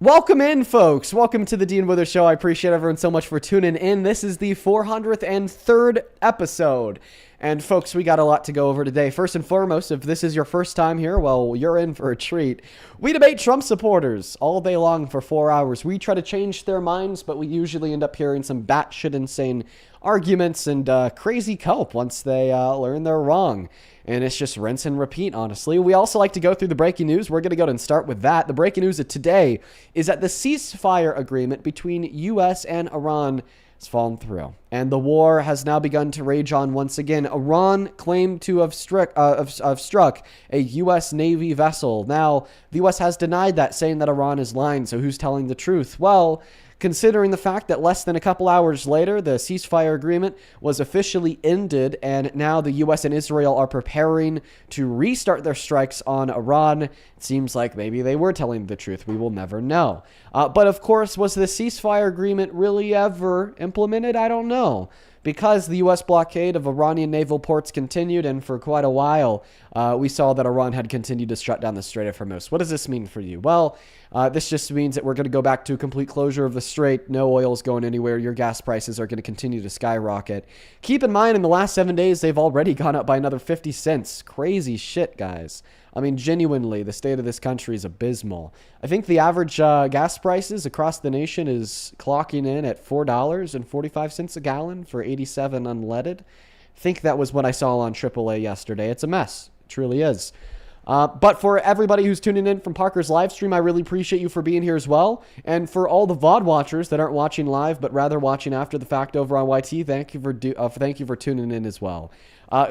Welcome in, folks. Welcome to the Dean Wither Show. I appreciate everyone so much for tuning in. This is the 403rd episode. And, folks, we got a lot to go over today. First and foremost, if this is your first time here, well, you're in for a treat. We debate Trump supporters all day long for 4 hours. We try to change their minds, but we usually end up hearing some batshit insane arguments and crazy cope once they learn they're wrong. And it's just rinse and repeat, honestly. We also like to go through the breaking news. We're going to go ahead and start with that. The breaking news of today is that the ceasefire agreement between U.S. and Iran has fallen through. And the war has now begun to rage on once again. Iran claimed to have struck a U.S. Navy vessel. Now, the U.S. has denied that, saying that Iran is lying. So who's telling the truth? Well, considering the fact that less than a couple hours later, the ceasefire agreement was officially ended, and now the U.S. and Israel are preparing to restart their strikes on Iran, it seems like maybe they were telling the truth. We will never know. But of course, was the ceasefire agreement really ever implemented? I don't know. Because the U.S. blockade of Iranian naval ports continued, and for quite a while, we saw that Iran had continued to shut down the Strait of Hormuz. What does this mean for you? Well, this just means that we're going to go back to a complete closure of the strait. No oil's going anywhere. Your gas prices are going to continue to skyrocket. Keep in mind, in the last 7 days, they've already gone up by another 50 cents. Crazy shit, guys. I mean, genuinely, the state of this country is abysmal. I think the average gas prices across the nation is clocking in at $4.45 a gallon for 87 unleaded. I think that was what I saw on AAA yesterday. It's a mess. It truly is. But for everybody who's tuning in from Parker's live stream, I really appreciate you for being here as well. And for all the VOD watchers that aren't watching live, but rather watching after the fact over on YT, thank you for tuning in as well.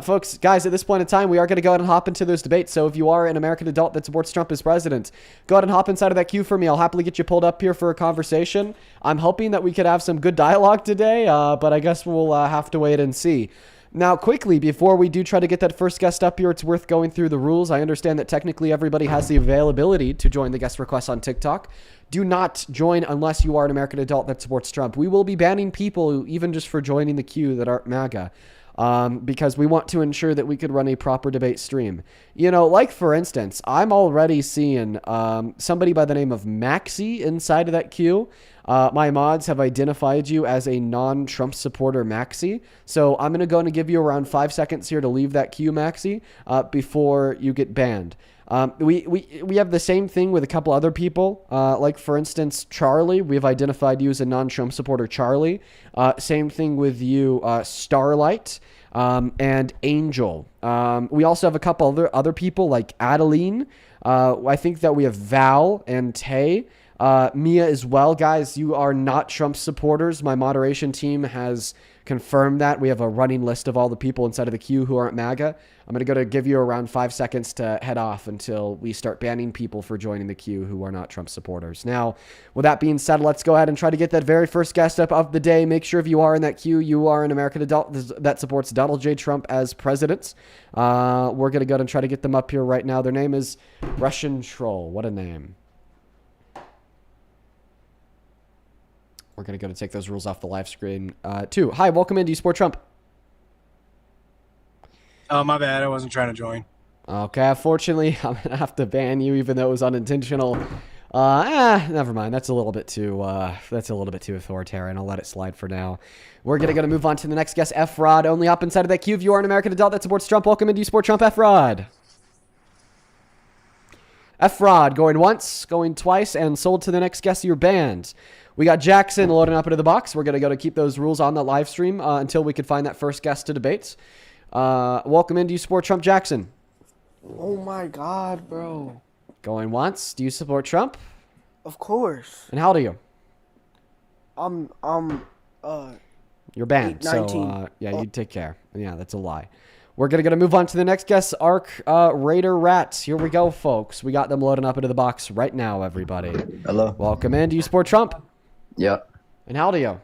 Folks, guys, at this point in time, we are going to go ahead and hop into those debates. So if you are an American adult that supports Trump as president, go ahead and hop inside of that queue for me. I'll happily get you pulled up here for a conversation. I'm hoping that we could have some good dialogue today, but I guess we'll have to wait and see. Now, quickly, before we do try to get that first guest up here, it's worth going through the rules. I understand that technically everybody has the availability to join the guest request on TikTok. Do not join unless you are an American adult that supports Trump. We will be banning people even just for joining the queue that aren't MAGA. Because we want to ensure that we could run a proper debate stream. You know, like for instance, I'm already seeing somebody by the name of Maxi inside of that queue. My mods have identified you as a non-Trump supporter, Maxi. So I'm going to go and give you around 5 seconds here to leave that queue, Maxi, before you get banned. We have the same thing with a couple other people, like for instance, Charlie. We've identified you as a non-Trump supporter, Charlie. Same thing with you, Starlight, and Angel. We also have a couple other people like Adeline. I think that we have Val and Tay. Mia as well. Guys, you are not Trump supporters. My moderation team has confirmed that. We have a running list of all the people inside of the queue who aren't MAGA. I'm going to give you around 5 seconds to head off until we start banning people for joining the queue who are not Trump supporters. Now, with that being said, let's go ahead and try to get that very first guest up of the day. Make sure if you are in that queue, you are an American adult that supports Donald J. Trump as president. We're going to go ahead and try to get them up here right now. Their name is Russian Troll. What a name. We're going to go to take those rules off the live screen, too. Hi, welcome in. Do you support Trump? Oh, my bad. I wasn't trying to join. Okay, unfortunately, I'm going to have to ban you, even though it was unintentional. Never mind. That's a little bit too authoritarian. I'll let it slide for now. We're going to move on to the next guest, F-Rod. Only up inside of that queue if you are an American adult that supports Trump. Welcome in. Do you support Trump, F-Rod? F-Rod, going once, going twice, and sold to the next guest. You're banned. We got Jackson loading up into the box. We're going to go to keep those rules on the live stream until we can find that first guest to debate. Welcome in. Do you support Trump, Jackson? Oh my God, bro. Going once. Do you support Trump? Of course. And how old are you? You're banned. 19. So, you take care. Yeah, that's a lie. We're going to move on to the next guest, Arc Raider Rats. Here we go, folks. We got them loading up into the box right now, everybody. Hello. Welcome in. Do you support Trump? Yep. And how old are you?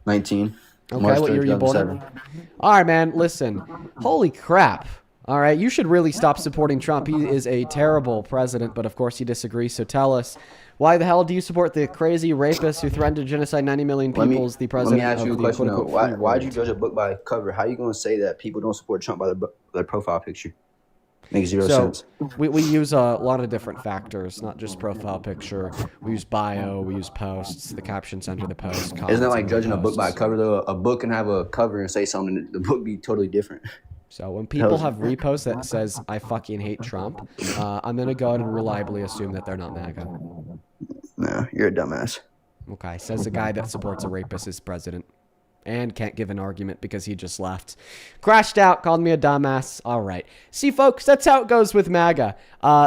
19. Okay, March what year 3rd, are you born in? 2007. All right, man, listen. Holy crap. All right, you should really stop supporting Trump. He is a terrible president, but of course you disagree, so tell us. Why the hell do you support the crazy rapist who threatened to genocide 90 million people as the president? Let me ask you a of the question, though. quote-unquote free Why'd you world? judge a book by cover? How are you going to say that people don't support Trump by their profile picture? Makes zero So sense. we use a lot of different factors, not just profile picture. We use bio, we use posts, the captions under the post. Isn't it comments like under the judging a book by a posts. cover though? A book can have a cover and say something, and the book be totally different. So when people Tells- have reposts that says "I fucking hate Trump," I'm gonna go ahead and reliably assume that they're not MAGA. No, you're a dumbass. Okay, says the guy that supports a rapist as president. And can't give an argument because he just left. Crashed out, called me a dumbass. All right. See, folks, that's how it goes with MAGA.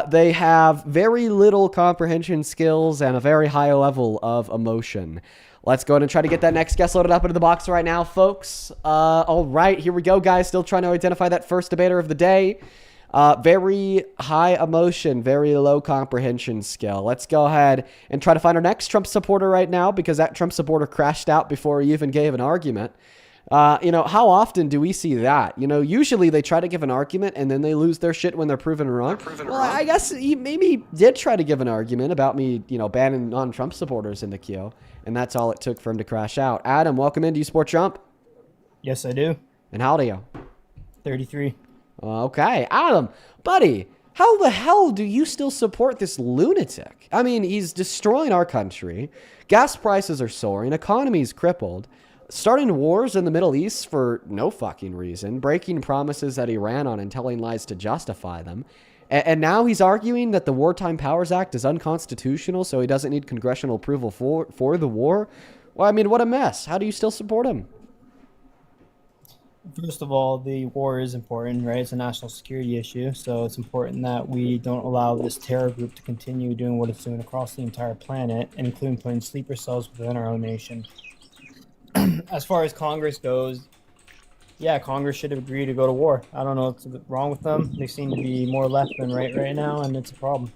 They have very little comprehension skills and a very high level of emotion. Let's go ahead and try to get that next guest loaded up into the box right now, folks. All right, here we go, guys. Still trying to identify that first debater of the day. Very high emotion, very low comprehension skill. Let's go ahead and try to find our next Trump supporter right now because that Trump supporter crashed out before he even gave an argument. How often do we see that? Usually they try to give an argument and then they lose their shit when they're proven wrong. I guess he maybe did try to give an argument about me, banning non-Trump supporters in the queue. And that's all it took for him to crash out. Adam, welcome in. Do you support Trump? Yes, I do. And how old are you? 33. Okay, Adam, buddy, how the hell do you still support this lunatic? I mean, he's destroying our country. Gas prices are soaring. Economy's crippled. Starting wars in the Middle East for no fucking reason. Breaking promises that he ran on and telling lies to justify them. And now he's arguing that the Wartime Powers Act is unconstitutional, so he doesn't need congressional approval for the war. Well, I mean, what a mess. How do you still support him? First of all, the war is important, right? It's a national security issue, so it's important that we don't allow this terror group to continue doing what it's doing across the entire planet, including putting sleeper cells within our own nation. As far as Congress goes, yeah, Congress should agree to go to war. I don't know what's wrong with them. They seem to be more left than right now, and it's a problem.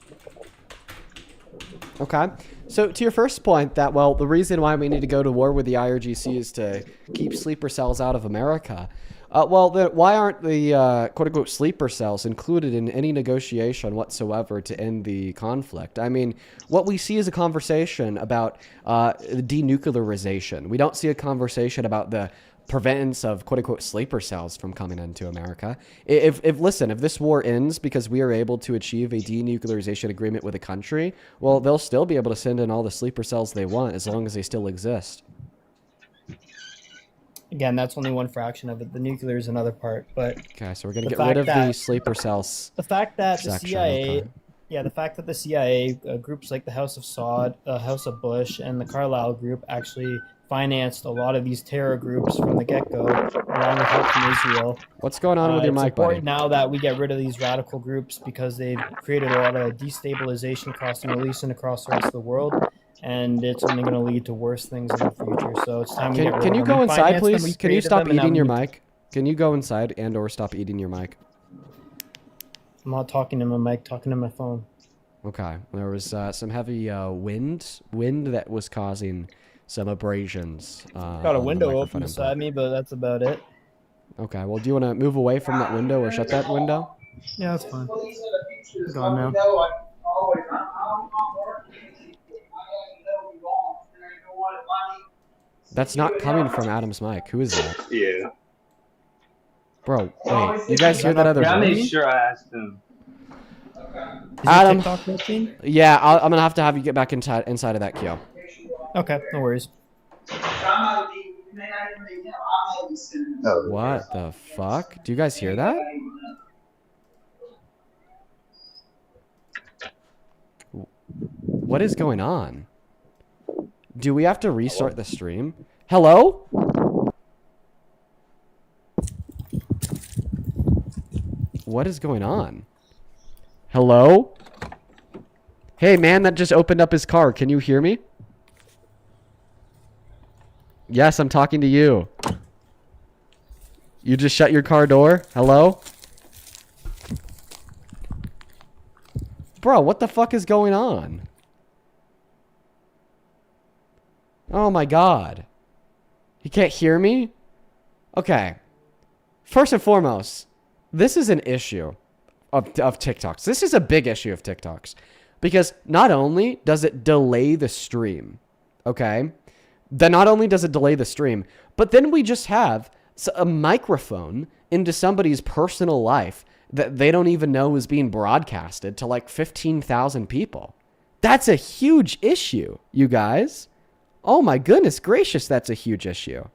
Okay. So to your first point that, well, the reason why we need to go to war with the IRGC is to keep sleeper cells out of America. Then why aren't the quote-unquote sleeper cells included in any negotiation whatsoever to end the conflict? I mean, what we see is a conversation about denuclearization. We don't see a conversation about the prevents of quote-unquote sleeper cells from coming into America. If this war ends because we are able to achieve a denuclearization agreement with a country, well, they'll still be able to send in all the sleeper cells they want as long as they still exist. Again, that's only one fraction of it. The nuclear is another part, but Okay, so we're going to get rid of the sleeper cells. the fact that the section, CIA, okay. the fact that the CIA, groups like the House of Saud, House of Bush, and the Carlyle Group actually financed a lot of these terror groups from the get-go, along with help from Israel. What's going on with your mic, buddy? It's important now that we get rid of these radical groups because they've created a lot of destabilization across the Middle East and across the rest of the world, and it's only going to lead to worse things in the future. So it's time we get rid of them. Can you go We inside, financed them, please? we Can you created stop them, and now eating we your need to- mic? Can you go inside and or stop eating your mic? I'm not talking to my mic, talking to my phone. Okay. There was some heavy wind that was causing some abrasions. Got a on the window microphone open input. beside me, but that's about it. Okay. Well, do you want to move away from that window or shut that window? Yeah, that's fine. Gone now. That's not coming from Adam's mic. Who is that? Yeah. Bro, wait. You guys hear that other I made voice? sure I asked him. Is Adam. it TikTok routine? Yeah, I'm going to have you get back inside of that queue. Okay, no worries. Oh, What the fuck? Do you guys hear that? What is going on? Do we have to restart the stream? Hello? What is going on? Hello? Hey, man that just opened up his car. Can you hear me? Yes, I'm talking to you. You just shut your car door? Hello? Bro, what the fuck is going on? Oh my god. He can't hear me? Okay. First and foremost, this is an issue of TikToks. This is a big issue of TikToks. Because not only does it delay the stream, okay? Then not only does it delay the stream, but then we just have a microphone into somebody's personal life that they don't even know is being broadcasted to like 15,000 people. That's a huge issue, you guys. Oh my goodness gracious, that's a huge issue.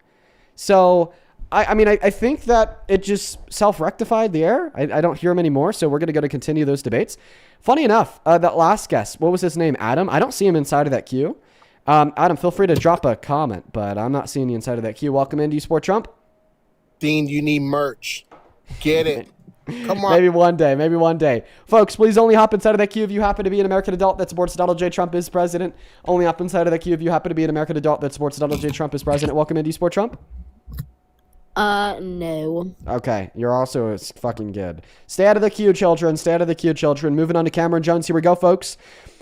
So, I think that it just self-rectified the error. I don't hear him anymore, so we're going to go to continue those debates. Funny enough, that last guest, what was his name? Adam? I don't see him inside of that queue. Adam, feel free to drop a comment, but I'm not seeing you inside of that queue. Welcome in. Do you support Trump? Dean, you need merch. Get it. Come on. Maybe one day. Folks, please only hop inside of that queue if you happen to be an American adult that supports Donald J. Trump as president. Only hop inside of that queue if you happen to be an American adult that supports Donald J. Trump as president. Welcome in. Do you support Trump? No. Okay, you're also fucking good. Stay out of the queue, children. Stay out of the queue, children. Moving on to Cameron Jones. Here we go, folks.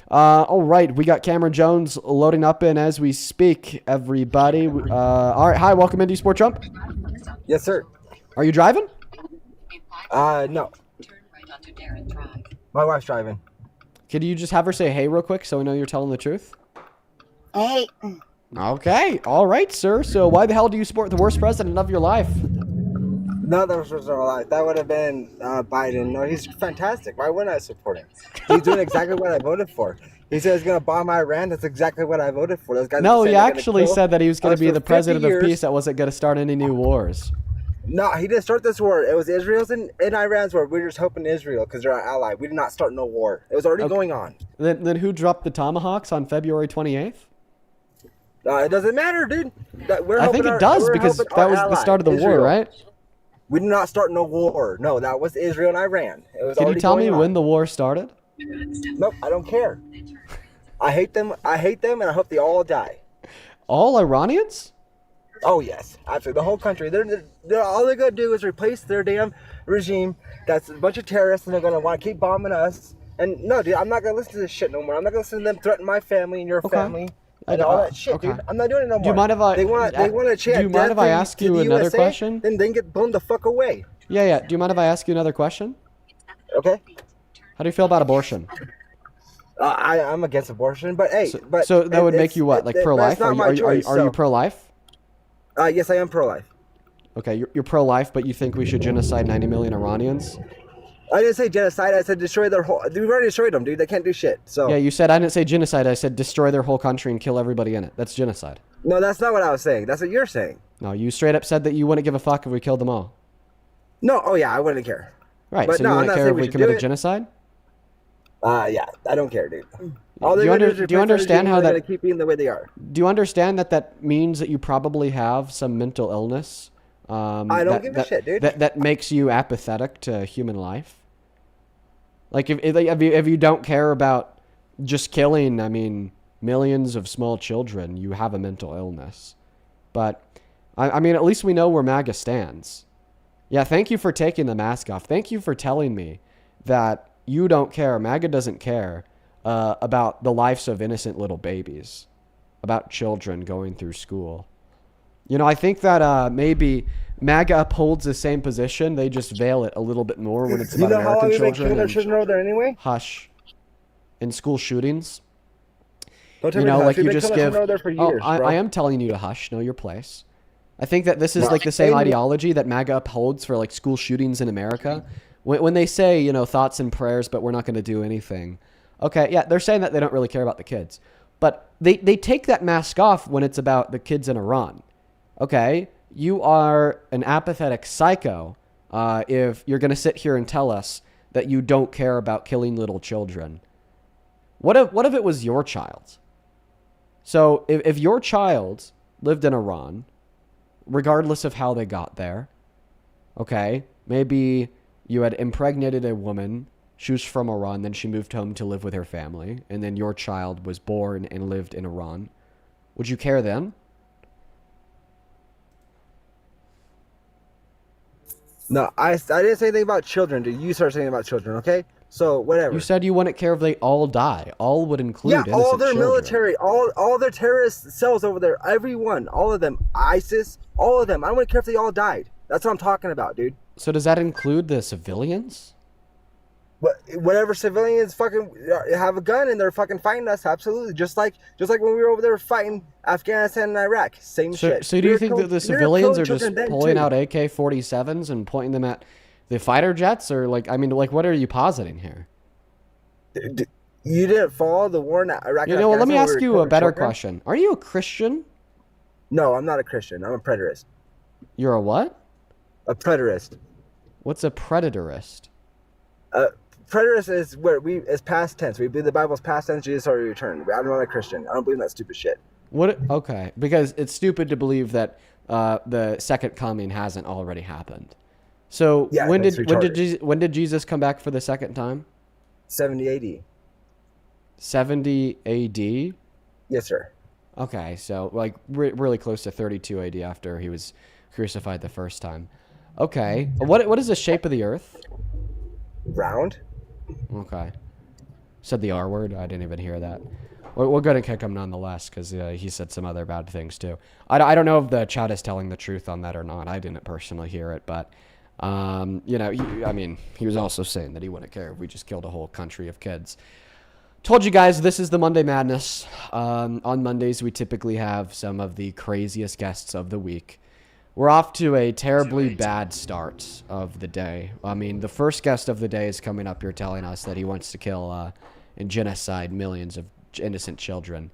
All right, we got Cameron Jones loading up in as we speak, everybody. All right, hi, welcome in. Do you support Trump? Yes, sir. Are you driving? No. My wife's driving. Could you just have her say hey real quick so we know you're telling the truth? Hey. Okay, all right, sir. So why the hell do you support the worst president of your life? No, that was our life. That would have been Biden. No, he's fantastic. Why wouldn't I support him? He's doing exactly what I voted for. He said he's going to bomb Iran. That's exactly what I voted for. Those guys. No, he actually said that he was going to be the president of peace that wasn't going to start any new wars. No, he didn't start this war. It was Israel's and Iran's war. We were just helping Israel because they're our ally. We did not start no war. It was already going on. Then who dropped the tomahawks on February 28th? It doesn't matter, dude. I think it does because that was the start of the war, right? We did not start no war. No, that was Israel and Iran. It was. Can you tell me when the war started? Nope, I don't care. I hate them, and I hope they all die. All Iranians? Oh yes, absolutely. The whole country. They're all they're gonna do is replace their damn regime. That's a bunch of terrorists, and they're gonna want to keep bombing us. And no, dude, I'm not gonna listen to this shit no more. I'm not gonna listen to them threaten my family and your family. And all that shit, dude. I'm not doing it no more. Do you mind if I? They want to chant. Do you mind if I ask you another question? Then they get blown the fuck away. Yeah. Do you mind if I ask you another question? Okay. How do you feel about abortion? I'm against abortion, but hey, so that would make you what, like pro-life? Are you pro-life? Yes, I am pro-life. Okay, you're pro-life, but you think we should genocide 90 million Iranians? I didn't say genocide. I said destroy their whole. We've already destroyed them, dude. They can't do shit. So. Yeah, you said I didn't say genocide. I said destroy their whole country and kill everybody in it. That's genocide. No, that's not what I was saying. That's what you're saying. No, you straight up said that you wouldn't give a fuck if we killed them all. No, oh yeah, I wouldn't care. Right, but so you wouldn't care if we committed genocide? Yeah, I don't care, dude. Do you understand how that? Keep being the way they are. Do you understand that means that you probably have some mental illness? I don't give a shit, dude. That makes you apathetic to human life. Like if you don't care about just killing, I mean, millions of small children, you have a mental illness. But I mean, at least we know where MAGA stands. Yeah, thank you for taking the mask off. Thank you for telling me that you don't care. MAGA doesn't care about the lives of innocent little babies, about children going through school. You know, I think that maybe MAGA upholds the same position. They just veil it a little bit more when it's about American children. Their children over there anyway? Hush. In school shootings. Don't tell me to hush. Like you just give. Years, I am telling you to hush. Know your place. I think that this is like the same ideology that MAGA upholds for like school shootings in America. When they say, you know, thoughts and prayers, but we're not going to do anything. Okay, yeah, they're saying that they don't really care about the kids. But they take that mask off when it's about the kids in Iran. Okay, you are an apathetic psycho if you're going to sit here and tell us that you don't care about killing little children. What if it was your child? So if your child lived in Iran, regardless of how they got there, okay, maybe you had impregnated a woman, she was from Iran, then she moved home to live with her family, and then your child was born and lived in Iran, would you care then? No, I didn't say anything about children, dude. You started saying about children, okay? So, whatever. You said you wouldn't care if they all die. All would include innocent all their children. Military, all their terrorist cells over there, everyone, all of them, ISIS, all of them. I wouldn't care if they all died. That's what I'm talking about, dude. So does that include the civilians? Whatever civilians fucking have a gun and they're fucking fighting us, absolutely. Just like when we were over there fighting Afghanistan and Iraq, same shit. So do you think that the civilians are just pulling out AK-47s and pointing them at The fighter jets, or like, I mean, like, what are you positing here? You didn't follow the war in Iraq. You know, well, let me Afghanistan ask where you a we better children? question. Are you a Christian? No, I'm not a Christian. I'm a preterist. You're a what? A preterist. What's a predatorist? Preterist is it's past tense. We believe the Bible's past tense. Jesus already returned. I'm not a Christian. I don't believe in that stupid shit. What? Okay, because it's stupid to believe that the second coming hasn't already happened. So Yeah, when that's when did Jesus come back for the second time? 70 AD. 70 A.D. Yes, sir. Okay, so like really close to 32 A.D. after he was crucified the first time. Okay, what is the shape of the earth? Round. Okay, said the R word. I didn't even hear that. We're gonna kick him nonetheless because he said some other bad things too. I don't know if the chat is telling the truth on that or not. I didn't personally hear it, but you know, he was also saying that he wouldn't care if we just killed a whole country of kids. Told you guys this is the Monday Madness. On Mondays we typically have some of the craziest guests of the week. We're off to a terribly bad start of the day. I mean, the first guest of the day is coming up here telling us that he wants to kill and genocide millions of innocent children.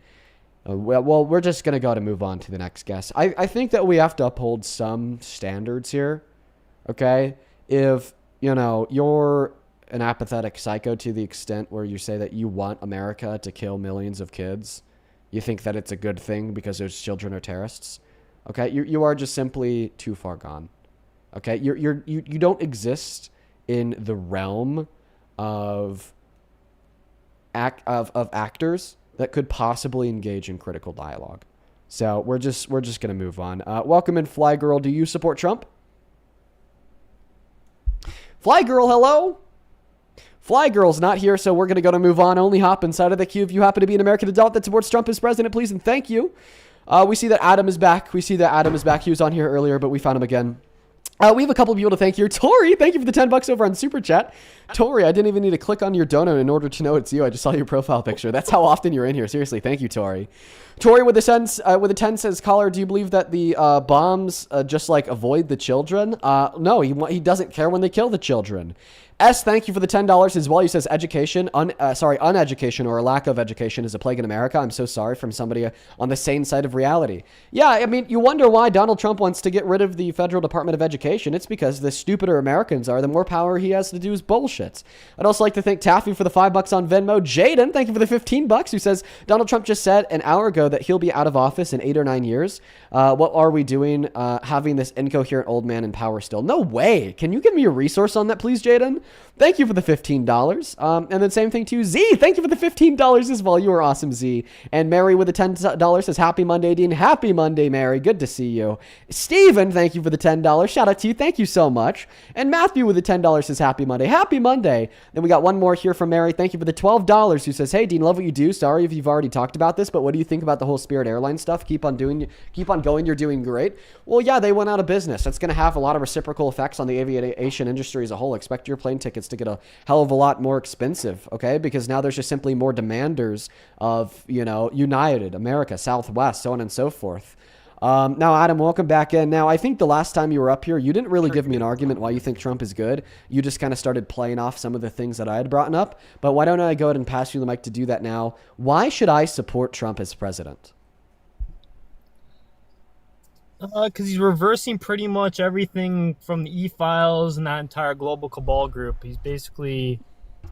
Well, we're just going to go to move on to the next guest. I think that we have to uphold some standards here, okay? If, you know, you're an apathetic psycho to the extent where you say that you want America to kill millions of kids, you think that it's a good thing because those children are terrorists, okay? You are just simply too far gone, okay? You don't exist in the realm of actors that could possibly engage in critical dialogue. So we're just gonna move on. Welcome in, Fly Girl. Do you support Trump? Fly Girl, hello. Fly Girl's not here, so we're gonna go to move on. Only hop inside of the queue if you happen to be an American adult that supports Trump as president, please and thank you. We see that Adam is back. He was on here earlier, but we found him again. We have a couple of people to thank here. Tori, thank you for the $10 over on Super Chat. Tori, I didn't even need to click on your donut in order to know it's you. I just saw your profile picture. That's how often you're in here. Seriously, thank you, Tori. Tori with a 10 says, caller, do you believe that the bombs just like avoid the children? No, he doesn't care when they kill the children. S, thank you for the $10 as well. He says uneducation or a lack of education is a plague in America. I'm so sorry, from somebody on the sane side of reality. Yeah, I mean, you wonder why Donald Trump wants to get rid of the Federal Department of Education. It's because the stupider Americans are, the more power he has to do his bullshits. I'd also like to thank Taffy for the $5 on Venmo. Jaden, thank you for the $15, who says Donald Trump just said an hour ago that he'll be out of office in 8 or 9 years. What are we doing having this incoherent old man in power still? No way. Can you give me a resource on that, please, Jaden? Thank you for the $15. And then same thing to Z. Thank you for the $15 as well. You are awesome, Z. And Mary with the $10 says, happy Monday, Dean. Happy Monday, Mary. Good to see you. Steven, thank you for the $10. Shout out to you. Thank you so much. And Matthew with the $10 says, happy Monday. Happy Monday. Then we got one more here from Mary. Thank you for the $12, who says, hey, Dean, love what you do. Sorry if you've already talked about this, but what do you think about the whole Spirit Airlines stuff? Keep on going. You're doing great. Well, yeah, they went out of business. That's going to have a lot of reciprocal effects on the aviation industry as a whole. Expect your plane tickets to get a hell of a lot more expensive, okay? Because now there's just simply more demanders of, you know, United, America, Southwest, so on and so forth. Now, Adam, welcome back in. Now, I think the last time you were up here, you didn't really give me an argument why you think Trump is good. You just kind of started playing off some of the things that I had brought up. But why don't I go ahead and pass you the mic to do that now? Why should I support Trump as president? Because he's reversing pretty much everything from the E-Files and that entire global cabal group. He's basically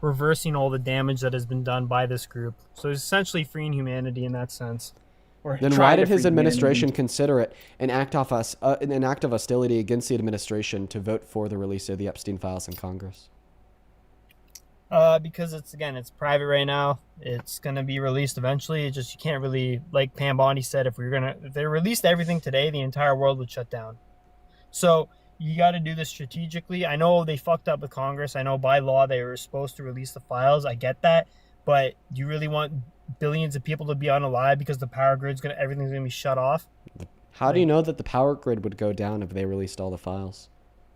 reversing all the damage that has been done by this group. So he's essentially freeing humanity in that sense. Then why did his administration consider it an act of hostility against the administration to vote for the release of the Epstein files in Congress? Because it's private right now. It's gonna be released eventually. It's just you can't really, like Pam Bondi said, if they released everything today, the entire world would shut down. So you got to do this strategically. I know they fucked up with Congress. I know by law they were supposed to release the files. I get that, but do you really want billions of people to be unalive because the power grid's everything's gonna be shut off? How do you know that the power grid would go down if they released all the files?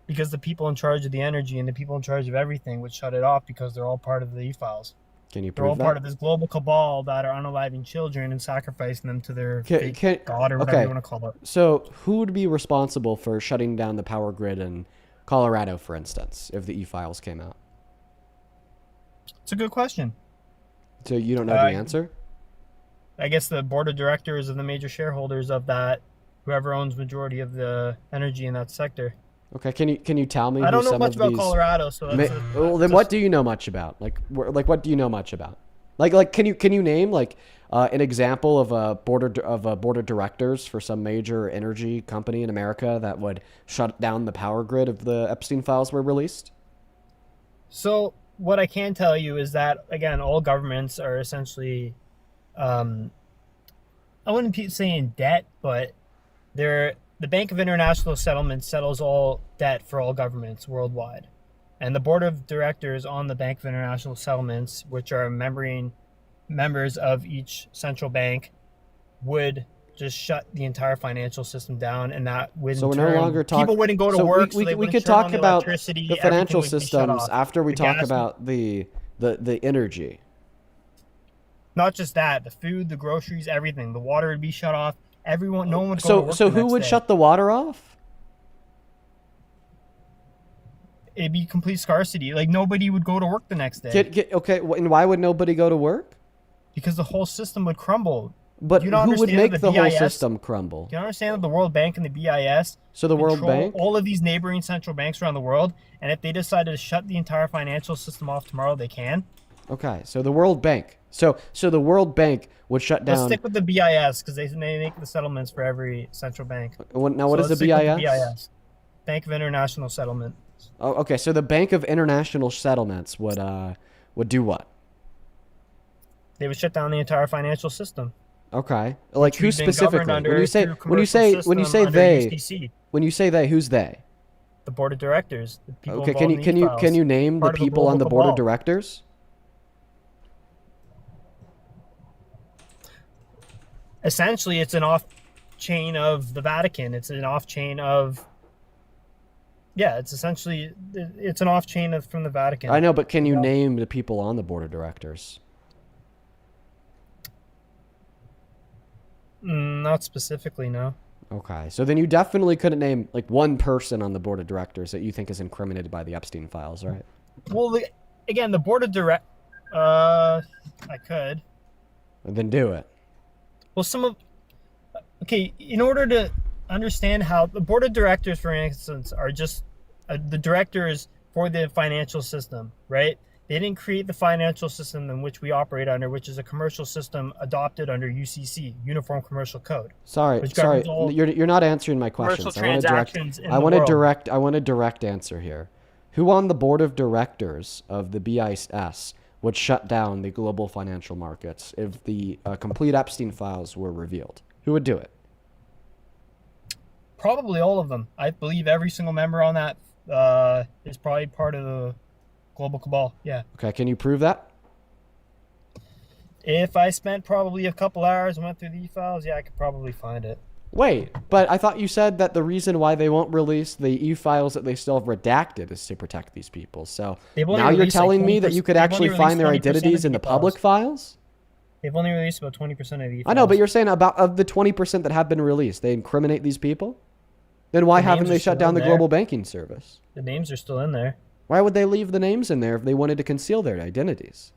Because the people in charge of the energy and the people in charge of everything would shut it off because they're all part of the E-Files. Can you They're prove all that? part of this global cabal that are unaliving children and sacrificing them to their fake god or whatever you want to call it. So who would be responsible for shutting down the power grid and Colorado, for instance, if the e-files came out? It's a good question. So you don't know the answer? I guess the board of directors of the major shareholders of that, whoever owns majority of the energy in that sector. Okay, can you tell me? I don't who know some much of about these Colorado, so that's well, then what do you know much about? Like what do you know much about? Like can you name like an example of a board of directors for some major energy company in America that would shut down the power grid if the Epstein files were released? So what I can tell you is that, again, all governments are essentially, I wouldn't say in debt, but the Bank of International Settlements settles all debt for all governments worldwide. And the board of directors on the Bank of International Settlements, which are members of each central bank, would just shut the entire financial system down, and that would So we're no longer talking. people wouldn't go to so work. We could talk about the financial systems after we talk about the energy. Not just that, the food, the groceries, everything. The water would be shut off. Everyone, no one would go to work. So who would shut the water off? It'd be complete scarcity. Like, nobody would go to work the next day. Okay, and why would nobody go to work? Because the whole system would crumble. But who would make the whole system crumble? Do you understand that the World Bank and the BIS So the World control Bank? all of these neighboring central banks around the world, and if they decided to shut the entire financial system off tomorrow, they can. Okay, so the World Bank. So the World Bank would shut down. Let's stick with the BIS because they make the settlements for every central bank. Now, what is the BIS? BIS? Bank of International Settlement. Oh, okay. So the Bank of International Settlements would do what? They would shut down the entire financial system. Okay. Like who We've been specifically? governed under When you say through commercial when you say system under they, UCC. when you say they, who's they? The board of directors. The people Okay. involved in the Can you name the Part of the people on the global board of cabal. directors? Essentially, it's an off chain of the Vatican. It's an off chain of. Yeah, it's essentially it's an off chain from the Vatican. I know, but can you name the people on the board of directors? Not specifically, no. Okay, so then you definitely couldn't name like one person on the board of directors that you think is incriminated by the Epstein files, right? Well, again, the board of I could. And then do it. Well, okay, in order to understand how the board of directors, for instance, are just the directors for the financial system, right? They didn't create the financial system in which we operate under, which is a commercial system adopted under UCC, Uniform Commercial Code. Sorry, you're not answering my questions. I want a direct answer here. Who on the board of directors of the BIS would shut down the global financial markets if the complete Epstein files were revealed? Who would do it? Probably all of them. I believe every single member on that is probably part of the global cabal. Yeah. Okay, can you prove that? If I spent probably a couple hours and went through the e-files, yeah, I could probably find it. Wait, but I thought you said that the reason why they won't release the e-files that they still have redacted is to protect these people. So now you're telling me that you could actually find their identities in the public files? They've only released about 20% of the e-files. I know, but you're saying of the 20% that have been released, they incriminate these people? Then why haven't they shut down the global banking service? The names are still in there. Why would they leave the names in there if they wanted to conceal their identities?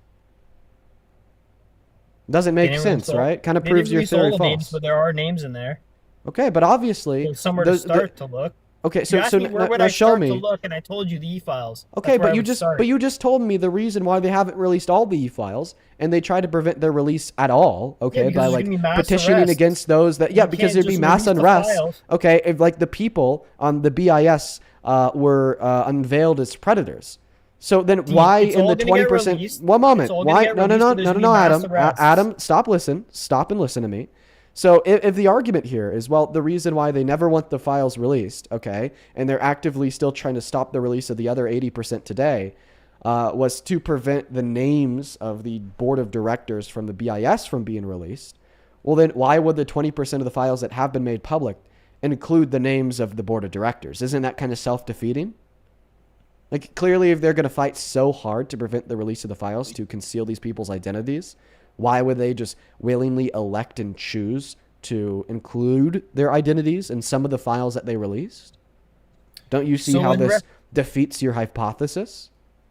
Doesn't make sense, right? Kind of proves your theory false. Names, but there are names in there. Okay, but obviously... There's somewhere to start to look. Okay, so where would now I show start me. to look, and I told you the e-files. Okay, but you just told me the reason why they haven't released all the e-files, and they try to prevent their release at all. Okay, by like petitioning against those that because there'd be mass unrest. Okay, if like the people on the BIS were unveiled as predators. So then why in the 20%? One moment. Why? No, Adam, stop and listen to me. So if the argument here is, well, the reason why they never want the files released, okay, and they're actively still trying to stop the release of the other 80% today, was to prevent the names of the board of directors from the BIS from being released, well, then why would the 20% of the files that have been made public include the names of the board of directors? Isn't that kind of self-defeating? Like, clearly, if they're going to fight so hard to prevent the release of the files to conceal these people's identities, why would they just willingly elect and choose to include their identities in some of the files that they released? Don't you see how defeats your hypothesis?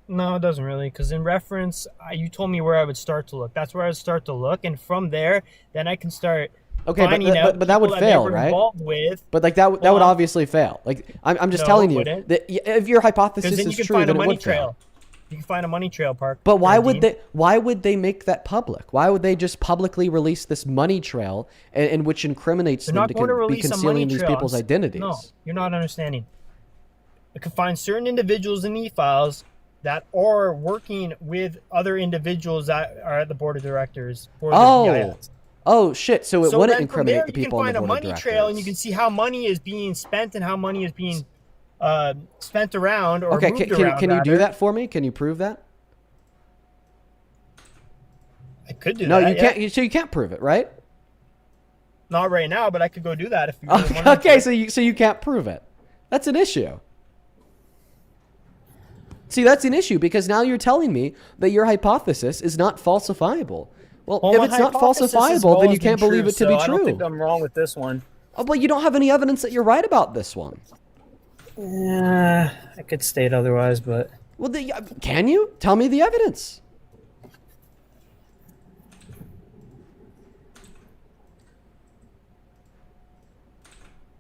No, it doesn't really, because in reference, you told me where I would start to look. That's where I would start to look, and from there, then I can start Okay, finding out but that would people fail, they were right? involved with. But like that would Well, obviously fail. Like I'm just No, telling it you wouldn't. that if your hypothesis Because then you is can true, find a then it money would fail. trail. You can find a money trail, Park. But why would Dean. they make that public? Why would they just publicly release this money trail in which incriminates They're them not to going to be release a concealing money these trail. people's identities? No, you're not understanding. I could find certain individuals in e-files that are working with other individuals that are at the board of directors. For the BIS. Oh shit! So it So wouldn't then from incriminate there, the people you on can the find a board of money directors. trail, and you can see how money is being spent and how money is being spent around or Okay, moved around. can you do rather. that for me? Can you prove that? I could do No, that. you yeah. can't. So you can't prove it, right? Not right now, but I could go do that if you really wanted Okay, to. so you can't prove it. That's an issue. See, that's an issue because now you're telling me that your hypothesis is not falsifiable. Well, Well, if my it's not hypothesis has falsifiable, then always you can't been believe true, it to be so I don't think true. I'm wrong with this one. Oh, but you don't have any evidence that you're right about this one. Yeah, I could state otherwise, but Well, can you tell me the evidence?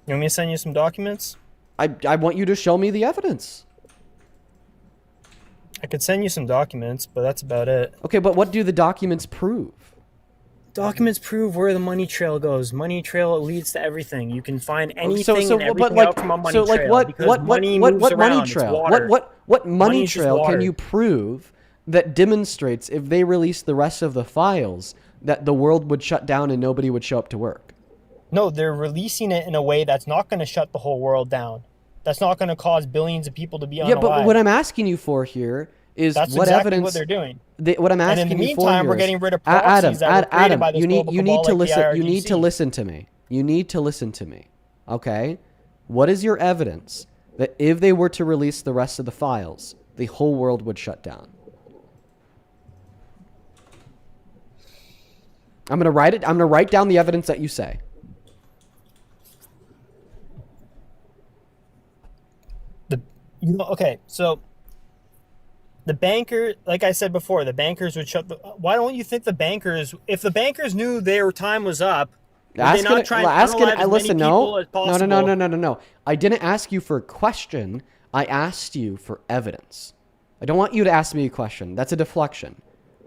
you want me to send you some documents? I want you to show me the evidence. I could send you some documents, but that's about it. Okay, but what do the documents prove? Documents prove where the money trail goes. Money trail leads to everything. You can find anything and everything but like, out from a money so like trail. what because what money what moves what around. money It's trail? water. What money Money is just trail can water. you prove that demonstrates if they release the rest of the files that the world would shut down and nobody would show up to work? No, they're releasing it in a way that's not going to shut the whole world down. That's not going to cause billions of people to be Yeah, unalive. but what I'm asking you for here is That's what exactly evidence what they're doing. what I'm And asking in the you for meantime, here we're is- getting rid of Adam, proxies that were created Adam, by this you need global to cabal like the listen. You need to IRGC. listen to me. You need to listen to me. Okay? What is your evidence that if they were to release the rest of the files, the whole world would shut down? I'm gonna write it. I'm gonna write down the evidence that you say. Okay, so the banker, like I said before, the bankers would shut the. Why don't you think the bankers, if the bankers knew their time was up, would they not try and unalive as listen, many people as possible? no. I didn't ask you for a question. I asked you for evidence. I don't want you to ask me a question. That's a deflection.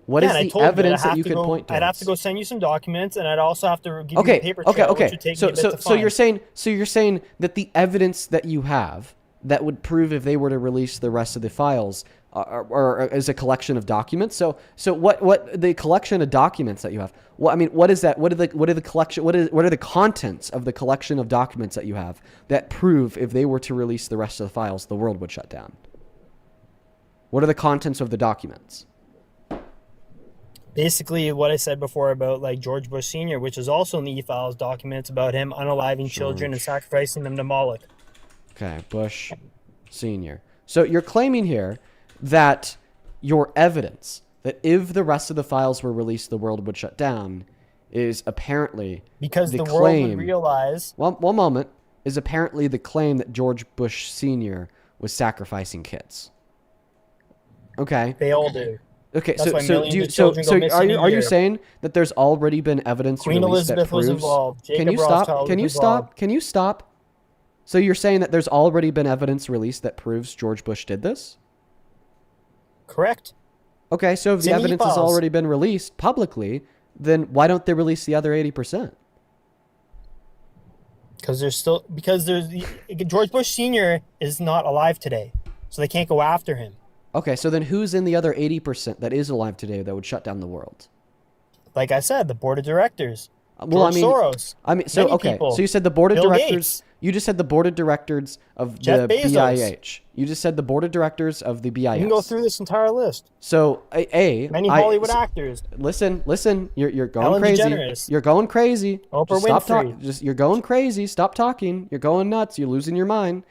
What is and I the told you evidence I'd that have you to can go- point to? I'd have to go send you some documents, and I'd also have to give you a paper trail, which would take me a bit to So find. you're saying that the evidence that you have that would prove if they were to release the rest of the files or is a collection of documents. So what the collection of documents that you have? Well, I mean, what is that? What are the collection? What are the contents of the collection of documents that you have that prove if they were to release the rest of the files, the world would shut down? What are the contents of the documents? Basically, what I said before about like George Bush Sr., which is also in the e-files documents about him unaliving children and sacrificing them to Moloch. Okay, Bush Sr. So you're claiming here that your evidence that if the rest of the files were released, the world would shut down is apparently Because the world claim. would realize. One moment is apparently the claim that George Bush Sr. was sacrificing kids. Okay. They all do. Okay. That's why So millions do you, of children go missing a are you year. saying that there's already been evidence Queen released Elizabeth that was proves? involved. Can Jacob you stop? Rothschild Can you was stop? involved. Can you stop? So you're saying that there's already been evidence released that proves George Bush did this? Correct. Okay, so if It's the in the evidence has e-files. already been released publicly, then why don't they release the other 80%? Because George Bush Sr. is not alive today, so they can't go after him. Okay, so then who's in the other 80% that is alive today that would shut down the world? Like I said, the board of directors. Well, George Soros. So Many okay, people. so you said the board of Bill directors. Gates. You just said the board of directors of Jeff the Bezos. BIH. You just said the board of directors of the BIS. You can go through this entire list. So Many Hollywood actors. Listen. You're going Ellen crazy. DeGeneres. You're going crazy. Oprah Just stop Winfrey. You're going crazy. Stop talking. You're going nuts. You're losing your mind.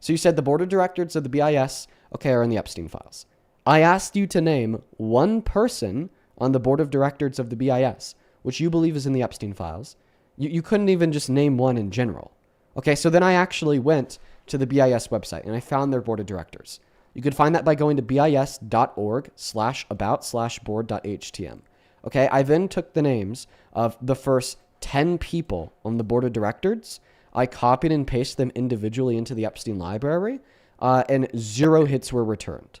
So you said the board of directors of the BIS, okay, are in the Epstein files. I asked you to name one person on the board of directors of the BIS, which you believe is in the Epstein files. You couldn't even just name one in general. Okay, so then I actually went to the BIS website, and I found their board of directors. You could find that by going to bis.org/about/board.htm. Okay, I then took the names of the first 10 people on the board of directors. I copied and pasted them individually into the Epstein library, and 0 hits were returned.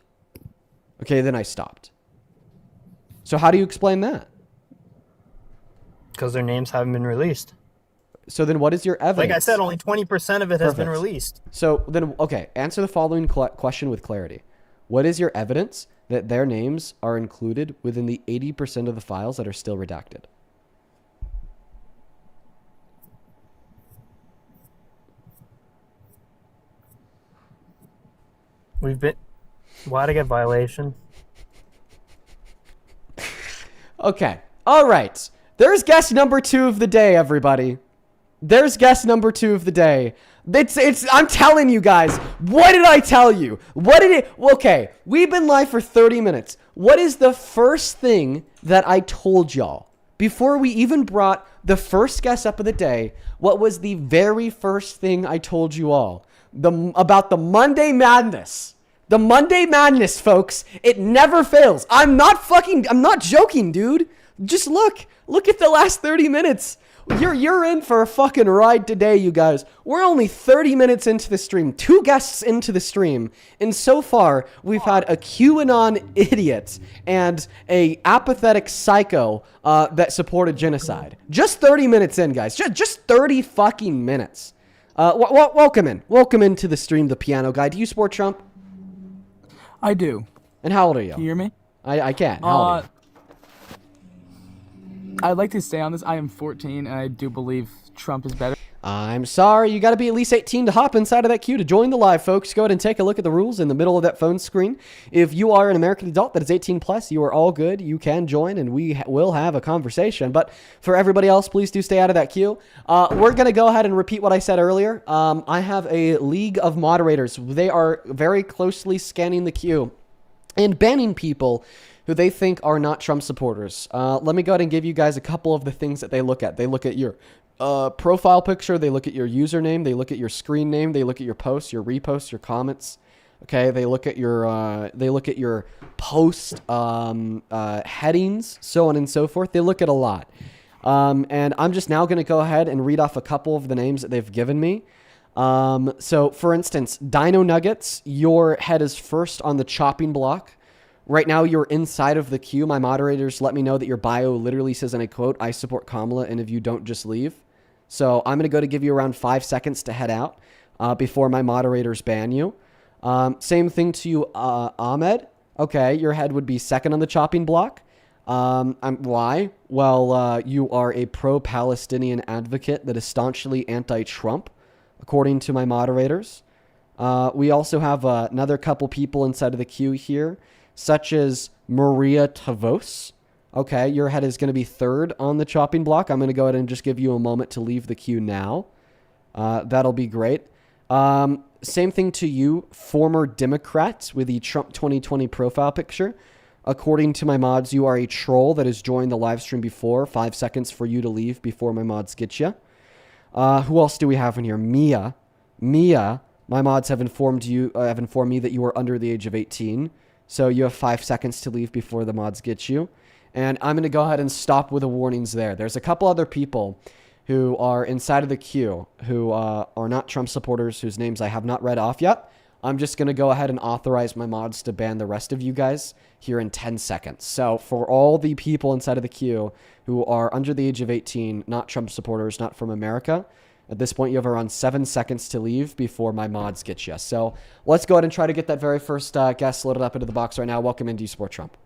Okay, then I stopped. So how do you explain that? Because their names haven't been released. So then what is your evidence? Like I said, only 20% of it has been Perfect. released. So then, okay, answer the following question with clarity. What is your evidence that their names are included within the 80% of the files that are still redacted? Why'd I get violation? Okay. All right. There's guest number 2 of the day, everybody. There's guest number 2 of the day. I'm telling you guys. What did I tell you? Okay. We've been live for 30 minutes. What is the first thing that I told y'all? Before we even brought the first guest up of the day, what was the very first thing I told you all? About the Monday Madness. The Monday Madness, folks. It never fails. I'm not joking, dude. Just look at the last 30 minutes. You're in for a fucking ride today, you guys. We're only 30 minutes into the stream, 2 guests into the stream, and so far we've had a QAnon idiot and a apathetic psycho that supported genocide. Just 30 minutes in, guys. Just 30 fucking minutes. Welcome into the stream, the piano guy. Do you support Trump? I do. And how old are you? Can you hear me? I can. How old are you? I'd like to stay on this. I am 14, and I do believe Trump is better. I'm sorry. You got to be at least 18 to hop inside of that queue to join the live, folks. Go ahead and take a look at the rules in the middle of that phone screen. If you are an American adult that is 18 plus, you are all good. You can join, and we will have a conversation. But for everybody else, please do stay out of that queue. We're going to go ahead and repeat what I said earlier. I have a league of moderators. They are very closely scanning the queue and banning people who they think are not Trump supporters. Let me go ahead and give you guys a couple of the things that they look at. They look at your profile picture. They look at your username. They look at your screen name. They look at your posts, your reposts, your comments. Okay. They look at your post headings, so on and so forth. They look at a lot. And I'm just now going to go ahead and read off a couple of the names that they've given me. So for instance, Dino Nuggets, your head is first on the chopping block. Right now, you're inside of the queue. My moderators let me know that your bio literally says, and I quote, "I support Kamala, and if you don't, just leave." So I'm going to give you around 5 seconds to head out before my moderators ban you. Same thing to you, Ahmed. Okay, your head would be second on the chopping block. Why? Well, you are a pro-Palestinian advocate that is staunchly anti-Trump, according to my moderators. We also have another couple people inside of the queue here, such as Maria Tavos. Okay, your head is going to be third on the chopping block. I'm going to go ahead and just give you a moment to leave the queue now. That'll be great. Same thing to you, former Democrat with the Trump 2020 profile picture. According to my mods, you are a troll that has joined the live stream before. 5 seconds for you to leave before my mods get you. Who else do we have in here? Mia, my mods have informed me that you are under the age of 18. So you have 5 seconds to leave before the mods get you. And I'm going to go ahead and stop with the warnings there. There's a couple other people who are inside of the queue who are not Trump supporters, whose names I have not read off yet. I'm just going to go ahead and authorize my mods to ban the rest of you guys here in 10 seconds. So for all the people inside of the queue who are under the age of 18, not Trump supporters, not from America, at this point, you have around 7 seconds to leave before my mods get you. So let's go ahead and try to get that very first guest loaded up into the box right now. Welcome in. Do you support Trump?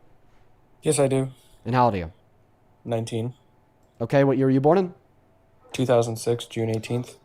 Yes, I do. And how old are you? 19. Okay, what year were you born in? 2006, June 18th.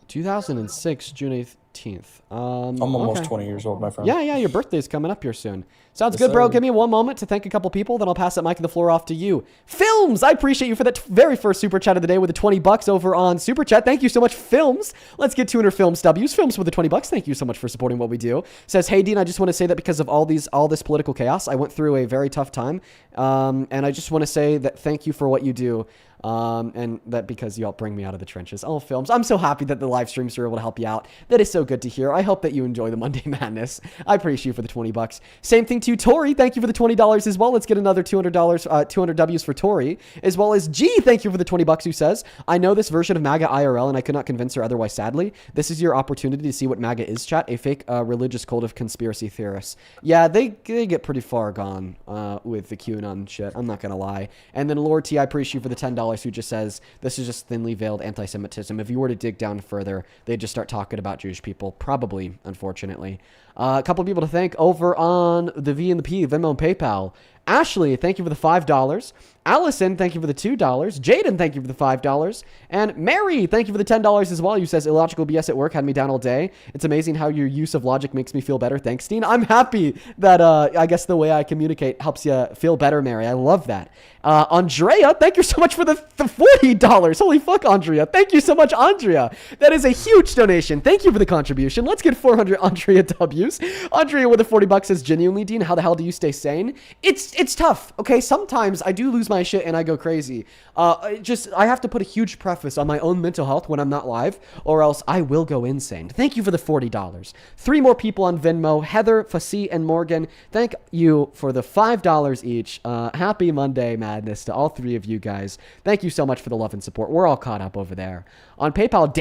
2006, June 18th. I'm almost okay. 20 years old, my friend. Yeah, your birthday's coming up here soon. Sounds Yes, good, bro. sir. Give me one moment to thank a couple people, then I'll pass that mic and the floor off to you. Films! I appreciate you for that very first Super Chat of the day with the $20 over on Super Chat. Thank you so much, Films. Let's get 200 Films W's. Films with the $20. Thank you so much for supporting what we do. Says, hey, Dean, I just want to say that because of all this political chaos, I went through a very tough time. And I just want to say that thank you for what you do. And that because y'all bring me out of the trenches. Oh, films. I'm so happy that the live streams are able to help you out. That is so good to hear. I hope that you enjoy the Monday Madness. I appreciate you for the $20. Same thing to Tori. Thank you for the $20 as well. Let's get another $200, 200 W's for Tori, as well as G. Thank you for the $20 who says, I know this version of MAGA IRL and I could not convince her otherwise, sadly. This is your opportunity to see what MAGA is, chat. A fake religious cult of conspiracy theorists. Yeah, they get pretty far gone with the QAnon shit. I'm not going to lie. And then Lord T, I appreciate you for the $10 who just says, this is just thinly veiled anti-Semitism. If you were to dig down further, they'd just start talking about Jewish people. Probably, unfortunately. A couple of people to thank over on the V and the P, Venmo and PayPal. Ashley, thank you for the $5. Allison, thank you for the $2. Jaden, thank you for the $5. And Mary, thank you for the $10 as well. You says, illogical BS at work had me down all day. It's amazing how your use of logic makes me feel better. Thanks, Dean. I'm happy that, I guess the way I communicate helps you feel better, Mary. I love that. Andrea, thank you so much for the $40. Holy fuck, Andrea. Thank you so much, Andrea. That is a huge donation. Thank you for the contribution. Let's get 400 Andrea W's. Andrea with the $40 says, genuinely, Dean, how the hell do you stay sane? It's tough, okay? Sometimes I do lose my shit and I go crazy. I have to put a huge preface on my own mental health when I'm not live, or else I will go insane. Thank you for the $40. 3 more people on Venmo, Heather, Fassi, and Morgan. Thank you for the $5 each. Happy Monday Madness to all 3 of you guys. Thank you so much for the love and support. We're all caught up over there. On PayPal,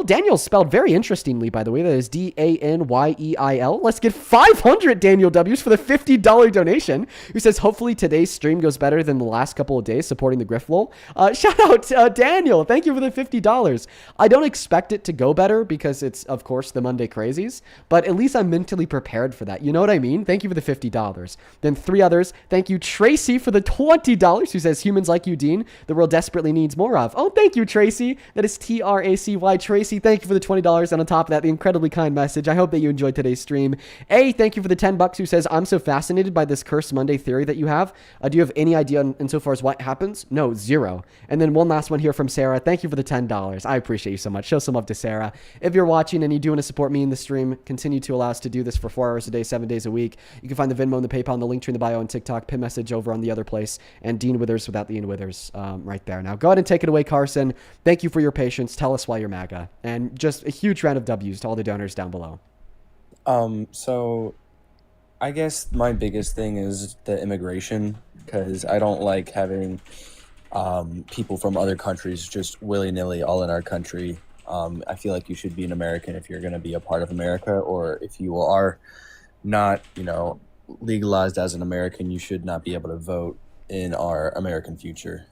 Daniel's spelled very interestingly, by the way. That is Danyeel. Let's get 500 Daniel W's for the $50 donation, who says, hopefully today's stream goes better than the last couple of days supporting the Griff Lol. Shout out Daniel. Thank you for the $50. I don't expect it to go better because it's, of course, the Monday Crazies, but at least I'm mentally prepared for that. You know what I mean? Thank you for the $50. Then 3 others. Thank you, Tracy, for the $20, who says, humans like you, Dean, the world desperately needs more of. Oh, thank you, Tracy. That is TRACY. Tracy, thank you for the $20. And on top of that, the incredibly kind message. I hope that you enjoyed today's stream. A, thank you for the $10, who says, I'm so fascinated by this Cursed Monday theory that you have. Do you have any idea insofar as what happens? No, 0. And then one last one here from Sarah. Thank you for the $10. I appreciate you so much. Show some love to Sarah. If you're watching and you do want to support me in the stream, continue to allow us to do this for 4 hours a day, 7 days a week. You can find the Venmo and the PayPal and the link tree in the bio on TikTok, pin message over on the other place, and Dean Withers without the Ian Withers right there. Now go ahead and take it away, Carson. Thank you for your patience. Tell us why you're MAGA. And just a huge round of W's to all the donors down below. So I guess my biggest thing is the immigration, because I don't like having people from other countries just willy-nilly all in our country. I feel like you should be an American if you're going to be a part of America, or if you are not, legalized as an American, you should not be able to vote in our American future.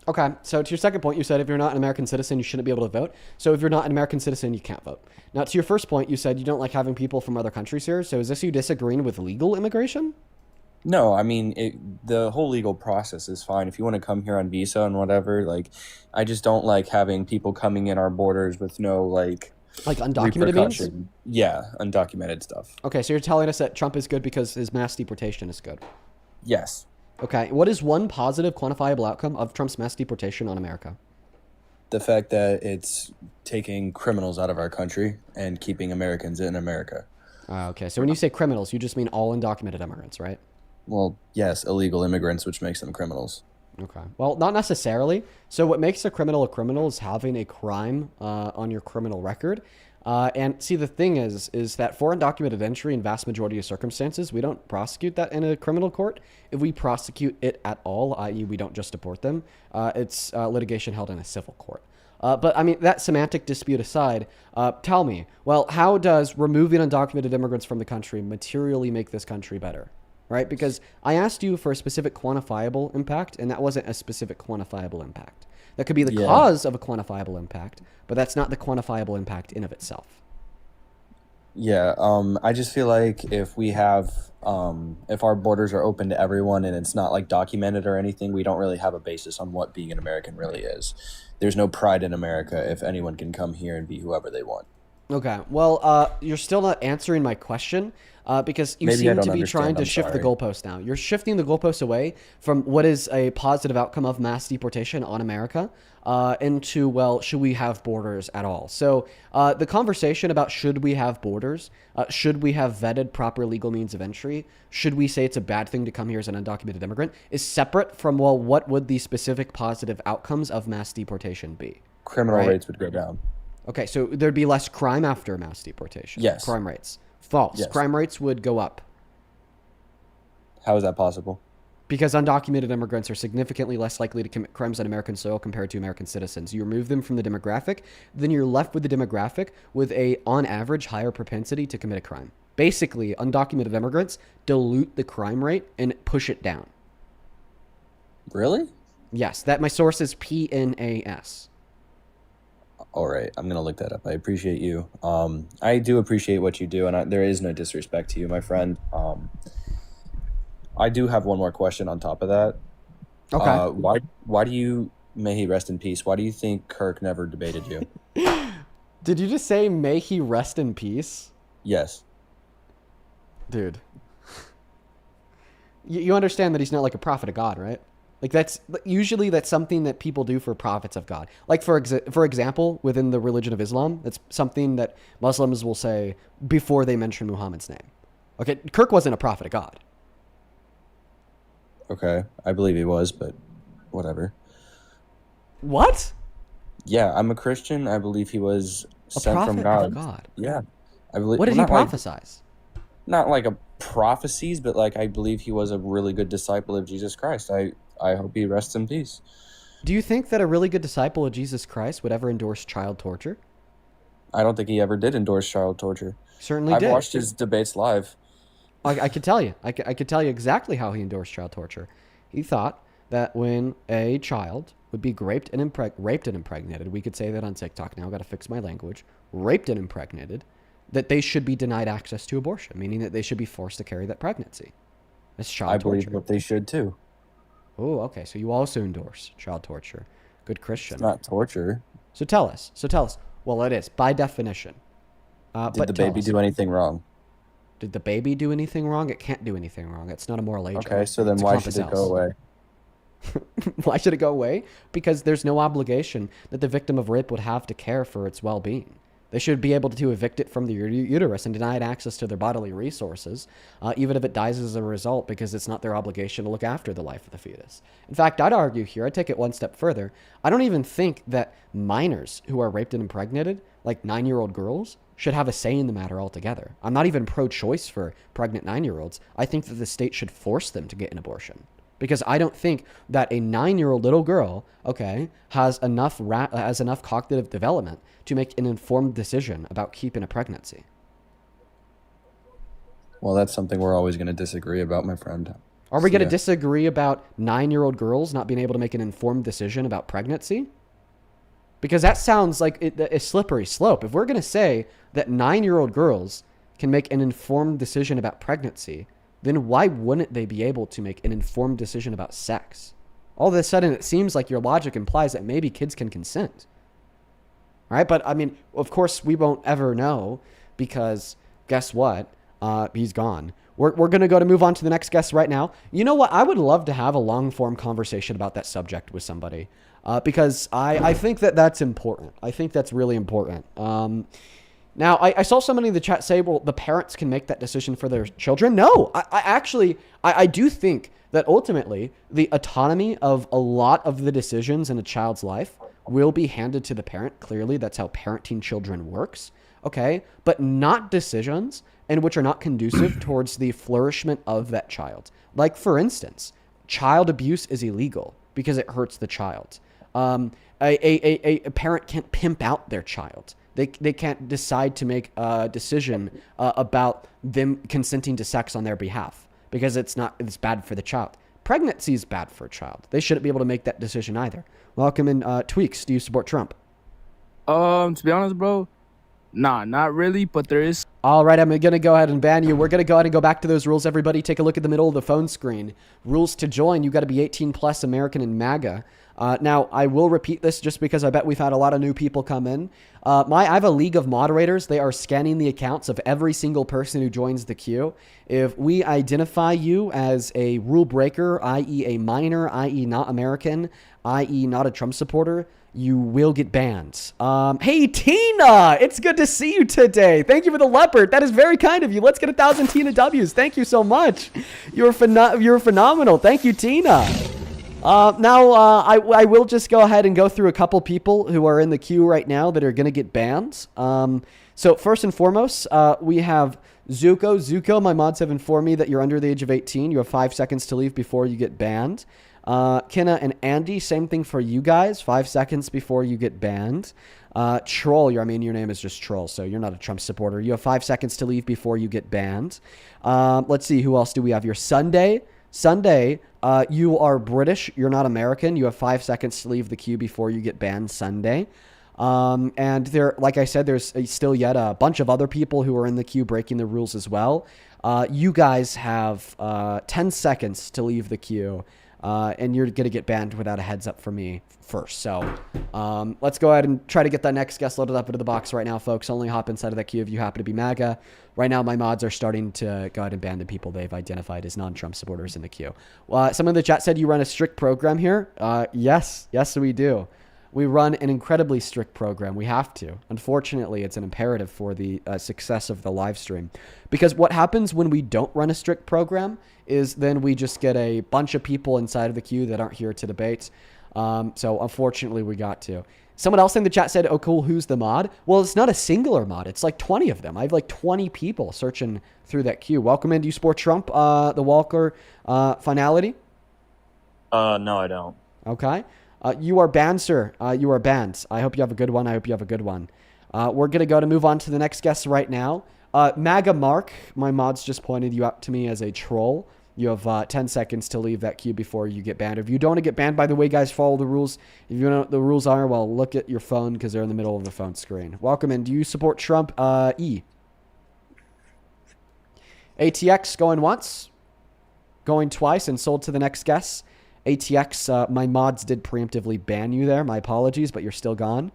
Okay, so to your second point, you said if you're not an American citizen, you shouldn't be able to vote. So if you're not an American citizen, you can't vote. Now, to your first point, you said you don't like having people from other countries here. So is this you disagreeing with legal immigration? No, I mean, the whole legal process is fine. If you want to come here on visa and whatever, I just don't like having people coming in our borders with no, like undocumented means? Yeah, undocumented stuff. Okay, so you're telling us that Trump is good because his mass deportation is good? Yes. Okay, what is one positive quantifiable outcome of Trump's mass deportation on America? The fact that it's taking criminals out of our country and keeping Americans in America. Okay, so when you say criminals, you just mean all undocumented immigrants, right? Well, yes, illegal immigrants, which makes them criminals. Okay. Well, not necessarily. So what makes a criminal is having a crime on your criminal record. And see, the thing is that for undocumented entry, in vast majority of circumstances, we don't prosecute that in a criminal court. If we prosecute it at all, i.e. we don't just deport them, it's litigation held in a civil court. But I mean, that semantic dispute aside, tell me, well, how does removing undocumented immigrants from the country materially make this country better? Right? Because I asked you for a specific quantifiable impact, and that wasn't a specific quantifiable impact. That could be the cause of a quantifiable impact, but that's not the quantifiable impact in of itself. Yeah, I just feel like if we have, if our borders are open to everyone and it's not documented or anything, we don't really have a basis on what being an American really is. There's no pride in America if anyone can come here and be whoever they want. Okay. Well, you're still not answering my question because you Maybe I seem don't to be trying understand, to I'm shift the sorry. goalpost now. You're shifting the goalpost away from what is a positive outcome of mass deportation on America into, well, should we have borders at all? So the conversation about should we have borders, should we have vetted proper legal means of entry, should we say it's a bad thing to come here as an undocumented immigrant, is separate from, well, what would the specific positive outcomes of mass deportation be? Criminal Right. rates would go down. Okay, so there'd be less crime after mass deportation. Yes. Crime rates. False. Yes. Crime rates would go up How is that possible? because undocumented immigrants are significantly less likely to commit crimes on American soil compared to American citizens. You remove them from the demographic, then you're left with the demographic with a, on average, higher propensity to commit a crime. Basically, undocumented immigrants dilute the crime rate and push it down. Really? Yes, that my source is PNAS. All right, I'm gonna look that up. I appreciate you. I do appreciate what you do, and there is no disrespect to you, my friend. I do have one more question on top of that. Okay. Why do you, may he rest in peace? Why do you think Kirk never debated you? Did you just say, may he rest in peace? Yes. Dude. You understand that he's not like a prophet of God, right? Like that's something that people do for prophets of God. Like for example, within the religion of Islam, that's something that Muslims will say before they mention Muhammad's name. Okay, Kirk wasn't a prophet of God. Okay, I believe he was, but whatever. What? Yeah, I'm a Christian. I believe he was A sent prophet from God. of God. Yeah, I believe. What did well, he not like- prophesize? Not like a prophecies, but like I believe he was a really good disciple of Jesus Christ. I hope he rests in peace. Do you think that a really good disciple of Jesus Christ would ever endorse child torture? I don't think he ever did endorse child torture. Certainly I've did. watched his debates live. I could tell you. I could tell you exactly how he endorsed child torture. He thought that when a child would be raped and impregnated, we could say that on TikTok now, I've got to fix my language, raped and impregnated, that they should be denied access to abortion, meaning that they should be forced to carry that pregnancy. That's child I torture. believe that they should too. Oh, okay. So you also endorse child torture. Good Christian. It's not torture. So tell us. Well, it is, by definition. Did but the tell baby us. do anything wrong? Did the baby do anything wrong? It can't do anything wrong. It's not a moral age. Okay, so then It's why compass should it go else. away? Why should it go away? Because there's no obligation that the victim of rape would have to care for its well-being. They should be able to evict it from the uterus and deny it access to their bodily resources, even if it dies as a result, because it's not their obligation to look after the life of the fetus. In fact, I'd argue here, I'd take it one step further. I don't even think that minors who are raped and impregnated, like 9-year-old girls, should have a say in the matter altogether. I'm not even pro-choice for pregnant 9-year-olds. I think that the state should force them to get an abortion. Because I don't think that a 9-year-old little girl, okay, has enough cognitive development to make an informed decision about keeping a pregnancy. Well, that's something we're always going to disagree about, my friend. Are we going to Yeah. disagree about 9-year-old girls not being able to make an informed decision about pregnancy? Because that sounds like a slippery slope. If we're going to say that 9-year-old girls can make an informed decision about pregnancy, then why wouldn't they be able to make an informed decision about sex? All of a sudden, it seems like your logic implies that maybe kids can consent. Right? But, I mean, of course, we won't ever know because guess what? He's gone. We're going to move on to the next guest right now. You know what? I would love to have a long-form conversation about that subject with somebody because I think that that's important. I think that's really important. Now, I saw somebody in the chat say, well, the parents can make that decision for their children. No, I do think that ultimately the autonomy of a lot of the decisions in a child's life will be handed to the parent. Clearly, that's how parenting children works. Okay, but not decisions and which are not conducive towards the flourishment of that child. Like, for instance, child abuse is illegal because it hurts the child. A parent can't pimp out their child. They can't decide to make a decision about them consenting to sex on their behalf because it's bad for the child. Pregnancy is bad for a child. They shouldn't be able to make that decision either. Welcome in, Tweaks. Do you support Trump? To be honest, bro, nah, not really, but there is. All right, I'm going to go ahead and ban you. We're going to go ahead and go back to those rules. Everybody take a look at the middle of the phone screen. Rules to join, you got to be 18 plus, American and MAGA. Now, I will repeat this just because I bet we've had a lot of new people come in. I have a league of moderators. They are scanning the accounts of every single person who joins the queue. If we identify you as a rule breaker, i.e. a minor, i.e. not American, i.e. not a Trump supporter, you will get banned. Hey, Tina! It's good to see you today. Thank you for the leopard. That is very kind of you. Let's get 1,000 Tina W's. Thank you so much. You're phenomenal. Thank you, Tina. I will just go ahead and go through a couple people who are in the queue right now that are going to get banned. So first and foremost, we have Zuko. Zuko, my mods have informed me that you're under the age of 18. You have 5 seconds to leave before you get banned. Kenna and Andy, same thing for you guys. 5 seconds before you get banned. Troll, your name is just Troll, so you're not a Trump supporter. You have 5 seconds to leave before you get banned. Let's see, who else do we have here? Sunday, you are British. You're not American. You have 5 seconds to leave the queue before you get banned. Sunday. And there, like I said, there's still yet a bunch of other people who are in the queue breaking the rules as well. You guys have 10 seconds to leave the queue. And you're going to get banned without a heads up from me first. So let's go ahead and try to get that next guest loaded up into the box right now, folks. Only hop inside of that queue if you happen to be MAGA. Right now, my mods are starting to go ahead and ban the people they've identified as non-Trump supporters in the queue. Someone in the chat said you run a strict program here. Yes, we do. We run an incredibly strict program. We have to. Unfortunately, it's an imperative for the success of the live stream. Because what happens when we don't run a strict program is then we just get a bunch of people inside of the queue that aren't here to debate. So unfortunately, we got to. Someone else in the chat said, oh, cool, who's the mod? Well, it's not a singular mod. It's like 20 of them. I have like 20 people searching through that queue. Welcome in. Do you support Trump, the Walker finality? No, I don't. Okay. You are banned, sir. You are banned. I hope you have a good one. We're going to move on to the next guest right now. MAGA Mark, my mods just pointed you out to me as a troll. You have 10 seconds to leave that queue before you get banned. If you don't want to get banned, by the way, guys, follow the rules. If you know what the rules are, well, look at your phone because they're in the middle of the phone screen. Welcome in. Do you support Trump? E. ATX going once, going twice, and sold to the next guest. ATX, my mods did preemptively ban you there. My apologies, but you're still gone.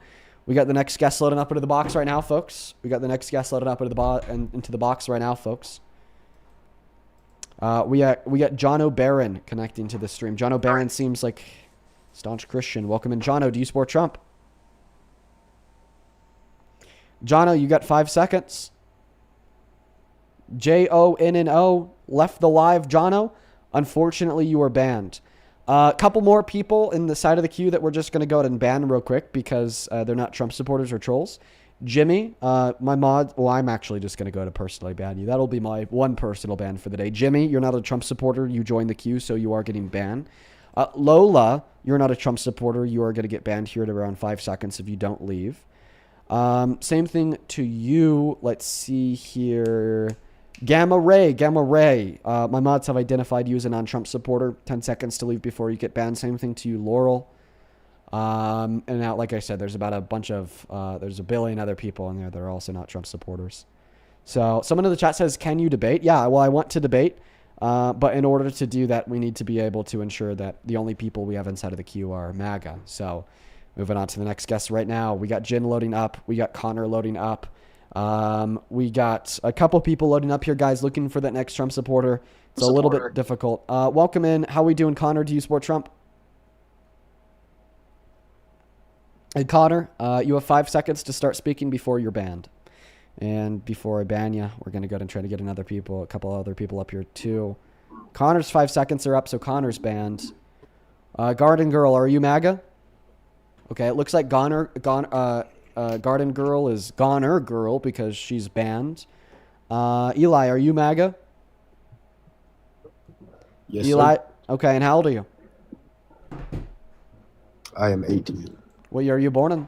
We got the next guest loading up into the box right now, folks. We got into the box right now, folks. We got John O'Barron connecting to the stream. John O'Barron seems like staunch Christian. Welcome in, Jono. Do you support Trump? Jono, you got 5 seconds. JONNO left the live. Jono, unfortunately, you are banned. A couple more people in the side of the queue that we're just going to go ahead and ban real quick because they're not Trump supporters or trolls. Jimmy, my mod. Well, I'm actually just going to go to personally ban you. That'll be my one personal ban for the day. Jimmy, you're not a Trump supporter. You joined the queue, so you are getting banned. Lola, you're not a Trump supporter. You are going to get banned here at around 5 seconds if you don't leave. Same thing to you. Let's see here. Gamma Ray. My mods have identified you as a non-Trump supporter. 10 seconds to leave before you get banned. Same thing to you, Laurel. And now, like I said, there's about a bunch of, there's a billion other people in there that are also not Trump supporters. So someone in the chat says, can you debate? Yeah, well, I want to debate. But in order to do that, we need to be able to ensure that the only people we have inside of the queue are MAGA. So moving on to the next guest right now. We got Jin loading up. We got Connor loading up. We got a couple people loading up here, guys, looking for that next Trump supporter. It's a little bit difficult. Welcome in. How we doing, Connor? Do you support Trump? Hey, Connor, you have 5 seconds to start speaking before you're banned. And before I ban you, we're going to go ahead and try to get a couple other people up here too. Connor's 5 seconds are up, so Connor's banned. Garden Girl, are you MAGA? Okay, it looks like Garden Girl is Goner Girl because she's banned. Eli, are you MAGA? Yes, Eli, sir. Okay, and how old are you? I am 18. What year are you born in?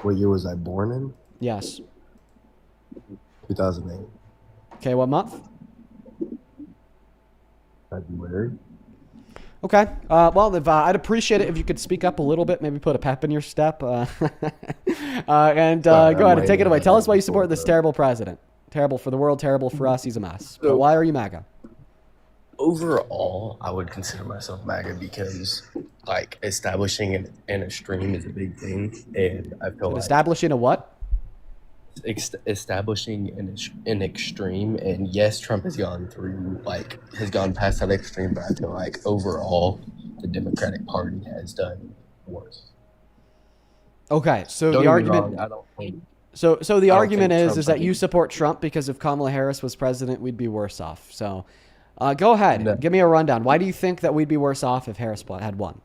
What year was I born in? Yes. 2008. Okay, what month? February. Okay. Well, if, I'd appreciate it if you could speak up a little bit, maybe put a pep in your step. And go ahead and take it away. Tell us why you support this terrible president. Terrible for the world, terrible for us. He's a mess. But why are you MAGA? Overall, I would consider myself MAGA because, like, establishing an extreme is a big thing, and I feel So like establishing a what? establishing an extreme, and yes, Trump has gone through, like, has gone past that extreme, but I feel like overall, the Democratic Party has done worse. Okay, so Don't the get me argument. wrong, I don't think. So the I don't argument think is Trump is that would you be- support Trump because if Kamala Harris was president, we'd be worse off. So, go ahead, No. give me a rundown. Why do you think that we'd be worse off if Harris had won?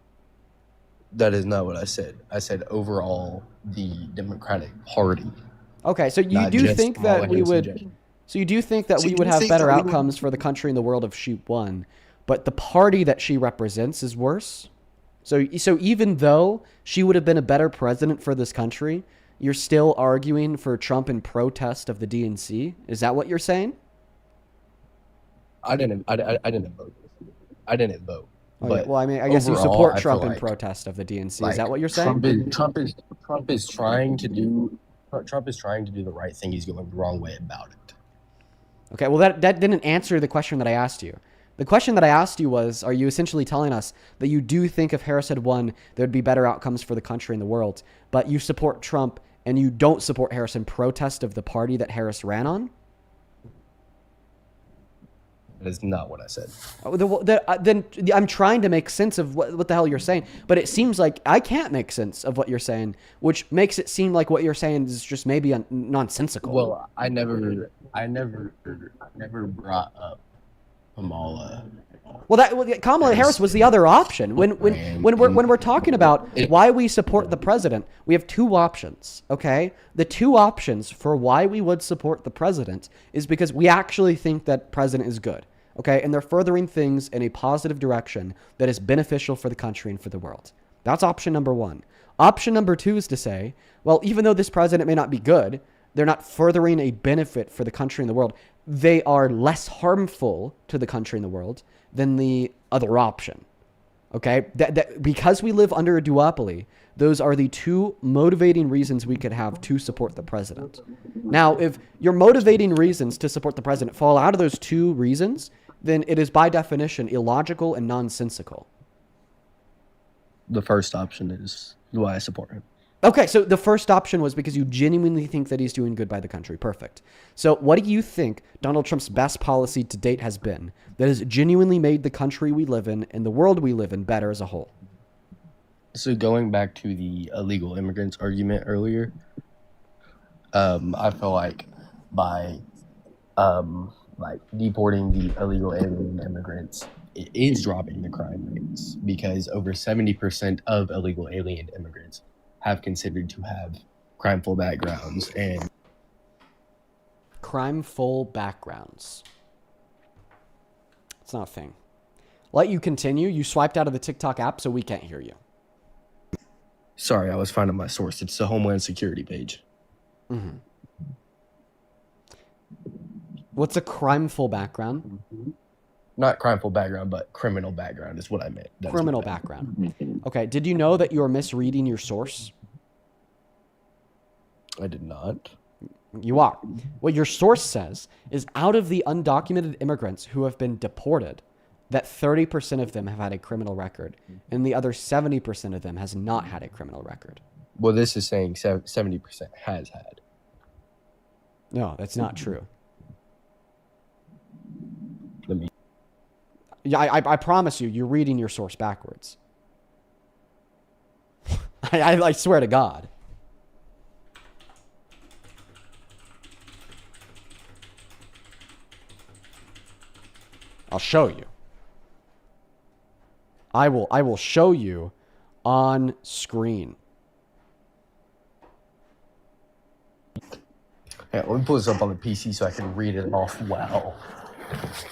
That is not what I said. I said overall, the Democratic Party. Okay, so you Not do just think Kamala that we Harris in would. general. So you do think that So we you would do have think better that we would- outcomes for the country and the world if she won, but the party that she represents is worse. So even though she would have been a better president for this country, you're still arguing for Trump in protest of the DNC. Is that what you're saying? I didn't vote. I didn't vote. Oh, yeah. But Well, I mean, I guess you overall, support I feel Trump in like- protest of the DNC. like, Is that what you're saying? Trump is trying to do the right thing. He's going the wrong way about it. Okay, well, that didn't answer the question that I asked you. The question that I asked you was, are you essentially telling us that you do think if Harris had won, there'd be better outcomes for the country and the world, but you support Trump and you don't support Harris in protest of the party that Harris ran on? That is not what I said. Then I'm trying to make sense of what the hell you're saying, but it seems like I can't make sense of what you're saying, which makes it seem like what you're saying is just maybe nonsensical. Well, I never brought up Kamala. Well, Kamala Harris was the other option. When we're talking about why we support the president, we have two options. Okay, the two options for why we would support the president is because we actually think that president is good. Okay, and they're furthering things in a positive direction that is beneficial for the country and for the world. That's option number one. Option number two is to say, well, even though this president may not be good, they're not furthering a benefit for the country and the world. They are less harmful to the country and the world than the other option. Okay? Because we live under a duopoly, those are the two motivating reasons we could have to support the president. Now, if your motivating reasons to support the president fall out of those two reasons, then it is by definition illogical and nonsensical. The first option is why I support him. Okay, so the first option was because you genuinely think that he's doing good by the country. Perfect. So what do you think Donald Trump's best policy to date has been that has genuinely made the country we live in and the world we live in better as a whole? So going back to the illegal immigrants argument earlier, I feel like by deporting the illegal alien immigrants, it is dropping the crime rates because over 70% of illegal alien immigrants have considered to have crimeful backgrounds and Crimeful backgrounds. It's not a thing. Let you continue. You swiped out of the TikTok app, so we can't hear you. sorry, I was finding my source. It's the Homeland Security page. Mm-hmm. What's a crimeful background? Not crimeful background, but criminal background is what I meant. That's Criminal what I meant. background. Okay. Did you know that you're misreading your source? I did not. You are. What your source says is out of the undocumented immigrants who have been deported, that 30% of them have had a criminal record, and the other 70% of them has not had a criminal record. Well, this is saying 70% has had. No, that's not true. Let me. Yeah, I promise you, you're reading your source backwards. I swear to God. I'll show you. I will show you on screen. Yeah, let me pull this up on the PC so I can read it off well.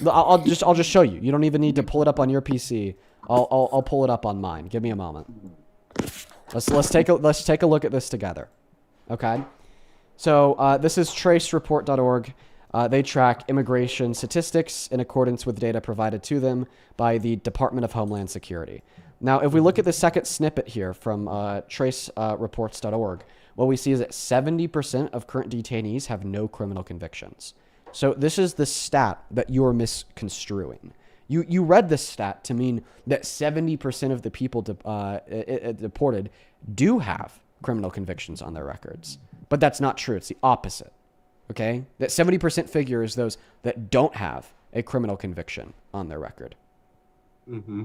I'll just show you. You don't even need to pull it up on your PC. I'll pull it up on mine. Give me a moment. Let's take a look at this together. Okay. So this is tracereport.org. They track immigration statistics in accordance with data provided to them by the Department of Homeland Security. Now, if we look at the second snippet here from tracereports.org, what we see is that 70% of current detainees have no criminal convictions. So this is the stat that you're misconstruing. You read this stat to mean that 70% of the people deported do have criminal convictions on their records. But that's not true. It's the opposite. Okay? That 70% figure is those that don't have a criminal conviction on their record. Mm-hmm.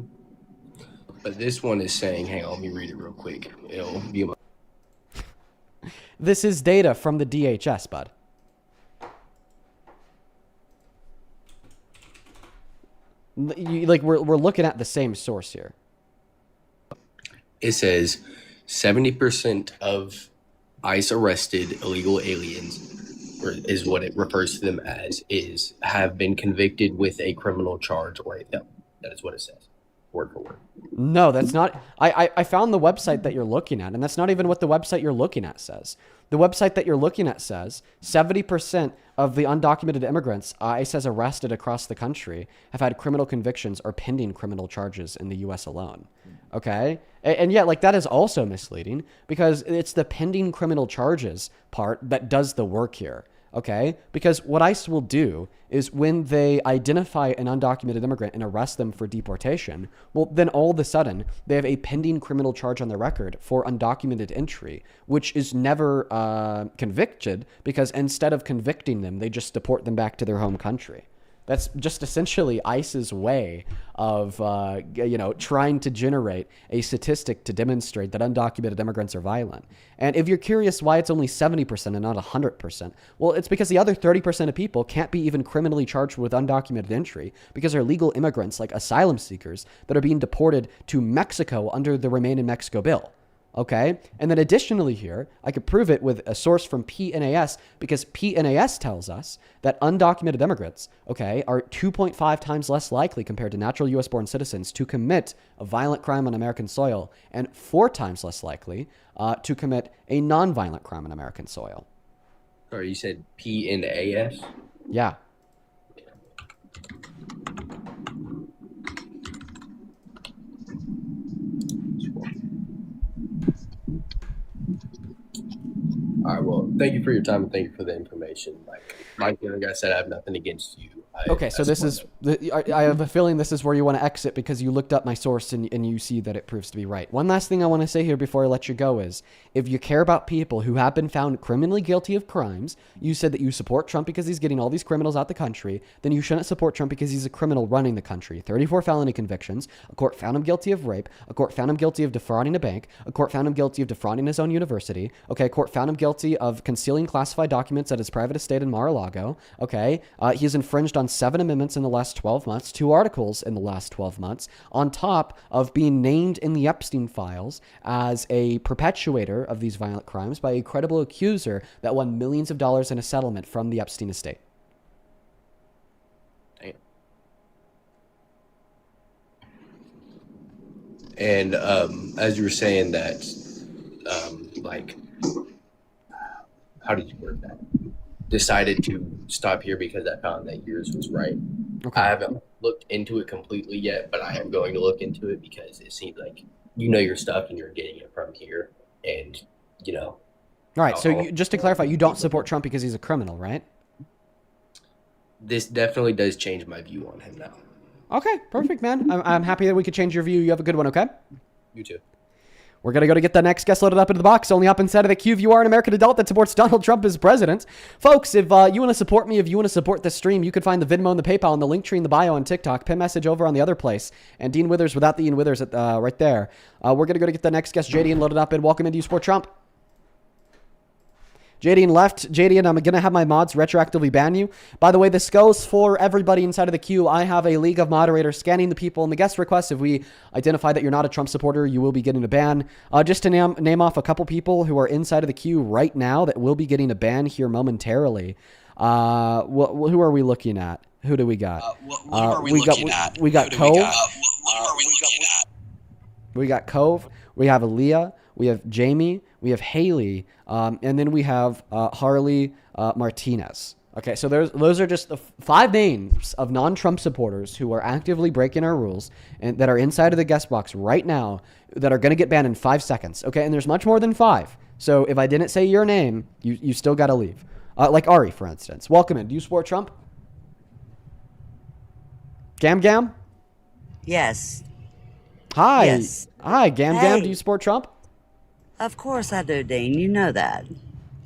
But this one is saying, hang on, let me read it real quick. It'll be my... This is data from the DHS, bud. We're looking at the same source here. It says 70% of ICE arrested illegal aliens, or is what it refers to them as, have been convicted with a criminal charge or that is what it says, word for word. No, that's not. I found the website that you're looking at, and that's not even what the website you're looking at says. The website that you're looking at says 70% of the undocumented immigrants ICE has arrested across the country have had criminal convictions or pending criminal charges in the U.S. alone. Okay? And yet, that is also misleading because it's the pending criminal charges part that does the work here. Okay? Because what ICE will do is when they identify an undocumented immigrant and arrest them for deportation, well, then all of a sudden they have a pending criminal charge on their record for undocumented entry, which is never convicted because instead of convicting them, they just deport them back to their home country. That's just essentially ICE's way of, trying to generate a statistic to demonstrate that undocumented immigrants are violent. And if you're curious why it's only 70% and not 100%, well, it's because the other 30% of people can't be even criminally charged with undocumented entry because they're legal immigrants like asylum seekers that are being deported to Mexico under the Remain in Mexico bill. Okay. And then additionally here, I could prove it with a source from PNAS because PNAS tells us that undocumented immigrants, okay, are 2.5 times less likely compared to natural U.S. born citizens to commit a violent crime on American soil and 4 times less likely to commit a non-violent crime on American soil. Sorry, you said PNAS? Yeah. All right, well, thank you for your time and thank you for the information. Like I said, I have nothing against you. Okay, so this is, I have a feeling this is where you want to exit because you looked up my source and you see that it proves to be right. One last thing I want to say here before I let you go is, if you care about people who have been found criminally guilty of crimes, you said that you support Trump because he's getting all these criminals out the country, then you shouldn't support Trump because he's a criminal running the country. 34 felony convictions, a court found him guilty of rape, a court found him guilty of defrauding a bank, a court found him guilty of defrauding his own university, okay, a court found him guilty of concealing classified documents at his private estate in Mar-a-Lago, okay, he's infringed on 7 amendments in the last 12 months, 2 articles in the last 12 months, on top of being named in the Epstein files as a perpetuator of these violent crimes by a credible accuser that won millions of dollars in a settlement from the Epstein estate. Damn. And as you were saying that, how did you word that? Decided to stop here because I found that yours was right. Okay. I haven't looked into it completely yet, but I am going to look into it because it seems like you know your stuff and you're getting it from here, and All right. So just to clarify, you don't support Trump because he's a criminal, right? This definitely does change my view on him now. Okay, perfect, man. I'm happy that we could change your view. You have a good one, okay? You too. We're going to go to get the next guest loaded up into the box. Only up inside of the queue if you are an American adult that supports Donald Trump as president. Folks, if you want to support me, if you want to support this stream, you can find the Venmo and the PayPal and the link tree in the bio on TikTok. Pin message over on the other place. And Dean Withers without the Ian Withers right there. We're going to go to get the next guest, JD, and loaded up. And welcome into You Support Trump. JD left. JD, and I'm going to have my mods retroactively ban you. By the way, this goes for everybody inside of the queue. I have a league of moderators scanning the people in the guest requests. If we identify that you're not a Trump supporter, you will be getting a ban. Just to name off a couple people who are inside of the queue right now that will be getting a ban here momentarily. Who are we looking at? Who do we got? We got Cove. We got Cove. We have Aaliyah. We have Jamie. We have Haley. And then we have Harley Martinez. Okay, so those are just the 5 names of non-Trump supporters who are actively breaking our rules and that are inside of the guest box right now that are going to get banned in 5 seconds. Okay, and there's much more than 5. So if I didn't say your name, you still got to leave. Like Ari, for instance. Welcome in. Do you support Trump? Gam Gam? Yes. Hi. Yes. Hi, Gam Gam. Hey. Do you support Trump? Of course I do, Dean. You know that.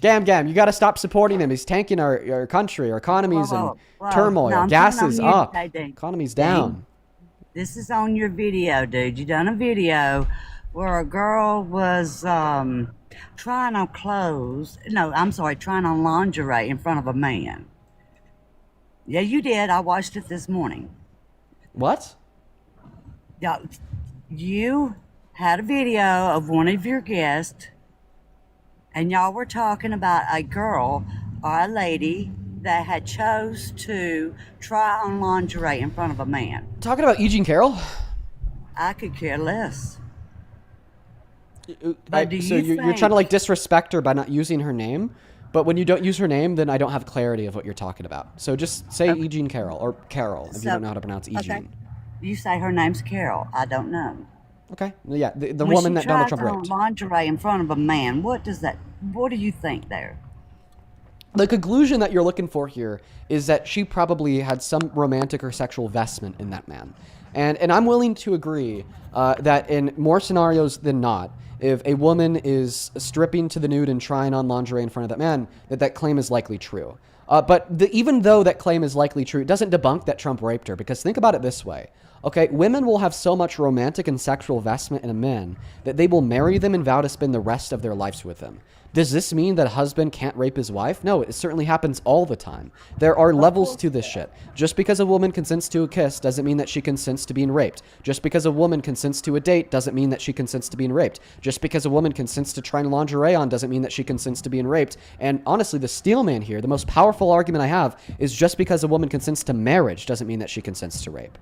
Gam Gam, you got to stop supporting him. He's tanking our country. Our economy's in turmoil. No, I'm Gas talking is on you up. today, Dean. Economy's Dean, down. This is on your video, dude. You done a video where a girl was trying on clothes. No, I'm sorry, trying on lingerie in front of a man. Yeah, you did. I watched it this morning. What? Yeah, you had a video of one of your guests, and y'all were talking about a girl or a lady that had chose to try on lingerie in front of a man. Talking about Eugene Carroll? I could care less. So you're trying to like disrespect her by not using her name, but when you don't use her name, then I don't have clarity of what you're talking about. So just say Eugene Carroll or Carol if you don't know how to pronounce Eugene. Okay. You say her name's Carol. I don't know. Okay. Yeah, the When woman she that Donald tries Trump on raped. lingerie in front of a man, what do you think there? The conclusion that you're looking for here is that she probably had some romantic or sexual investment in that man. And I'm willing to agree that in more scenarios than not, if a woman is stripping to the nude and trying on lingerie in front of that man, that claim is likely true. But even though that claim is likely true, it doesn't debunk that Trump raped her, because think about it this way. Okay, women will have so much romantic and sexual investment in a man that they will marry them and vow to spend the rest of their lives with them. Does this mean that a husband can't rape his wife? No, it certainly happens all the time. There are levels to this shit. Just because a woman consents to a kiss doesn't mean that she consents to being raped. Just because a woman consents to a date doesn't mean that she consents to being raped. Just because a woman consents to trying lingerie on doesn't mean that she consents to being raped. And honestly, the steel man here, the most powerful argument I have, is just because a woman consents to marriage doesn't mean that she consents to rape.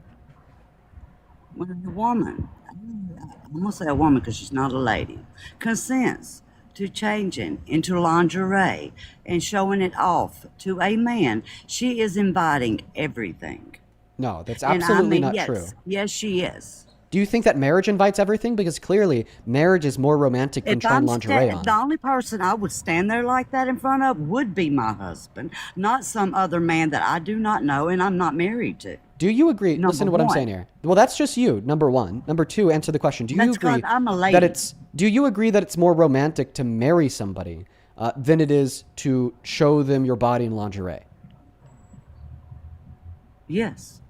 When the woman, I'm going to say a woman because she's not a lady, consents to changing into lingerie and showing it off to a man, she is inviting everything. No, that's absolutely not yes, true. Yes, she is. Do you think that marriage invites everything? Because clearly, marriage is more romantic than trying lingerie on. The only person I would stand there like that in front of would be my husband, not some other man that I do not know and I'm not married to. Do you agree? Listen to what I'm one. saying here. Well, that's just you, number one. Number two, answer the question. Do you That's agree 'cause I'm a lady. that it's? Do you agree that it's more romantic to marry somebody than it is to show them your body in lingerie? Yes.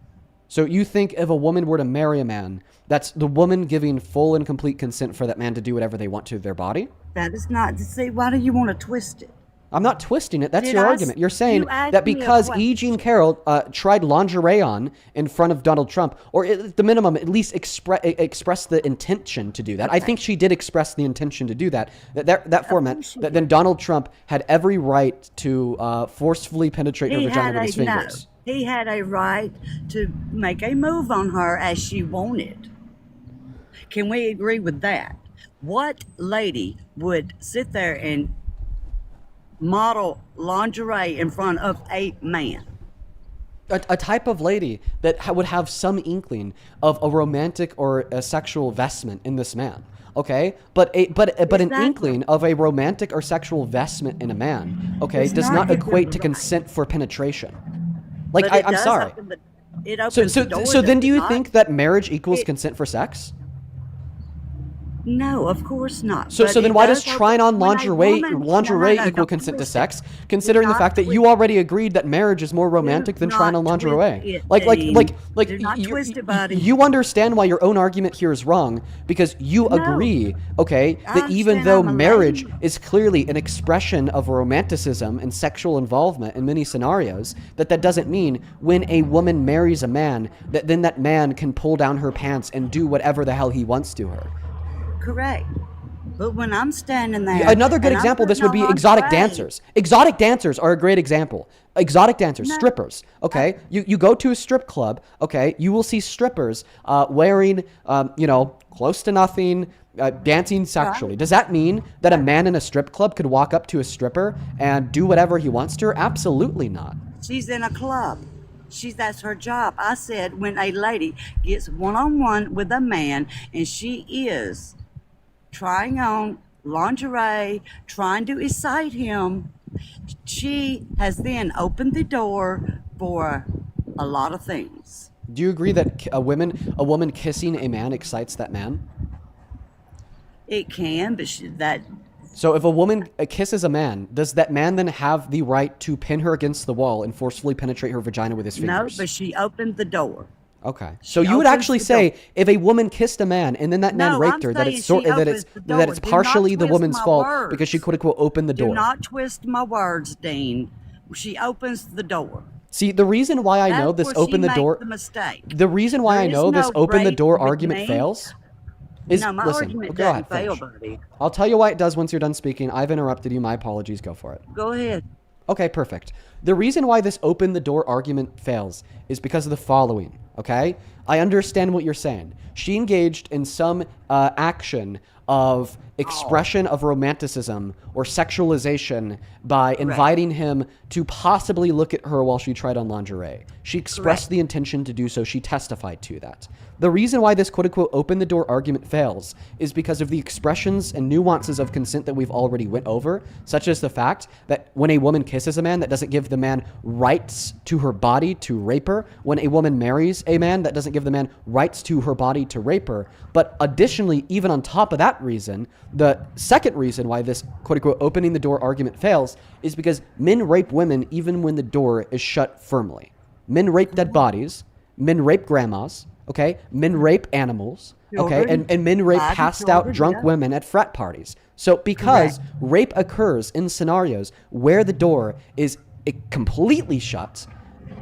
So you think if a woman were to marry a man, that's the woman giving full and complete consent for that man to do whatever they want to their body? That is not. See, why do you want to twist it? I'm not twisting it. That's Did your I argument. You're saying asked that me a because question. Eugene Carroll tried lingerie on in front of Donald Trump, or at the minimum, at least express the intention to do that. I think she did express the intention to do that. That format, that then Donald Trump had every right to forcefully penetrate her vagina with his fingers. No, he had a right to make a move on her as she wanted. Can we agree with that? What lady would sit there and model lingerie in front of a man? A type of lady that would have some inkling of a romantic or a sexual investment in this man. Okay, but an inkling of a romantic or sexual investment in a man, okay, does not equate to consent for penetration. Like I'm sorry. So then do you think that marriage equals consent for sex? No, of course not. So But then it why does does trying on when a lingerie woman- no, equal don't consent to twist sex, it. considering the Do fact not that you already agreed that marriage is more romantic than trying on not twist lingerie? it, Like Do not twist it, buddy. you understand why your own argument here is wrong because you agree, okay, I that even understand though I'm a marriage lady. is clearly an expression of romanticism and sexual involvement in many scenarios, that doesn't mean when a woman marries a man that then that man can pull down her pants and do whatever the hell he wants to her. Correct. But when I'm standing there, Another good and I'm example of this putting would be on exotic lingerie, dancers. Exotic dancers are a great example. Exotic dancers, strippers. Okay, you go to a strip club. Okay, you will see strippers wearing, close to nothing, dancing sexually. Does that mean that a man in a strip club could walk up to a stripper and do whatever he wants to her? Absolutely not. She's in a club. That's her job. I said when a lady gets one-on-one with a man and she is trying on lingerie, trying to excite him, she has then opened the door for a lot of things. Do you agree that a woman kissing a man excites that man? It can, but So if a woman kisses a man, does that man then have the right to pin her against the wall and forcefully penetrate her vagina with his fingers? No, but she opened the door. Okay. So you would actually say if a woman kissed a man and then that man raped her, that it's partially the woman's fault because she quote unquote opened the door. Do not twist my words, Dean. She opens the door. See, the reason why I know this open the door the reason why I know this open the door argument fails is no, my listen, argument go ahead, doesn't fail, finish. buddy. I'll tell you why it does once you're done speaking. I've interrupted you. My apologies. Go for it. Go ahead. Okay, perfect. The reason why this open the door argument fails is because of the following, okay? I understand what you're saying. She engaged in some action of expression of romanticism or sexualization by inviting him to possibly look at her while she tried on lingerie. She expressed the intention to do so. She testified to that. The reason why this quote-unquote open-the-door argument fails is because of the expressions and nuances of consent that we've already went over, such as the fact that when a woman kisses a man, that doesn't give the man rights to her body to rape her. When a woman marries a man, that doesn't give the man rights to her body to rape her. But additionally, even on top of that reason, the second reason why this quote-unquote opening the door argument fails is because men rape women even when the door is shut firmly. Men rape dead bodies. Men rape grandmas. Okay, men rape animals, okay, and men rape passed out drunk women at frat parties. So because rape occurs in scenarios where the door is completely shut,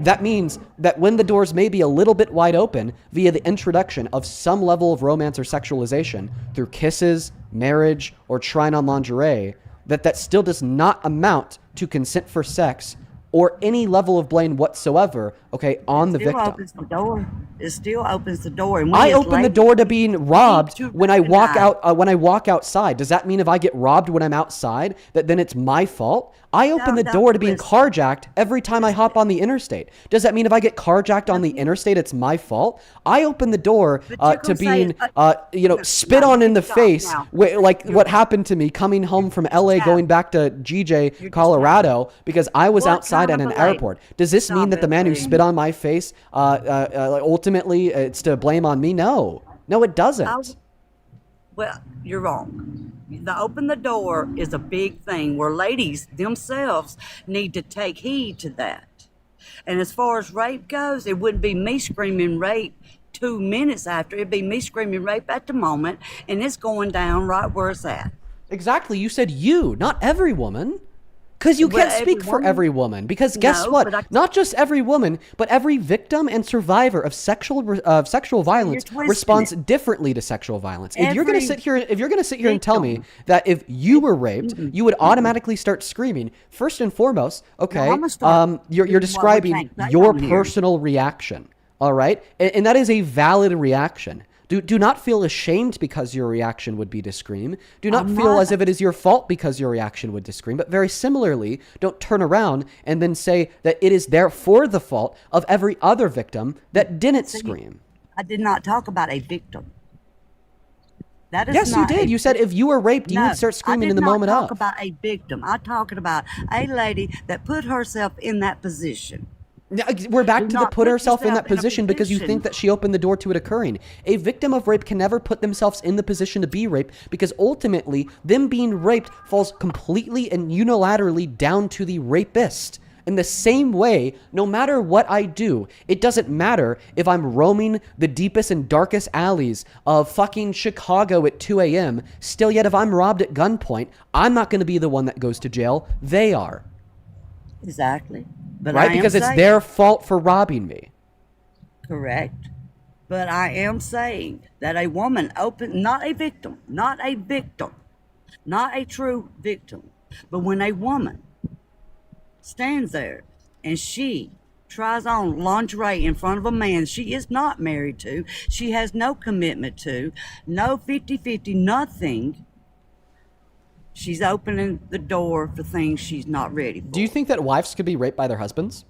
that means that when the doors may be a little bit wide open via the introduction of some level of romance or sexualization through kisses, marriage, or trying on lingerie, that still does not amount to consent for sex or any level of blame whatsoever, okay, on the victim. It still opens the door. And I open the door to being robbed when I walk out. When I walk outside, does that mean if I get robbed when I'm outside, that then it's my fault? I open the door to being carjacked every time I hop on the interstate. Does that mean if I get carjacked on the interstate, it's my fault? I open the door to being, spit on in the face, like what happened to me coming home from LA, going back to GJ, Colorado, because I was outside at an airport. Does this mean that the man who spit on my face, ultimately, it's to blame on me? No, it doesn't. Well, you're wrong. The open the door is a big thing where ladies themselves need to take heed to that. And as far as rape goes, it wouldn't be me screaming rape 2 minutes after. It'd be me screaming rape at the moment, and it's going down right where it's at. Exactly. You said you, not every woman. Because you can't speak for every woman. Because guess what? Not just every woman, but every victim and survivor of sexual violence responds differently to sexual violence. If you're gonna sit here and tell me that if you were raped, you would automatically start screaming, first and foremost, okay, you're describing your personal reaction. All right, and that is a valid reaction. Do not feel ashamed because your reaction would be to scream. Do not feel as if it is your fault because your reaction would to scream. But very similarly, don't turn around and then say that it is therefore the fault of every other victim that didn't scream. I did not talk about a victim. That is yes, you did. You said if you were raped, you would start screaming in the moment of. I did not talk about a victim. I'm talking about a lady that put herself in that position. We're back to the put herself in that position because you think that she opened the door to it occurring. A victim of rape can never put themselves in the position to be raped because ultimately them being raped falls completely and unilaterally down to the rapist. In the same way, no matter what I do, it doesn't matter if I'm roaming the deepest and darkest alleys of fucking Chicago at 2 a.m. Still yet, if I'm robbed at gunpoint, I'm not going to be the one that goes to jail. They are. Exactly. But right? Because it's their fault for robbing me. Correct. But I am saying that a woman not a victim, not a true victim, but when a woman stands there and she tries on lingerie in front of a man she is not married to, she has no commitment to, no 50-50, nothing, she's opening the door for things she's not ready for. Do you think that wives could be raped by their husbands?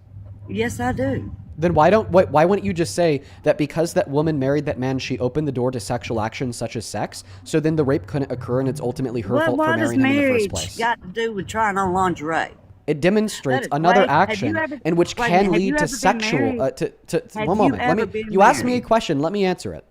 Yes, I do. Then why wouldn't you just say that because that woman married that man, she opened the door to sexual actions such as sex, so then the rape couldn't occur and it's ultimately her fault for marrying him in the first place? What does marriage got to do with trying on lingerie? It demonstrates That is another way- have action you ever- in which wait a can minute, have lead you to ever been sexual. married? One you moment. ever Let me. been You asked me a married? question. Let me answer it.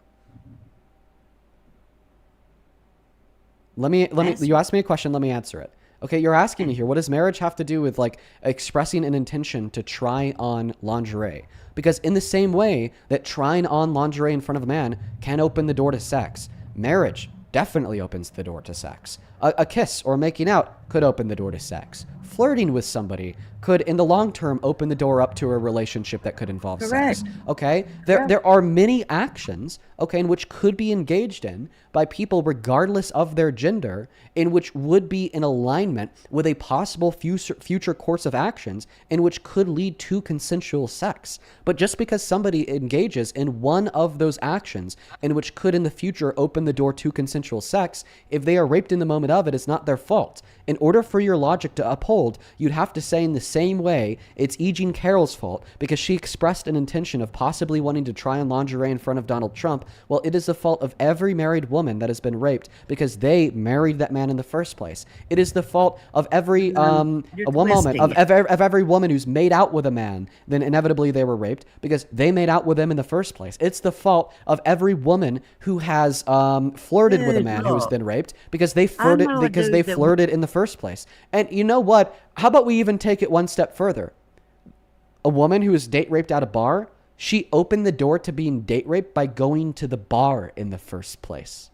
You asked me a question. Let me answer it. Okay, you're asking me here, what does marriage have to do with like expressing an intention to try on lingerie? Because in the same way that trying on lingerie in front of a man can open the door to sex, marriage definitely opens the door to sex. A kiss or making out could open the door to sex. Flirting with somebody could, in the long term, open the door up to a relationship that could involve sex. Okay? There are many actions, okay, in which could be engaged in by people regardless of their gender, in which would be in alignment with a possible future course of actions in which could lead to consensual sex. But just because somebody engages in one of those actions in which could in the future open the door to consensual sex, if they are raped in the moment of it, it's not their fault. In order for your logic to uphold, you'd have to say in the same way it's E. Jean Carroll's fault because she expressed an intention of possibly wanting to try on lingerie in front of Donald Trump. Well, it is the fault of every married woman that has been raped because they married that man in the first place. It is the fault of every every woman who's made out with a man, then inevitably they were raped because they made out with him in the first place. It's the fault of every woman who has flirted with a man who has been raped because they flirted in the first place. And you know what? How about we even take it one step further? A woman who was date raped at a bar, she opened the door to being date raped by going to the bar in the first place.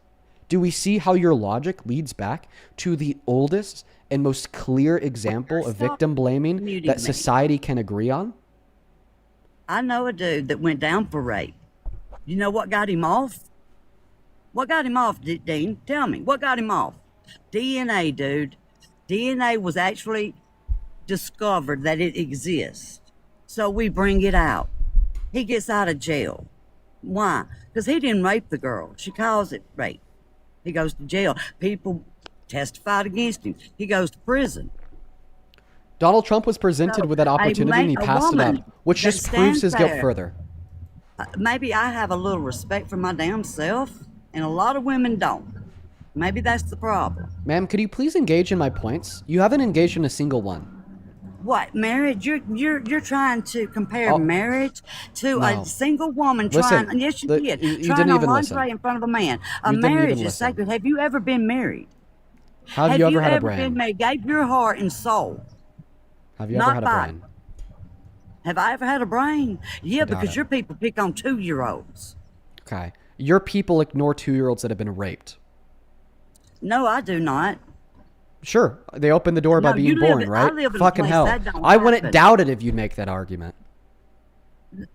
Do we see how your logic leads back to the oldest and most clear example of victim blaming that society can agree on? I know a dude that went down for rape. You know what got him off? What got him off, Dean? Tell me, what got him off? DNA, dude. DNA was actually discovered that it exists. So we bring it out. He gets out of jail. Why? Because he didn't rape the girl. She calls it rape. He goes to jail. People testified against him. He goes to prison. Donald Trump was presented with that opportunity and he passed it up, which just proves his guilt further. Maybe I have a little respect for my damn self, and a lot of women don't. Maybe that's the problem. Ma'am, could you please engage in my points? You haven't engaged in a single one. What, marriage? You're trying to compare marriage to a single woman trying. Listen, Yes, you did. You trying didn't on even lingerie listen. in front of a man. You didn't Marriage even is listen. sacred. Have you ever been married? Have you ever had a Have you ever brain? been married? Gave your heart and soul. Have you ever had a Not brain? Have I ever had a brain? Yeah, doubt because it. your people pick on 2-year-olds. Okay. Your people ignore 2-year-olds that have been raped. No, I do not. Sure, they open the door by No, being you live born, in- right? I live in a Fucking place hell. that don't I wouldn't happen. doubt it if you'd make that argument.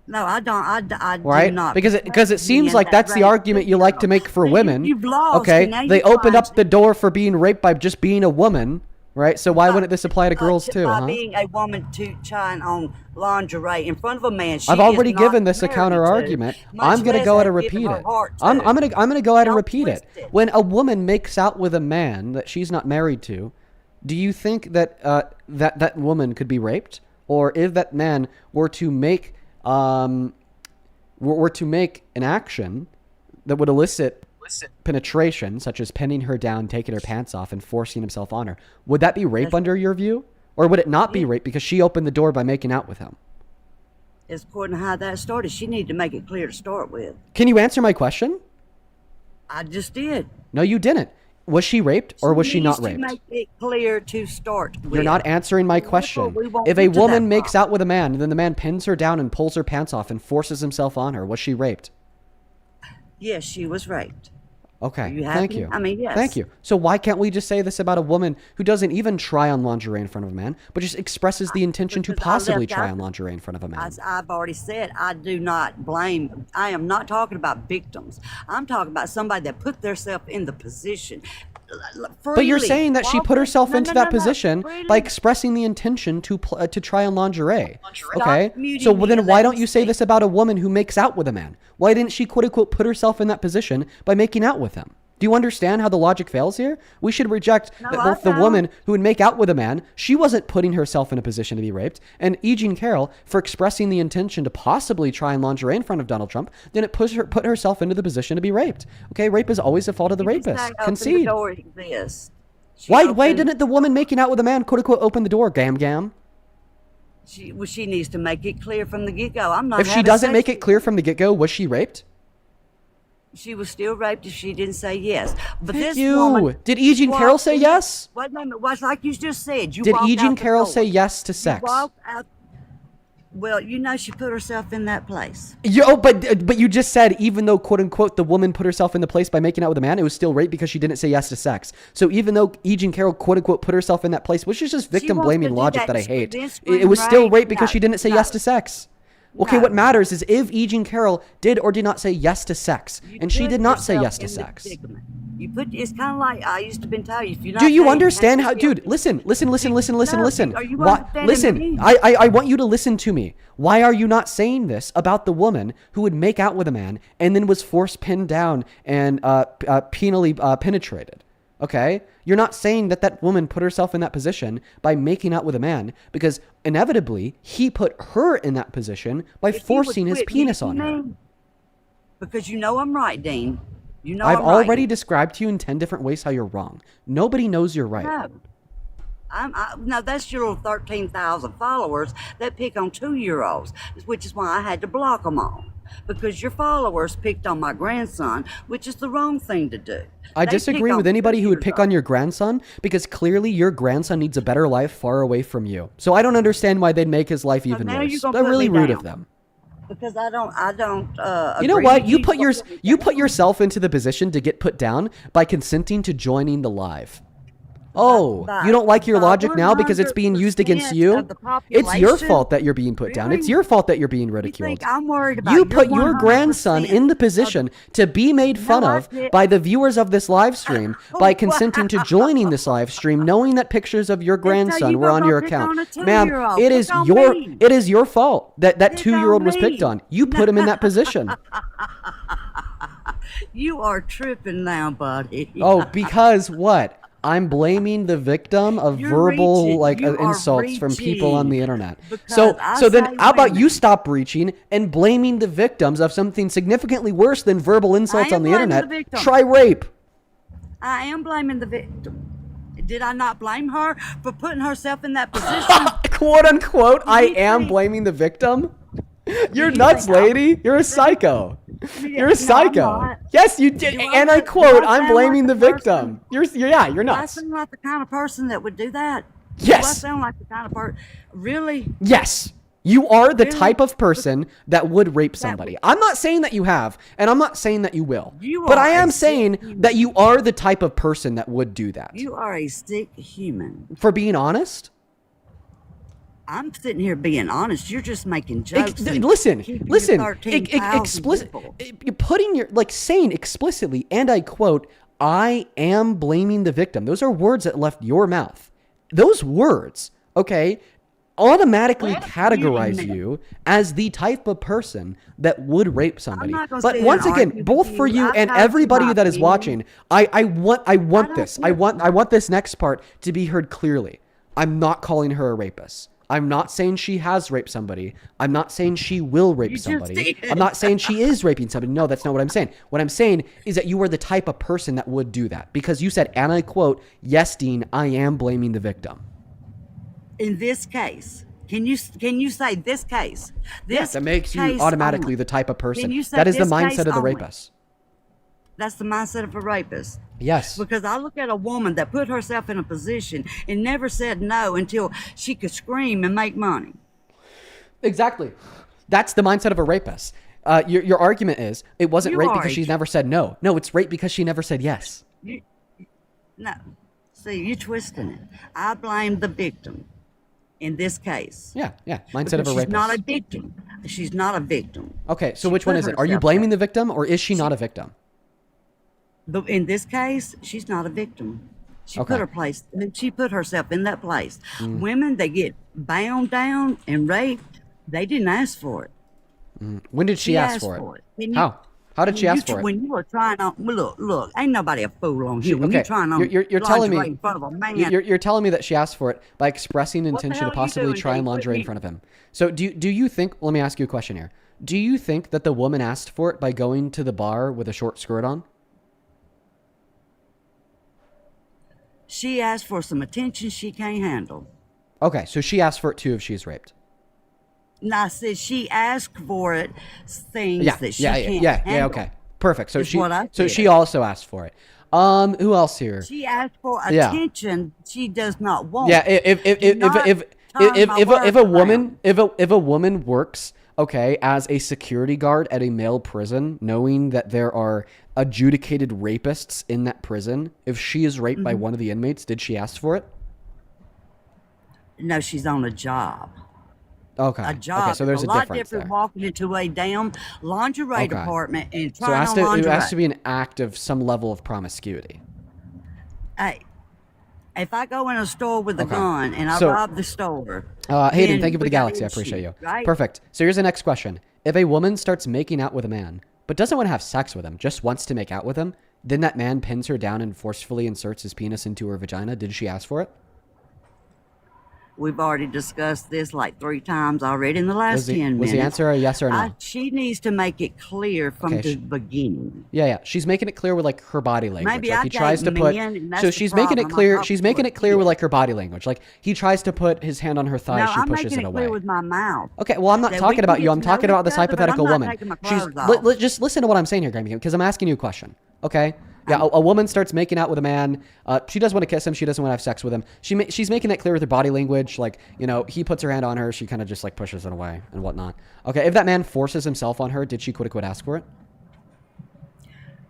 No, I don't. I Right? do not. Because it seems in like that that's the rape. argument you like to make for women. You've lost, Okay? and now They you're opened trying up the door for being raped by just being a woman, right? So why wouldn't this apply to girls too, By huh? being a woman to trying on lingerie in front of a man, she I've already is not given this a married counter to, argument. much I'm gonna less go ahead have and given repeat her it. heart I'm to. gonna go ahead and Don't repeat it. twist it. When a woman makes out with a man that she's not married to, do you think that that woman could be raped, or if that man were to make an action that would elicit penetration, such as pinning her down, taking her pants off, and forcing himself on her, would that be rape under your view, or would it not be rape because she opened the door by making out with him? It's according to how that started. She needed to make it clear to start with. Can you answer my question? I just did. No, you didn't. Was she raped or was she not needs raped? To make it clear to start with. You're not answering my question. we won't If a get to woman that makes out with a man, and then the man pins her down and pulls her pants off and forces himself on her, was she raped? Yes, she was raped. Okay, you thank happy? you. I mean, yes. Thank you. So why can't we just say this about a woman who doesn't even try on lingerie in front of a man, but just expresses the intention to Because I possibly left try out- on lingerie in front of a man? As I've already said, I do not blame. I am not talking about victims. I'm talking about somebody that put themselves in the position. But you're freely. saying that she Why put would- herself no, into no, that no, no. position Freely. by expressing the intention to try on lingerie. Okay, muting so me then and why let don't me you say speak. this about a woman who makes out with a man? Why didn't she quote unquote put herself in that position by making out with him? Do you understand how the logic fails here? We should reject No, that I both the don't. woman who would make out with a man, she wasn't putting herself in a position to be raped, and E. Jean Carroll for expressing the intention to possibly try on lingerie in front of Donald Trump, then it put herself into the position to be raped. Okay, rape is always the fault of the You just rapist. say open Concede. The door exists. She Why opened- didn't the woman making out with a man quote unquote open the door, gam gam? She needs to make it clear from the get-go. I'm not. If she doesn't make it clear from the get-go, was she raped? She was still raped if she didn't say yes. But Thank this you. woman. Did E. Jean Carroll say yes? Wait a minute. What's like you just said? You Did walked E. Jean out the Carroll door. say yes to You sex? walked out. Well, she put herself in that place. But you just said even though quote unquote the woman put herself in the place by making out with a man, it was still rape because she didn't say yes to sex. So even though E. Jean Carroll quote unquote put herself in that place, which is just victim blaming logic that I hate, it was still rape because she didn't say yes to sex. Okay, what matters is if E. Jean Carroll did or did not say yes to sex, and she did not say yes to sex. It's kind of like I used to been telling you. If you're not Do you saying understand yes, how, dude? Listen. Listen. Are you What? understanding Listen. me? I want you to listen to me. Why are you not saying this about the woman who would make out with a man and then was force pinned down and penally penetrated? Okay, you're not saying that woman put herself in that position by making out with a man because inevitably he put her in that position by forcing his penis on her. Because I'm right, Dean. I've I'm already right. described to you in 10 different ways how you're wrong. Nobody knows you're right. No. No, that's your little 13,000 followers that pick on 2-year-olds, which is why I had to block them all. Because your followers picked on my grandson, which is the wrong thing to do. I They disagree pick with on anybody who would 2-year-olds. pick on your grandson because clearly your grandson needs a better life far away from you. So I don't understand why they'd make his life even now worse. you're gonna They're put really me rude down. of them. Because I don't. You know agree what? with You put yourself into the position to get put down by consenting to joining the live. Oh, you don't like your logic now because it's being used against you? It's your fault that you're being put down. It's your fault that you're being ridiculed. I'm worried about You put your grandson 100% in the position to be made fun of by the viewers of this live stream by consenting to joining this live stream, knowing that pictures of your grandson were on your account. Ma'am, it is your fault that 2-year-old was picked on. You put him in that position. You are tripping now, buddy. Oh, because what? I'm blaming the victim of verbal reaching. You are insults from people on the internet. Because So I then say how about you women. stop reaching and blaming the victims of something significantly worse than verbal insults am on the blaming internet? the victim. Try rape. I am blaming the victim. Did I not blame her for putting herself in that position? Quote unquote, I am blaming the victim. You're nuts, lady. You're a psycho. You're a psycho. Yes, you did. And I quote, I'm blaming the victim. You're I nuts. sound like the kind of person that would do that. Yes. Do I sound like the kind of person? Really? Yes. You are the Really? type of person that would rape somebody. I'm not saying that you have, and I'm not saying that you will. But I am saying that you are the type of person that would do that. You are a sick human. For being honest? I'm sitting here being honest. You're just making jokes. and Listen, keeping your listen. 13,000 Explicit. people. Putting your, saying explicitly, and I quote, I am blaming the victim. Those are words that left your mouth. Those words, okay, automatically categorize you as the type of person that would rape somebody. not gonna But sit once and again, argue both with for you. you I've and told you everybody my that is opinion. watching, I want this next part to be heard clearly. I'm not calling her a rapist. I'm not saying she has raped somebody. I'm not saying she will rape just somebody. did. I'm not saying she is raping somebody. No, that's not what I'm saying. What I'm saying is that you are the type of person that would do that because you said, and I quote, yes, Dean, I am blaming the victim. In this case, can you say this case? Yes, that makes you case automatically only. the type of person. Can you say That is the this mindset case of the only? rapist. That's the mindset of a rapist. Yes. Because I look at a woman that put herself in a position and never said no until she could scream and make money. Exactly. That's the mindset of a rapist. Your argument is it wasn't You rape are because she never said no. No, it's rape because she never said yes. No. See, you're twisting it. I blame the victim in this case. Yeah. Mindset of a She's rapist. not a victim. She's not a victim. Okay, so She which one put is it? Are you herself blaming the victim or is she not a victim? In this case, she's not a victim. She Okay. She put herself in that place. Mm. Women, they get bound down and raped. They didn't ask for it. When did she ask for it? Can you- How? How did she when ask you- for it? When you were trying on, well, look, ain't nobody a fool on here. When Okay, you're trying on, you're telling lingerie me in front of a man. you're telling me that she asked for it by expressing the intention hell to are you possibly doing, try on Dave? lingerie in Quit front of him. So do you think? Let me ask you a question here. Do you think that the woman asked for it by going to the bar with a short skirt on? She asked for some attention she can't handle. Okay, so she asked for it too if she's raped. And I said she asked for it, things Yeah, that she yeah, can't yeah, handle. yeah. Okay, perfect. So is what I so said. she also asked for it. Who else here? She asked for Yeah. attention she does not want. Yeah, Do not turn my if words a around. woman if a woman works, okay, as a security guard at a male prison, knowing that there are adjudicated rapists in that prison, if she is raped by one of the inmates, did she ask for it? No, she's on a job. Okay. A job. Okay, so there's is a lot difference different there. walking into a damn lingerie Okay. department and So trying on it lingerie. has to be an act of some level of promiscuity. Hey, if I go in a store with a Okay. gun and I So- rob the store, Hayden, then thank you for we the got galaxy. I issue, appreciate you. right? Perfect. So here's the next question. If a woman starts making out with a man, but doesn't want to have sex with him, just wants to make out with him, then that man pins her down and forcefully inserts his penis into her vagina, did she ask for it? We've already discussed this like 3 times already in the last 10 minutes. Was the answer a yes or no? She needs to make it clear from Okay, the beginning. Yeah. She's making it clear with like her body language. Maybe like I he tries to date put. men, and that's So the she's making it problem. clear. I'm She's not making for it clear with it. like her body language. Like he tries to put his hand on her thigh. No, She I'm pushes making it it away. clear with my mouth. Okay, well, I'm not That we talking can about you. get I'm to know talking about this each other, but hypothetical I'm not woman. taking my She's clothes off. just listen to what I'm saying here, Grammy, because I'm asking you a question. Okay. Yeah, a woman starts making out with a man. She does want to kiss him. She doesn't want to have sex with him. She's making that clear with her body language. Like, you know, he puts her hand on her. She kind of just like pushes it away and whatnot. Okay, if that man forces himself on her, did she quote ask for it?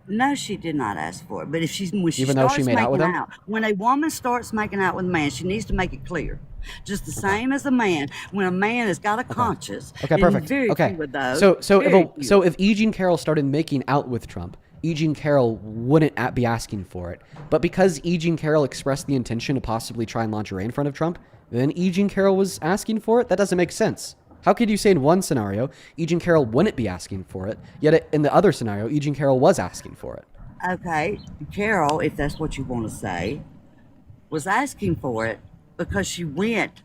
No, she did not ask for it. But if she's when she Even though she starts made out with making him? out, when a woman starts making out with a man, she needs to make it clear. Just the same as a man. When a man has got a conscience. Okay, and perfect. Very Okay, few of those, so very if E. Jean Carroll started making out with Trump, E. Jean Carroll wouldn't be asking for it. But because E. Jean Carroll expressed the intention to possibly try and lingerie in front of Trump, then E. Jean Carroll was asking for it. That doesn't make sense. How could you say in one scenario E. Jean Carroll wouldn't be asking for it, yet in the other scenario E. Jean Carroll was asking for it? Okay, Carol, if that's what you want to say, was asking for it because she went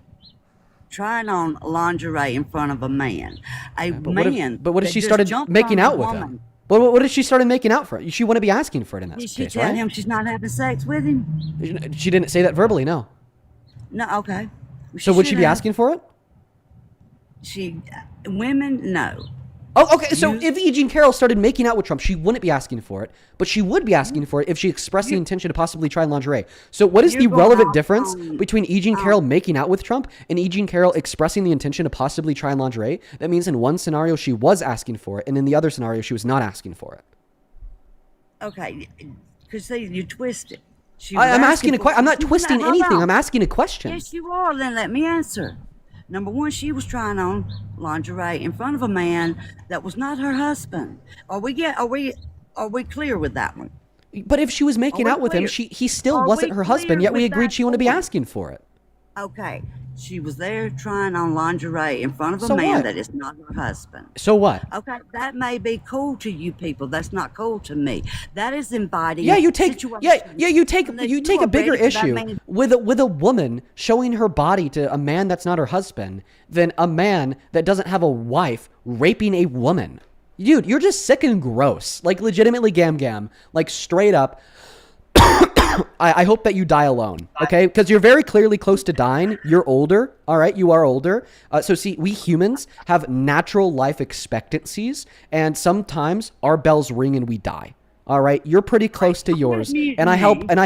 trying on lingerie in front of a man. But what if that she just started jumped making on a out with woman. him? But what if she started making out for it? She wouldn't be asking for it in that Did she case, tell right? him she's not having sex with him? She didn't say that verbally, no. No, okay. Well, So would she should be have. asking for it? Women, no. Oh, okay. So if E. Jean Carroll started making out with Trump, she wouldn't be asking for it, but she would be asking for it if she expressed the intention to possibly try lingerie. So what is the You're going relevant off difference on- between E. Jean Carroll making out with Trump and E. Jean Carroll expressing the intention to possibly try lingerie? That means in one scenario she was asking for it, and in the other scenario she was not asking for it. Okay, because see, you twist it. She was I'm asking a for- question. I'm not Hold twisting on. anything. I'm asking a question. Yes, you are. Then let me answer. Number one, she was trying on lingerie in front of a man that was not her husband. Are we clear with that one? But if she was making we out with him, clear? he still Are wasn't we her husband, clear yet we with agreed that she wouldn't be point? asking for it. Okay, she was there trying on lingerie in front of a So man what? that is not her husband. So what? Okay, that may be cool to you people. That's not cool to me. That is inviting. Yeah, you take you take that you you take a are bigger ready for that issue man- with a woman showing her body to a man that's not her husband than a man that doesn't have a wife raping a woman. Dude, you're just sick and gross. Like legitimately gam. Like straight up. I hope that you die alone, okay? Because you're very clearly close to dying. You're older, all right? You are older. So see, we humans have natural life expectancies, and sometimes our bells ring and we die. All right, you're pretty close to yours, and I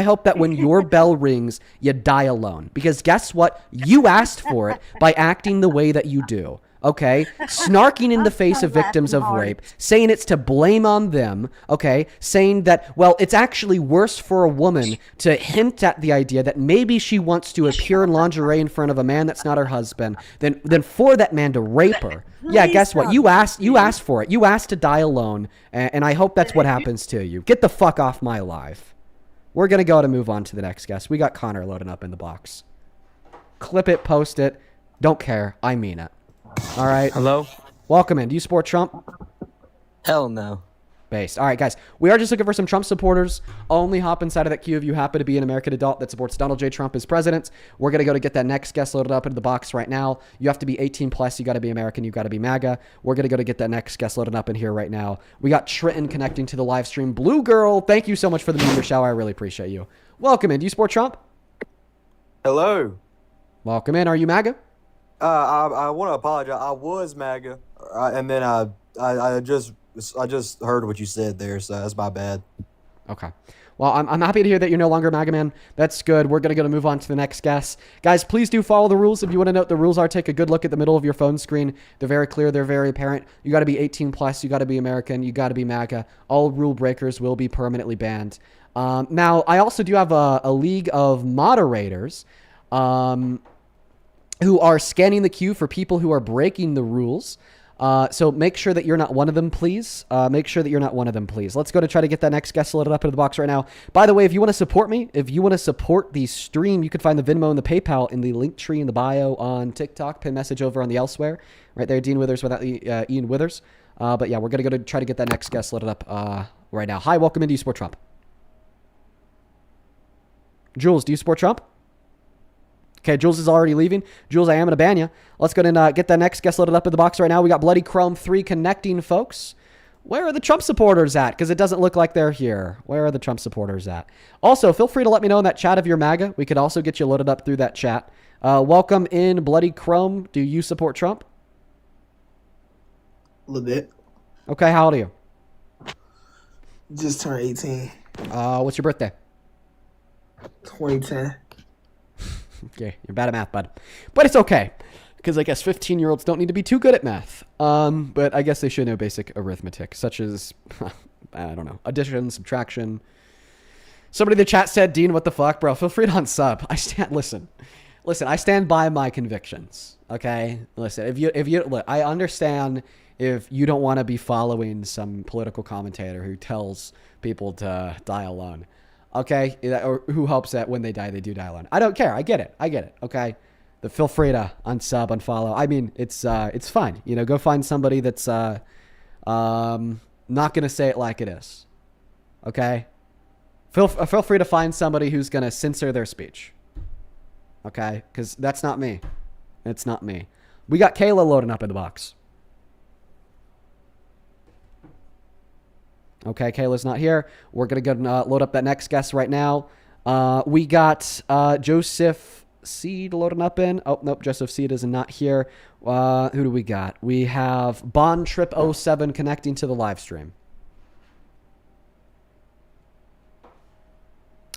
hope that when your bell rings, you die alone. Because guess what? You asked for it by acting the way that you do. Okay, snarking in the face of victims of rape, saying it's to blame on them, okay, saying that, well, it's actually worse for a woman to hint at the idea that maybe she wants to appear in lingerie in front of a man that's not her husband than for that man to rape her. Yeah, guess what? You asked for it. You asked to die alone, and I hope that's what happens to you. Get the fuck off my life. We're going to go to move on to the next guest. We got Connor loading up in the box. Clip it, post it. Don't care. I mean it. All right. Hello? Welcome in. Do you support Trump? Hell no. Based. All right, guys. We are just looking for some Trump supporters. Only hop inside of that queue if you happen to be an American adult that supports Donald J. Trump as president. We're going to go to get that next guest loaded up into the box right now. You have to be 18 plus. You got to be American. You got to be MAGA. We're going to go to get that next guest loaded up in here right now. We got Trenton connecting to the live stream. Blue Girl, thank you so much for the meteor shower. I really appreciate you. Welcome in. Do you support Trump? Hello? Welcome in. Are you MAGA? I want to apologize. I was MAGA, and then I just heard what you said there, so that's my bad. Okay. Well, I'm happy to hear that you're no longer MAGA man. That's good. We're going to move on to the next guest. Guys, please do follow the rules. If you want to know what the rules are, take a good look at the middle of your phone screen. They're very clear. They're very apparent. You got to be 18 plus. You got to be American. You got to be MAGA. All rule breakers will be permanently banned. Now, I also do have a league of moderators who are scanning the queue for people who are breaking the rules. So make sure that you're not one of them, please. Make sure that you're not one of them, please. Let's go to try to get that next guest loaded up into the box right now. By the way, if you want to support me, if you want to support the stream, you can find the Venmo and the PayPal in the link tree in the bio on TikTok. Pin message over on the elsewhere. Right there, Dean Withers without the Ian Withers. But yeah, we're going to go to try to get that next guest loaded up right now. Hi, welcome into You Support Trump. Jules, do you support Trump? Okay, Jules is already leaving. Jules, I am going to ban you. Let's go and get that next guest loaded up in the box right now. We got Bloody Chrome 3 connecting, folks. Where are the Trump supporters at? Because it doesn't look like they're here. Where are the Trump supporters at? Also, feel free to let me know in that chat if you're MAGA. We could also get you loaded up through that chat. Welcome in, Bloody Chrome. Do you support Trump? A little bit. Okay, how old are you? Just turned 18. What's your birthday? 2010. Okay, you're bad at math, bud. But it's okay, because I guess 15-year-olds don't need to be too good at math. But I guess they should know basic arithmetic, such as, I don't know, addition, subtraction. Somebody in the chat said, Dean, what the fuck, bro? Feel free to unsub. Listen, I stand by my convictions, okay? Listen, look, I understand if you don't want to be following some political commentator who tells people to die alone. Okay, or who hopes that when they die, they do die alone. I don't care. I get it. Okay, feel free to unsub, unfollow. I mean, it's fine. You know, go find somebody that's not gonna say it like it is. Okay, feel free to find somebody who's gonna censor their speech. Okay, because that's not me. It's not me. We got Kayla loading up in the box. Okay, Kayla's not here. We're going to go load up that next guest right now. We got Joseph Seed loading up in. Oh, nope, Joseph Seed is not here. Who do we got? We have Bond Trip 07 connecting to the live stream.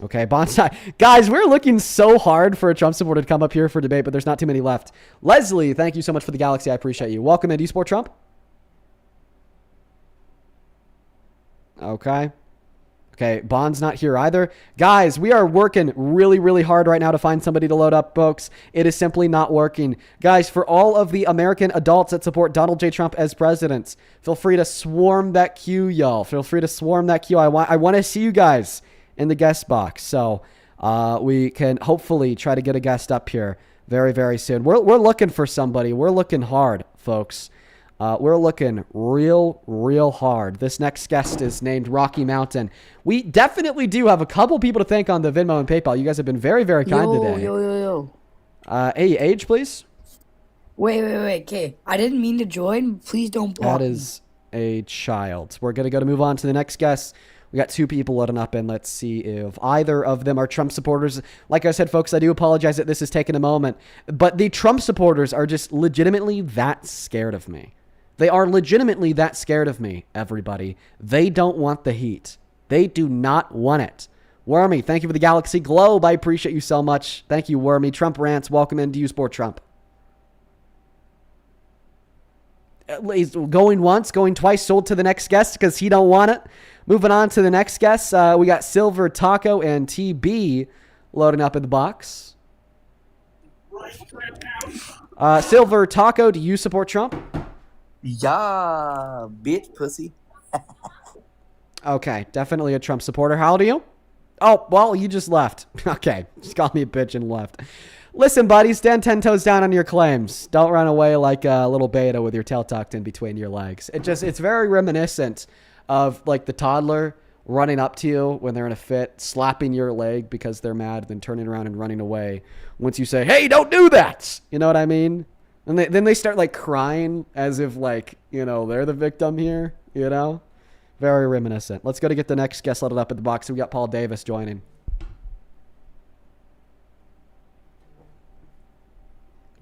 Okay, Bonsai. Guys, we're looking so hard for a Trump supporter to come up here for debate, but there's not too many left. Leslie, thank you so much for the Galaxy. I appreciate you. Welcome in. Do you support Trump? Okay, Bond's not here either. Guys, we are working really, really hard right now to find somebody to load up, folks. It is simply not working. Guys, for all of the American adults that support Donald J. Trump as president, feel free to swarm that queue, y'all. Feel free to swarm that queue. I want to see you guys in the guest box. So we can hopefully try to get a guest up here very, very soon. We're looking for somebody. We're looking hard, folks. We're looking real hard. This next guest is named Rocky Mountain. We definitely do have a couple people to thank on the Venmo and PayPal. You guys have been very, very kind today. Yo. Hey, age, please. Wait. Okay, I didn't mean to join. Please don't block That is a child. We're going to move on to the next guest. We got two people loading up, and let's see if either of them are Trump supporters. Like I said, folks, I do apologize that this is taking a moment, but the Trump supporters are just legitimately that scared of me. They are legitimately that scared of me, everybody. They don't want the heat. They do not want it. Wormy, thank you for the Galaxy Globe. I appreciate you so much. Thank you, Wormy. Trump Rants, welcome in. Do you support Trump? He's going once, going twice, sold to the next guest because he don't want it. Moving on to the next guest, we got Silver Taco and TB loading up in the box. Silver Taco, do you support Trump? Yeah, bitch, pussy. Okay, definitely a Trump supporter. How old are you? Oh, well, you just left. Okay, just called me a bitch and left. Listen, buddy, stand 10 toes down on your claims. Don't run away like a little beta with your tail tucked in between your legs. It's very reminiscent of like the toddler running up to you when they're in a fit, slapping your leg because they're mad, then turning around and running away once you say, hey, don't do that. You know what I mean? And then they start like crying as if like, you know, they're the victim here, you know? Very reminiscent. Let's go to get the next guest loaded up at the box. We got Paul Davis joining.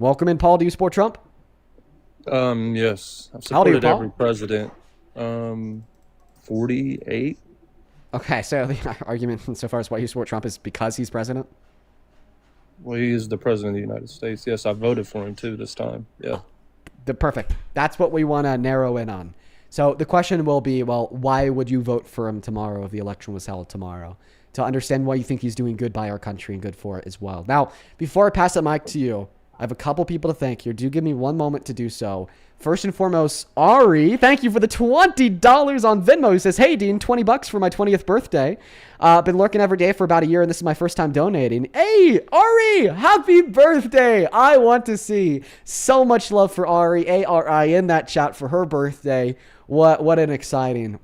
Welcome in, Paul. Do you support Trump? Yes. I've How old are you, supported Paul? every president. 48. Okay, so the argument so far as why you support Trump is because he's president? Well, he is the president of the United States. Yes, I voted for him too this time. Yeah. Perfect. That's what we want to narrow in on. So the question will be, well, why would you vote for him tomorrow if the election was held tomorrow? To understand why you think he's doing good by our country and good for it as well. Now, before I pass the mic to you, I have a couple people to thank here. Do give me one moment to do so. First and foremost, Ari, thank you for the $20 on Venmo. Who says, hey, Dean, $20 for my 20th birthday. Been lurking every day for about a year, and this is my first time donating. Hey, Ari, happy birthday. I want to see so much love for Ari, A-R-I, in that chat for her birthday. What an exciting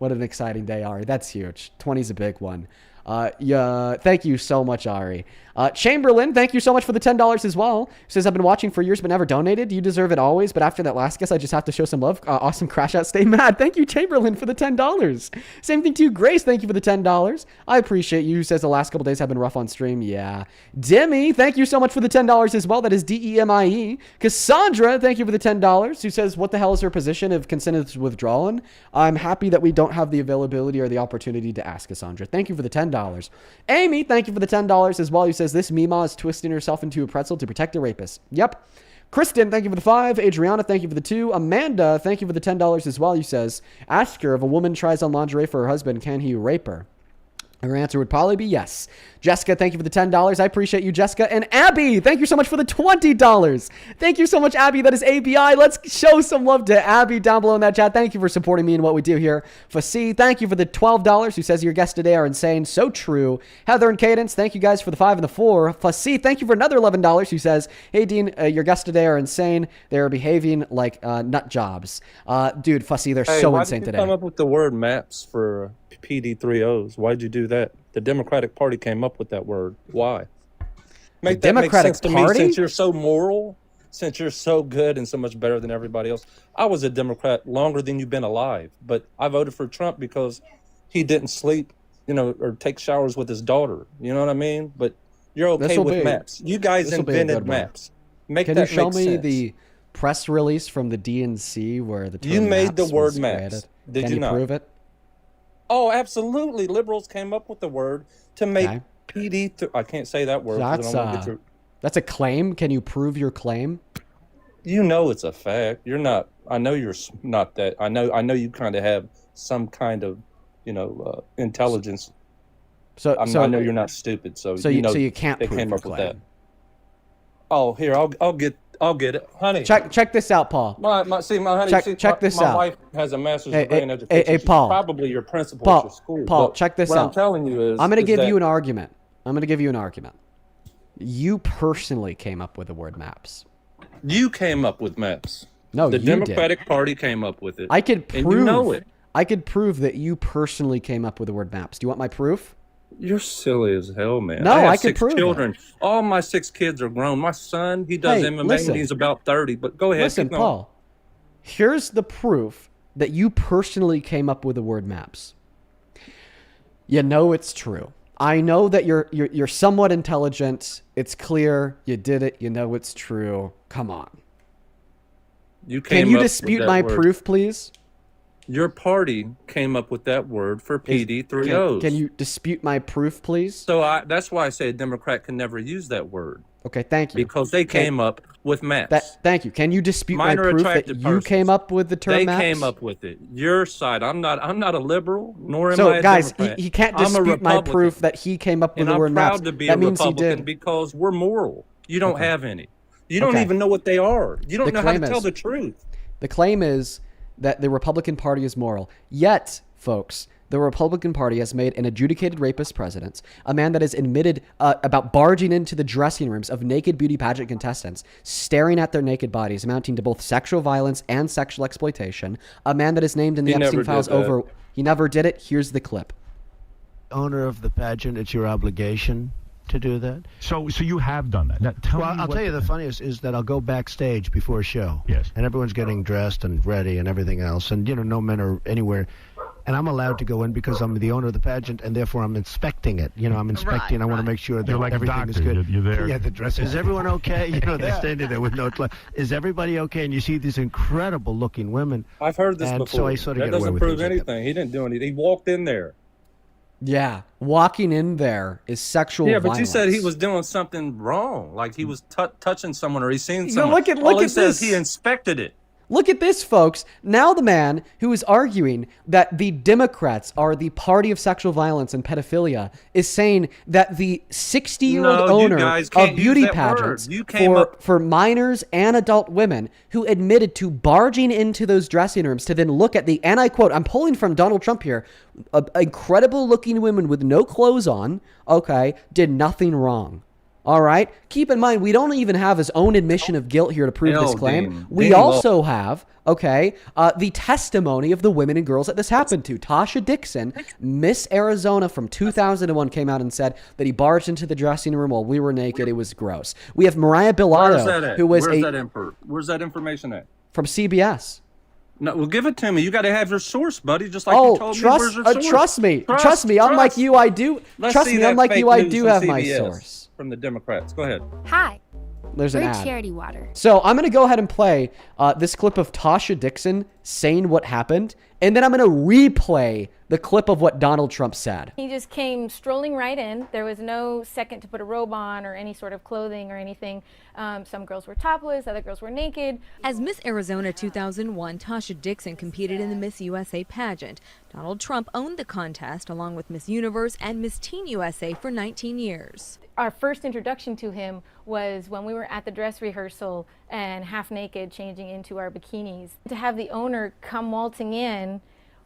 day, Ari. That's huge. 20's a big one. Thank you so much, Ari. Chamberlain, thank you so much for the $10 as well. Says, I've been watching for years but never donated. You deserve it always, but after that last guess, I just have to show some love. Awesome crash out. Stay mad. Thank you, Chamberlain, for the $10. Same thing to you, Grace. Thank you for the $10. I appreciate you. Says the last couple days have been rough on stream. Yeah. Demi, thank you so much for the $10 as well. That is DEMIE. Cassandra, thank you for the $10. Who says, what the hell is her position if consent is withdrawn? I'm happy that we don't have the availability or the opportunity to ask Cassandra. Thank you for the $10. Amy, thank you for the $10 as well. Who says, this Mima is twisting herself into a pretzel to protect a rapist. Yep. Kristen, thank you for the 5. Adriana, thank you for the 2. Amanda, thank you for the $10 as well. Who says, ask her if a woman tries on lingerie for her husband, can he rape her? Her answer would probably be yes. Jessica, thank you for the $10. I appreciate you, Jessica. And Abby, thank you so much for the $20. Thank you so much, Abby. That is ABI. Let's show some love to Abby down below in that chat. Thank you for supporting me and what we do here. Fasi, thank you for the $12. Who says your guests today are insane. So true. Heather and Cadence, thank you guys for the 5 and the 4. Fasi, thank you for another $11. Who says, hey, Dean, your guests today are insane. They're behaving like nut jobs. Dude, Fasi, they're so insane today. Why did you come up with the word maps for PD3Os? Why'd you do that? The Democratic Party came up with that word. Why? Make that make sense to me, since you're so moral, since you're so good and so much better than everybody else. I was a Democrat longer than you've been alive, but I voted for Trump because he didn't sleep, or take showers with his daughter. You know what I mean? But you're okay with maps. You guys invented maps. Can you show me the press release from the DNC where the term you made the maps word was maps? created? Did Can you not prove it? Oh, absolutely. Liberals came up with the word to make PD. I can't say that word. That's a claim. Can you prove your claim? You know it's a fact. You're not. I know you're not that. I know you kind of have some kind of, intelligence. I know you're not stupid. So you can't they prove came your up with claim. that. Oh, here I'll get it, honey. Check this out, Paul. My honey. Check this my out. wife has a master's degree in education. Hey, She's Paul. probably your principal Paul, at your school. Paul, But check this what out. I'm telling you is, I'm going to give that you an argument. You personally came up with the word maps. You came up with maps. No, the you Democratic did. Party came up with it. I could prove. And you know it. I could prove that you personally came up with the word maps. Do you want my proof? You're silly as hell, man. No, I can 6 prove children. it. All my 6 kids are grown. My son, he does MMA. Listen. And he's about 30. But go ahead. Listen, keep going. Paul. Here's the proof that you personally came up with the word maps. You know it's true. I know that you're somewhat intelligent. It's clear you did it. You know it's true. Come on. Can you dispute my proof, please? Your party came up with that word for PD3Os. Can you dispute my proof, please? So that's why I say a Democrat can never use that word. Okay, thank you. Because they came up with maps. Thank you. Can you dispute my proof that you came up with the term maps? They came up with it. Your side. I'm not a liberal, nor am I So, a guys, Democrat. he can't I'm a dispute my Republican. proof that he came up with And the word I'm maps. proud to be That a means he Republican did. because we're moral. You don't have any. You don't Okay. even know what they are. You don't The know how to claim tell is- the truth. The claim is that the Republican Party is moral. Yet, folks, the Republican Party has made an adjudicated rapist president, a man that has admitted about barging into the dressing rooms of naked beauty pageant contestants, staring at their naked bodies, amounting to both sexual violence and sexual exploitation, a man that is named in the He Epstein never files did that. over... He never did it. Here's the clip. Owner of the pageant, it's your obligation to do that. So you have done that. Now, tell me I'll what tell you the funniest is that I'll go backstage before a show. Yes. And everyone's getting dressed and ready and everything else. And, no men are anywhere. and I'm allowed to go in because I'm the owner of the pageant, and therefore I'm inspecting it. You know, I'm inspecting. I want to make sure that You're like a everything is doctor. good. You're there. Yeah, the dress. Is everyone okay? You know, they're standing there with no. Is everybody okay? And you see these incredible-looking women. I've heard this and before. So I sort of that get away doesn't with prove things like that. anything. He didn't do anything. He walked in there. Yeah, walking in there is sexual Yeah, but violence. you said he was doing something wrong, like he was touching someone or he seen No, someone. look at says this. he inspected it. Look at this, folks. Now the man who is arguing that the Democrats are the party of sexual violence and pedophilia is saying that the 60-year-old No, you owner guys can't of use beauty that pageants word. You came up- for minors and adult women who admitted to barging into those dressing rooms to then look at the, and I quote, I'm pulling from Donald Trump here, incredible looking women with no clothes on, okay, did nothing wrong. All right. Keep in mind, we don't even have his own admission of guilt here to prove this claim. We also have, the testimony of the women and girls that this happened to. Tasha Dixon, Miss Arizona from 2001, came out and said that he barged into the dressing room while we were naked. It was gross. We have Mariah Where's that Bilato, at? who was Where's that information at? from CBS. No, well, give it to me. You got to have your source, buddy. Just like you told me. Where's your source? Trust me. Trust me. Unlike you, I do. Let's Trust see me. that Unlike fake you, I news do from have my CBS source. From the Democrats. Go ahead. Hi. There's an We're ad. charity water. So I'm going to go ahead and play this clip of Tasha Dixon saying what happened, and then I'm going to replay the clip of what Donald Trump said. He just came strolling right in. There was no second to put a robe on or any sort of clothing or anything. Some girls were topless, other girls were naked. As Miss Arizona 2001, Tasha Dixon competed in the Miss USA pageant. Donald Trump owned the contest along with Miss Universe and Miss Teen USA for 19 years. Our first introduction to him was when we were at the dress rehearsal and half naked changing into our bikinis. To have the owner come waltzing in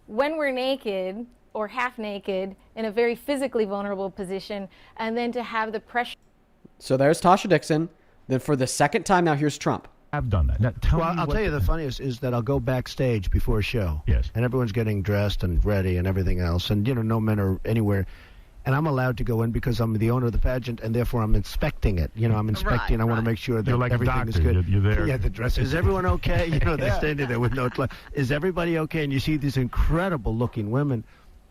when we're naked or half naked in a very physically vulnerable position, and then to have the pressure. So there's Tasha Dixon. Then for the second time now, here's Trump. I've done that. Now, I'll tell you the funniest is that I'll go backstage before a show. Yes. And everyone's getting dressed and ready and everything else. And, you know, no men are anywhere. And I'm allowed to go in because I'm the owner of the pageant, and therefore I'm inspecting it. You know, I'm inspecting. I want to make sure that You're like a everything is doctor. good. You're there. Yeah, the dress. Is everyone okay? You know, they're standing there with no clothes. Is everybody okay? And you see these incredible-looking women.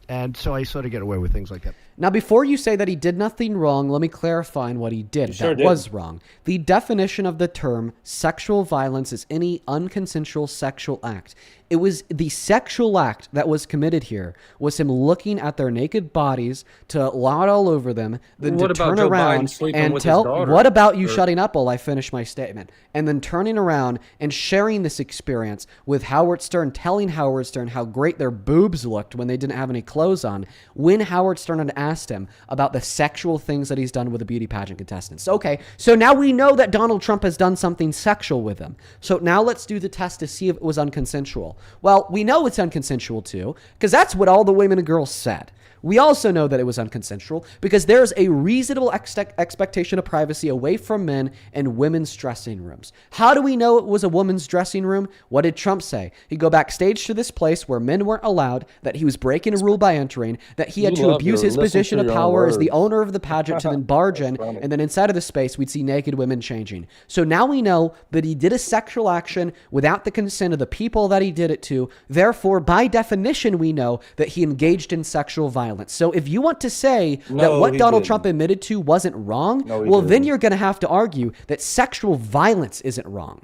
And so I sort of get away with things like that. Now, before you say that he did nothing wrong, let me clarify what he did. Sure That did. was wrong. The definition of the term sexual violence is any unconsensual sexual act. It was the sexual act that was committed here was him looking at their naked bodies to lie all over them, then What to about turn Joe Biden around sleeping and with his tell, daughter? what about you Or- shutting up while I finish my statement? And then turning around and sharing this experience with Howard Stern, telling Howard Stern how great their boobs looked when they didn't have any clothes on, when Howard Stern had asked him about the sexual things that he's done with the beauty pageant contestants. Okay, so now we know that Donald Trump has done something sexual with them. So now let's do the test to see if it was unconsensual. Well, we know it's unconsensual too, because that's what all the women and girls said. We also know that it was unconsensual because there's a reasonable expectation of privacy away from men in women's dressing rooms. How do we know it was a woman's dressing room? What did Trump say? He'd go backstage to this place where men weren't allowed, that he was breaking a rule by entering, that he had You to love abuse to his listen position to of your own power as the words. owner of the pageant to then barge in, funny. and then inside of the space, we'd see naked women changing. So now we know that he did a sexual action without the consent of the people that he did it to. Therefore, by definition, we know that he engaged in sexual violence. So if you want to say that No, what he Donald didn't. Trump admitted to wasn't wrong, No, he well, then didn't. you're going to have to argue that sexual violence isn't wrong.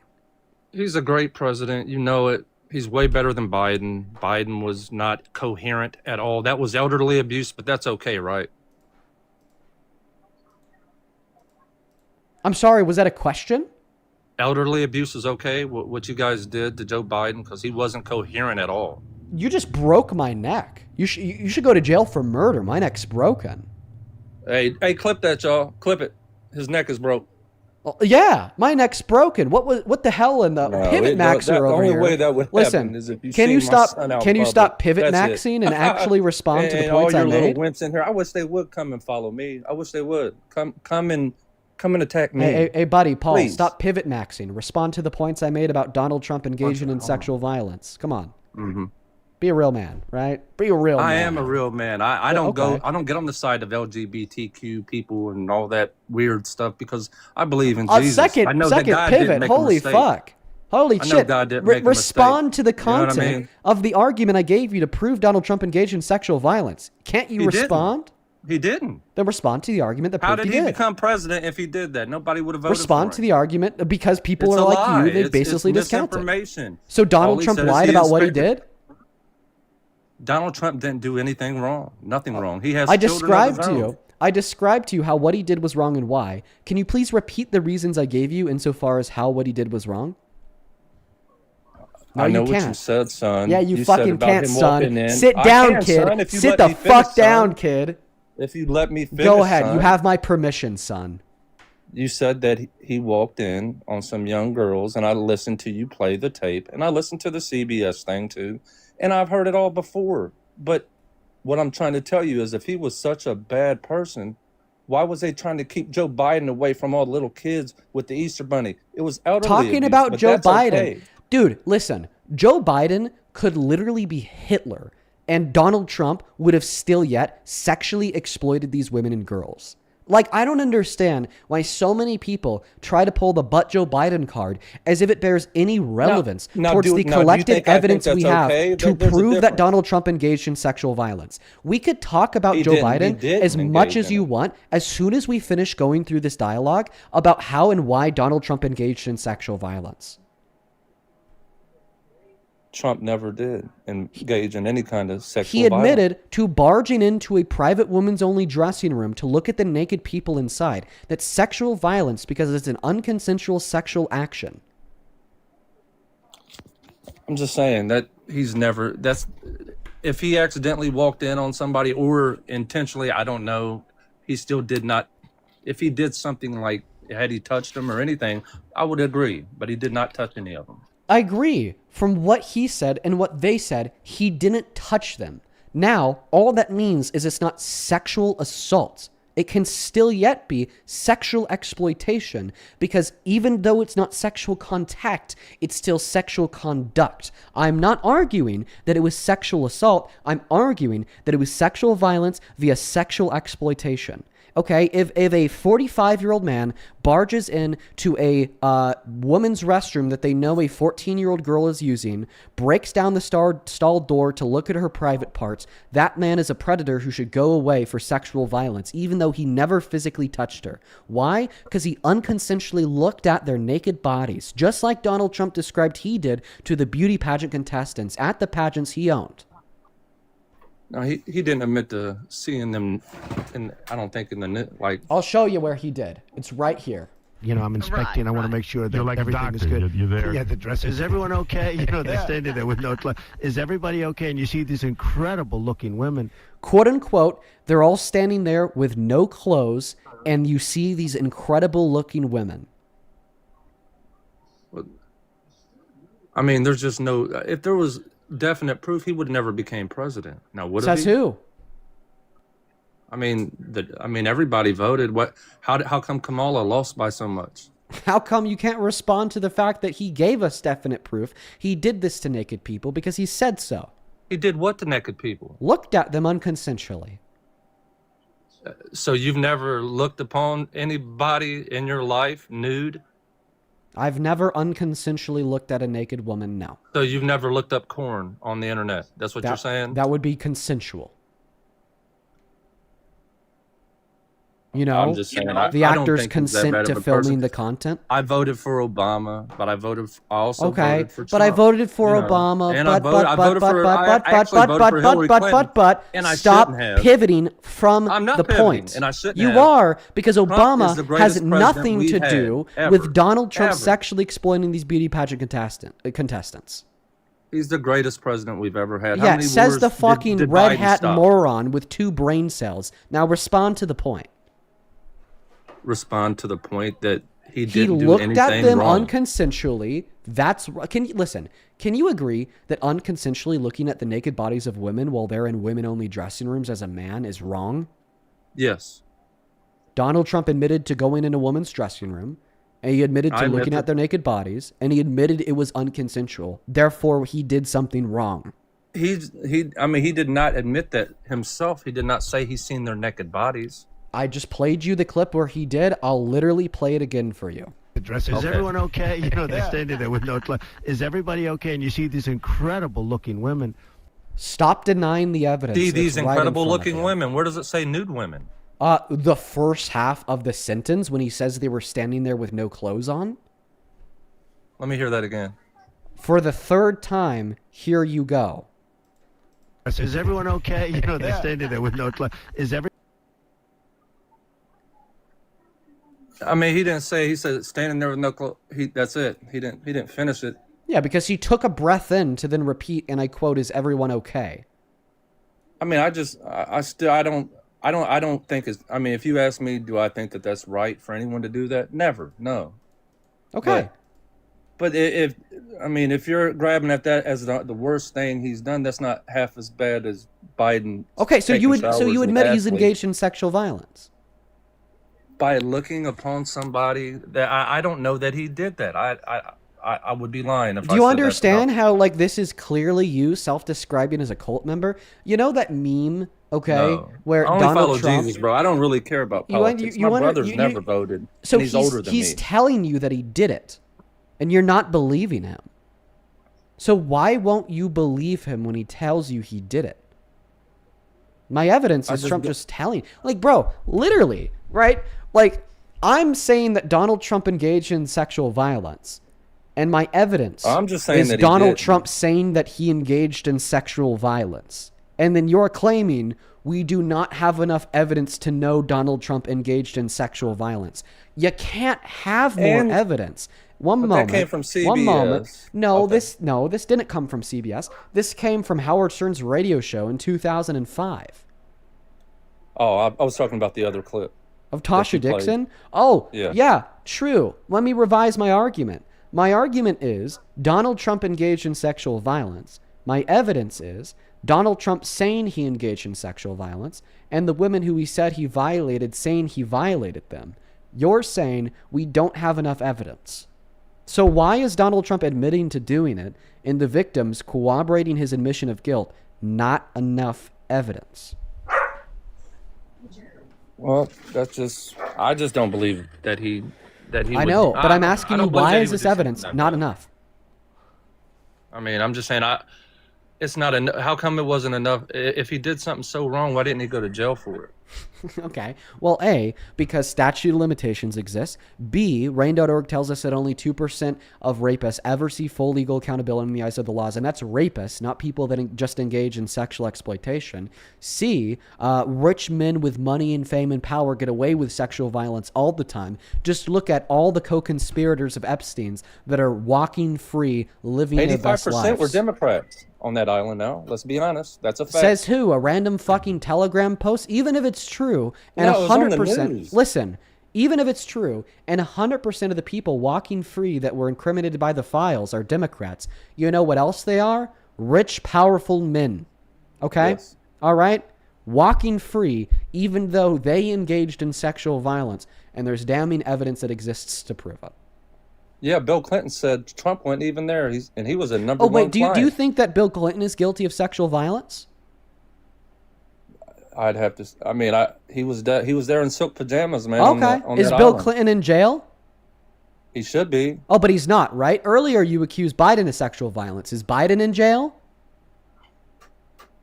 He's a great president. You know it. He's way better than Biden. Biden was not coherent at all. That was elderly abuse, but that's okay, right? I'm sorry, was that a question? Elderly abuse is okay. What you guys did to Joe Biden, because he wasn't coherent at all. You just broke my neck. You should go to jail for murder. My neck's broken. Hey, clip that, y'all. Clip it. His neck is broke. Well, yeah, my neck's broken. What the hell in the pivot maxer over only here? way that would Listen, happen is if you can see you my stop? son out Can you public. stop pivot That's it. maxing and actually respond to the And points I all your made? little wimps in here. I wish they would come and follow me. I wish they would come and attack me. Hey, buddy, Paul, Please. stop pivot maxing. Respond to the points I made about Donald Trump engaging in sexual violence. Come on. Mm-hmm. Be a real man, right? Be a real man. I am a real man. I don't okay. I don't get on the side of LGBTQ people and all that weird stuff because I believe in Jesus. I know that Second God didn't pivot. make a Holy mistake. fuck. Holy I know shit. God didn't make a Respond mistake. to the You know what I content mean? of the argument I gave you to prove Donald Trump engaged in sexual violence. Can't you He didn't. respond? He didn't. Then respond to the argument that How proved did he become president if he did that? Nobody would have voted Respond for to him. the argument because people It's are a like lie. you. They It's basically discount it. misinformation. So All Donald he Trump said is lied he about what he inspected- did? Donald Trump didn't do anything wrong. Nothing wrong. He has I children of described his to own. you. I described to you how what he did was wrong and why. Can you please repeat the reasons I gave you insofar as how what he did was wrong? No, I know you what you can't. said, son. Yeah, you said fucking about can't, him son. walking in. Sit I down, can, kid. son, if you Sit let the me finish, fuck down, son. kid. If you let me finish, Go ahead. son. You have my permission, son. You said that he walked in on some young girls, and I listened to you play the tape, and I listened to the CBS thing too, and I've heard it all before. But what I'm trying to tell you is, if he was such a bad person, why was they trying to keep Joe Biden away from all the little kids with the Easter Bunny? It was elderly Talking abuse, about but Joe that's Biden. okay. Dude, listen. Joe Biden could literally be Hitler, and Donald Trump would have still yet sexually exploited these women and girls. Like, I don't understand why so many people try to pull the "but Joe Biden" card as if it bears any relevance towards the do you collective think I think evidence we that's have okay? to There's a prove that difference. Donald Trump engaged in sexual violence. We could talk about Joe Biden as much as you want as soon as we finish going through this dialogue about how and why Donald Trump engaged in sexual violence. Trump never did engage in any kind of sexual He violence. admitted to barging into a private women's only dressing room to look at the naked people inside. That's sexual violence because it's an unconsensual sexual action. I'm just saying that if he accidentally walked in on somebody or intentionally, I don't know, he still did not, if he did something like, had he touched them or anything, I would agree, but he did not touch any of them. I agree. From what he said and what they said, he didn't touch them. Now, all that means is it's not sexual assault. It can still yet be sexual exploitation because even though it's not sexual contact, it's still sexual conduct. I'm not arguing that it was sexual assault. I'm arguing that it was sexual violence via sexual exploitation. Okay, if a 45-year-old man barges in to a woman's restroom that they know a 14-year-old girl is using, breaks down the stall door to look at her private parts, that man is a predator who should go away for sexual violence, even though he never physically touched her. Why? Because he unconsensually looked at their naked bodies, just like Donald Trump described he did to the beauty pageant contestants at the pageants he owned. No, he didn't admit to seeing them, I don't think in the, like... I'll show you where he did. It's right here. You know, I'm inspecting. I want to make sure that You're like a everything is doctor. good. You're there. Yeah, the dress. Is everyone okay? You know, they're standing there with no clothes. Is everybody okay? And you see these incredible looking women. Quote unquote, they're all standing there with no clothes, and you see these incredible looking women. I mean, there's just no... If there was definite proof, he would never became president. Now, would Says he? who? I mean, everybody voted. How come Kamala lost by so much? How come you can't respond to the fact that he gave us definite proof he did this to naked people because he said so? He did what to naked people? Looked at them unconsensually. So you've never looked upon anybody in your life nude? I've never unconsensually looked at a naked woman, no. So you've never looked up porn on the internet? That's what you're saying? That would be consensual. You know, I'm just saying, the I don't actors think he's that consent bad to of a filming person. the content. I voted for Obama, but I also Okay, voted for Trump. but I voted for you know. Obama, And I voted for Hillary Clinton, and I stop shouldn't have. pivoting from I'm not the pivoting, point. and I shouldn't You have. are, because Trump is the Obama greatest has president nothing we've to had, do ever, with Donald Trump ever. sexually exploiting these beauty pageant contestants. He's the greatest president we've ever had. How Yeah, many says wars the fucking did red Biden hat stop? moron with 2 brain cells. Now respond to the point. Respond to the point that he He didn't do looked anything at them wrong. unconsensually. Can you agree that unconsensually looking at the naked bodies of women while they're in women-only dressing rooms as a man is wrong? Yes. Donald Trump admitted to going in a woman's dressing room, and he admitted to looking at their naked bodies, and he admitted it was unconsensual. Therefore, he did something wrong. He did not admit that himself. He did not say he's seen their naked bodies. I just played you the clip where he did. I'll literally play it again for you. Dress. Is everyone okay? You know, they're standing there with no clothes. Is everybody okay? And you see these incredible-looking women. Stop denying the evidence. See these It's right in front of incredible-looking you. women. Where does it say nude women? The first half of the sentence when he says they were standing there with no clothes on. Let me hear that again. For the third time, here you go. Is everyone okay? You know, they're standing there with no clothes. Is every... I mean, he didn't say. He said standing there with no clothes. That's it. He didn't finish it. Yeah, because he took a breath in to then repeat, and I quote, "Is everyone okay?" I mean, I don't think it's. I mean, if you ask me, do I think that that's right for anyone to do that? Never. No. Okay. But if you're grabbing at that as the worst thing he's done, that's not half as bad as Biden. Okay, so you admit he's engaged engaged in sexual violence. By looking upon somebody that I don't know that he did that. I would be lying if I Do you said understand how like this is clearly you self-describing as a cult member? You know that meme, okay, No. where I only Donald follow Trump. Jesus, bro. I don't really care about politics. My brother's never voted. So And he's older than he's me. telling you that he did it, and you're not believing him. So why won't you believe him when he tells you he did it? My evidence is Trump just telling. Like, bro, literally, right? Like, I'm saying that Donald Trump engaged in sexual violence. And my evidence I'm just saying is that he Donald did. Trump saying that he engaged in sexual violence. And then you're claiming we do not have enough evidence to know Donald Trump engaged in sexual violence. You can't have more And- evidence. One But moment. that came from One moment. CBS. No, this didn't come from CBS. This came from Howard Stern's radio show in 2005. Oh, I was talking about the other clip. Of that Tasha you played. Dixon? Oh, Yeah. yeah, true. Let me revise my argument. My argument is Donald Trump engaged in sexual violence. My evidence is Donald Trump saying he engaged in sexual violence, and the women who he said he violated saying he violated them. You're saying we don't have enough evidence. So why is Donald Trump admitting to doing it and the victims corroborating his admission of guilt not enough evidence? Well, I just don't believe that he I know, but I'm asking you, why is this evidence not enough? I mean, I'm just saying, it's not enough. How come it wasn't enough? If he did something so wrong, why didn't he go to jail for it? Okay. Well, A, because statute of limitations exists. B, Rain.org tells us that only 2% of rapists ever see full legal accountability in the eyes of the laws, and that's rapists, not people that just engage in sexual exploitation. C, rich men with money and fame and power get away with sexual violence all the time. Just look at all the co-conspirators of Epstein's that are walking free, living their best 85% lives. were Democrats on that island now. Let's be honest. That's a fact. Says who? A random fucking Telegram post? Even if it's true, and No, it was on the 100%, news. listen, even if it's true, and 100% of the people walking free that were incriminated by the files are Democrats, you know what else they are? Rich, powerful men. Okay? Yes. All right? Walking free, even though they engaged in sexual violence, and there's damning evidence that exists to prove it. Yeah, Bill Clinton said Trump wasn't even there. He was a number Oh, one wait, do you client. think that Bill Clinton is guilty of sexual violence? I'd have to. I mean, he was there in silk pajamas, man. on Okay. on Is that Bill island. Clinton in jail? He should be. Oh, but he's not, right? Earlier, you accused Biden of sexual violence. Is Biden in jail?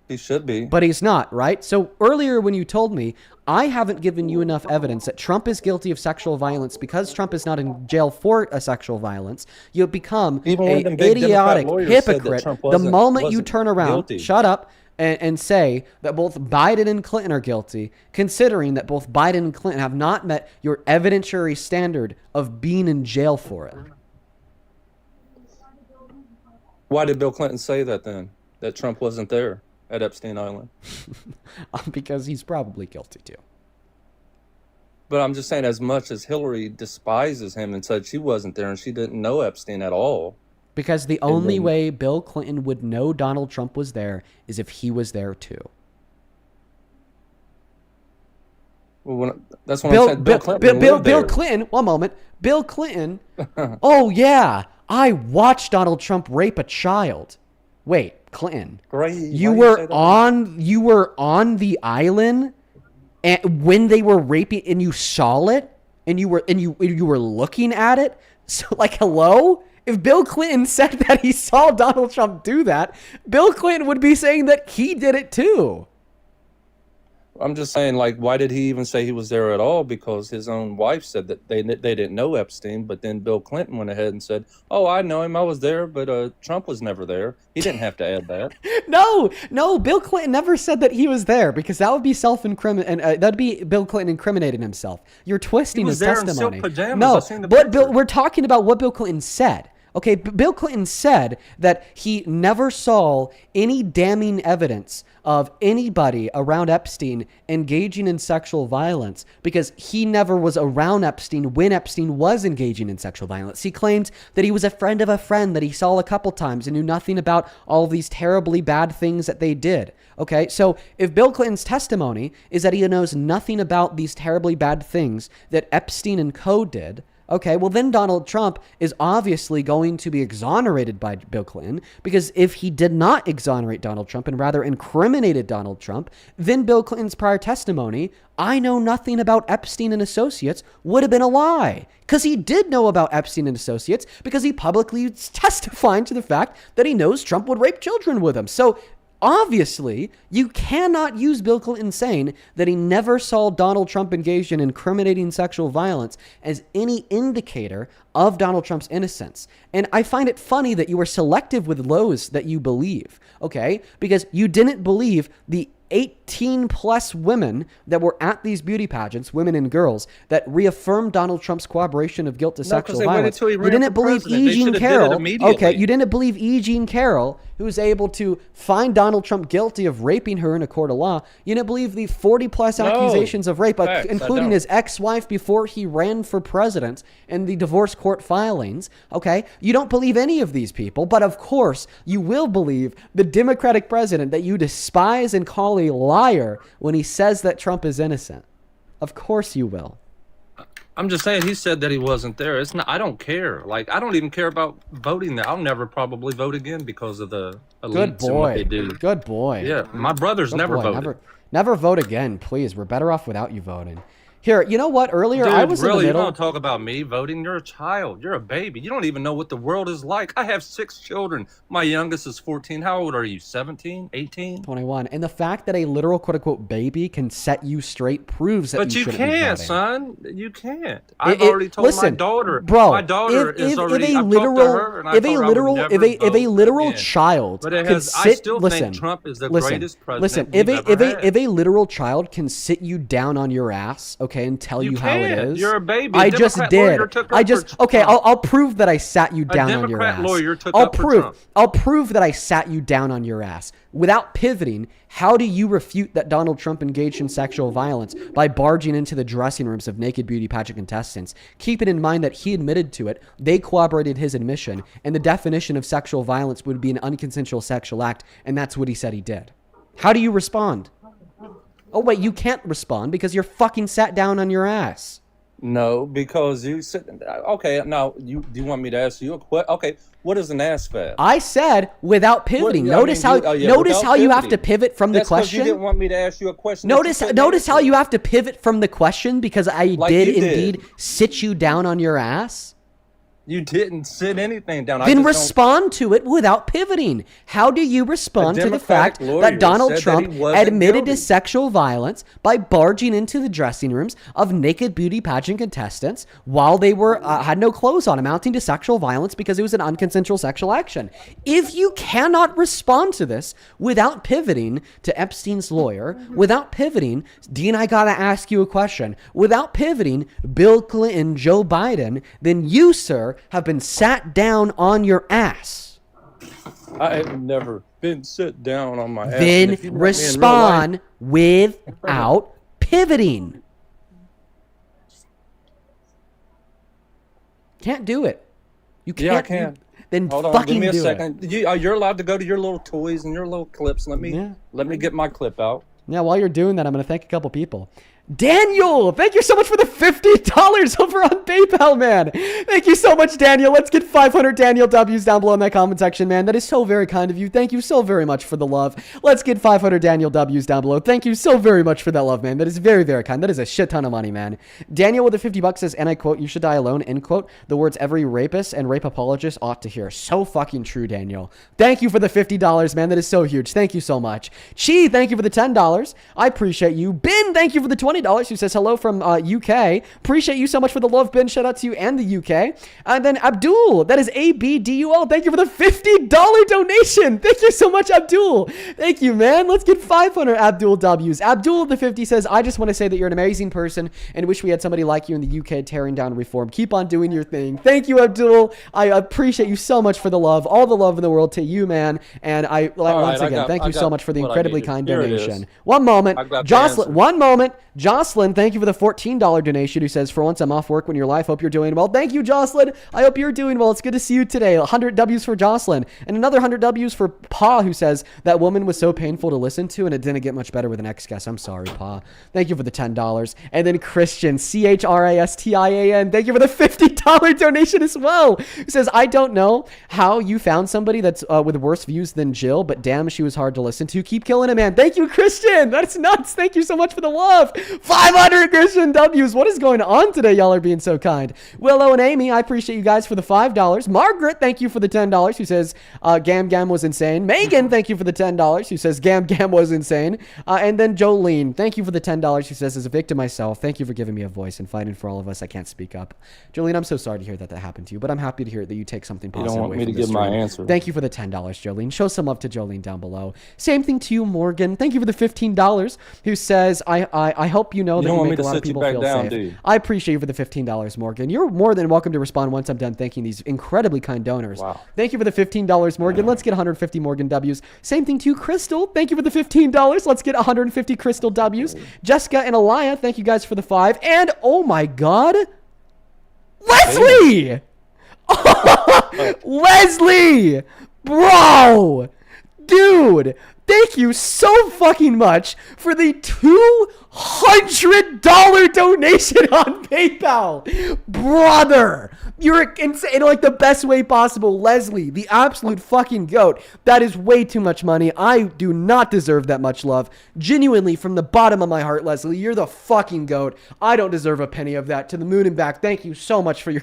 He should be. But he's not, right? So earlier when you told me, I haven't given you enough evidence that Trump is guilty of sexual violence because Trump is not in jail for a sexual violence, you become Even one of an them big idiotic Democrat lawyers said that hypocrite Trump the wasn't- moment you wasn't turn around, guilty. shut up, and say that both Biden and Clinton are guilty, considering that both Biden and Clinton have not met your evidentiary standard of being in jail for it. Why did Bill Clinton say that then? That Trump wasn't there at Epstein Island? Because he's probably guilty too. But I'm just saying, as much as Hillary despises him and said she wasn't there and she didn't know Epstein at all. Because the only way Bill Clinton would know Donald Trump was there is if he was there too. Well, that's what I'm saying. Bill Clinton lived Bill there. Clinton, one moment. Bill Clinton, oh yeah, I watched Donald Trump rape a child. Wait, Clinton, you were on the island and when they were raping and you saw it? and you were looking at it. So like, hello? If Bill Clinton said that he saw Donald Trump do that, Bill Clinton would be saying that he did it too. I'm just saying, like, why did he even say he was there at all? Because his own wife said that they didn't know Epstein, but then Bill Clinton went ahead and said, "Oh, I know him. I was there, but Trump was never there." He didn't have to add that. No, Bill Clinton never said that he was there, because that would be that'd be Bill Clinton incriminating himself. You're twisting his testimony. No, but we're talking about what Bill Clinton said. Okay, Bill Clinton said that he never saw any damning evidence of anybody around Epstein engaging in sexual violence because he never was around Epstein when Epstein was engaging in sexual violence. He claimed that he was a friend of a friend that he saw a couple times and knew nothing about all these terribly bad things that they did. Okay, so if Bill Clinton's testimony is that he knows nothing about these terribly bad things that Epstein and co. did, okay, well then Donald Trump is obviously going to be exonerated by Bill Clinton, because if he did not exonerate Donald Trump and rather incriminated Donald Trump, then Bill Clinton's prior testimony, "I know nothing about Epstein and Associates," would have been a lie. Because he did know about Epstein and Associates, because he publicly is testifying to the fact that he knows Trump would rape children with him. So obviously, you cannot use Bill Clinton saying that he never saw Donald Trump engaged in incriminating sexual violence as any indicator of Donald Trump's innocence. And I find it funny that you were selective with those that you believe, okay? Because you didn't believe the 18 plus women that were at these beauty pageants, women and girls, that reaffirmed Donald Trump's corroboration of guilt to sexual violence. You didn't believe E. Jean Carroll. Okay, you didn't believe E. Jean Carroll, who was able to find Donald Trump guilty of raping her in a court of law. You didn't believe the 40 plus accusations of rape, including his ex-wife before he ran for president, and the divorce court filings. Okay, you don't believe any of these people, but of course you will believe the Democratic president that you despise and call a liar when he says that Trump is innocent. Of course you will. I'm just saying, he said that he wasn't there. It's not. I don't care. Like, I don't even care about voting there. I'll never probably vote again because of the elites and what they do. Good boy. Yeah, my brother's never voted. Never vote again, please. We're better off without you voting. Here, you know what? Earlier, I was really, in the middle. You don't talk about me voting. You're a child. You're a baby. You don't even know what the world is like. I have 6 children. My youngest is 14. How old are you? 17? 18? 21. And the fact that a literal quote-unquote baby can set you straight proves that you shouldn't be voting. But you can't, son. You can't. I've already told my daughter. Bro, my daughter is already. If a literal child can sit, I still think Trump is the greatest president we've ever had. If a literal child can sit you down on your ass, okay, and tell you how it is. You're a baby. I just did. I'll prove that I sat you down on your ass. I'll prove that I sat you down on your ass. Without pivoting, how do you refute that Donald Trump engaged in sexual violence by barging into the dressing rooms of naked beauty pageant contestants? Keeping in mind that he admitted to it, they corroborated his admission, and the definition of sexual violence would be an unconsensual sexual act, and that's what he said he did. How do you respond? Oh, wait, you can't respond because you're fucking sat down on your ass. No, because you said, okay, now, do you want me to ask you a question? Okay, what is an ass fab? I said without pivoting. Notice how you have to pivot from the question. That's because you didn't want me to ask you a question. Notice how you have to pivot from the question because I did indeed sit you down on your ass. You didn't sit anything down. Then respond to it without pivoting. How do you respond to the fact that Donald Trump admitted to sexual violence by barging into the dressing rooms of naked beauty pageant contestants while they were had no clothes on, amounting to sexual violence because it was an unconsensual sexual action? If you cannot respond to this without pivoting to Epstein's lawyer, without pivoting, Dean, I gotta ask you a question. Without pivoting, Bill Clinton, Joe Biden, then you, sir, have been sat down on your ass. I have never been sit down on my ass. Then respond without pivoting. Can't do it. You can't. Yeah, I can. Then hold on, fucking give me a do second. You're allowed to go to your little toys and your little clips. Let me get my clip out. Yeah, while you're doing that, I'm going to thank a couple people. Daniel, thank you so much for the $50 over on PayPal, man. Thank you so much, Daniel. Let's get 500 Daniel W's down below in that comment section, man. That is so very kind of you. Thank you so very much for the love. Let's get 500 Daniel W's down below. Thank you so very much for that love, man. That is very, very kind. That is a shit ton of money, man. Daniel with the $50 says, and I quote, "You should die alone," end quote. The words every rapist and rape apologist ought to hear. So fucking true, Daniel. Thank you for the $50, man. That is so huge. Thank you so much. Chi, thank you for the $10. I appreciate you. Ben, thank you for the $20. Who says hello from UK. Appreciate you so much for the love, Ben. Shout out to you and the UK. And then Abdul, that is ABDUL. Thank you for the $50 donation. Thank you so much, Abdul. Thank you, man. Let's get 500 Abdul W's. Abdul the 50 says, I just want to say that you're an amazing person and wish we had somebody like you in the UK tearing down reform. Keep on doing your thing. Thank you, Abdul. I appreciate you so much for the love. All the love in the world to you, man. And once again, thank you so much for the incredibly kind donation. One moment. Jocelyn, one moment. Jocelyn, thank you for the $14 donation, who says, for once I'm off work when you're live. Hope you're doing well. Thank you, Jocelyn. I hope you're doing well. It's good to see you today. 100 W's for Jocelyn. And another 100 W's for Pa, who says, that woman was so painful to listen to and it didn't get much better with an ex-guest. I'm sorry, Pa. Thank you for the $10. And then Christian, CHRASTIAN, thank you for the $50 donation as well, who says, I don't know how you found somebody that's with worse views than Jill, but damn, she was hard to listen to. Keep killing it, man. Thank you, Christian. That's nuts. Thank you so much for the love. 500 Christian W's. What is going on today? Y'all are being so kind. Willow and Amy, I appreciate you guys for the $5. Margaret, thank you for the $10, who says Gam Gam was insane. Megan, thank you for the $10, who says Gam Gam was insane. And then Jolene, thank you for the $10, who says, as a victim myself, thank you for giving me a voice and fighting for all of us. I can't speak up. Jolene, I'm so sorry to hear that happened to you, but I'm happy to hear that you take something positive away from this. You don't want me to give my answer. Thank you for the $10, Jolene. Show some love to Jolene down below. Same thing to you, Morgan. Thank you for the $15, who says, I hope you know that you make a lot of people feel safe. Dude. I appreciate you for the $15, Morgan. You're more than welcome to respond once I'm done thanking these incredibly kind donors. Wow. Thank you for the $15, Morgan. Let's get 150 Morgan W's. Same thing to you, Crystal. Thank you for the $15. Let's get 150 Crystal W's. Jessica and Alaya, thank you guys for the 5. And oh my God, Leslie! Leslie! Bro! Dude! Thank you so fucking much for the $200 donation on PayPal. Brother, you're insane in like the best way possible. Leslie, the absolute fucking goat. That is way too much money. I do not deserve that much love. Genuinely, from the bottom of my heart, Leslie, you're the fucking goat. I don't deserve a penny of that. To the moon and back. Thank you so much for your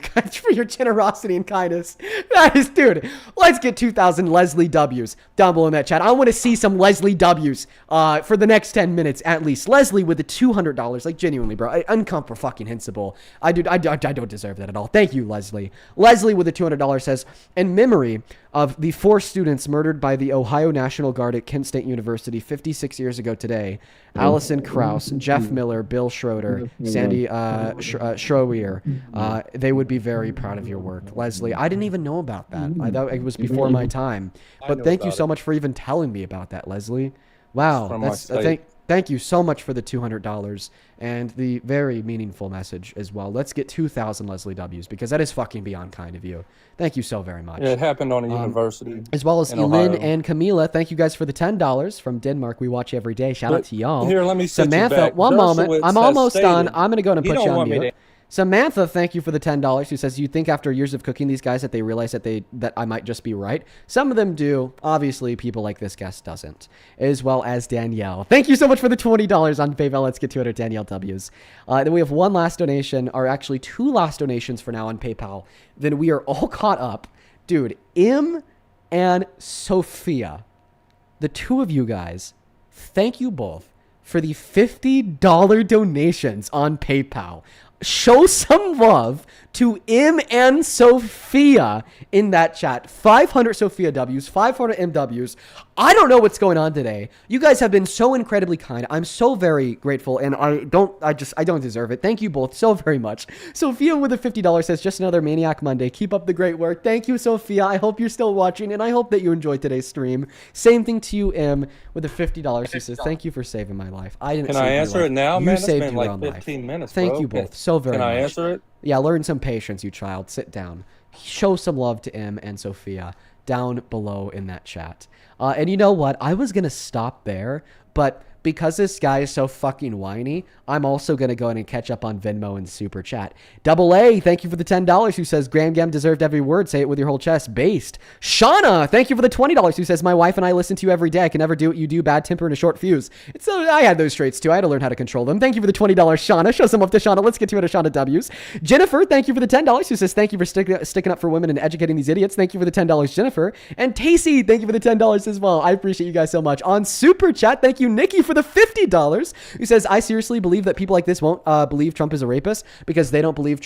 generosity and kindness. That is, dude, let's get 2,000 Leslie W's down below in that chat. I want to see some Leslie W's for the next 10 minutes at least. Leslie with the $200, like genuinely, bro, incomprehensible. I don't deserve that at all. Thank you, Leslie. Leslie with the $200 says, in memory of the 4 students murdered by the Ohio National Guard at Kent State University 56 years ago today, Allison Krauss, Jeff Miller, Bill Schroeder, Sandy Schroer, they would be very proud of your work. Leslie, I didn't even know about that. I thought it was before my time. But thank you so much for even telling me about that, Leslie. Wow. Thank you so much for the $200 and the very meaningful message as well. Let's get 2,000 Leslie W's because that is fucking beyond kind of you. Thank you so very much. Yeah, it happened on a university. As well as Elin and Camila. Thank you guys for the $10 from Denmark. We watch you every day. Shout out to y'all. Here, let me Samantha, one moment. I'm almost done. I'm going to go and put you on mute. Samantha, thank you for the $10, who says, you think after years of cooking these guys that they realize that I might just be right? Some of them do. Obviously, people like this guest doesn't. As well as Danielle. Thank you so much for the $20 on PayPal. Let's get 200 Danielle W's. Then we have one last donation, or actually 2 last donations for now on PayPal. Then we are all caught up. Dude, Im and Sophia, the 2 of you guys, thank you both for the $50 donations on PayPal. Show some love to Im and Sophia in that chat. 500 Sophia W's, 500 MW's. I don't know what's going on today. You guys have been so incredibly kind. I'm so very grateful, and I don't deserve it. Thank you both so very much. Sophia with a $50 says, just another Maniac Monday. Keep up the great work. Thank you, Sophia. I hope you're still watching, and I hope that you enjoyed today's stream. Same thing to you, Im, with a $50. She says, thank you for saving my life. I didn't. Can I answer it now, man? It's been like 15 minutes, bro. Thank you both so very much. Can I answer it? Yeah, learn some patience, you child. Sit down. Show some love to Im and Sophia down below in that chat. And you know what? I was going to stop there, but because this guy is so fucking whiny, I'm also going to go in and catch up on Venmo and Super Chat. Double A, thank you for the $10, who says, Graham Gam deserved every word. Say it with your whole chest. Based. Shauna, thank you for the $20, who says, my wife and I listen to you every day. I can never do what you do. Bad temper and a short fuse. I had those traits too. I had to learn how to control them. Thank you for the $20, Shauna. Show some love to Shauna. Let's get to it, Shauna W's. Jennifer, thank you for the $10, who says, thank you for sticking up for women and educating these idiots. Thank you for the $10, Jennifer. And Tacey, thank you for the $10 as well. I appreciate you guys so much. On Super Chat, thank you, Nikki, for the $50, who says, I seriously believe that people like this won't believe Trump is a rapist because they don't believe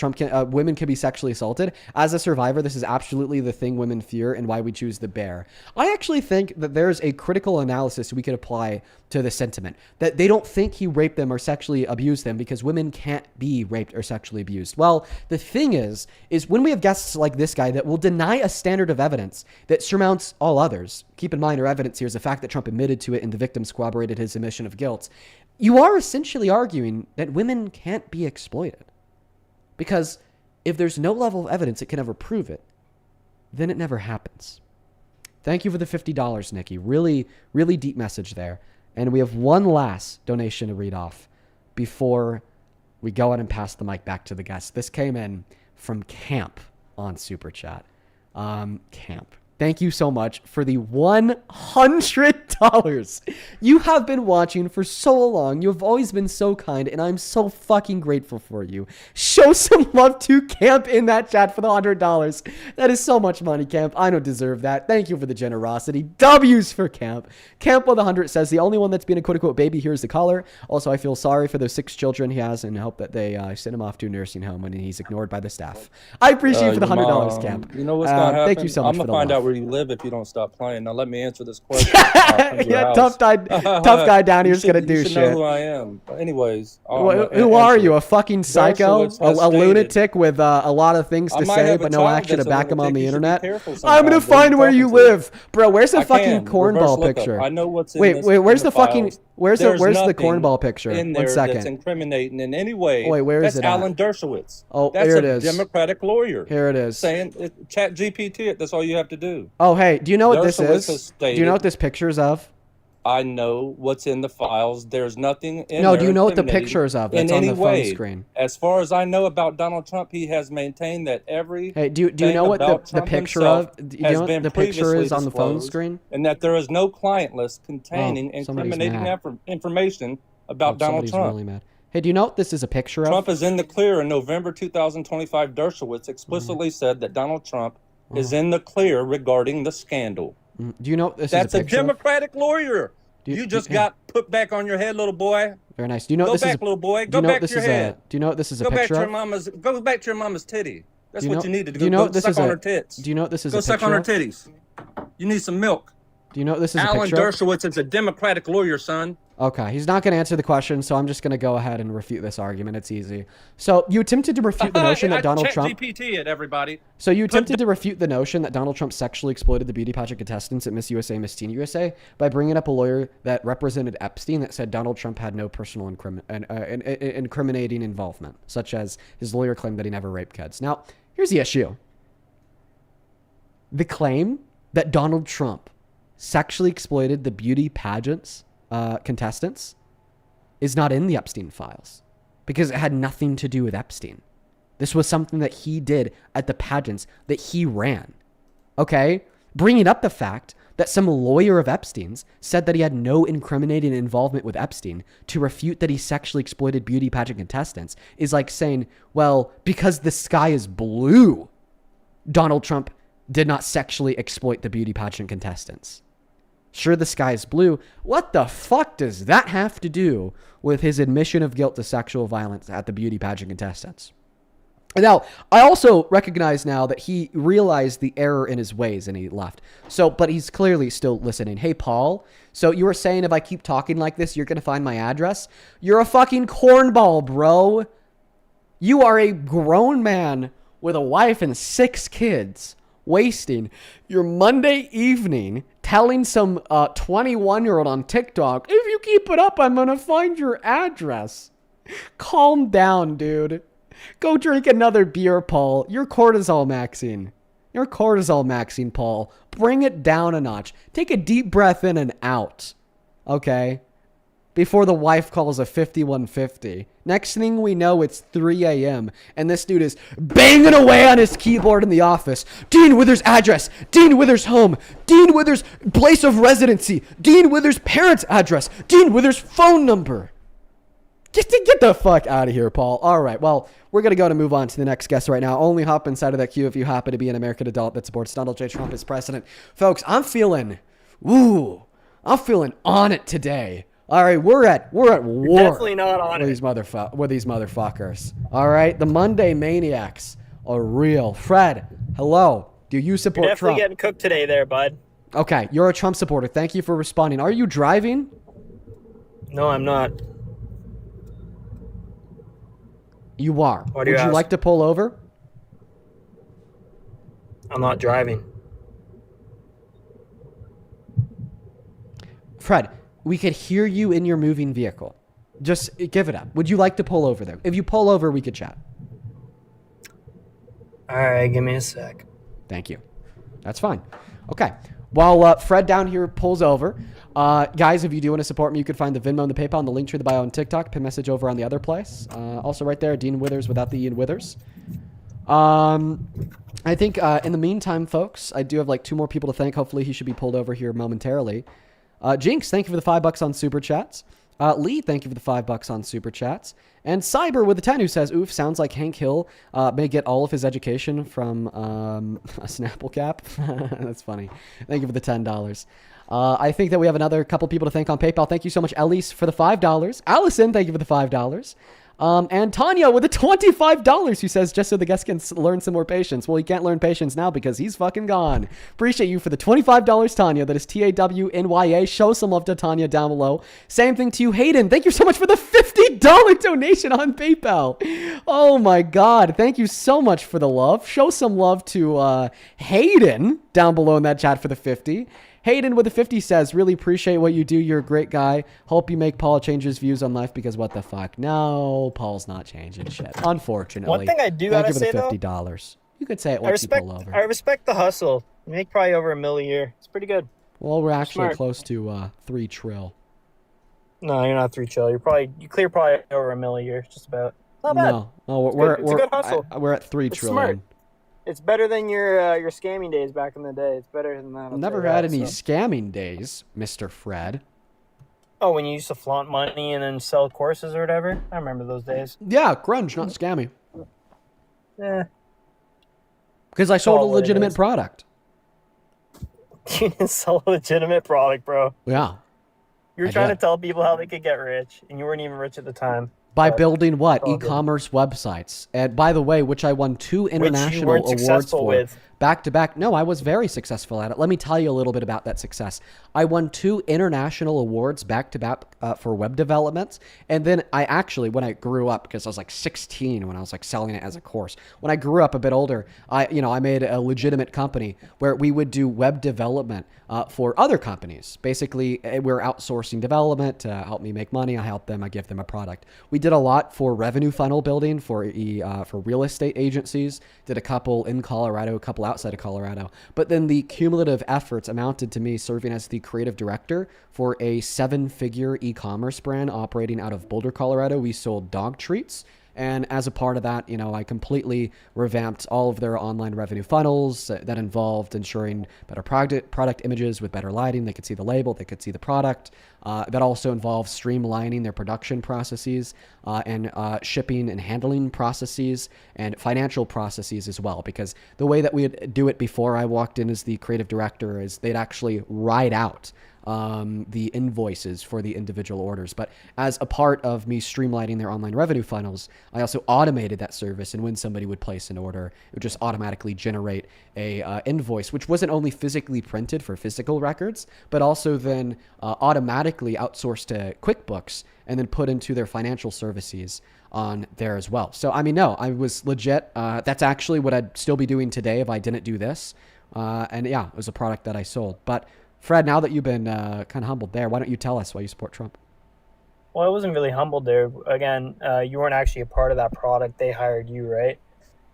women can be sexually assaulted. As a survivor, this is absolutely the thing women fear and why we choose the bear. I actually think that there's a critical analysis we could apply to the sentiment that they don't think he raped them or sexually abused them because women can't be raped or sexually abused. Well, the thing is when we have guests like this guy that will deny a standard of evidence that surmounts all others, keep in mind our evidence here is the fact that Trump admitted to it and the victims corroborated his admission of guilt, you are essentially arguing that women can't be exploited. Because if there's no level of evidence that can ever prove it, then it never happens. Thank you for the $50, Nikki. Really, really deep message there. And we have one last donation to read off before we go on and pass the mic back to the guest. This came in from Camp on Super Chat. Camp. Thank you so much for the $100. You have been watching for so long. You've always been so kind, and I'm so fucking grateful for you. Show some love to Camp in that chat for the $100. That is so much money, Camp. I don't deserve that. Thank you for the generosity. W's for Camp. Camp with 100 says, the only one that's been a quote-unquote baby here is the caller. Also, I feel sorry for those 6 children he has and hope that they send him off to a nursing home when he's ignored by the staff. I appreciate you for the $100, Camp. You know what's going to happen? Thank you so much for the love. I'm going to find out where you live if you don't stop playing. Now let me answer this question. Yeah, tough guy down here is gonna do you shit. Know who I am. But anyways, who are you? A fucking psycho? A lunatic with a lot of things to say but no action to back him on the internet? I'm gonna find where you live, bro. Where's the fucking cornball picture? I know what's in wait, where's the fucking? Where's the cornball picture? In there 1 second. That's incriminating in any way. Wait, where is it? That's Alan Dershowitz. Oh, that's here it is. Democratic lawyer. Here it is. Saying chat GPT it. That's all you have to do. Oh, hey, do you know what this is? Do you know what this picture is of? I know what's in the files. There's nothing in No, there do you know what the picture is of that's on the phone screen? As far as I know about Donald Trump, he has maintained that every Hey, do you know what the picture of? Do you know what the picture is on the phone screen? And that there is no client list containing incriminating information about Donald Trump. Really mad. Hey, do you know what this is a picture of? Trump is in the clear. In November 2025, Dershowitz explicitly said that Donald Trump is in the clear regarding the scandal. Do you know what this That's is a picture Democratic lawyer. You just got put back on your head, little boy. Very nice. Do you know Go this back, is little boy. Go back to your head. Do you know what this is a Go back picture to your of? mama's. Go back to your mama's titty. That's what you need to do. Do you know Go what this suck is on a? her tits. Do you know what this is Go a suck picture on her of? titties. You need some milk. Do you know what this is a Alan picture of? Dershowitz is a Democratic lawyer, son. Okay, he's not going to answer the question, so I'm just going to go ahead and refute this argument. It's easy. So you attempted to refute the notion that Donald Trump... GPT it, everybody. So you attempted to refute the notion that Donald Trump sexually exploited the beauty pageant contestants at Miss USA, Miss Teen USA by bringing up a lawyer that represented Epstein that said Donald Trump had no personal incriminating involvement, such as his lawyer claimed that he never raped kids. Now, here's the issue. The claim that Donald Trump sexually exploited the beauty pageants contestants is not in the Epstein files because it had nothing to do with Epstein. This was something that he did at the pageants that he ran. Okay? Bringing up the fact that some lawyer of Epstein's said that he had no incriminating involvement with Epstein to refute that he sexually exploited beauty pageant contestants is like saying, well, because the sky is blue, Donald Trump did not sexually exploit the beauty pageant contestants. Sure, the sky is blue. What the fuck does that have to do with his admission of guilt to sexual violence at the beauty pageant contestants? Now, I also recognize now that he realized the error in his ways and he left. So, but he's clearly still listening. Hey, Paul. So you were saying if I keep talking like this, you're going to find my address? You're a fucking cornball, bro. You are a grown man with a wife and 6 kids wasting your Monday evening telling some 21-year-old on TikTok, if you keep it up, I'm going to find your address. Calm down, dude. Go drink another beer, Paul. You're cortisol maxing. You're cortisol maxing, Paul. Bring it down a notch. Take a deep breath in and out. Okay? before the wife calls a 5150. Next thing we know, it's 3 a.m. and this dude is banging away on his keyboard in the office. Dean Withers' address, Dean Withers' home, Dean Withers' place of residency, Dean Withers' parents' address, Dean Withers' phone number. Get the fuck out of here, Paul. All right, well, we're going to move on to the next guest right now. Only hop inside of that queue if you happen to be an American adult that supports Donald J. Trump as president. Folks, I'm feeling on it today. All right, we're at war. Definitely not on with these motherfuckers. All right, the Monday maniacs are real. Fred, hello. Do you support You're definitely Trump? getting cooked today there, bud. Okay, you're a Trump supporter. Thank you for responding. Are you driving? No, I'm not. You are. Why do Would you you ask? like to pull over? I'm not driving. Fred, we could hear you in your moving vehicle. Just give it up. Would you like to pull over there? If you pull over, we could chat. All right, give me a sec. Thank you. That's fine. Okay. While Fred down here pulls over, guys, if you do want to support me, you can find the Venmo and the PayPal and the link to the bio on TikTok. Pin message over on the other place. Also right there, Dean Withers without the Ian Withers. I think in the meantime, folks, I do have like 2 more people to thank. Hopefully he should be pulled over here momentarily. Jinx, thank you for the $5 on Super Chats. Lee, thank you for the $5 on Super Chats. And Cyber with the 10 who says, oof, sounds like Hank Hill may get all of his education from a Snapple cap. That's funny. Thank you for the $10. I think that we have another couple people to thank on PayPal. Thank you so much, Elise, for the $5. Allison, thank you for the $5. And Tanya with the $25 who says, just so the guest can learn some more patience. Well, he can't learn patience now because he's fucking gone. Appreciate you for the $25, Tanya. That is TAWNYA. Show some love to Tanya down below. Same thing to you, Hayden. Thank you so much for the $50 donation on PayPal. Oh my God. Thank you so much for the love. Show some love to Hayden down below in that chat for the 50. Hayden with the 50 says, really appreciate what you do. You're a great guy. Hope you make Paul change his views on life because what the fuck? No, Paul's not changing shit. Unfortunately. One thing I do gotta say, though. Thank you for the $50. You could say it once you pull over. I respect the hustle. You make probably over $1 million a year. It's pretty good. Well, we're actually Smart. close to 3 trill. No, you're not 3 chill. You clear probably over $1 million a year. Just about. Not bad. No, It's a good hustle. we're at 3 It's trillion. smart. It's better than your scamming days back in the day. It's better than that. I'll Never tell you had that, any so. scamming days, Mr. Fred. Oh, when you used to flaunt money and then sell courses or whatever? I remember those days. Yeah, grunge, not scammy. Yeah. Because I sold a all what it legitimate is. product. You didn't sell a legitimate product, bro. Yeah. You were I trying did. to tell people how they could get rich, and you weren't even rich at the time. By But building what? it's all good. E-commerce websites. And by the way, which I won 2 international weren't awards successful for. with. Back to back. No, I was very successful at it. Let me tell you a little bit about that success. I won 2 international awards back to back for web developments. And then I actually, when I grew up, because I was like 16 when I was like selling it as a course. When I grew up a bit older, I made a legitimate company where we would do web development for other companies. Basically, we're outsourcing development to help me make money. I help them. I give them a product. We did a lot for revenue funnel building for real estate agencies. Did a couple in Colorado, a couple outside of Colorado. But then the cumulative efforts amounted to me serving as the creative director for a 7-figure e-commerce brand operating out of Boulder, Colorado. We sold dog treats. And as a part of that, I completely revamped all of their online revenue funnels that involved ensuring better product images with better lighting. They could see the label, they could see the product. That also involved streamlining their production processes and shipping and handling processes and financial processes as well. Because the way that we'd do it before I walked in as the creative director is they'd actually write out the invoices for the individual orders. But as a part of me streamlining their online revenue funnels, I also automated that service. And when somebody would place an order, it would just automatically generate a invoice, which wasn't only physically printed for physical records, but also then automatically outsourced to QuickBooks and then put into their financial services on there as well. So, I was legit. That's actually what I'd still be doing today if I didn't do this. And yeah, it was a product that I sold. But Fred, now that you've been kind of humbled there, why don't you tell us why you support Trump? Well, I wasn't really humbled there. Again, you weren't actually a part of that product. They hired you, right?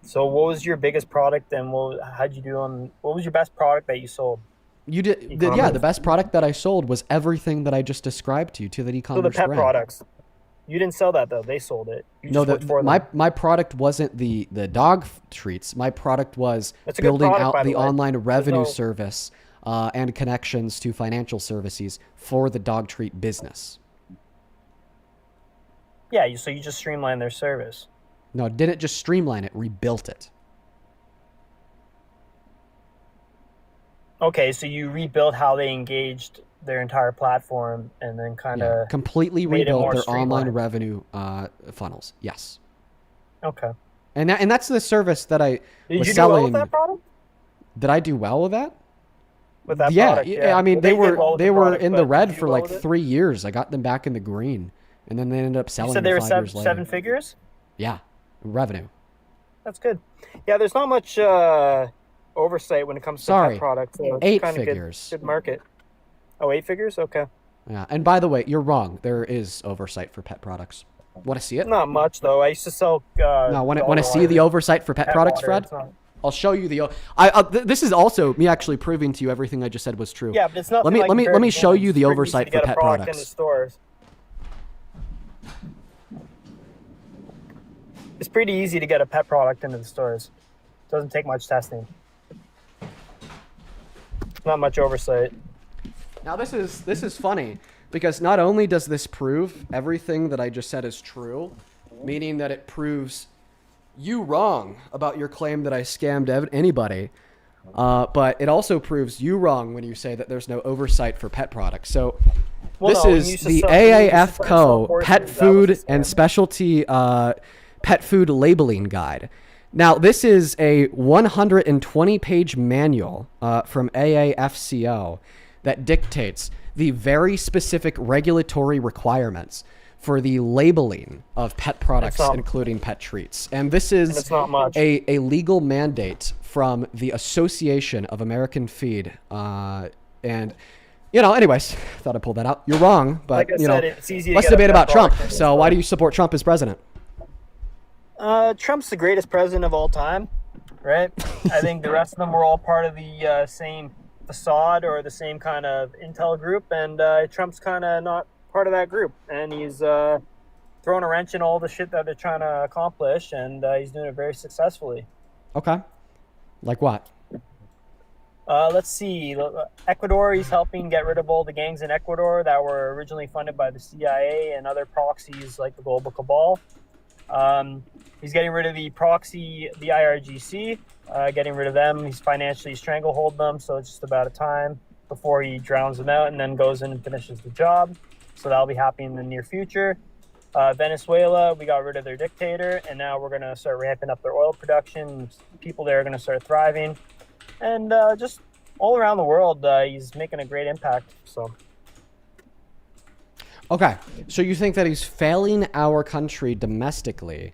So what was your biggest product and how'd you do on, what was your best product that you sold? You did, the best product that I sold was everything that I just described to you, to that So e-commerce the pet brand. products. You didn't sell that though. They sold it. You No, just worked for them. my product wasn't the dog treats. My product was That's a good building product, by out the the way. online revenue no- service and connections to financial services for the dog treat business. Yeah, so you just streamlined their service. No, didn't just streamline it, rebuilt it. Okay, so you rebuilt how they engaged their entire platform and then kind of Completely made it rebuilt more their online streamlined. revenue funnels. Yes. Okay. And that's the service that I Did was you do selling. well with that product? Did I do well with that? With that Yeah, product, yeah. I mean, Well, they did well with they the were product, in but the did red you for do well like with it? 3 years. I got them back in the green, and then they ended up You selling said them they were 5 years later. seven figures? Yeah, revenue. That's good. Yeah, there's not much oversight when it comes to Sorry, pet products. So it's 8 kinda figures. Good market. Oh, 8 figures? Okay. Yeah, and by the way, you're wrong. There is oversight for pet products. Want to see it? Not much though. I used to sell. No, want to see the oversight for pet products, water, Fred? it's not- I'll show you the. This is also me actually proving to you everything I just said was true. Yeah, but it's not. Let me show you the It's pretty easy oversight to for get a pet product products. into stores. It's pretty easy to get a pet product into the stores. Doesn't take much testing. Not much oversight. Now this is funny because not only does this prove everything that I just said is true, meaning that it proves you wrong about your claim that I scammed anybody, but it also proves you wrong when you say that there's no oversight for pet products. So Well, this no, when is you used to the sell- when you used to AAF sell Co. horses, Pet that was a Food scam. and Specialty Pet Food Labeling Guide. Now, this is a 120-page manual from AAFCO that dictates the very specific regulatory requirements for the labeling of pet products, including pet treats. And this is it's not much. a legal mandate from the Association of American Feed. And, anyways, thought I'd pull that out. You're wrong, but, Like I said, it's easy to let's get a debate pet about Trump. product in So why do you support Trump as president? Trump's the greatest president of all time, right? I think the rest of them were all part of the same facade or the same kind of intel group, and Trump's kind of not part of that group, and he's throwing a wrench in all the shit that they're trying to accomplish, and he's doing it very successfully. Okay. Like what? Let's see. Ecuador, he's helping get rid of all the gangs in Ecuador that were originally funded by the CIA and other proxies like the Global Cabal. He's getting rid of the proxy, the IRGC, getting rid of them. He's financially stranglehold them, so it's just about a time before he drowns them out and then goes in and finishes the job. So that'll be happening in the near future. Venezuela, we got rid of their dictator, and now we're going to start ramping up their oil production. People there are going to start thriving. And just all around the world, he's making a great impact. So. Okay, so you think that he's failing our country domestically,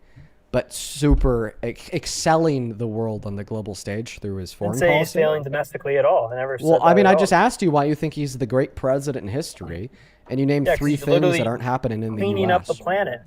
but super excelling the world on the global stage through his foreign Didn't say he's policy? failing domestically at all. I never said Well, that I mean, at I all. just asked you why you think he's the great president in history, and you named Yeah, 'cause 3 he's things literally that aren't happening in the cleaning U.S. up the planet.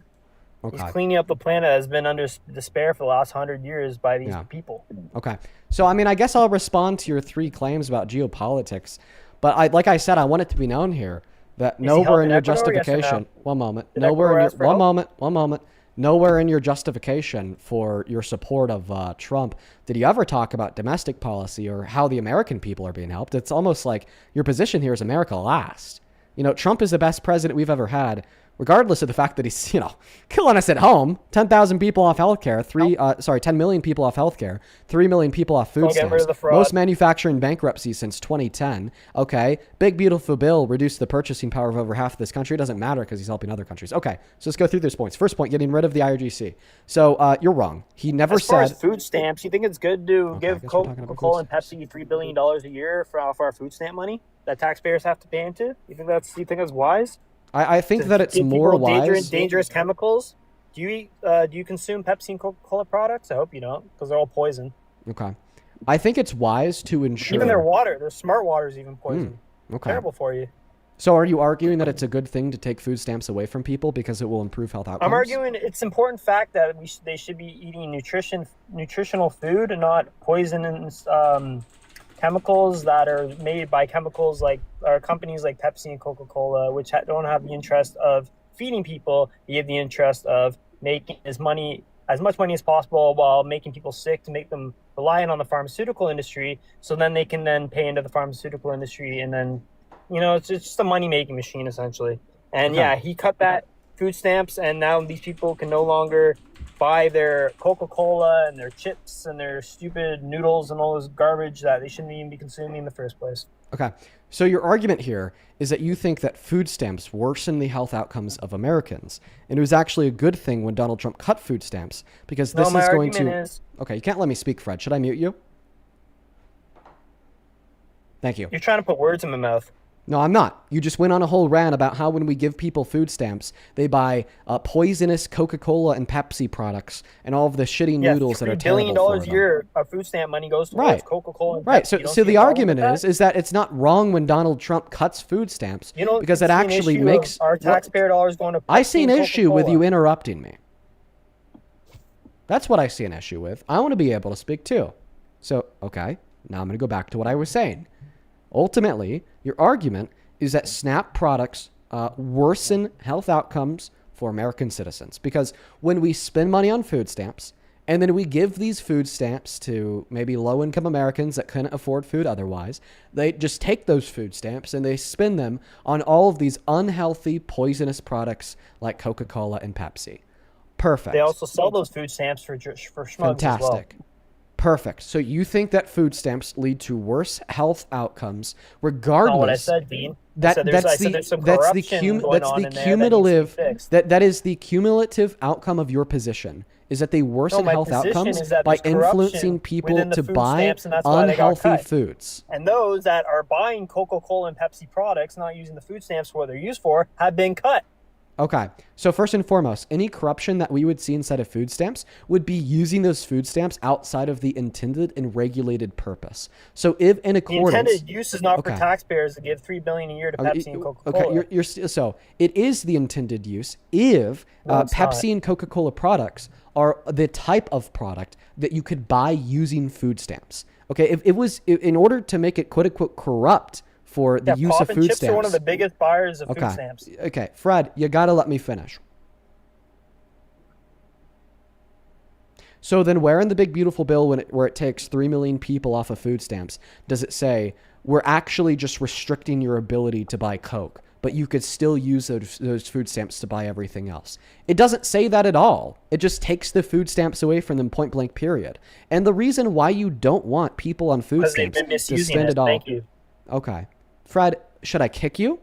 Okay. He's cleaning up the planet that has been under despair for the last 100 years by these Yeah. people. Okay. So, I mean, I guess I'll respond to your 3 claims about geopolitics, but like I said, I want it to be known here that he nowhere helping in your Ecuador, yes or no? justification, one moment, Did nowhere in Ecuador your, ask for one help? moment, nowhere in your justification for your support of Trump did you ever talk about domestic policy or how the American people are being helped. It's almost like your position here is America last. Trump is the best president we've ever had, regardless of the fact that he's, killing us at home. 10,000 people off healthcare, 10 million people off healthcare, 3 million people off food Don't get rid stamps. of the fraud. Most manufacturing bankruptcies since 2010. Okay, big beautiful bill reduced the purchasing power of over half of this country. It doesn't matter because he's helping other countries. Okay, so let's go through those points. First point, getting rid of the IRGC. So you're wrong. He never As far said. as food stamps, you think it's good to give guess we're talking about Coca-Cola and Pepsi $3 billion a year for our food stamp money that taxpayers have to pay into? You think that's wise? I think that it's Give more people wise. dangerous chemicals. Do you consume Pepsi and Coca-Cola products? I hope you don't, because they're all poison. Okay, I think it's wise to ensure. Even their water, their smart water is even poison. Okay. Terrible for you. So are you arguing that it's a good thing to take food stamps away from people because it will improve health outcomes? I'm arguing it's important fact that they should be eating nutritional food and not poison and chemicals that are made by chemicals like or companies like Pepsi and Coca-Cola, which don't have the interest of feeding people. They have the interest of making as much money as possible while making people sick to make them reliant on the pharmaceutical industry. So then they can then pay into the pharmaceutical industry, and then, it's just a money-making machine essentially. And Okay. yeah, he cut that food stamps, and now these people can no longer buy their Coca-Cola and their chips and their stupid noodles and all this garbage that they shouldn't even be consuming in the first place. Okay. So your argument here is that you think that food stamps worsen the health outcomes of Americans. And it was actually a good thing when Donald Trump cut food stamps because this my is going argument to... is- Okay, you can't let me speak, Fred. Should I mute you? Thank you. You're trying to put words in my mouth. No, I'm not. You just went on a whole rant about how when we give people food stamps, they buy poisonous Coca-Cola and Pepsi products and all of the shitty noodles that are $3 billion terrible for a them. year of food stamp money goes towards Right. Coca-Cola and Right. Pepsi. So, You don't so see the a problem argument with is that it's not wrong when Donald Trump cuts food stamps because it see an actually issue of makes our taxpayer dollars going to I Pepsi see an and issue with Coca-Cola. you interrupting me. That's what I see an issue with. I want to be able to speak too. So, okay, now I'm going to go back to what I was saying. Ultimately, your argument is that SNAP products worsen health outcomes for American citizens because when we spend money on food stamps and then we give these food stamps to maybe low-income Americans that couldn't afford food otherwise, they just take those food stamps and they spend them on all of these unhealthy, poisonous products like Coca-Cola and Pepsi. Perfect. They also sell those food stamps for schmugs Fantastic. as well. Perfect. So you think that food stamps lead to worse health outcomes regardless? Not what I said, Dean. That's the cumulative outcome of your position is that they worsen my health position outcomes is that by there's corruption influencing people within the to food buy stamps, and that's why they got unhealthy cut. foods. And those that are buying Coca-Cola and Pepsi products, not using the food stamps for what they're used for, have been cut. Okay. So first and foremost, any corruption that we would see inside of food stamps would be using those food stamps outside of the intended and regulated purpose. So if in The accordance... intended use is not for Okay. taxpayers to give $3 billion a year to Pepsi and Coca-Cola. Okay, so it is the intended use if No, it's Pepsi not. and Coca-Cola products are the type of product that you could buy using food stamps. Okay, if it was in order to make it quote unquote corrupt for the use Pop of and food Chips stamps. are one of the biggest buyers of food Okay, stamps. okay, Fred, you gotta let me finish. So then where in the big beautiful bill where it takes 3 million people off of food stamps does it say we're actually just restricting your ability to buy Coke, but you could still use those food stamps to buy everything else? It doesn't say that at all. It just takes the food stamps away from them point blank period. And the reason why you don't want people on food Because they've stamps been to misusing spend it. it all. Thank you. Okay. Fred, should I kick you?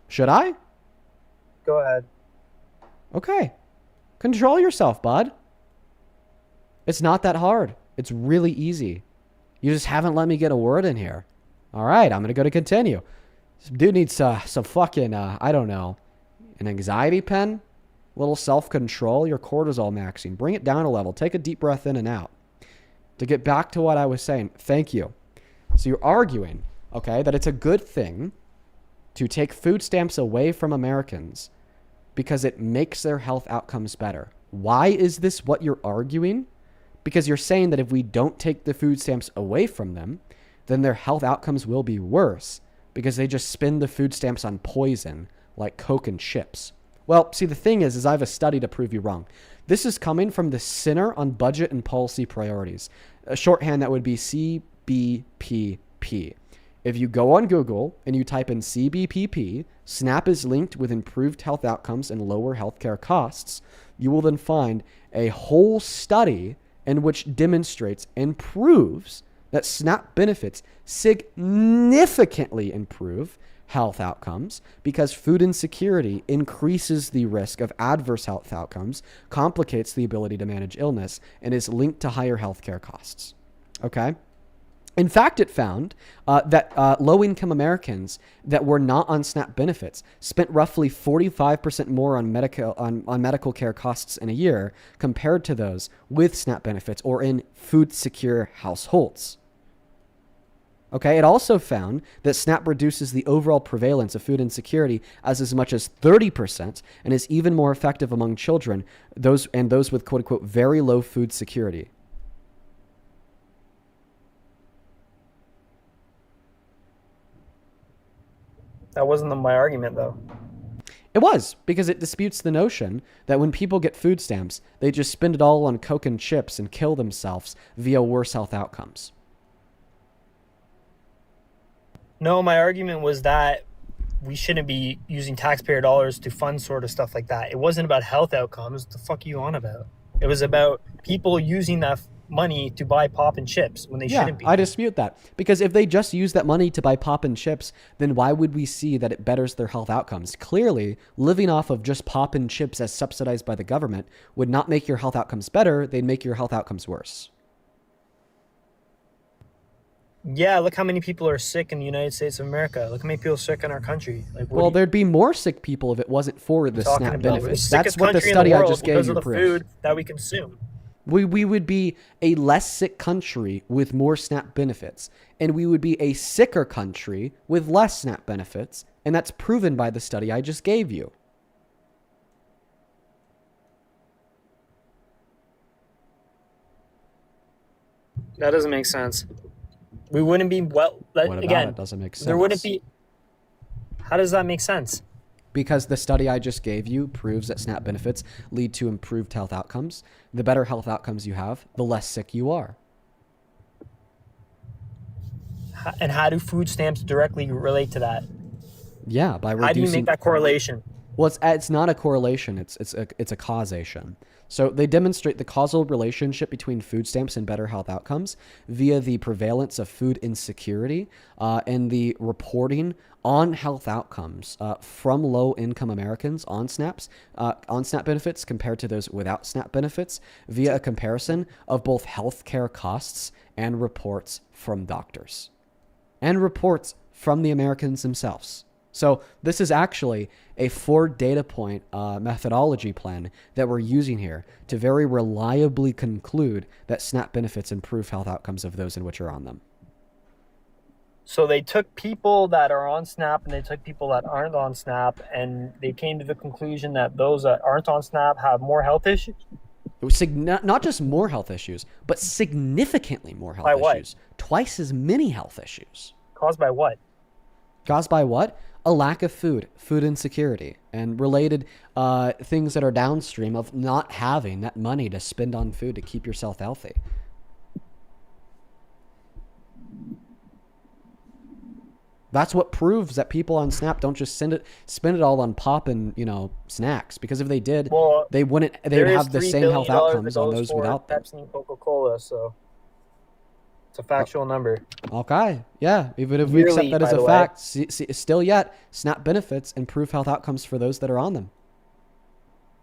Should I? Go ahead. Okay. Control yourself, bud. It's not that hard. It's really easy. You just haven't let me get a word in here. All right, I'm going to go to continue. This dude needs some fucking, I don't know, an anxiety pen? A little self-control? Your cortisol maxing. Bring it down a level. Take a deep breath in and out. To get back to what I was saying, thank you. So you're arguing, okay, that it's a good thing to take food stamps away from Americans because it makes their health outcomes better. Why is this what you're arguing? Because you're saying that if we don't take the food stamps away from them, then their health outcomes will be worse because they just spend the food stamps on poison like Coke and chips. Well, see, the thing is I have a study to prove you wrong. This is coming from the Center on Budget and Policy Priorities. A shorthand that would be CBPP. If you go on Google and you type in CBPP, SNAP is linked with improved health outcomes and lower healthcare costs, you will then find a whole study in which demonstrates and proves that SNAP benefits significantly improve health outcomes because food insecurity increases the risk of adverse health outcomes, complicates the ability to manage illness, and is linked to higher healthcare costs. Okay? In fact, it found that low-income Americans that were not on SNAP benefits spent roughly 45% more on medical care costs in a year compared to those with SNAP benefits or in food-secure households. Okay, it also found that SNAP reduces the overall prevalence of food insecurity as much as 30% and is even more effective among children, those with quote-unquote very low food security. That wasn't my argument, though. It was, because it disputes the notion that when people get food stamps, they just spend it all on Coke and chips and kill themselves via worse health outcomes. No, my argument was that we shouldn't be using taxpayer dollars to fund sort of stuff like that. It wasn't about health outcomes. What the fuck are you on about? It was about people using that money to buy pop and chips when they shouldn't be. I dispute that. Because if they just use that money to buy pop and chips, then why would we see that it betters their health outcomes? Clearly, living off of just pop and chips as subsidized by the government would not make your health outcomes better. They'd make your health outcomes worse. Yeah, look how many people are sick in the United States of America. Look how many people are sick in our country. Like, Well, there'd be more sick people if it wasn't for the SNAP benefits. That's what the study I just gave you proves. Food that we consume. We would be a less sick country with more SNAP benefits, and we would be a sicker country with less SNAP benefits, and that's proven by the study I just gave you. That doesn't make sense. We wouldn't be What about again. it doesn't make sense? There wouldn't be. How does that make sense? Because the study I just gave you proves that SNAP benefits lead to improved health outcomes. The better health outcomes you have, the less sick you are. And how do food stamps directly relate to that? Yeah, by reducing. How do you make that correlation? Well, it's not a correlation. It's a causation. So they demonstrate the causal relationship between food stamps and better health outcomes via the prevalence of food insecurity and the reporting on health outcomes from low-income Americans on SNAP benefits compared to those without SNAP benefits via a comparison of both healthcare costs and reports from doctors and reports from the Americans themselves. So this is actually a 4 data point methodology plan that we're using here to very reliably conclude that SNAP benefits improve health outcomes of those in which are on them. So they took people that are on SNAP and they took people that aren't on SNAP, and they came to the conclusion that those that aren't on SNAP have more health issues? It was not just more health issues, but significantly more health issues. Twice as many health issues. Caused by what? Caused by what? A lack of food insecurity, and related things that are downstream of not having that money to spend on food to keep yourself healthy. That's what proves that people on SNAP don't just spend it all on pop and snacks. Because if they did, they would have the same health outcomes on those without them. Pepsi and Coca-Cola, so it's a factual number. Okay, yeah. Even if we accept that as a fact, still yet, SNAP benefits improve health outcomes for those that are on them.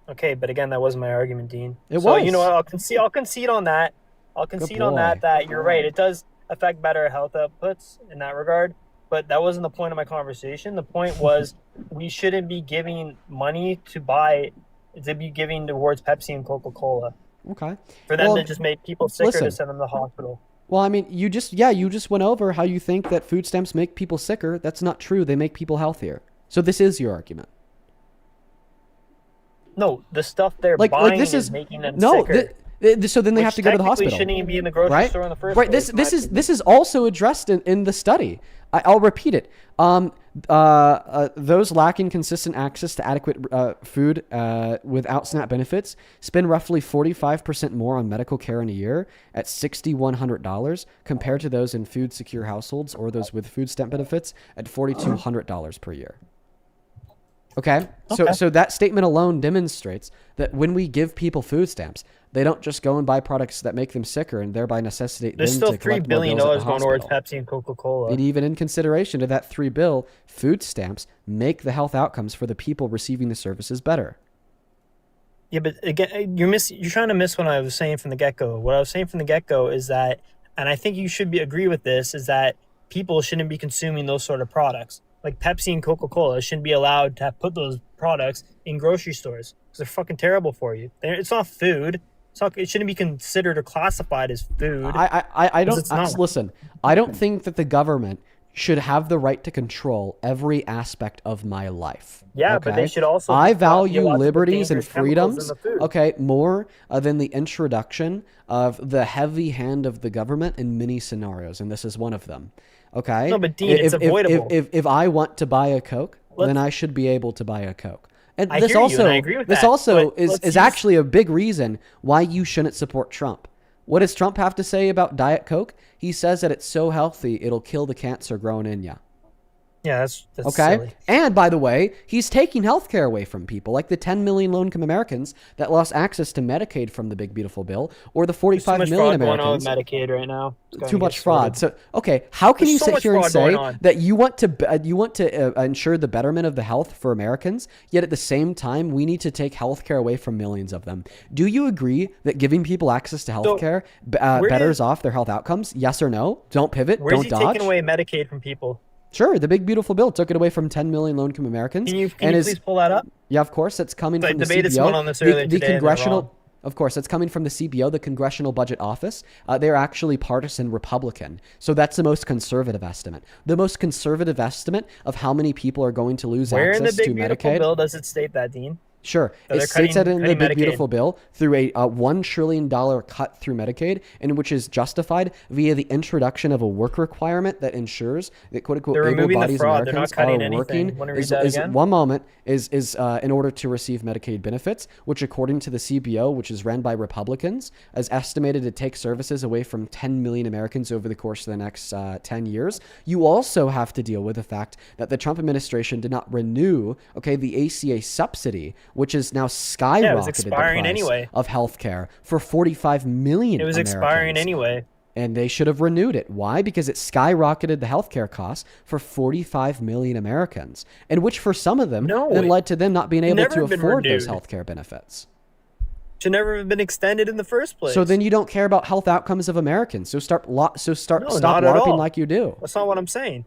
Okay, but again, that wasn't my argument, Dean. It so, was. You know what? I'll concede on that. I'll concede on that you're right. It does affect better health outputs in that regard. But that wasn't the point of my conversation. The point was we shouldn't be giving money to be giving towards Pepsi and Coca-Cola. Okay. For them to just make people sicker to send them to the hospital. Well, I mean, you just went over how you think that food stamps make people sicker. That's not true. They make people healthier. So this is your argument. No, the stuff they're buying is making them sicker. So then they have to go to the hospital. Shouldn't even be in the grocery store in the first place. This is also addressed in the study. I'll repeat it. Those lacking consistent access to adequate food without SNAP benefits spend roughly 45% more on medical care in a year at $6,100 compared to those in food secure households or those with food stamp benefits at $4,200 per year. Okay. So that statement alone demonstrates that when we give people food stamps, they don't just go and buy products that make them sicker and thereby necessitate There's them still to collect $3 more billion bills at the going towards hospital. Pepsi and Coca-Cola. And even in consideration to that $3 billion, food stamps make the health outcomes for the people receiving the services better. Yeah, but again, you're trying to miss what I was saying from the get-go. What I was saying from the get-go is that, and I think you should agree with this, is that people shouldn't be consuming those sort of products. Like Pepsi and Coca-Cola shouldn't be allowed to put those products in grocery stores because they're fucking terrible for you. It's not food. It shouldn't be considered or classified as food. Listen, I don't think that the government should have the right to control every aspect of my life. Yeah, but they should also I be value allowed to put liberties and dangerous chemicals in freedoms, the food. okay, more than the introduction of the heavy hand of the government in many scenarios, and this is one of them. Okay? No, but Dean, it's avoidable. If I want to buy a Coke, then I should be able to buy a Coke. And I this hear you, also, and I agree with this that, also but is let's use- actually a big reason why you shouldn't support Trump. What does Trump have to say about Diet Coke? He says that it's so healthy, it'll kill the cancer growing in you. Yeah, that's Okay. silly. And by the way, he's taking health care away from people, like the 10 million low-income Americans that lost access to Medicaid from the big beautiful bill, or the 45 There's too much million fraud going on with Americans. Medicaid right now. It's gotta Too get much fraud. sorted. So, okay, how can There's you so sit much here and fraud say going on. that you want to ensure the betterment of the health for Americans, yet at the same time we need to take health care away from millions of them? Do you agree that giving people access to health care where betters did- off their health outcomes? Yes or no? Don't pivot. Where's Don't he dodge. taking away Medicaid from people? Sure, the big beautiful bill took it away from 10 million low-income Americans. Can you and please pull that up? Yeah, of course, that's coming So I from the debated CBO. someone on this earlier the today, and they're congressional, wrong. of course, that's coming from the CBO, the Congressional Budget Office. They're actually partisan Republican, so that's the most conservative estimate. The most conservative estimate of how many people are going to lose Where in the access to big beautiful Medicaid. bill does it state that, Dean? Sure. That It they're states that in the cutting big Medicaid. beautiful bill through a $1 trillion cut through Medicaid, and which is justified via the introduction of a work requirement that ensures that quote unquote They're removing the able-bodied fraud. They're not Americans cutting are anything. working Wanna read that again? one moment is in order to receive Medicaid benefits, which according to the CBO, which is run by Republicans, is estimated to take services away from 10 million Americans over the course of the next 10 years. You also have to deal with the fact that the Trump administration did not renew, the ACA subsidy, which is now skyrocketed Yeah, it was the expiring price anyway. of healthcare for 45 million It was expiring Americans. anyway. And they should have renewed it. Why? Because it skyrocketed the healthcare costs for 45 million Americans, and which for some of them then led to them not being able never to been afford those renewed. healthcare benefits. Should never have been extended in the first place. So then you don't care about health outcomes of Americans. So stop No, stop not at LARPing all. like you do. That's not what I'm saying.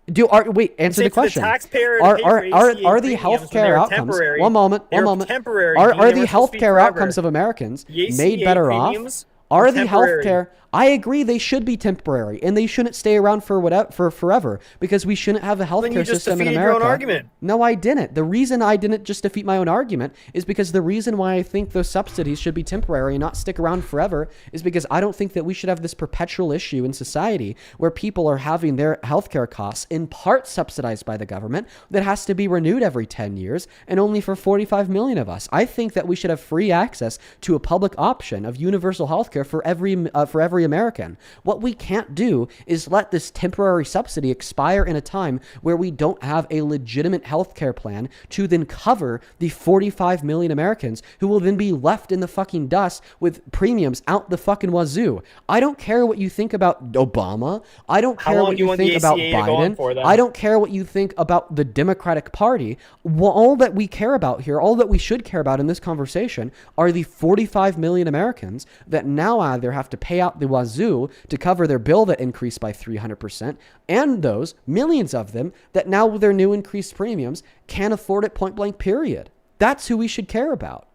Wait, answer saying the for the question. taxpayer to Are pay are for are, ACA are the premiums when healthcare they're outcomes? temporary. One moment. They're One moment. temporary. Are They the were supposed to be healthcare forever. outcomes of Americans The made ACA better off? premiums Are were the temporary. healthcare? I agree they should be temporary and they shouldn't stay around for forever because we shouldn't have a Then you healthcare just system in defeated your own America. argument. No, I didn't. The reason I didn't just defeat my own argument is because the reason why I think those subsidies should be temporary and not stick around forever is because I don't think that we should have this perpetual issue in society where people are having their healthcare costs in part subsidized by the government that has to be renewed every 10 years and only for 45 million of us. I think that we should have free access to a public option of universal healthcare for every American. What we can't do is let this temporary subsidy expire in a time where we don't have a legitimate healthcare plan to then cover the 45 million Americans who will then be left in the fucking dust with premiums out the fucking wazoo. I don't care what you think about Obama. I don't How care long what do you you want think the about ACA to go on Biden. for, then? I don't care what you think about the Democratic Party. All that we care about here, all that we should care about in this conversation are the 45 million Americans that now either have to pay out the wazoo to cover their bill that increased by 300%, and those millions of them that now with their new increased premiums can't afford it point blank period. That's who we should care about.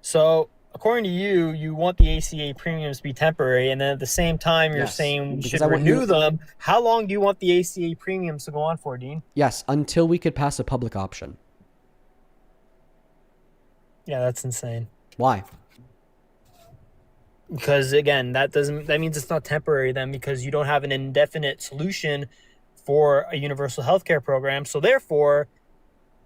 So, according to you, you want the ACA premiums to be temporary, and then at the same time, you're Yes, saying we because should I want renew you- them. How long do you want the ACA premiums to go on for, Dean? Yes, until we could pass a public option. Yeah, that's insane. Why? Because again, that means it's not temporary then, because you don't have an indefinite solution for a universal healthcare program. So therefore,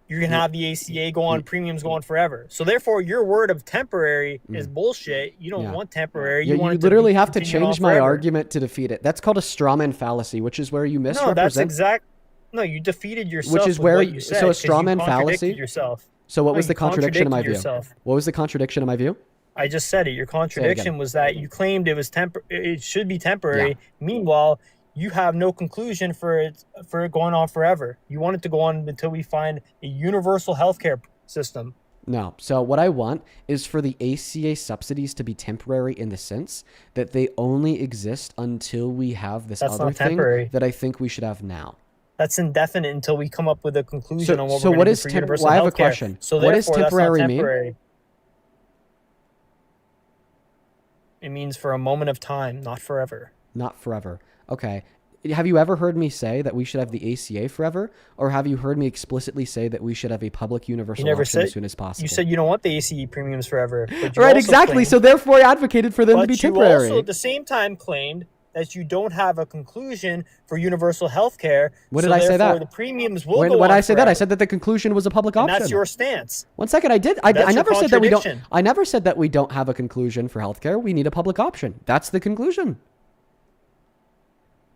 you're gonna have the ACA go on, premiums go on forever. So therefore, your word of temporary is bullshit. You don't want temporary. Yeah, You want you it to literally be have to continued on change my forever. argument to defeat it. That's called a strawman fallacy, which is where you misrepresent. No, that's exact. No, you defeated yourself. Which is with where what you said, so a 'cause you strawman contradicted fallacy. Yourself. So what No, was you the contradiction in my view? contradicted yourself. What was the contradiction in my view? I just said it. Your contradiction was that you claimed it was it should be temporary. Yeah. Meanwhile, you have no conclusion for it going on forever. You want it to go on until we find a universal healthcare system. No. So what I want is for the ACA subsidies to be temporary in the sense that they only exist until we have this That's other not thing temporary. that I think we should have now. That's indefinite until we come up with a conclusion on what So we're what going is to do for temp- universal well, I have a healthcare. question. So What does therefore, that's not temporary mean? temporary. It means for a moment of time, not forever. Not forever. Okay. Have you ever heard me say that we should have the ACA forever? Or have you heard me explicitly say that we should have a public universal option as soon as possible? You said you don't want the ACE premiums forever. But you right, also exactly. claimed, So therefore I advocated for them to be temporary. But you also at the same time claimed that you don't have a conclusion for universal health care. When did I say that? The premiums will when go did on I say forever. that? I said that the conclusion was a public And option. that's your stance. 1 second, I did. I That's never your said that we don't. contradiction. I never said that we don't have a conclusion for healthcare. We need a public option. That's the conclusion.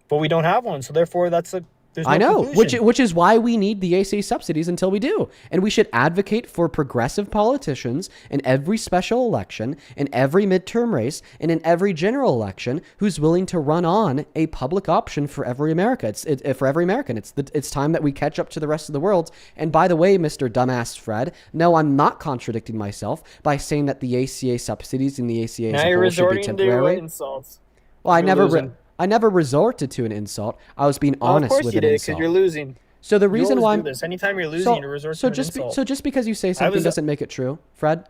But we don't have one, so therefore there's no I know, conclusion. which is why we need the ACA subsidies until we do. And we should advocate for progressive politicians in every special election, in every midterm race, and in every general election who's willing to run on a public option for every America. For every American. It's time that we catch up to the rest of the world. And by the way, Mr. Dumbass Fred, no, I'm not contradicting myself by saying that the ACA subsidies and the ACA as a whole should be temporary. Insults. Well, I never resorted to an insult. I was being honest with an insult. Of course you did, because you're losing. So the reason why do this. Anytime you're losing, you resort to an insult. So just because you say something doesn't make it true, Fred.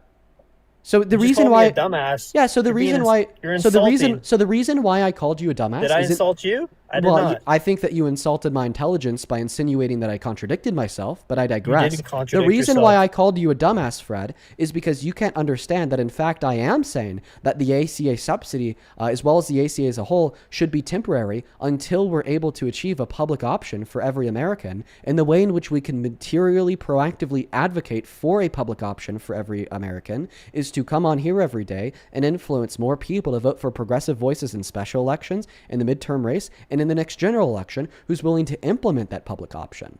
So the reason called why me a dumbass. Yeah, so the reason why you're so insulting. the reason why I called you a dumbass Did I insult you? I did not. I think that you insulted my intelligence by insinuating that I contradicted myself, but I digress. didn't contradict The reason yourself. why I called you a dumbass, Fred, is because you can't understand that in fact I am saying that the ACA subsidy, as well as the ACA as a whole, should be temporary until we're able to achieve a public option for every American. And the way in which we can materially, proactively advocate for a public option for every American is to come on here every day and influence more people to vote for progressive voices in special elections, in the midterm race, and in the next general election who's willing to implement that public option.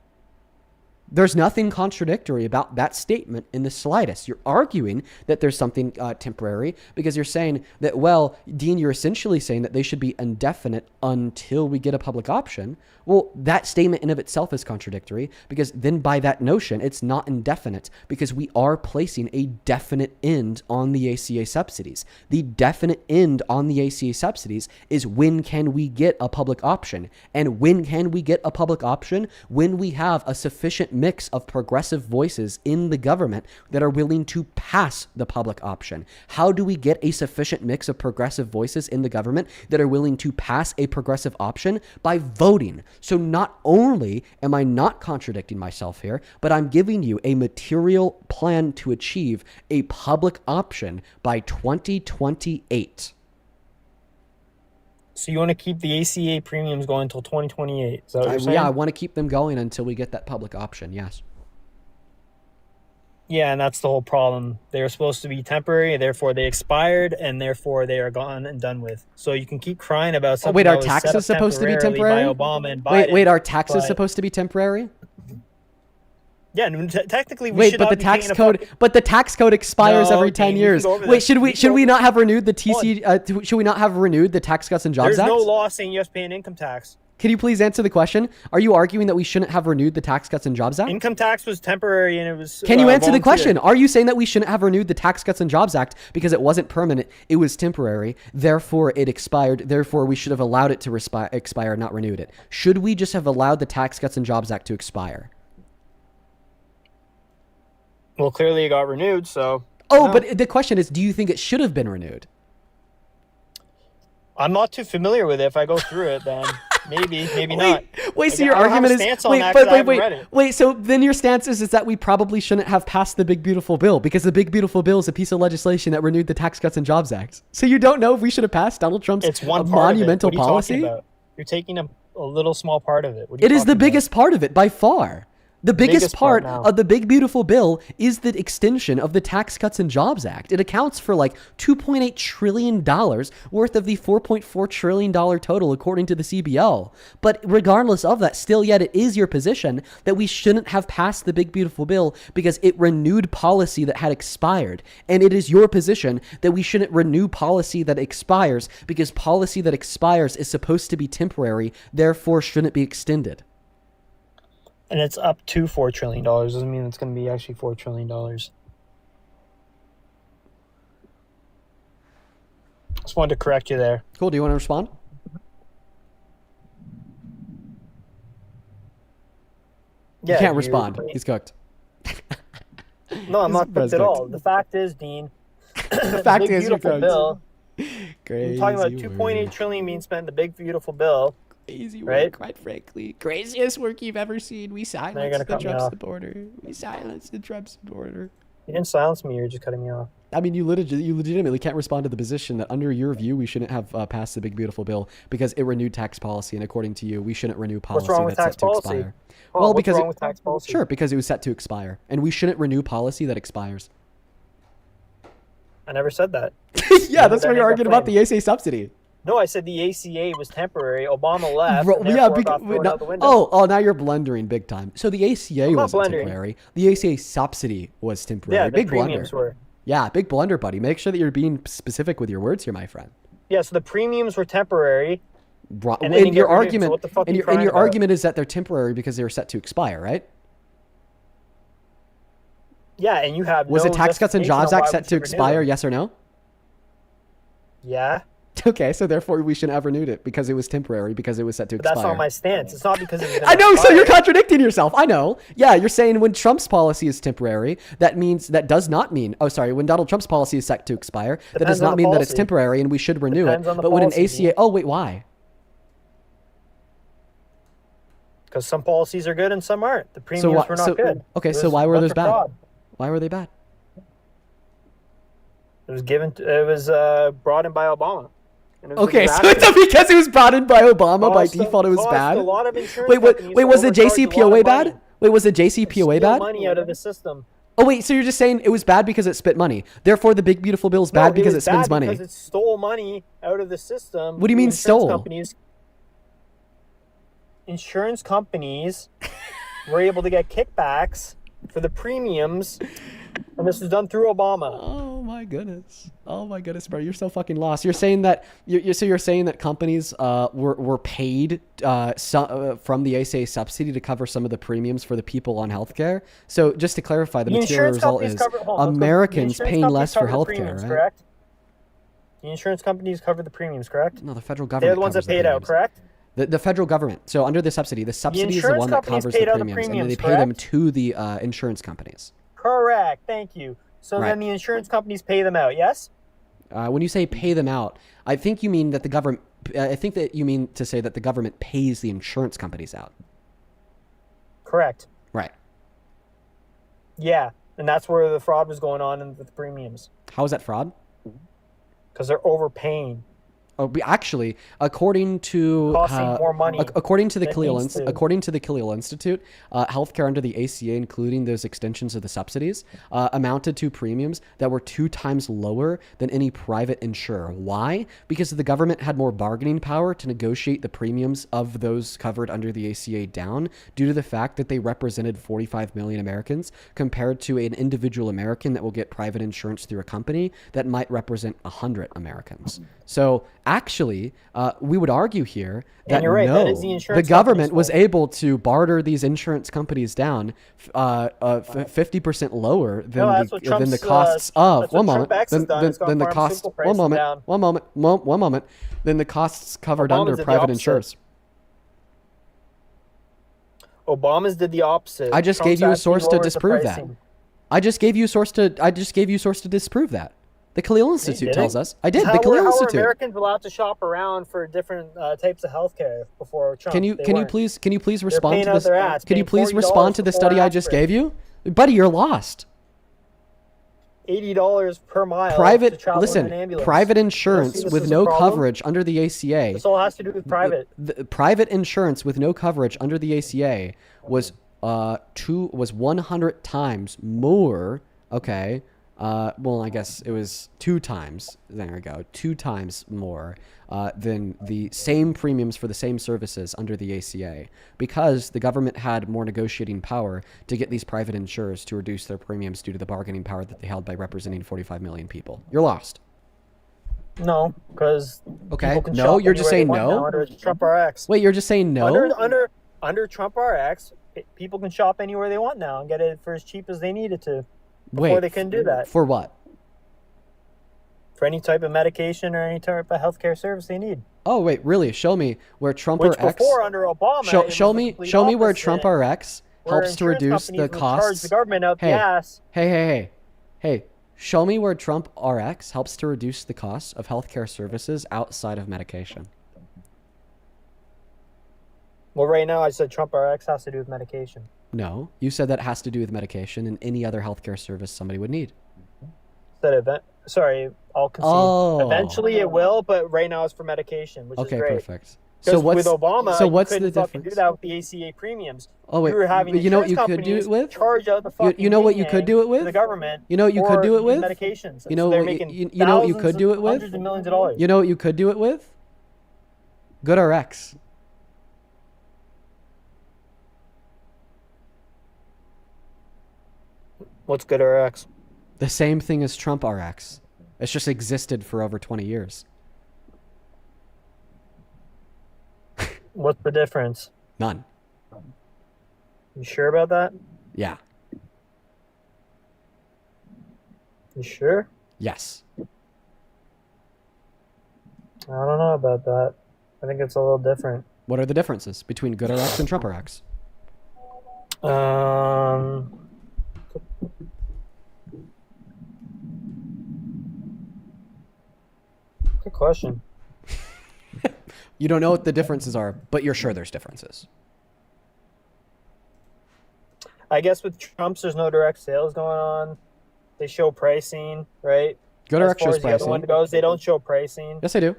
There's nothing contradictory about that statement in the slightest. You're arguing that there's something temporary because you're saying that, well, Dean, you're essentially saying that they should be indefinite until we get a public option. Well, that statement in of itself is contradictory because then by that notion, it's not indefinite because we are placing a definite end on the ACA subsidies. The definite end on the ACA subsidies is when can we get a public option? And when can we get a public option? When we have a sufficient mix of progressive voices in the government that are willing to pass the public option. How do we get a sufficient mix of progressive voices in the government that are willing to pass a progressive option? By voting. So not only am I not contradicting myself here, but I'm giving you a material plan to achieve a public option by 2028. So you want to keep the ACA premiums going until 2028? Is that what you're saying? Yeah, I want to keep them going until we get that public option, yes. Yeah, and that's the whole problem. They were supposed to be temporary, therefore they expired, and therefore they are gone and done with. So you can keep crying about something. Wait, that are was set taxes up supposed to be temporary? by Obama and Biden. Wait, are taxes supposed to be temporary? Yeah, technically we Wait, should but not the be tax paying a code, fucking- but the tax code expires No, every 10 Dean, we years. can go over Wait, this. should We we can go not have renewed the TC? Should we not have renewed the Tax Cuts and Jobs There's Act? no law saying you have to pay an income tax. Can you please answer the question? Are you arguing that we shouldn't have renewed the Tax Cuts and Jobs Act? Income tax was temporary and it was. Can you answer the volunteer. question? Are you saying that we shouldn't have renewed the Tax Cuts and Jobs Act because it wasn't permanent, it was temporary, therefore it expired, therefore we should have allowed it to expire, not renewed it? Should we just have allowed the Tax Cuts and Jobs Act to expire? Well, clearly it got renewed, so. Oh, no. but the question is, do you think it should have been renewed? I'm not too familiar with it. If I go through it, then maybe not. Wait, so Again, your I don't have argument a is stance on that 'cause I haven't read it. wait. So then your stance is that we probably shouldn't have passed the Big Beautiful Bill because the Big Beautiful Bill is a piece of legislation that renewed the Tax Cuts and Jobs Act. So you don't know if we should have passed Donald Trump's It's one part monumental of it. What are you policy? talking about? You're taking a little small part of it. What are you It is the talking about? biggest part of it by far. The biggest part now. of the Big Beautiful Bill is the extension of the Tax Cuts and Jobs Act. It accounts for like $2.8 trillion worth of the $4.4 trillion total, according to the CBO. But regardless of that, still yet it is your position that we shouldn't have passed the Big Beautiful Bill because it renewed policy that had expired. And it is your position that we shouldn't renew policy that expires because policy that expires is supposed to be temporary, therefore shouldn't be extended. And it's up to $4 trillion. Doesn't mean it's going to be actually $4 trillion. Just wanted to correct you there. Cool. Do you want to respond? Yeah, you can't respond. He's cooked. No, I'm He's not cooked at cooked. all. The fact is, Dean, The fact Big is, you're Beautiful cooked. Bill We're talking about 2.8 trillion being spent in the big beautiful bill. Crazy right? work, quite frankly. Craziest work you've ever seen. We silenced the Trump supporter. We silenced the Trump supporter. You didn't silence me. You're just cutting me off. I mean, you legitimately can't respond to the position that under your view, we shouldn't have passed the big beautiful bill because it renewed tax policy, and according to you, we shouldn't renew policy What's wrong with that's tax set to policy? expire. Oh, Well, what's because wrong with tax policy? Sure, because it was set to expire, and we shouldn't renew policy that expires. I never said that. Yeah, that's why you're arguing about the ACA subsidy. No, I said the ACA was temporary. Obama left. Bro, and yeah, therefore got thrown out the window. oh, now you're blundering big time. So the ACA I'm not wasn't blundering. temporary. The ACA subsidy was temporary. Yeah, the big blunder. premiums were. Yeah, big blunder, buddy. Make sure that you're being specific with your words here, my friend. Yeah, so the premiums were temporary. Bro, And then and you your get renewed, so argument, what the fuck are and you your crying about? argument is that they're temporary because they were set to expire, right? Yeah, and you have Was no the Tax Cuts and justification Jobs on Act why set we to should renew expire? them. Yes or no? Yeah. Okay, so therefore we shouldn't have renewed it because it was temporary because it was set to But expire. that's not my stance. It's not because it's I know, so you're contradicting yourself. I know. Yeah, you're saying when Trump's policy is temporary, that does not mean. Oh, sorry. When Donald Trump's policy is set to expire, that does Depends on not the mean that it's policy. temporary and we should renew Depends it. on the But when an policy, ACA, oh wait, why? Because some policies are good and some aren't. The premiums were not good. Okay, It so was why a were bunch those of bad? fraud. Why were they bad? It was brought in by Obama. And it was Okay, a so bad it's because it was brought in by Obama by Cost- default, it was cost bad. a lot of insurance Wait, companies wait, was the overcharged a lot JCPOA of bad? money. Wait, was the JCPOA Steal bad? money out of the system. Oh wait, so you're just saying it was bad because it spit money. Therefore, the big beautiful bill is bad because it spends money. Because it stole money out of the system. What do you mean Insurance stole? Insurance companies were able to get kickbacks for the premiums, and this was done through Obama. Oh my goodness! Oh my goodness, bro, you're so fucking lost. You're saying that you're saying that companies were paid from the ACA subsidy to cover some of the premiums for the people on healthcare. So just to clarify, the material result is Americans paying less for healthcare, right? Correct? The insurance companies cover the premiums, correct? No, the federal government. They're the ones that covers the paid out, premiums. correct? The federal government. So under the subsidy is the insurance one that companies covers paid the out the premiums, and then they premiums, pay them correct? to the insurance companies. Correct. Thank you. So Right. then the insurance companies pay them out, yes? When you say pay them out, I think you mean that the government. I think that you mean to say that the government pays the insurance companies out. Correct. Right. Yeah, and that's where the fraud was going on with the premiums. How is that fraud? Because they're overpaying. Oh, actually, according to Costing more money according to the than it Khalil needs to. according to the Khalil Institute, healthcare under the ACA, including those extensions of the subsidies, amounted to premiums that were 2 times lower than any private insurer. Why? Because the government had more bargaining power to negotiate the premiums of those covered under the ACA down, due to the fact that they represented 45 million Americans, compared to an individual American that will get private insurance through a company that might represent 100 Americans. So actually, we would argue here that And you're right, no, that is the insurance government company's was fault. able to barter these insurance companies down 50% lower than No, that's what than the Trump's, costs of that's what Trump X has done. It's got than the cost pharmaceutical prices down. one moment than the costs covered Obama's under did the private opposite. insurers. Obama's did the opposite. I just Trump's gave you a actually source to lowers the disprove that. pricing. I just gave you a source to disprove that. The Khalil Institute didn't. tells us. I did. How The Khalil were Institute. Americans allowed to shop around for different types of healthcare before Trump? Can you They can you weren't. please They're respond paying to out this? their ass, Can you paying please $40 respond to the for study I just aspirin. gave you, buddy? You're lost. $80 per mile to Private, travel in an listen. ambulance. Private You don't see insurance this with as a no problem? coverage under the ACA. This all has to do with private. The private insurance with no coverage under the ACA was 100 times more. Okay. Well, I guess it was 2 times. There we go. 2 times more than the same premiums for the same services under the ACA, because the government had more negotiating power to get these private insurers to reduce their premiums due to the bargaining power that they held by representing 45 million people. You're lost. No, because Okay. people can No, shop you're just anywhere saying they want no? now under Trump RX. Wait, you're just saying no? Under Trump RX, people can shop anywhere they want now and get it for as cheap as they needed to. Before Wait, they couldn't do that. For what? For any type of medication or any type of healthcare service they need. Oh wait, really? Show me where Trump Which RX. before under Obama, Show, it show was the me, complete show me where opposite, Trump RX where helps to insurance reduce companies the would charge costs. the government out the hey, ass. hey, hey, hey, hey! Show me where Trump RX helps to reduce the cost of healthcare services outside of medication. Well, right now I said Trump RX has to do with medication. No, you said that has to do with medication and any other healthcare service somebody would need. Sorry, I'll concede. Oh. Eventually it will, but right now it's for medication, which is great. Okay, perfect. So what's with Obama, what's you couldn't the fucking difference? do that with the ACA premiums. Oh wait, you were having you know what you insurance could do it companies with? Charge out the fucking You know what you could do it to with? the government. You know what you could do it with? Medications. You know so they're what making you know what you could do it with? Hundreds of millions of dollars. You know what you could do it with? GoodRx. What's GoodRx? The same thing as Trump RX. It's just existed for over 20 years. What's the difference? None. You sure about that? Yeah. You sure? Yes. I don't know about that. I think it's a little different. What are the differences between GoodRx and Trump RX? Good question. You don't know what the differences are, but you're sure there's differences. I guess with Trump's, there's no direct sales going on. They show pricing, right? GoodRx as far shows as the other pricing. one goes, they don't show pricing. Yes, they do.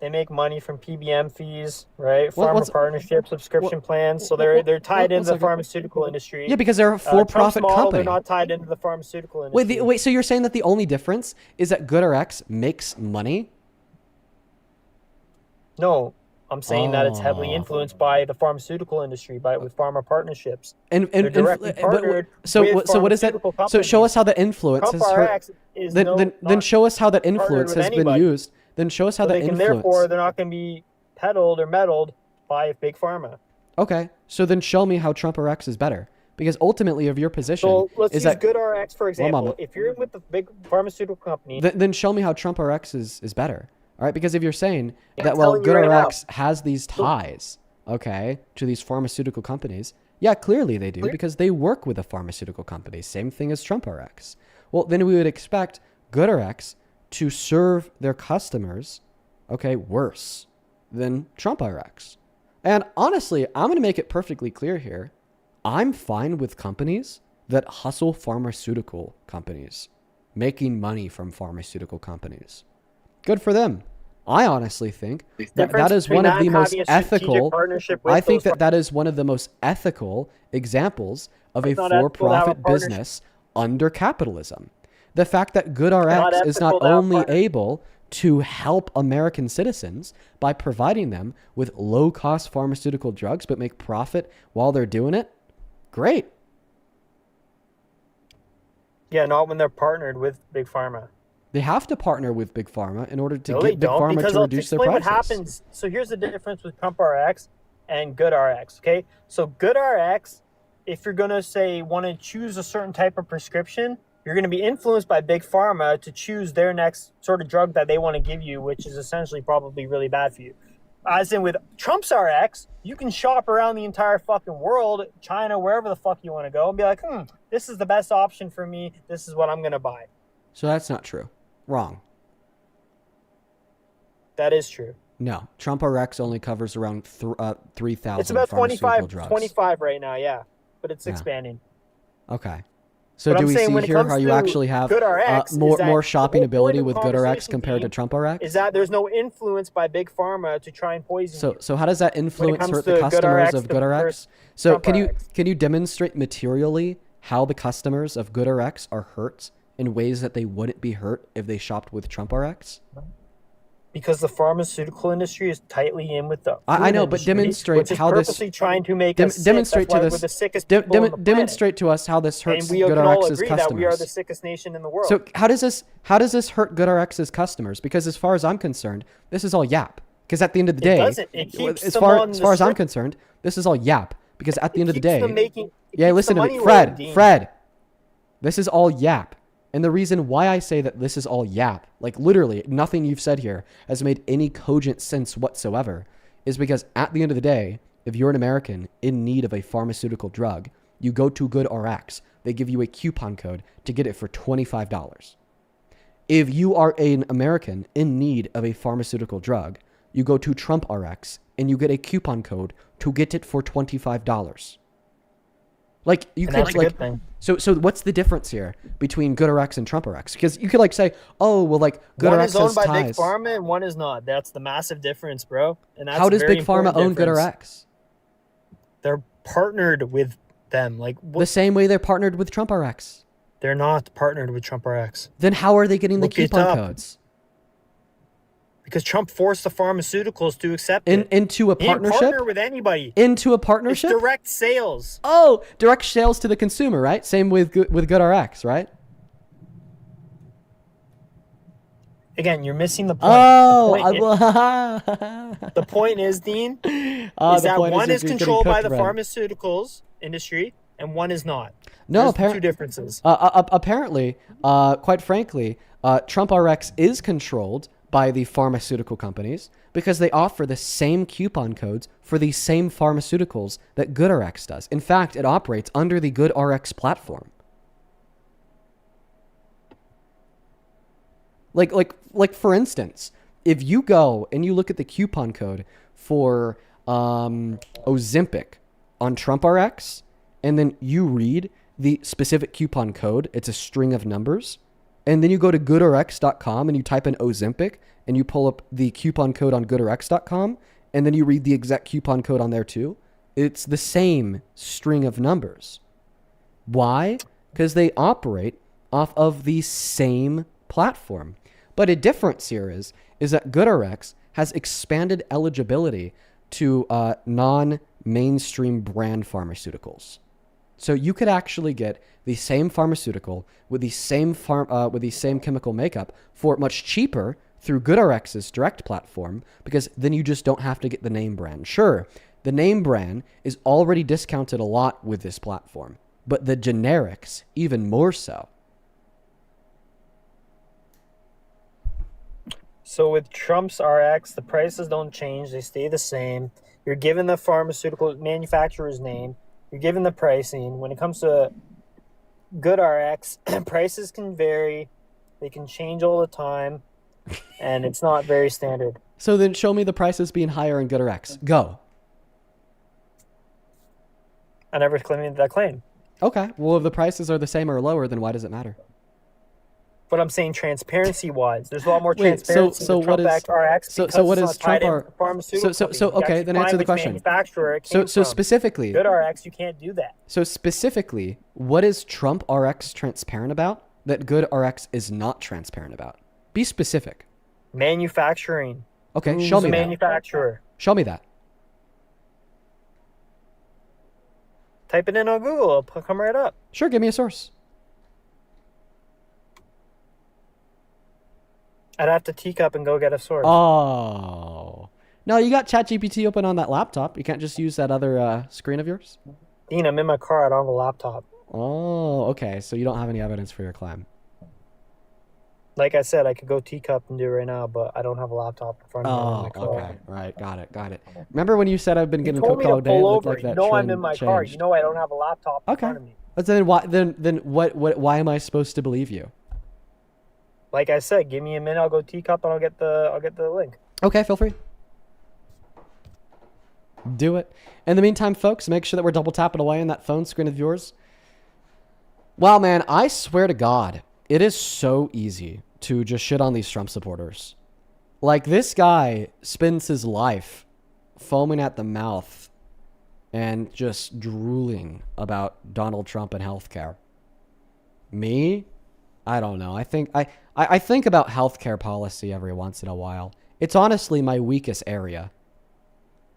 They make money from PBM fees, right? What- Pharma what's- partnership, subscription plans. So they're tied into the second. pharmaceutical industry. Yeah, because they're a for-profit Trump's model, company. They're not tied into the pharmaceutical industry. Wait, so you're saying that the only difference is that GoodRx makes money? No, I'm saying that it's heavily Oh. influenced by the pharmaceutical industry, with pharma partnerships. And They're directly partnered so with what is that? pharmaceutical So show us how the influence Trump has hurt. RX is Then not show us how that partnered influence with has been anybody. used. Then show us how So that they can, influence. therefore, they're not going to be peddled or meddled by big pharma. Okay, so then show me how Trump RX is better. Because ultimately, of your position So let's is use that GoodRx for One example. moment. If you're with the big pharmaceutical company, Then show me how Trump RX is better. All right, because if you're saying I'm that, well, telling you right GoodRx has these ties, okay, to these pharmaceutical companies, yeah, clearly they do, because they work with the pharmaceutical companies. Same thing as Trump RX. Well, then we would expect GoodRx to serve their customers, okay, worse than Trump RX. And honestly, I'm going to make it perfectly clear here. I'm fine with companies that hustle pharmaceutical companies, making money from pharmaceutical companies. Good for them. I honestly think that is one of the most ethical. I think that is one of the most ethical examples of a It's not ethical to have a for-profit partnership. business under capitalism. The fact that GoodRx is not ethical to have a only partnership. able to help American citizens by providing them with low-cost pharmaceutical drugs, but make profit while they're doing it, great. yeah, not when they're partnered with big pharma. They have to partner with Big Pharma in order to No, they get Big don't, Pharma because to I'll reduce their explain prices. what happens. So here's the difference with Trump RX and GoodRx. Okay, so GoodRx, if you're gonna say want to choose a certain type of prescription, you're gonna be influenced by Big Pharma to choose their next sort of drug that they want to give you, which is essentially probably really bad for you. As in with Trump's RX, you can shop around the entire fucking world, China, wherever the fuck you want to go, and be like, this is the best option for me. This is what I'm gonna buy. So that's not true. Wrong. That is true. No, Trump RX only covers around 3,000 It's about pharmaceutical drugs. 25 right now, yeah. But it's Yeah. expanding. Okay. So But do I'm we saying see when it here comes how you to actually have GoodRx is more that shopping the whole ability point with of the GoodRx conversation compared to being Trump RX? Is that there's no influence by Big Pharma to try and poison you. So how does that influence comes hurt the to customers GoodRx of to GoodRx? versus So Trump can you demonstrate materially how the customers of GoodRx are hurt in ways that they wouldn't be hurt if they shopped with Trump RX? Because the pharmaceutical industry is tightly in with the I food know, but industry, demonstrate which is how this purposely trying to make us sick. demonstrate That's why to we're this the sickest people on the planet. demonstrate to us how this hurts And we can all GoodRx's agree customers. that we are the sickest nation in the world. So how does this hurt GoodRx's customers? Because as far as I'm concerned, this is all yap. Because at the end of the day, doesn't. It keeps as them far on as the far as I'm strip. concerned, this is all yap. Because at the end of the keeps day, them making- it yeah, keeps listen the to me, money Fred. rolling, Dean. Fred, this is all yap. And the reason why I say that this is all yap, like literally nothing you've said here has made any cogent sense whatsoever, is because at the end of the day, if you're an American in need of a pharmaceutical drug, you go to GoodRx. they give you a coupon code to get it for $25. If you are an American in need of a pharmaceutical drug, you go to Trump RX and you get a coupon code to get it for $25. Like you could like, so what's the difference here between GoodRx and Trump RX? Because you could like say, oh well, like GoodRx one is owned by ties. Big Pharma and one is not. That's the massive difference, bro. And that's how does a very Big Pharma own important difference. GoodRx? They're partnered with them, like the same way they're partnered with Trump RX. They're not partnered with Trump RX. Then how are they getting the coupon codes? Because Trump forced the pharmaceuticals to accept it. Into a He didn't partnership? partner with anybody. Into a partnership? It's direct sales. Oh, direct sales to the consumer, right? Same with GoodRx, right? Again, you're missing the point. The point is, Dean, is that one is controlled by the pharmaceuticals industry and one is not. No, There's two differences. Apparently, quite frankly, Trump RX is controlled by the pharmaceutical companies because they offer the same coupon codes for the same pharmaceuticals that GoodRx does. In fact, it operates under the GoodRx platform. Like for instance, if you go and you look at the coupon code for Ozempic on Trump RX, and then you read the specific coupon code, it's a string of numbers, and then you go to goodrx.com and you type in Ozempic and you pull up the coupon code on goodrx.com, and then you read the exact coupon code on there too. It's the same string of numbers. Why? Because they operate off of the same platform. But a difference here is that GoodRx has expanded eligibility to non-mainstream brand pharmaceuticals. So you could actually get the same pharmaceutical with the same chemical makeup for much cheaper through GoodRx's direct platform, because then you just don't have to get the name brand. Sure, the name brand is already discounted a lot with this platform, but the generics even more so. So with Trump's RX, the prices don't change. They stay the same. You're given the pharmaceutical manufacturer's name. You're given the pricing. When it comes to GoodRx, prices can vary. They can change all the time, and it's not very standard. So then show me the prices being higher in GoodRx. Go. I never claimed that claim. Okay. Well, if the prices are the same or lower, then why does it matter? But I'm saying transparency-wise, there's a lot more transparency so in the Trump Act RX. So what is Trump So okay, then answer the question. So specifically, GoodRx, you can't do that. So specifically, what is Trump RX transparent about that GoodRx is not transparent about? Be specific. Manufacturing. Okay, show me that. Manufacturer. Show me that. Type it in on Google. It'll come right up. Sure, give me a source. I'd have to teacup and go get a source. Oh. No, you got ChatGPT open on that laptop. You can't just use that other screen of yours? Dean, I'm in my car. I don't have a laptop. Oh, okay. So you don't have any evidence for your claim. Like I said, I could go teacup and do it right now, but I don't have a laptop in front of me. Oh, in my car. okay. Right. Got it. Remember when you said I've been getting told cooked me all to day? It pull looked over. like that You know I'm trend in my car. changed. You know I don't have a laptop in front of me. But then why am I supposed to believe you? Like I said, give me a minute. I'll go teacup and I'll get the link. Okay, feel free. Do it. In the meantime, folks, make sure that we're double tapping away on that phone screen of yours. Wow, man, I swear to God, it is so easy to just shit on these Trump supporters. Like, this guy spends his life foaming at the mouth and just drooling about Donald Trump and healthcare. Me? I don't know. I think about healthcare policy every once in a while. It's honestly my weakest area.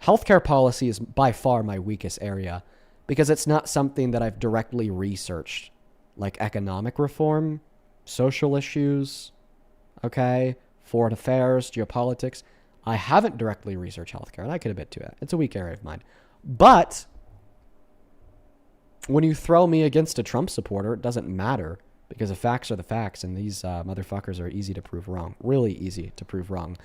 Healthcare policy is by far my weakest area because it's not something that I've directly researched, like economic reform, social issues, okay, foreign affairs, geopolitics. I haven't directly researched healthcare, and I could admit to it. It's a weak area of mine. But when you throw me against a Trump supporter, it doesn't matter because the facts are the facts, and these motherfuckers are easy to prove wrong. Really easy to prove wrong.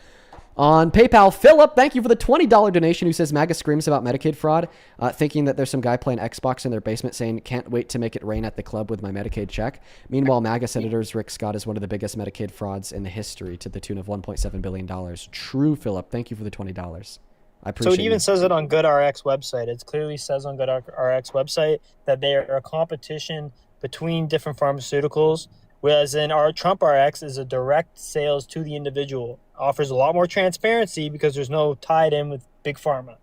On PayPal, Philip, thank you for the $20 donation, who says MAGA screams about Medicaid fraud, thinking that there's some guy playing Xbox in their basement saying, can't wait to make it rain at the club with my Medicaid check. Meanwhile, MAGA senators Rick Scott is one of the biggest Medicaid frauds in the history to the tune of $1.7 billion. True, Philip. Thank you for the $20. I appreciate it. So it even says it on GoodRx website. It clearly says on GoodRx website that they are a competition between different pharmaceuticals, whereas in our Trump RX is a direct sales to the individual. Offers a lot more transparency because there's no tied in with big pharma.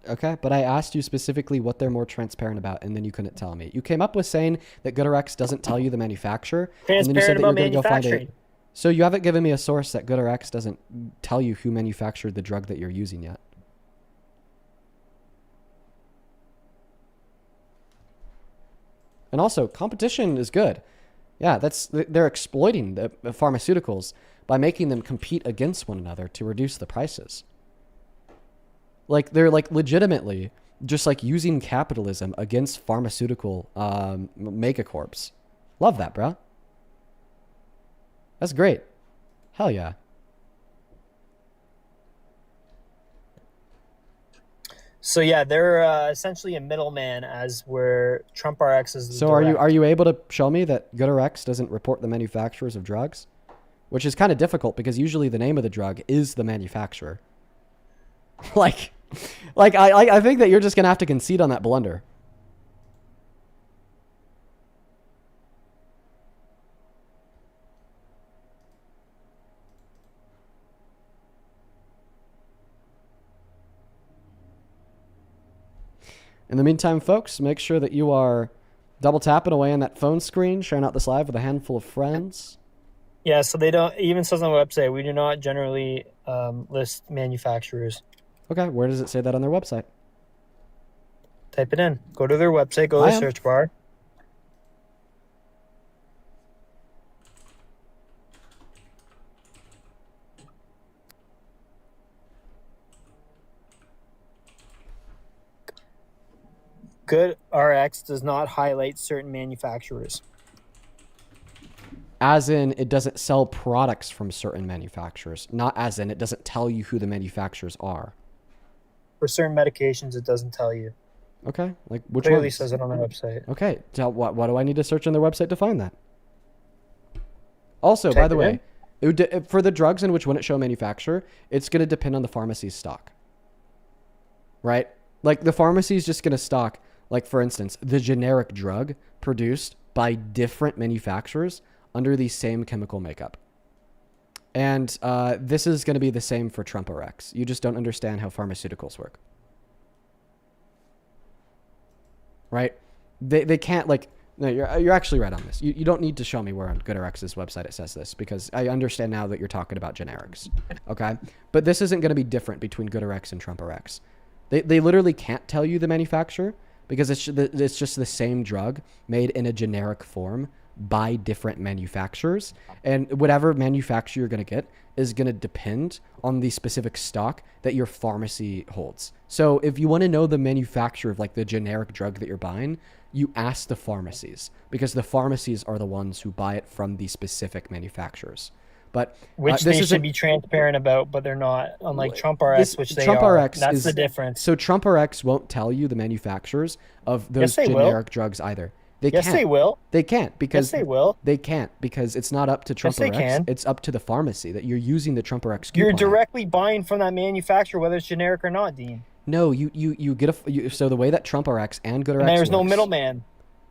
Okay, but I asked you specifically what they're more transparent about, and then you couldn't tell me. You came up with saying that GoodRx doesn't tell you the manufacturer, and then you said that you're going to go find it. So you haven't given me a source that GoodRx doesn't tell you who manufactured the drug that you're using yet. And also, competition is good. Yeah, they're exploiting the pharmaceuticals by making them compete against one another to reduce the prices. Like, they're like legitimately just like using capitalism against pharmaceutical megacorps. Love that, bro. That's great. Hell yeah. So yeah, they're essentially a middleman, as where Trump RX is. So are you able to show me that GoodRx doesn't report the manufacturers of drugs? Which is kind of difficult because usually the name of the drug is the manufacturer. like I think that you're just gonna have to concede on that blunder. In the meantime, folks, make sure that you are double tapping away on that phone screen, sharing out this live with a handful of friends. Yeah, so they don't, even says on the website, we do not generally list manufacturers. Okay, where does it say that on their website? Type it in. Go to their website, go to the search bar. GoodRx does not highlight certain manufacturers. As in, it doesn't sell products from certain manufacturers. Not as in, it doesn't tell you who the manufacturers are. For certain medications, it doesn't tell you. Okay, like which Clearly ones? says it on their website. Okay, what do I need to search on their website to find that? Also, by the way, for the drugs in which wouldn't show manufacturer, it's going to depend on the pharmacy's stock. Right? Like the pharmacy is just going to stock, like for instance, the generic drug produced by different manufacturers under the same chemical makeup. And this is going to be the same for Trump RX. You just don't understand how pharmaceuticals work. Right? They can't like, no, you're actually right on this. You don't need to show me where on GoodRx's website it says this, because I understand now that you're talking about generics. Okay? But this isn't going to be different between GoodRx and Trump RX. They literally can't tell you the manufacturer because it's just the same drug made in a generic form by different manufacturers, and whatever manufacturer you're going to get is going to depend on the specific stock that your pharmacy holds. So if you want to know the manufacturer of like the generic drug that you're buying, you ask the pharmacies, because the pharmacies are the ones who buy it from the specific manufacturers. But which they should be transparent about, but they're not. Unlike Trump RX, which they are. That's the difference. So Trump RX won't tell you the manufacturers of those generic drugs either. They can't. They will. They can't because yes, they will. They can't because it's not up to Trump RX. Can. It's up to the pharmacy that you're using the Trump RX coupon. You're directly buying from that manufacturer, whether it's generic or not, Dean. No, you get so the way that Trump RX and GoodRx and there's works, no middleman.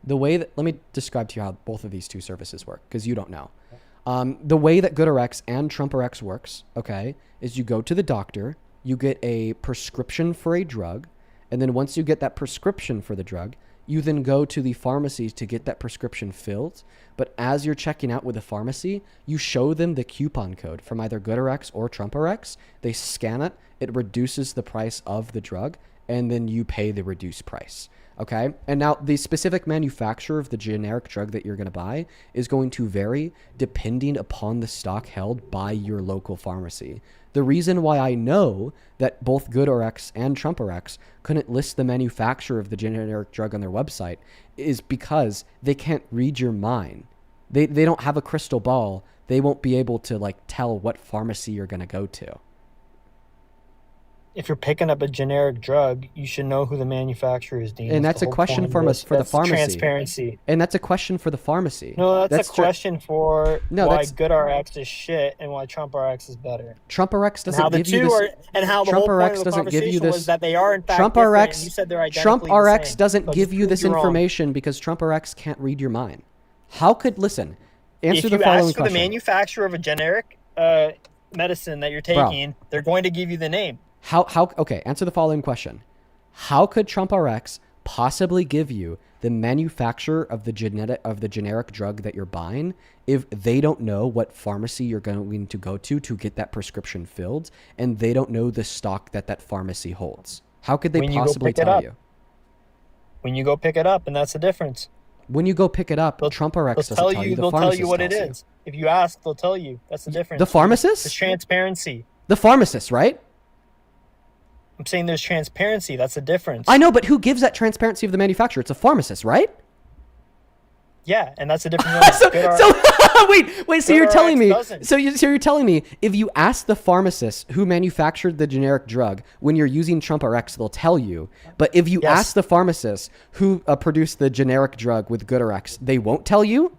The way that, let me describe to you how both of these two services work, because you don't know. The way that GoodRx and Trump RX works, okay, is you go to the doctor, you get a prescription for a drug, and then once you get that prescription for the drug, you then go to the pharmacy to get that prescription filled. But as you're checking out with the pharmacy, you show them the coupon code from either GoodRx or Trump RX. They scan it, it reduces the price of the drug, and then you pay the reduced price. Okay? And now the specific manufacturer of the generic drug that you're going to buy is going to vary depending upon the stock held by your local pharmacy. The reason why I know that both GoodRx and Trump RX couldn't list the manufacturer of the generic drug on their website is because they can't read your mind. They don't have a crystal ball. They won't be able to like tell what pharmacy you're going to go to. If you're picking up a generic drug, you should know who the manufacturer is, Dean. And that's a question for the pharmacy. Transparency. And that's a question for the pharmacy. No, that's a question for No, why that's- GoodRx is shit and why TrumpRx is better. TrumpRx And how doesn't the give you two this. are, and how the whole point TrumpRx of the doesn't give you conversation this. was that they are in fact different, and TrumpRx. you said they're identically the TrumpRx same. doesn't So give just you prove this you're wrong. information because TrumpRx can't read your mind. How could listen? Answer If the you following ask for question. the manufacturer of a generic medicine that you're Bro. taking, they're going to give you the name. Okay, answer the following question. How could TrumpRx possibly give you the manufacturer of the generic drug that you're buying if they don't know what pharmacy you're going to go to get that prescription filled, and they don't know the stock that pharmacy holds? How could they When you go possibly pick it tell up. you? When you go pick it up, and that's the difference. When you go pick it up, TrumpRx doesn't tell you. The They'll tell pharmacist you what it tells you. is. If you ask, they'll tell you. That's the difference. The pharmacist? There's transparency. The pharmacist, right? I'm saying there's transparency. That's the difference. I know, but who gives that transparency of the manufacturer? It's a pharmacist, right? Yeah, and that's the difference. So wait. So you're telling me? doesn't. So you're telling me if you ask the pharmacist who manufactured the generic drug when you're using TrumpRx, they'll tell you. But if you ask the pharmacist who produced the generic drug with GoodRx, they won't tell you.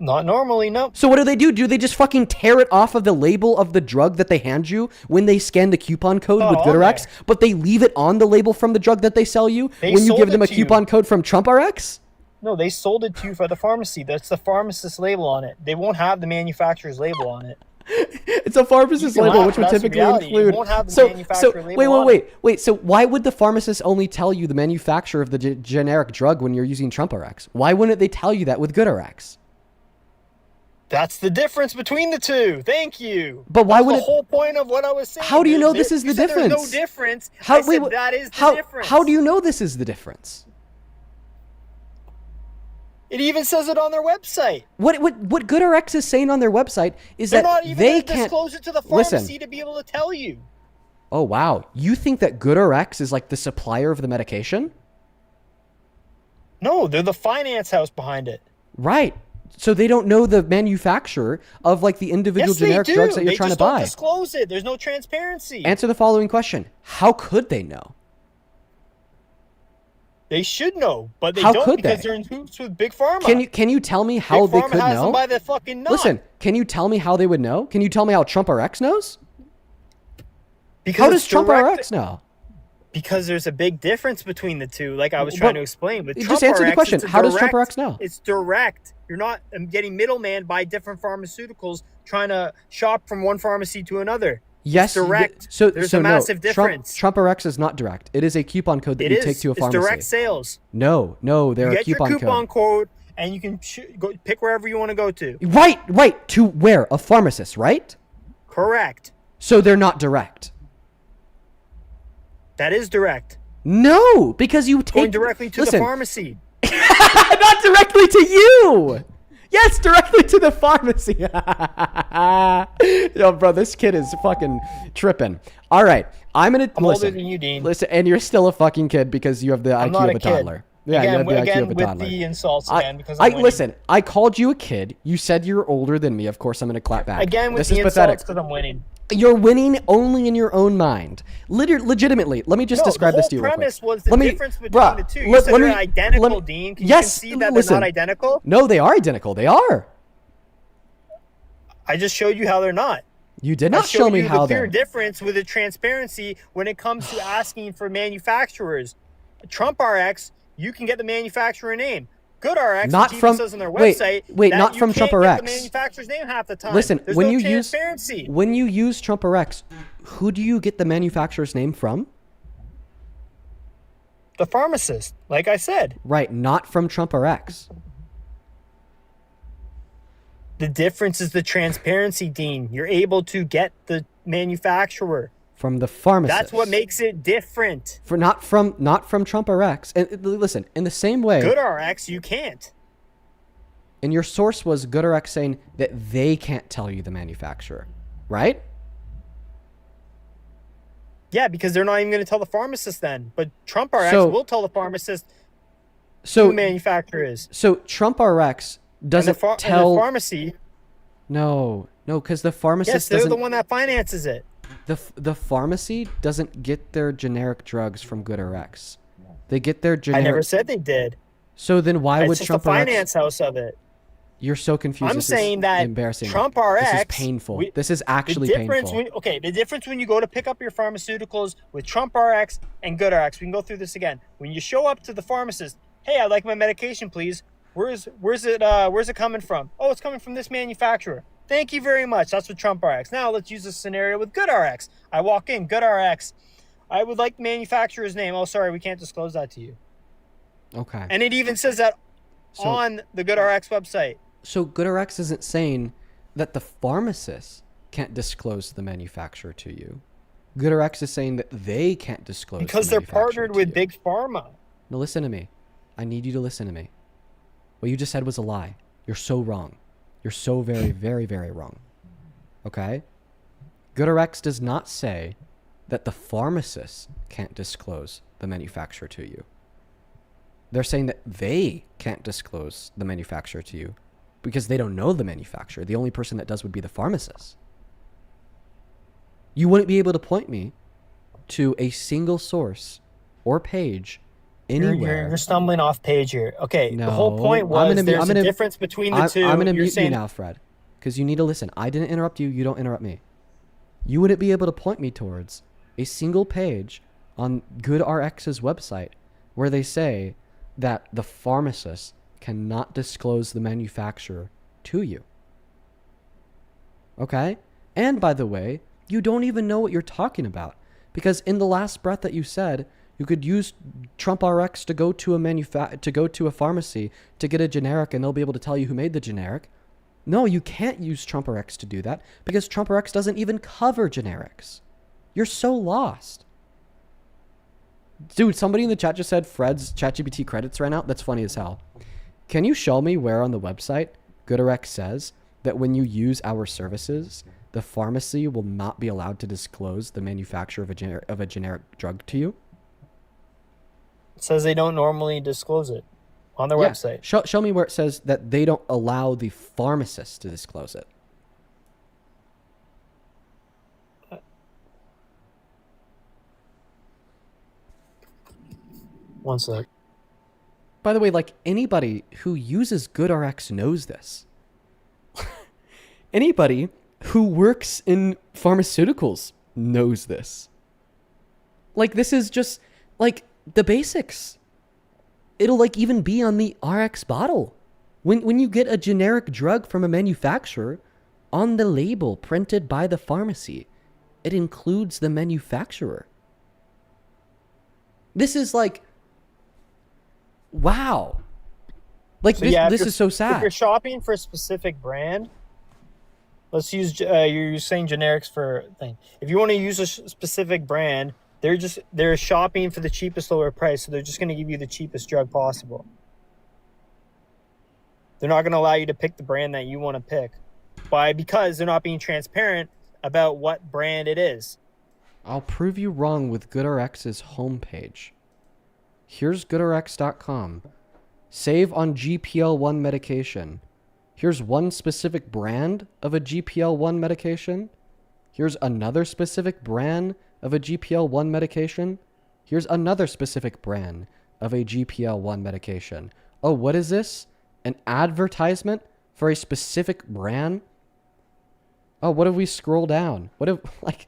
Not normally, no. So what do? Do they just fucking tear it off of the label of the drug that they hand you when they scan the coupon code with on GoodRx, but they leave it on the label from the drug that they sell you They when you sold give them it a to you. coupon code from TrumpRx? No, they sold it to you for the pharmacy. That's the pharmacist's label on it. They won't have the manufacturer's label on it. It's a pharmacist You can label, laugh, which would but that's the typically reality. You include. won't have the manufacturer label on Wait. So why would the pharmacist only tell you the manufacturer of the generic drug when you're using TrumpRx? Why wouldn't they tell you that with GoodRx? That's the difference between the two. Thank you. But why That's would the it? whole point of what I was saying? How do you know this is You the said difference? There's no difference. How, I said wait, that is the difference. How do you know this is the difference? It even says it on their website. What GoodRx is saying on their website is They're that not even they going to can't disclose it to the pharmacy listen. to be able to tell you. Oh wow, you think that GoodRx is like the supplier of the medication? No, they're the finance house behind it. Right. So they don't know the manufacturer of like the individual Yes, generic they do. drugs that you're They trying just to don't buy. disclose it. There's no transparency. Answer the following question. How could they know? They should know, but they How don't could because they? they're in hoops with Big Pharma. Can you tell me how Big they Pharma could has know? them by the fucking knot. Listen, can you tell me how they would know? Can you tell me how TrumpRx knows? Because How does it's direct- TrumpRx know? Because there's a big difference between the two, like I was trying to explain. With Just answer the TrumpRx, question. it's a How does direct- TrumpRx know? It's direct. You're not getting middleman by different pharmaceuticals trying to shop from one pharmacy to another. Yes, It's direct. So There's so a massive no, difference. TrumpRx is not direct. It is a coupon code that It you is. take to a It's pharmacy. direct sales. No, they're You a get your coupon coupon code. code, and you can go pick wherever you want to go to. Right. To where? A pharmacist, right? Correct. So they're not direct. That is direct. No, because you take Going directly to listen, the pharmacy. not directly to you. Yes, directly to the pharmacy. Yo, bro, this kid is fucking tripping. All right, I'm I'm listen. older than you, Dean. Listen, and you're still a fucking kid because you have the I'm IQ not of a a kid. toddler. Yeah, you Again, have the IQ again of a with toddler. the insults again because I'm winning. Listen, I called you a kid. You said you're older than me. Of course, I'm going to clap back. Again with this the is insults pathetic. because I'm winning. You're winning only in your own mind. Legitimately, let me just describe this to you The real whole quick. premise was the Let me- difference between bruh, the two. You let- said let they're me- identical, let me- Dean. Can yes, you concede that listen. they're not identical? No, they are identical. They are. I just showed you how they're not. You did I not showed show me you how the clear they're. difference with the transparency when it comes to asking for manufacturers. TrumpRx, you can get the manufacturer name. GoodRx, Not which from- even says on their wait, website, wait, that not you from can't TrumpRx. get the manufacturer's name half the time. Listen, There's when no you use transparency. TrumpRx, who do you get the manufacturer's name from? The pharmacist, like I said. Right, not from TrumpRx. The difference is the transparency, Dean. You're able to get the manufacturer. From the pharmacist. That's what makes it different. For not from TrumpRx. And listen, in the same way. GoodRx, you can't. And your source was GoodRx saying that they can't tell you the manufacturer, right? Yeah, because they're not even going to tell the pharmacist then. But TrumpRx So- will tell the pharmacist So who the manufacturer is. So TrumpRx doesn't and the tell. pharmacy. No, because the pharmacist Yes, they're doesn't. the one that finances it. The pharmacy doesn't get their generic drugs from GoodRx. They get their I generic. never said they did. So then why It's would just Trump the finance house of it. You're so confused. I'm This saying is that embarrassing. Trump RX. This is painful. This is actually painful. The difference when you go to pick up your pharmaceuticals with Trump RX and GoodRx, we can go through this again. When you show up to the pharmacist, hey, I'd like my medication, please. Where's it coming from? Oh, it's coming from this manufacturer. Thank you very much. That's with Trump RX. Now let's use this scenario with GoodRx. I walk in, GoodRx. I would like the manufacturer's name. Oh, sorry, we can't disclose that to you. Okay. And it even says that on the GoodRx website. So GoodRx isn't saying that the pharmacist can't disclose the manufacturer to you. GoodRx is saying that they can't disclose Because the they're manufacturer partnered to with you. Big Pharma. Now listen to me. I need you to listen to me. What you just said was a lie. You're so wrong. You're so very, very, very wrong. Okay? GoodRx does not say that the pharmacist can't disclose the manufacturer to you. They're saying that they can't disclose the manufacturer to you because they don't know the manufacturer. The only person that does would be the pharmacist. You wouldn't be able to point me to a single source or page anywhere. You're stumbling off page here. Okay, No, the whole point was there's a gonna- difference between the two. I'm going to You're mute saying, you now, Fred, because you need to listen. I didn't interrupt you. You don't interrupt me. You wouldn't be able to point me towards a single page on GoodRx's website where they say that the pharmacist cannot disclose the manufacturer to you. Okay? And by the way, you don't even know what you're talking about, because in the last breath that you said, you could use Trump RX to go to a pharmacy to get a generic and they'll be able to tell you who made the generic. No, you can't use Trump RX to do that because Trump RX doesn't even cover generics. You're so lost. Dude, somebody in the chat just said Fred's ChatGPT credits ran out. That's funny as hell. Can you show me where on the website GoodRx says that when you use our services, the pharmacy will not be allowed to disclose the manufacturer of a generic drug to you? it says they don't normally disclose it on their website. Show me where it says that they don't allow the pharmacist to disclose it. One sec. By the way, like, anybody who uses GoodRx knows this. Anybody who works in pharmaceuticals knows this. Like, this is just, like, the basics. It'll, like, even be on the RX bottle. When you get a generic drug from a manufacturer, on the label printed by the pharmacy, it includes the manufacturer. This is, like, wow. Like, So, yeah, this is so If sad. you're shopping for a specific brand, let's use you're saying generics for thing. If you want to use a specific brand, they're shopping for the cheapest lower price, so they're just going to give you the cheapest drug possible. They're not going to allow you to pick the brand that you want to pick, because they're not being transparent about what brand it is. I'll prove you wrong with GoodRx's homepage. Here's GoodRx.com. Save on GPL-1 medication. Here's one specific brand of a GPL-1 medication. Here's another specific brand of a GPL-1 medication. Here's another specific brand of a GPL-1 medication. Oh, what is this? An advertisement for a specific brand? Oh, what if we scroll down? What if, what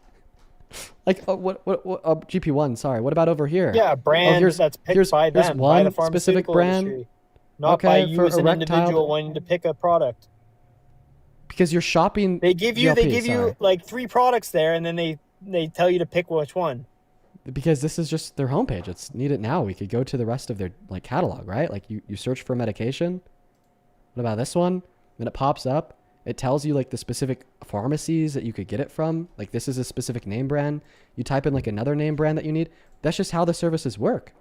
GP1, sorry. What about over here? Yeah, a brand that's picked by them, here's by the one specific pharmaceutical brand. industry, not by you for as an erectile- individual wanting to pick a product. Because you're shopping. They give you sorry. like 3 products there, and then they tell you to pick which one. Because this is just their homepage. It's Need It Now. We could go to the rest of their like catalog, right? Like you search for medication. What about this one? Then it pops up. It tells you like the specific pharmacies that you could get it from. Like this is a specific name brand. You type in like another name brand that you need. That's just how the services work.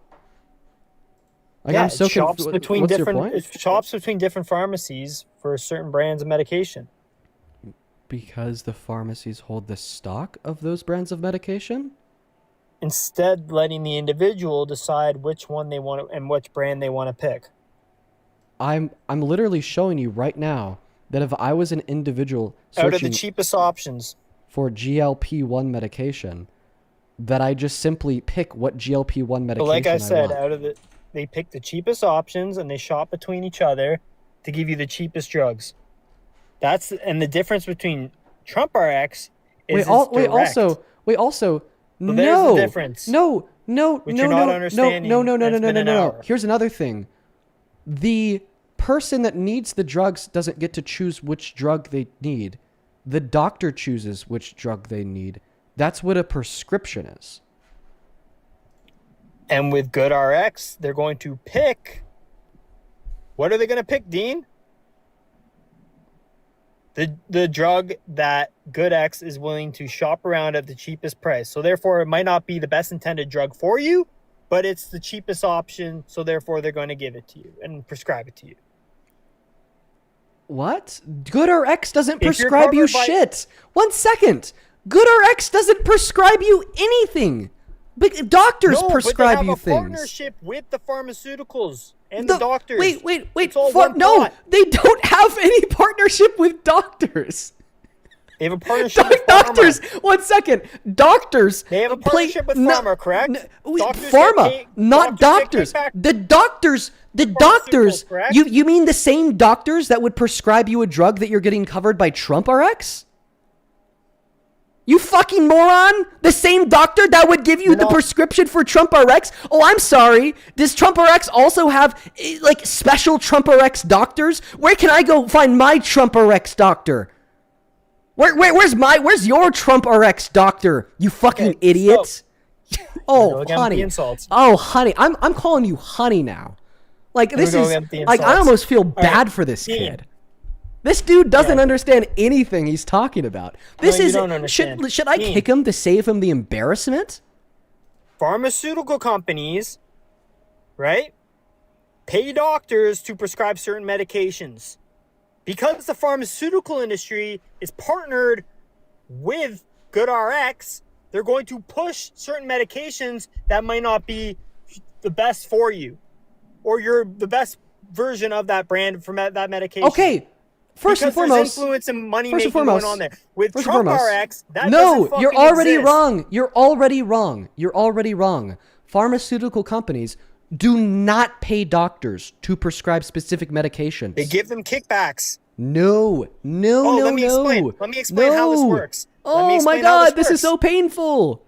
Like, Yeah, I'm so it shops confused. between What's your different. point? It shops between different pharmacies for certain brands of medication. Because the pharmacies hold the stock of those brands of medication? Instead, letting the individual decide which one they want and which brand they want to pick. I'm literally showing you right now that if I was an individual Out of the searching cheapest options. for GLP-1 medication that I just simply pick what GLP-1 medication But like I said, want. they pick the cheapest options and they shop between each other to give you the cheapest drugs. And the difference between Trump RX is direct. Also, So no, there's the difference. no. Here's another thing. The person that needs the drugs doesn't get to choose which drug they need. The doctor chooses which drug they need. That's what a prescription is. And with GoodRx, they're going to pick. What are they going to pick, Dean? The drug that GoodX is willing to shop around at the cheapest price. So therefore, it might not be the best intended drug for you, but it's the cheapest option. So therefore, they're going to give it to you and prescribe it to you. What? GoodRx doesn't prescribe you shit. 1 second. GoodRx doesn't prescribe you anything. But doctors prescribe you things. But they have a partnership with the pharmaceuticals and the doctors. Wait. No, they don't have any partnership with doctors. They have a partnership with doctors. 1 second. Doctors. They have a partnership with pharma, correct? Pharma, not doctors. The doctors. You mean the same doctors that would prescribe you a drug that you're getting covered by Trump RX? You fucking moron! The same doctor that would give you the prescription for Trump RX? Oh, I'm sorry. Does Trump RX also have like special Trump RX doctors? Where can I go find my Trump RX doctor? Where's your Trump RX doctor? You fucking idiots! Oh, honey. Oh, honey. I'm calling you honey now. Like this is like I almost feel bad for this kid. This dude doesn't understand anything he's talking about. This is should I kick him to save him the embarrassment? Pharmaceutical companies, right, pay doctors to prescribe certain medications. Because the pharmaceutical industry is partnered with GoodRx, they're going to push certain medications that might not be the best for you, or the best version of that brand from that medication. Okay. First and foremost, influence and money making going on there. With Trump RX, that no, doesn't you're already exist. wrong. You're already wrong. Pharmaceutical companies do not pay doctors to prescribe specific medications. They give them kickbacks. No. Let me explain how this works. Oh my God, this is so painful.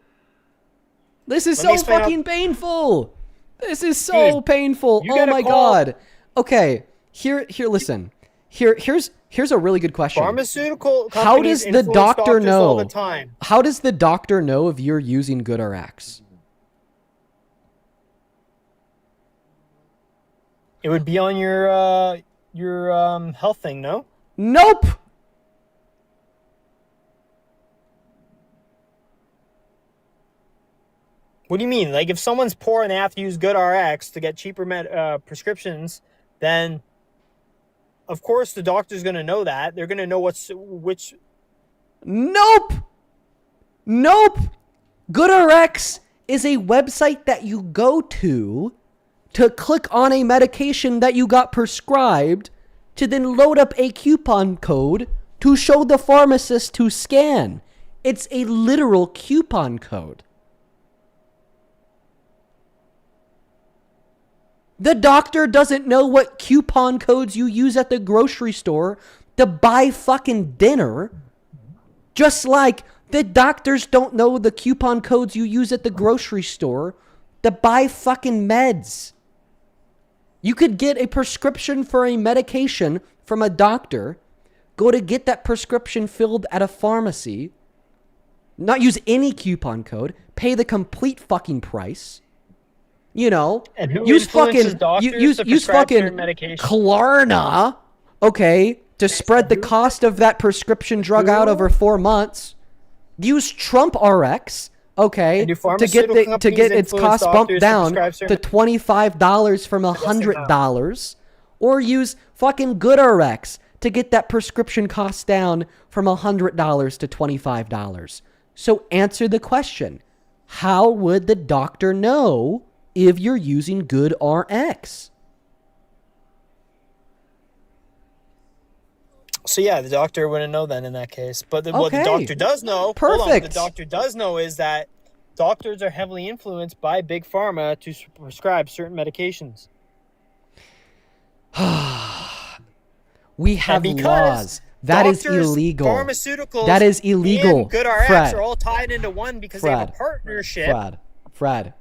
This is so fucking painful. This is so painful. Oh my God. Okay, here. Listen. Here's a really good question. Pharmaceutical companies how does the doctor know all the time. How does the doctor know if you're using GoodRx? It would be on your health thing, no? Nope. What do you mean? Like if someone's poor and they have to use GoodRx to get cheaper prescriptions, then of course the doctor's going to know that. They're going to know which. Nope. GoodRx is a website that you go to click on a medication that you got prescribed to then load up a coupon code to show the pharmacist to scan. It's a literal coupon code. The doctor doesn't know what coupon codes you use at the grocery store to buy fucking dinner. Just like the doctors don't know the coupon codes you use at the grocery store to buy fucking meds. You could get a prescription for a medication from a doctor, go to get that prescription filled at a pharmacy, not use any coupon code, pay the complete fucking price. You know, use fucking Klarna, okay, to spread the cost of that prescription drug out over 4 months. Use Trump RX, okay, to get its cost bumped down to $25 from $100, or use fucking GoodRx to get that prescription cost down from $100 to $25. So answer the question: how would the doctor know if you're using GoodRx? So yeah, the doctor wouldn't know then in that case. But what the Okay. doctor does know, hold on, what Perfect. the doctor does know is that doctors are heavily influenced by big pharma to prescribe certain medications. We have because laws. That is doctors, illegal. Pharmaceuticals, That is illegal. and GoodRx Fred. are all tied into one because they have a partnership. Fred.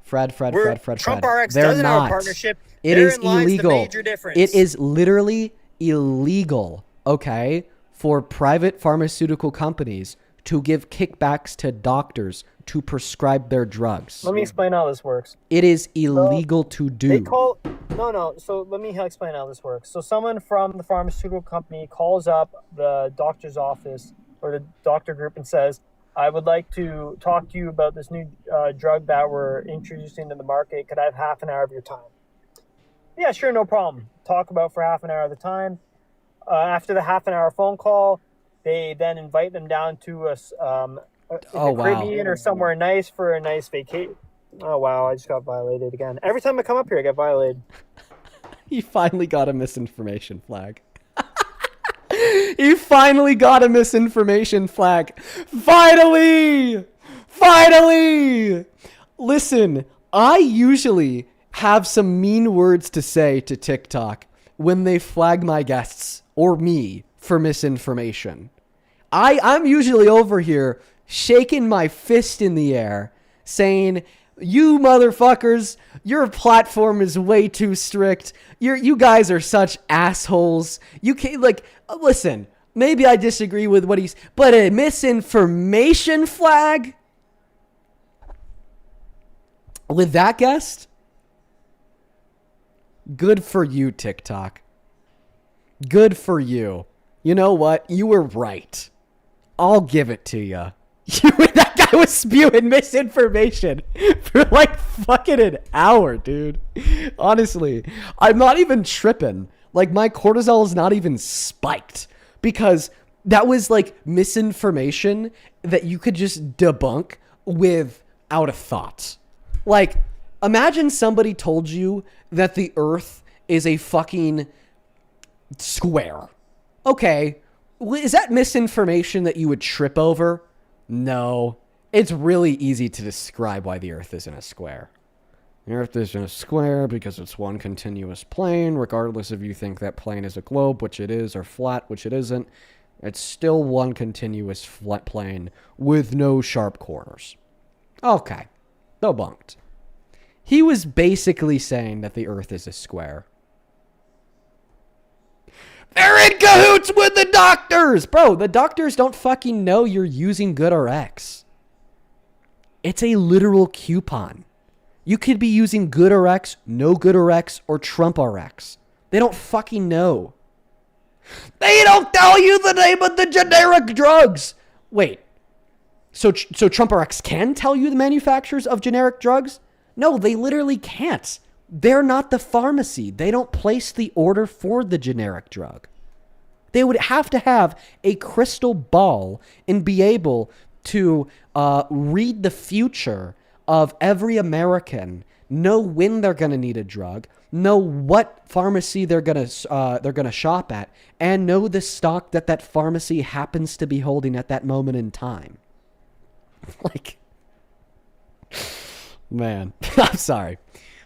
Trump RX They're doesn't have a not. partnership. It Therein is lies the illegal. major difference. It is literally illegal, okay, for private pharmaceutical companies to give kickbacks to doctors to prescribe their drugs. Let me explain how this works. It is illegal to do. They call no. So let me explain how this works. So someone from the pharmaceutical company calls up the doctor's office or the doctor group and says, "I would like to talk to you about this new drug that we're introducing to the market. Could I have half an hour of your time?" Yeah, sure, no problem. Talk about for half an hour of the time. After the half an hour phone call, they then invite them down to the Caribbean or somewhere nice for a nice vacation. Oh, wow, I just got violated again. Every time I come up here, I get violated. He finally got a misinformation flag. He finally got a misinformation flag. Finally! Listen, I usually have some mean words to say to TikTok when they flag my guests or me for misinformation. I'm usually over here shaking my fist in the air saying, "You motherfuckers, your platform is way too strict. You guys are such assholes. You can't, listen, maybe I disagree with what but a misinformation flag with that guest? Good for you, TikTok. Good for you. You know what? You were right. I'll give it to you. That guy was spewing misinformation for like fucking an hour, dude. Honestly, I'm not even tripping. Like, my cortisol is not even spiked because that was like misinformation that you could just debunk without a thought. Like, imagine somebody told you that the earth is a fucking square. Okay, is that misinformation that you would trip over? No. It's really easy to describe why the earth isn't a square. The earth isn't a square because it's one continuous plane, regardless if you think that plane is a globe, which it is, or flat, which it isn't. It's still one continuous flat plane with no sharp corners. Okay, debunked. He was basically saying that the earth is a square. They're in cahoots with the doctors! Bro, the doctors don't fucking know you're using GoodRx. It's a literal coupon. You could be using GoodRx, no GoodRx, or TrumpRx. They don't fucking know. They don't tell you the name of the generic drugs! Wait, so TrumpRx can tell you the manufacturers of generic drugs? No, they literally can't. They're not the pharmacy. They don't place the order for the generic drug. They would have to have a crystal ball and be able to read the future of every American, know when they're going to need a drug, know what pharmacy they're going to shop at, and know the stock that pharmacy happens to be holding at that moment in time. Like, man, I'm sorry.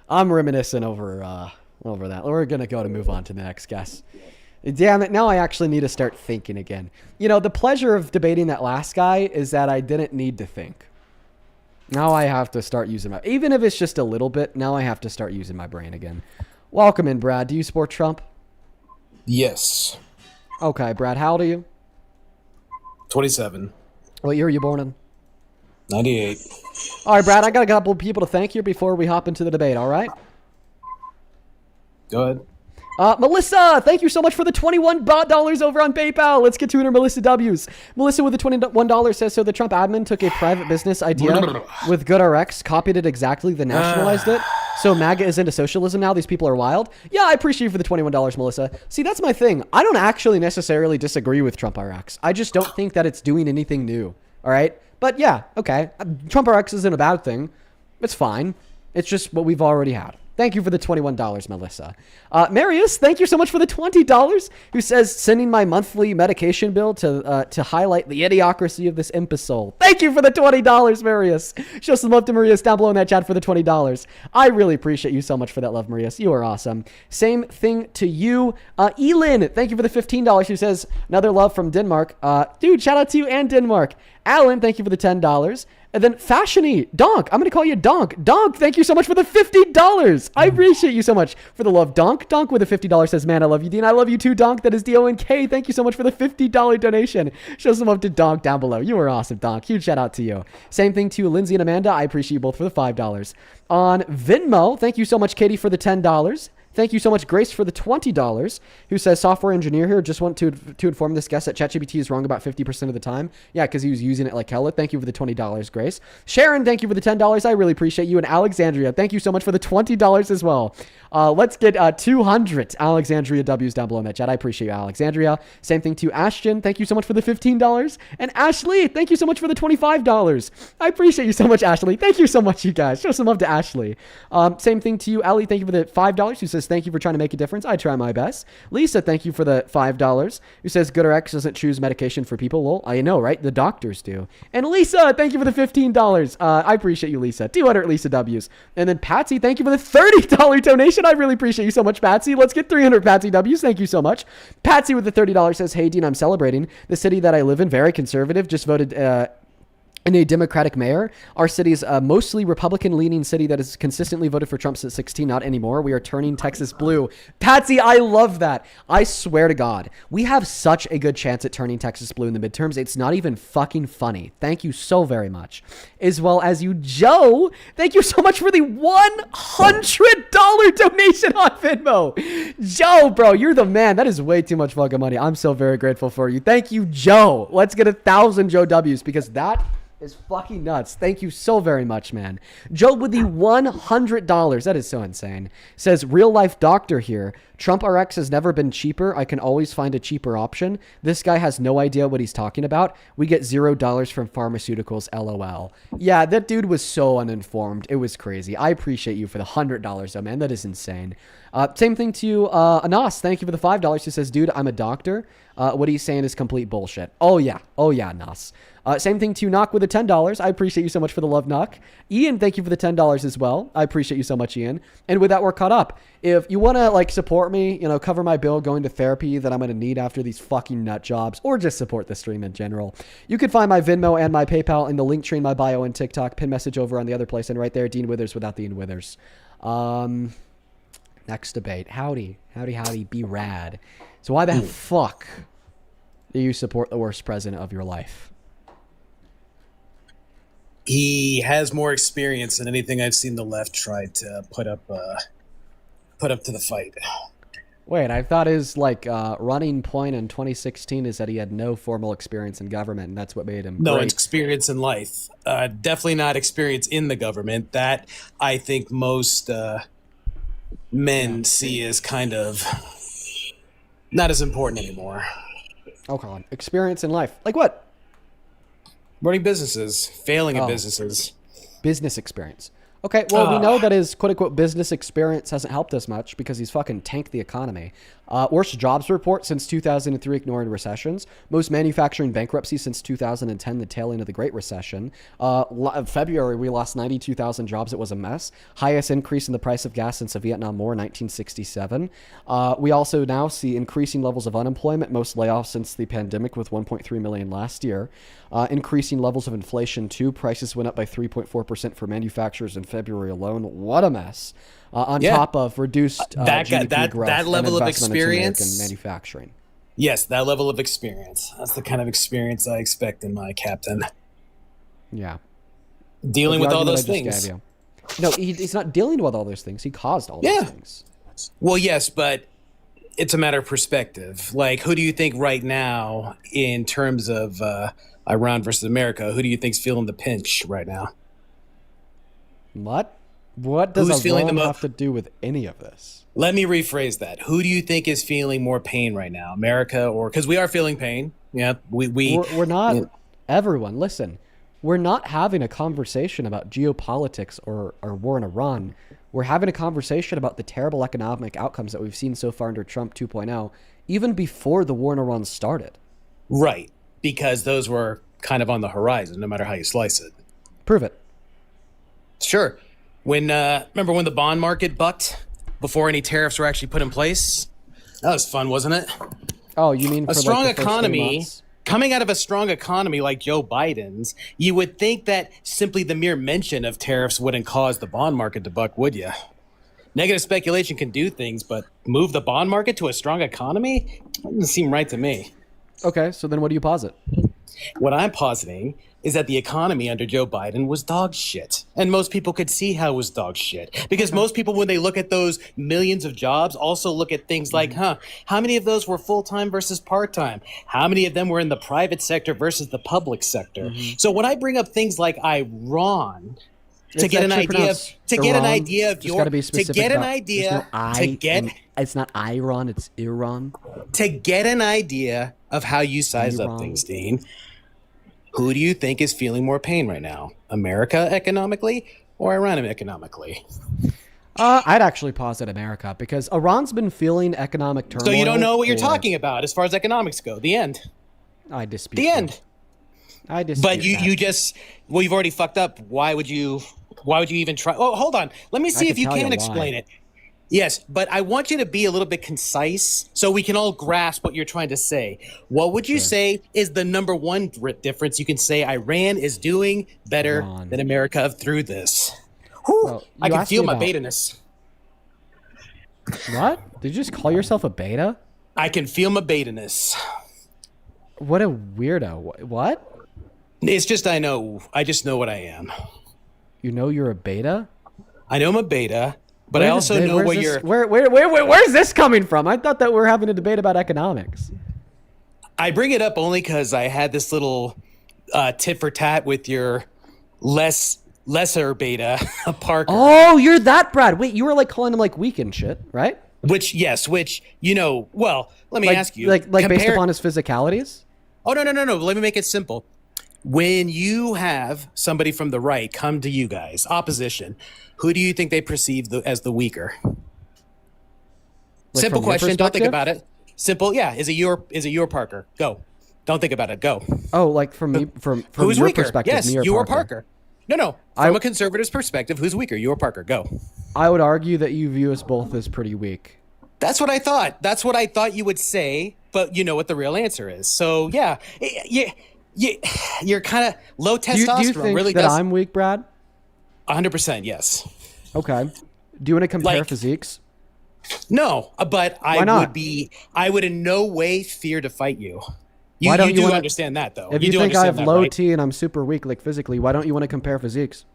I'm reminiscing over that. We're going to move on to the next guest. Damn it, now I actually need to start thinking again. You know, the pleasure of debating that last guy is that I didn't need to think. Now I have to start using even if it's just a little bit, now I have to start using my brain again. Welcome in, Brad. Do you support Trump? Yes. Okay, Brad, how old are you? 27. What year were you born in? 98. All right, Brad, I got a couple of people to thank here before we hop into the debate, all right? Go ahead. Melissa, thank you so much for the $21 over on PayPal. Let's get to it, Melissa W's. Melissa with the $21 says, so the Trump admin took a private business idea with GoodRx, copied it exactly, then nationalized it. So MAGA is into socialism now. These people are wild. Yeah, I appreciate you for the $21, Melissa. See, that's my thing. I don't actually necessarily disagree with Trump RX. I just don't think that it's doing anything new. All right? But yeah, okay. Trump RX isn't a bad thing. It's fine. It's just what we've already had. Thank you for the $21, Melissa. Marius, thank you so much for the $20, who says, sending my monthly medication bill to highlight the idiocracy of this imbecile. Thank you for the $20, Marius. Show some love to Marius down below in that chat for the $20. I really appreciate you so much for that love, Marius. You are awesome. Same thing to you. Elin, thank you for the $15, who says, another love from Denmark. Dude, shout out to you and Denmark. Alan, thank you for the $10. And then Fashiony, Donk, I'm going to call you Donk. Donk, thank you so much for the $50. I appreciate you so much for the love, Donk. Donk with a $50 says, man, I love you, Dean. I love you too, Donk. That is D-O-N-K. Thank you so much for the $50 donation. Show some love to Donk down below. You are awesome, Donk. Huge shout out to you. Same thing to Lindsay and Amanda. I appreciate you both for the $5. On Venmo, thank you so much, Katie, for the $10. Thank you so much, Grace, for the $20, who says, software engineer here. Just want to inform this guest that ChatGPT is wrong about 50% of the time. Yeah, because he was using it like hella. Thank you for the $20, Grace. Sharon, thank you for the $10. I really appreciate you. And Alexandria, thank you so much for the $20 as well. Let's get 200 Alexandria W's down below in that chat. I appreciate you, Alexandria. Same thing to Ashton. Thank you so much for the $15. And Ashley, thank you so much for the $25. I appreciate you so much, Ashley. Thank you so much, you guys. Show some love to Ashley. Same thing to you, Ellie. Thank you for the $5, who says, thank you for trying to make a difference. I try my best. Lisa, thank you for the $5, who says GoodRx doesn't choose medication for people. Well, I know, right? The doctors do. And Lisa, thank you for the $15. I appreciate you, Lisa. 200 Lisa W's. And then Patsy, thank you for the $30 donation. I really appreciate you so much, Patsy. Let's get 300 Patsy W's. Thank you so much. Patsy with the $30 says, hey, Dean, I'm celebrating. The city that I live in, very conservative, just voted in a Democratic mayor. Our city is a mostly Republican-leaning city that has consistently voted for Trump since 2016. Not anymore. We are turning Texas blue. Patsy, I love that. I swear to God, we have such a good chance at turning Texas blue in the midterms. It's not even fucking funny. Thank you so very much. As well as you, Joe. Thank you so much for the $100 donation on Venmo. Joe, bro, you're the man. That is way too much fucking money. I'm so very grateful for you. Thank you, Joe. Let's get 1,000 Joe W's, because that is fucking nuts. Thank you so very much, man. Joe with the $100. That is so insane. Says, real life doctor here. Trump RX has never been cheaper. I can always find a cheaper option. This guy has no idea what he's talking about. We get $0 from pharmaceuticals, LOL. Yeah, that dude was so uninformed. It was crazy. I appreciate you for the $100 though, man. That is insane. Same thing to Anas. Thank you for the $5. He says, dude, I'm a doctor. What he's saying is complete bullshit. Oh yeah, Anas. Same thing to Knock with the $10. I appreciate you so much for the love, Knock. Ian, thank you for the $10 as well. I appreciate you so much, Ian. And with that, we're caught up. If you want to like support me, you know, cover my bill going to therapy that I'm going to need after these fucking nut jobs, or just support the stream in general, you can find my Venmo and my PayPal in the link tree in my bio and TikTok, pin message over on the other place, and right there, Dean Withers without the Ian Withers. Next debate. Howdy, be rad. So why the fuck do you support the worst president of your life? He has more experience than anything I've seen the left try to put up to the fight. Wait, I thought his running point in 2016 is that he had no formal experience in government, and that's what made him No, great. it's experience in life. Definitely not experience in the government. That I think most men see as kind of not as important anymore. Okay, experience in life. Like what? Running businesses, failing at businesses. Business experience. Okay, well, we know that his quote-unquote business experience hasn't helped us much because he's fucking tanked the economy. Worst jobs report since 2003, ignoring recessions. Most manufacturing bankruptcies since 2010, the tail end of the Great Recession. February, we lost 92,000 jobs. It was a mess. Highest increase in the price of gas since the Vietnam War, 1967. We also now see increasing levels of unemployment, most layoffs since the pandemic with 1.3 million last year. Increasing levels of inflation, too. Prices went up by 3.4% for manufacturers in February alone. What a mess. On top of reduced GDP growth that level and of investment experience into American manufacturing. Yes, that level of experience. That's the kind of experience I expect in my captain. Yeah. Dealing with all those things. No, he's not dealing with all those things. He caused all those things. Well, yes, but it's a matter of perspective. Like, who do you think right now, in terms of Iran versus America, who do you think's feeling the pinch right now? What? What does Iran have to do with any of this? Let me rephrase that. Who do you think is feeling more pain right now, America or because we are feeling pain? Yeah, we're not. Everyone, listen. we're not having a conversation about geopolitics or war in Iran. We're having a conversation about the terrible economic outcomes that we've seen so far under Trump 2.0, even before the war in Iran started. Right, because those were kind of on the horizon, no matter how you slice it. Prove it. Sure. Remember when the bond market bucked before any tariffs were actually put in place? That was fun, wasn't it? Oh, you mean for a strong like the first 3 economy? months? Coming out of a strong economy like Joe Biden's, you would think that simply the mere mention of tariffs wouldn't cause the bond market to buck, would you? Negative speculation can do things, but move the bond market to a strong economy? That doesn't seem right to me. Okay, so then what do you posit? What I'm positing is that the economy under Joe Biden was dog shit. And most people could see how it was dog shit. Because most people, when they look at those millions of jobs, also look at things like, how many of those were full-time versus part-time? How many of them were in the private sector versus the public sector? So when I bring up things like Iran, to get an idea it's not Iran, it's Iran. To get an idea of how you size up things, Dean, who do you think is feeling more pain right now? America economically or Iran economically? I'd actually posit America because Iran's been feeling economic turmoil. So you don't know what you're talking about as far as economics go. The end. I dispute the end. I dispute But you just, well, you've already fucked up. Why would you even try? Oh, hold on. Let me see if you can explain it. Yes, but I want you to be a little bit concise so we can all grasp what you're trying to say. What would you say is the number one difference? You can say Iran is doing better than America through this. Well, I can feel my beta-ness. What? Did you just call yourself a beta? I can feel my beta-ness. What a weirdo. What? It's just I just know what I am. You know you're a beta? I know I'm a beta. But I also know what you're... Where's this coming from? I thought that we're having a debate about economics. I bring it up only because I had this little tit for tat with your lesser beta, Parker. Oh, you're that Brad. Wait, you were like calling him like weak and shit, right? Which, you know, well, let me ask you. Like based upon his physicalities? Oh, no. Let me make it simple. When you have somebody from the right come to you guys, opposition, who do you think they perceive as the weaker? Simple question. Don't think about it. Simple. Yeah. Is it your Parker? Go. Don't think about it. Go. Oh, like from me, from who's your weaker? perspective, Yes, me or you or Parker? No. From a conservative's perspective, who's weaker? You or Parker? Go. I would argue that you view us both as pretty weak. That's what I thought. That's what I thought you would say, but you know what the real answer is. So yeah, you're kind of low testosterone. Do you think that I'm weak, Brad? 100%, yes. Okay. Do you want to compare physiques? No, but I would in no way fear to fight you. You do understand that, though. If you think I have low T and I'm super weak, like physically, why don't you want to compare physiques?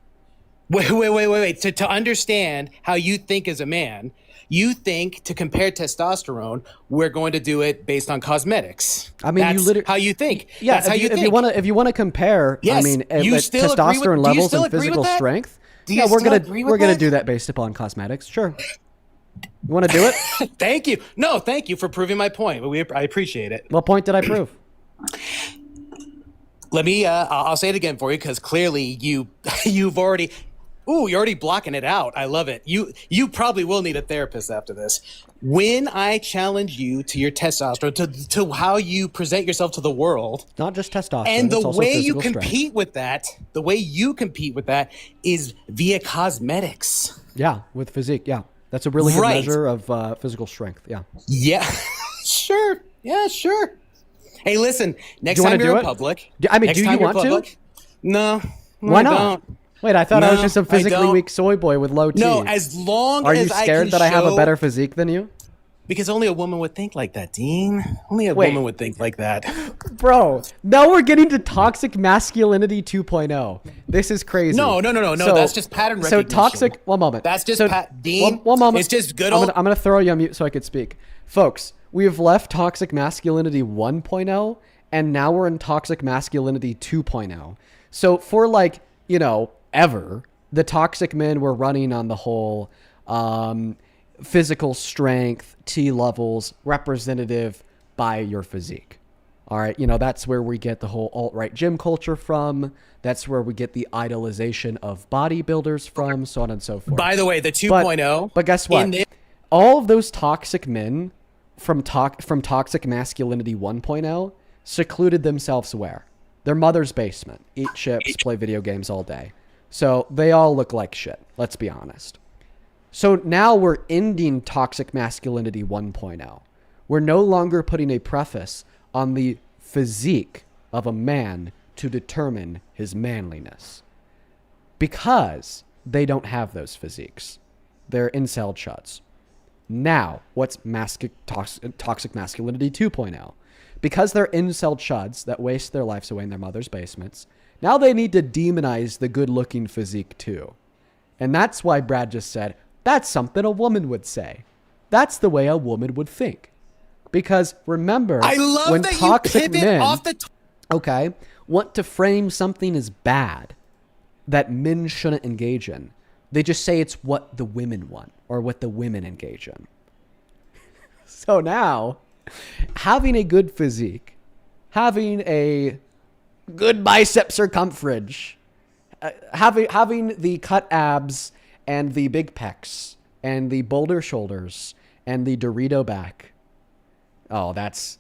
Wait. To understand how you think as a man, you think to compare testosterone, we're going to do it based on cosmetics. I mean, that's you literally how you think. Yeah, that's how you think. If you want to compare, yes, I mean, testosterone levels and physical strength. Yeah, we're gonna do that based upon cosmetics. Sure. You want to do it? Thank you. No, thank you for proving my point. I appreciate it. What point did I prove? Let me. I'll say it again for you because clearly you've already. Ooh, you're already blocking it out. I love it. You probably will need a therapist after this. When I challenge you to your testosterone, to how you present yourself to the world, not just testosterone, and the way you compete with that, is via cosmetics. Yeah, with physique. Yeah, that's a really good measure of physical strength. Yeah. Yeah. Sure. Yeah. Sure. Hey, listen. Next time you're in public. I mean, do you want to? No. Why not? Don't. Wait, I thought I was just a physically weak soy boy with low T. No, as long as I can Are you scared that I have a better physique than you? Because only a woman would think like that, Dean. Only a woman would think like that. Bro, now we're getting to toxic masculinity 2.0. This is crazy. No. That's just pattern recognition. So toxic, one moment. That's just, Dean, one moment. It's just good old. I'm going to throw you on mute so I could speak. Folks, we have left toxic masculinity 1.0, and now we're in toxic masculinity 2.0. So for ever, the toxic men were running on the whole physical strength, T levels, representative by your physique. All right, you know, that's where we get the whole alt-right gym culture from. That's where we get the idolization of bodybuilders from, so on and so forth. By the way, the 2.0. But guess what? All of those toxic men from toxic masculinity 1.0 secluded themselves where? Their mother's basement. Eat chips, play video games all day. So they all look like shit. Let's be honest. So now we're ending toxic masculinity 1.0. We're no longer putting a preface on the physique of a man to determine his manliness. Because they don't have those physiques. They're incel chuds. Now, what's toxic masculinity 2.0? Because they're incel chuds that waste their lives away in their mother's basements, now they need to demonize the good-looking physique too. And that's why Brad just said, that's something a woman would say. That's the way a woman would think. Because remember, I love when that toxic you pivot men off the want to frame something as bad that men shouldn't engage in, they just say it's what the women want or what the women engage in. So now, having a good physique, having a good bicep circumference, having the cut abs and the big pecs and the boulder shoulders and the Dorito back. Oh, that's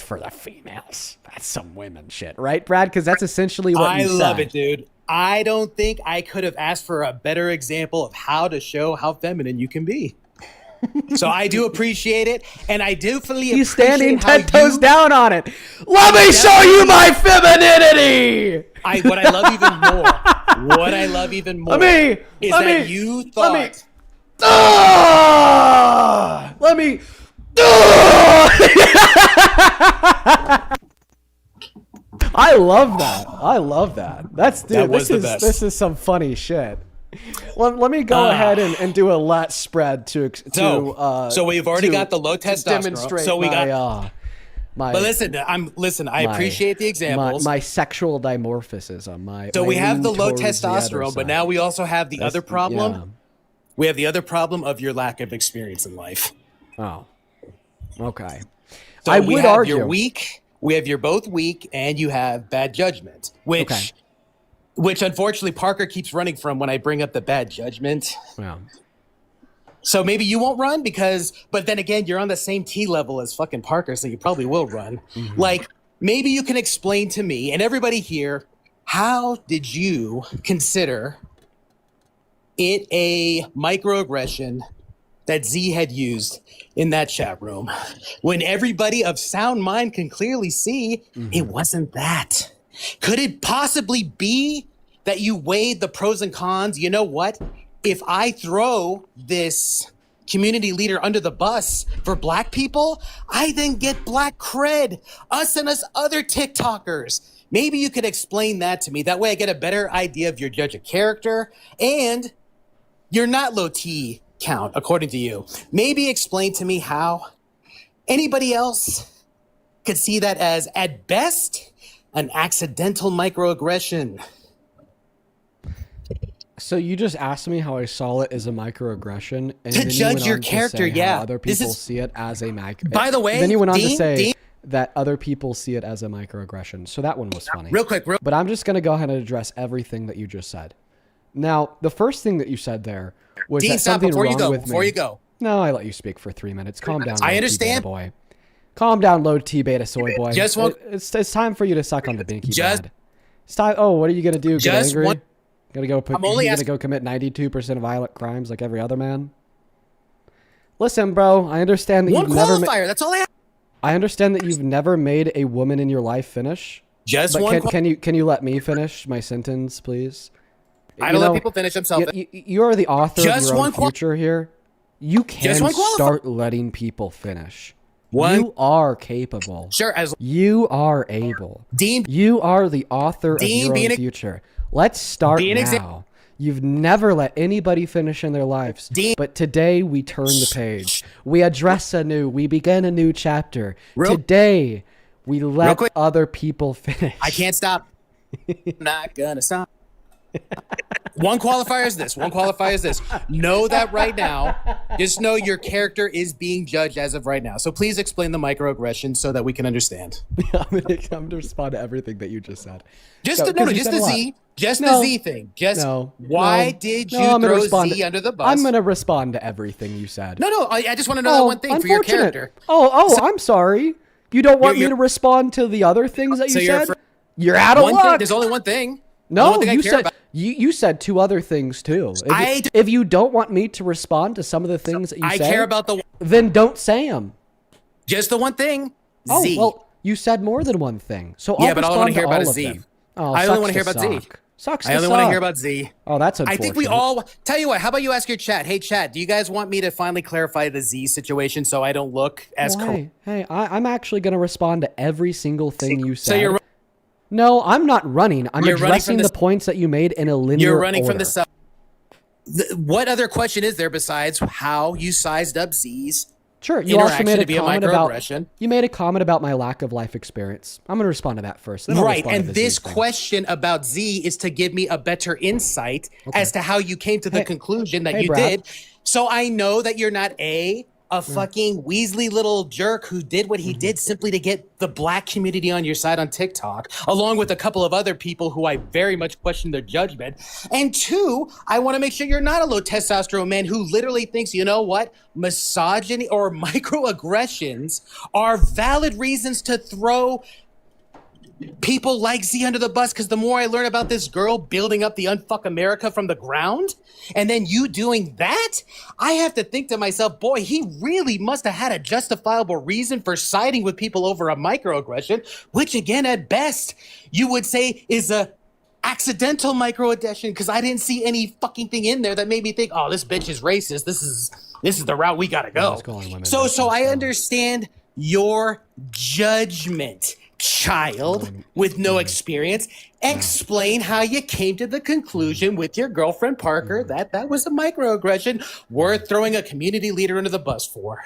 for the females. That's some women shit, right, Brad? Because that's essentially what you said. I love it, dude. I don't think I could have asked for a better example of how to show how feminine you can be. So I do appreciate it, and I do fully appreciate He's standing how 10 toes down on it. Let me show you my femininity. What I love even more is that you thought. Let me. I love that. That's dude. That was the best. This is some funny shit. Let me go ahead and do a lat spread to so we've already got the low testosterone. Demonstrate so we got my. But listen. I appreciate the examples. My sexual dimorphism. So we have the low lean towards the other testosterone, but side. now we also have the other problem. Yeah. We have the other problem of your lack of experience in life. Oh, okay. So I we would have argue you're weak. We have you're both weak, and you have bad judgment, which unfortunately Parker keeps running from when I bring up the bad judgment. Yeah. So maybe you won't run but then again, you're on the same T level as fucking Parker, so you probably will run. Mm-hmm. Like, maybe you can explain to me and everybody here, how did you consider it a microaggression that Z had used in that chat room when everybody of sound mind can clearly see it wasn't that? Could it possibly be that you weighed the pros and cons? You know what? If I throw this community leader under the bus for black people, I then get black cred, us and us other TikTokers. Maybe you could explain that to me. That way I get a better idea of your judge of character, and you're not low T count, according to you. Maybe explain to me how anybody else could see that as, at best, an accidental microaggression. So you just asked me how I saw it as a microaggression, and To then judge you went your on to character, say how yeah. other This people is- see it as a micro. By the way, then you went on to Dean- say Dean- that other people see it as a microaggression. So that one was funny. Real quick, But I'm just gonna go ahead and address everything that you just said. Now, the first thing that you said there was Dean, that stop something before you wrong go. with Before me. you go. No, I let you speak for 3 minutes. Calm down. I low T understand. beta boy. Calm down, low T beta soy boy. Just one- It's time for you to suck on the binky. Just- Brad. It's time. Oh, what are you gonna do? Get Just angry? one- I'm only gonna go commit 92% of violent crimes like every other man. Listen, bro. I understand that One you've never. qualifier, that's all I have. I understand that you've never made a woman in your life finish. Just but one can you let me finish my sentence, please? I don't let people finish themselves. You are the author Just of your one own future here. You can Just one start letting people finish. One- You are capable. Sure, as You are able. Dean, you are the author Dean, of your being own a- future. Let's start Be an now. example. You've never let anybody finish in their lives. But today we turn the page. We address anew. We begin a new chapter. Today we let quick. other people finish. I can't stop. I'm not gonna stop. One qualifier is this. One qualifier is this. Know that right now. Just know your character is being judged as of right now. So please explain the microaggression so that we can understand. I'm gonna respond to everything that you just said. Just the Z. Just the Z thing. Why did you throw Z under the bus? I'm gonna respond to everything you said. No. I just want to know that one thing for your character. I'm sorry. You don't want me to respond to the other things that you said? You're out of luck. There's only one thing. No, you said two other things too. If you don't want me to respond to some of the things that you say, I care about then don't say them. Just the one thing. Z. Oh, well, you said more than one thing. So but all I want to hear about is Z. I only want to hear about Z. I only want to hear about Z. Oh, that's unfortunate. I think we all tell you what. How about you ask your chat? Hey, chat, do you guys want me to finally clarify the Z situation so I don't look as Hey, I'm actually going to respond to every single thing you said. No, I'm not running. I'm addressing the points that you made in a linear You're running order. from the sub. What other question is there besides how you sized up Z's? Sure. You also made a comment about my lack of life experience. I'm going to respond to that first. Right, and this question about Z is to give me a better insight as to how you came to the conclusion that you did. So I know that you're not a fucking Weasley little jerk who did what he did simply to get the black community on your side on TikTok, along with a couple of other people who I very much question their judgment. And two, I want to make sure you're not a low testosterone man who literally thinks, you know what, misogyny or microaggressions are valid reasons to throw people like Z under the bus, because the more I learn about this girl building up the unfuck America from the ground, and then you doing that, I have to think to myself, boy, he really must have had a justifiable reason for siding with people over a microaggression, which again, at best, you would say is a accidental microaggression, because I didn't see any fucking thing in there that made me think, oh, this bitch is racist. This is the route we gotta go. So I understand your judgment, child with no experience. Explain how you came to the conclusion with your girlfriend Parker that was a microaggression worth throwing a community leader under the bus for.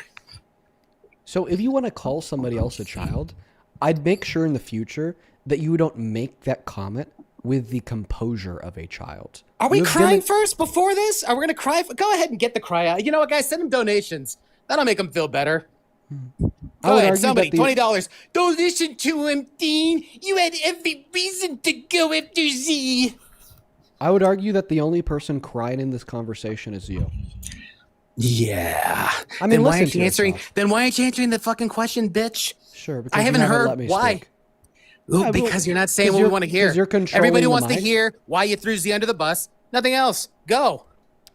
So if you want to call somebody else a child, I'd make sure in the future that you don't make that comment with the composure of a child. Are we crying first before this? Are we gonna cry? Go ahead and get the cry out. You know what, guys? Send them donations. That'll make them feel better. Go ahead, somebody, $20. Don't listen to him, Dean. You had every reason to go after Z. I would argue that the only person crying in this conversation is you. Yeah. I mean, why aren't you answering the fucking question, bitch? Sure, because I haven't heard why. Speak. Ooh, because you're not saying what we want to hear. Everybody wants to hear why you threw Z under the bus. Nothing else. Go.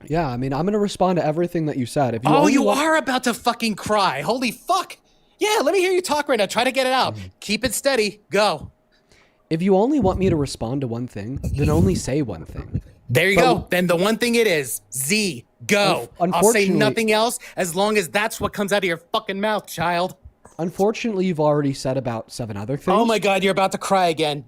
Yeah, I mean, I'm going to respond to everything that you said. If you are about to fucking cry. Holy fuck. Yeah, let me hear you talk right now. Try to get it out. Keep it steady. Go. If you only want me to respond to one thing, then only say one thing. There you go. Then the one thing it is. Z. Go. I'll say nothing else as long as that's what comes out of your fucking mouth, child. Unfortunately, you've already said about 7 other things. Oh my God, you're about to cry again.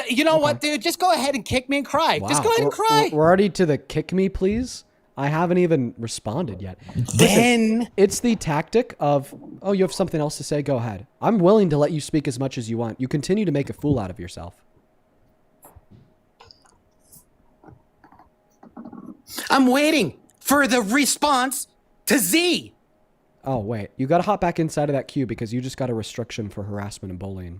You know what, dude? Just go ahead and kick me and cry. Wow. Just go ahead and cry. We're already to the kick me, please. I haven't even responded yet. Then listen, it's the tactic of, oh, you have something else to say? Go ahead. I'm willing to let you speak as much as you want. You continue to make a fool out of yourself. I'm waiting for the response to Z. Oh, wait. You got to hop back inside of that queue because you just got a restriction for harassment and bullying.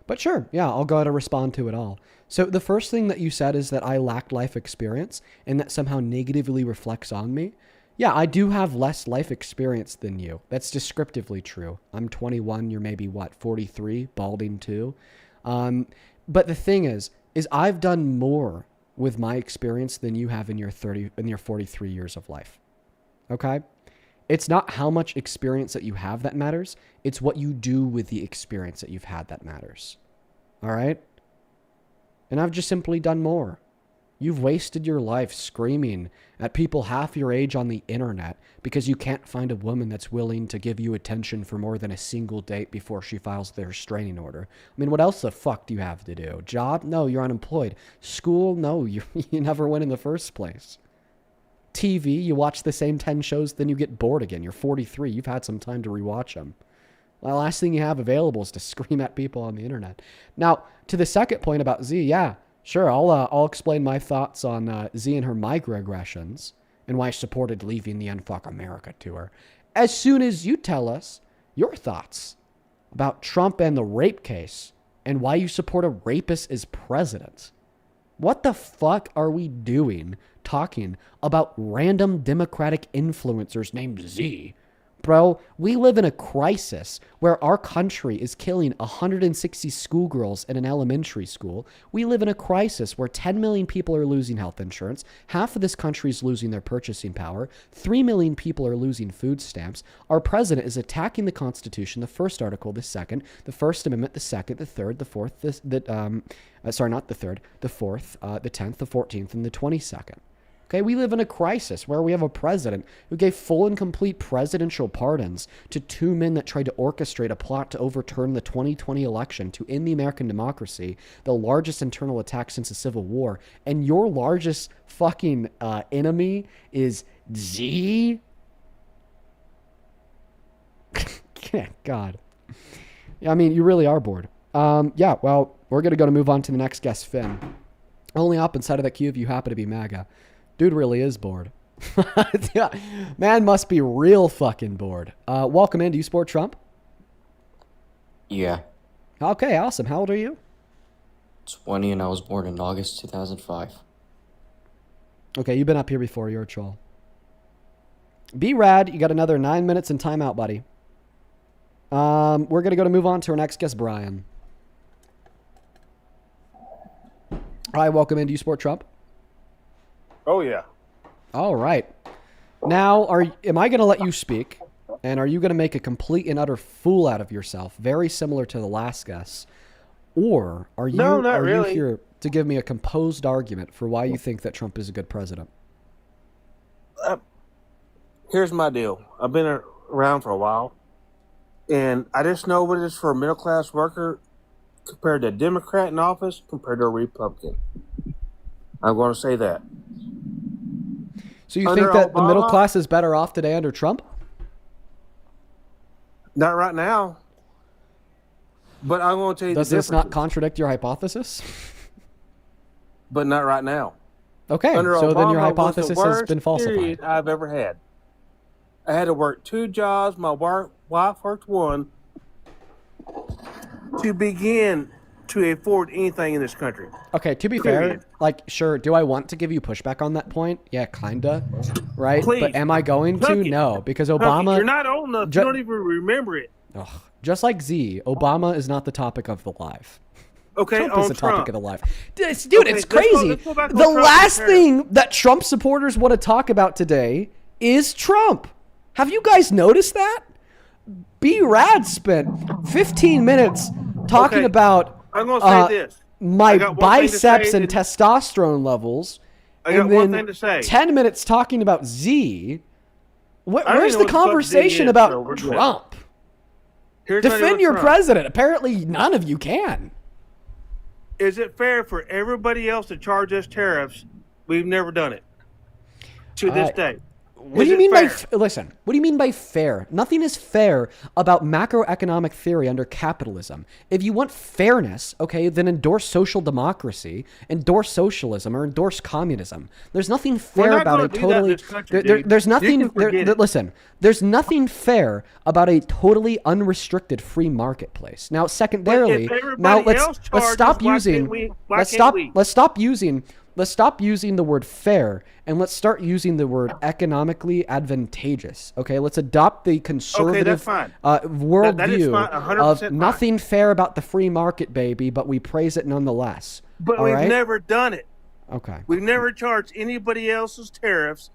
But sure, yeah, I'll go ahead and respond to it all. So the first thing that you said is that I lacked life experience and that somehow negatively reflects on me. Yeah, I do have less life experience than you. That's descriptively true. I'm 21, you're maybe, 43, balding too. But the thing is I've done more with my experience than you have in your 43 years of life. Okay? It's not how much experience that you have that matters. It's what you do with the experience that you've had that matters. All right? And I've just simply done more. You've wasted your life screaming at people half your age on the internet because you can't find a woman that's willing to give you attention for more than a single date before she files the restraining order. I mean, what else the fuck do you have to do? Job? No, you're unemployed. School? No, you never went in the first place. TV, you watch the same 10 shows, then you get bored again. You're 43. You've had some time to rewatch them. The last thing you have available is to scream at people on the internet. Now, to the second point about Z, yeah, Sure, I'll explain my thoughts on Z and her microaggressions and why I supported leaving the Unfuck America tour as soon as you tell us your thoughts about Trump and the rape case and why you support a rapist as president. What the fuck are we doing talking about random Democratic influencers named Z? Bro, we live in a crisis where our country is killing 160 schoolgirls in an elementary school. We live in a crisis where 10 million people are losing health insurance. Half of this country is losing their purchasing power. 3 million people are losing food stamps. Our president is attacking the Constitution, the first article, the second, the First Amendment, the second, the third, the fourth, not the third, the fourth, the 10th, the 14th, and the 22nd. Okay, we live in a crisis where we have a president who gave full and complete presidential pardons to 2 men that tried to orchestrate a plot to overturn the 2020 election to end the American democracy, the largest internal attack since the Civil War. And your largest fucking enemy is Z? God. Yeah, I mean, you really are bored. Yeah, well, we're going to move on to the next guest, Finn. Only up inside of that queue if you happen to be MAGA. Dude really is bored. Yeah, man must be real fucking bored. Welcome in. Do you support Trump? Yeah. Okay, awesome. How old are you? 20, and I was born in August 2005. Okay, you've been up here before. You're a troll. Be rad. You got another 9 minutes in timeout, buddy. We're going to move on to our next guest, Brian. Hi, welcome in. Do you support Trump? Oh, yeah. All right. Now, am I going to let you speak? And are you going to make a complete and utter fool out of yourself, very similar to the last guest? Or are you, No, not are really. you here to give me a composed argument for why you think that Trump is a good president? Here's my deal. I've been around for a while, and I just know what it is for a middle-class worker compared to a Democrat in office compared to a Republican. I'm going to say that. So you think that the middle class is better off today under Trump? Not right now. But I'm going to tell you Does the this not differences. contradict your hypothesis? But not right now. Okay, Under so then your Obama was the hypothesis has been worst falsified. period I've ever had. I had to work 2 jobs. My wife worked 1 to begin to afford anything in this country. Okay, to be Period. fair, like, sure, do I want to give you pushback on that point? Yeah, kinda, right? Please. But am I going to? Hunky. No, because Hunky, Obama... you're not old enough. Ju- You don't even remember it. Ugh, just like Z, Obama is not the topic of the live. Okay, Trump on is the Trump. topic of the live. Dude, Okay, it's let's crazy. go back on The Trump last and Harris. thing that Trump supporters want to talk about today is Trump. Have you guys noticed that? B-Rad spent 15 minutes talking Okay, about I'm gonna say this. my I got one thing to biceps say and and- testosterone levels. I got and one then thing to say. 10 minutes talking about Z. I don't Where's even the know what the fuck Z conversation is, about so we're good. Trump? Here's my deal Defend with your Trump. president. Apparently, none of you can. Is it fair for everybody else to charge us tariffs? We've never done it to this day. What Is do you it mean by fair? listen? What do you mean by fair? Nothing is fair about macroeconomic theory under capitalism. If you want fairness, okay, then endorse social democracy, endorse socialism, or endorse communism. There's nothing fair not about gonna a do that in totally. this country, dude. There's You nothing. can forget it. Listen, there's nothing fair about a totally unrestricted free marketplace. Now, secondarily, everybody now else let's stop charges, why using. can't we- why Let's can't stop. we? Let's stop using. Let's stop using the word fair and let's start using the word economically advantageous. Okay, let's adopt the conservative fine. worldview That is fine, 100% of fine. nothing fair about the free market, baby, but we praise it nonetheless. But All we've right? never done it. Okay. We've never charged anybody else's tariffs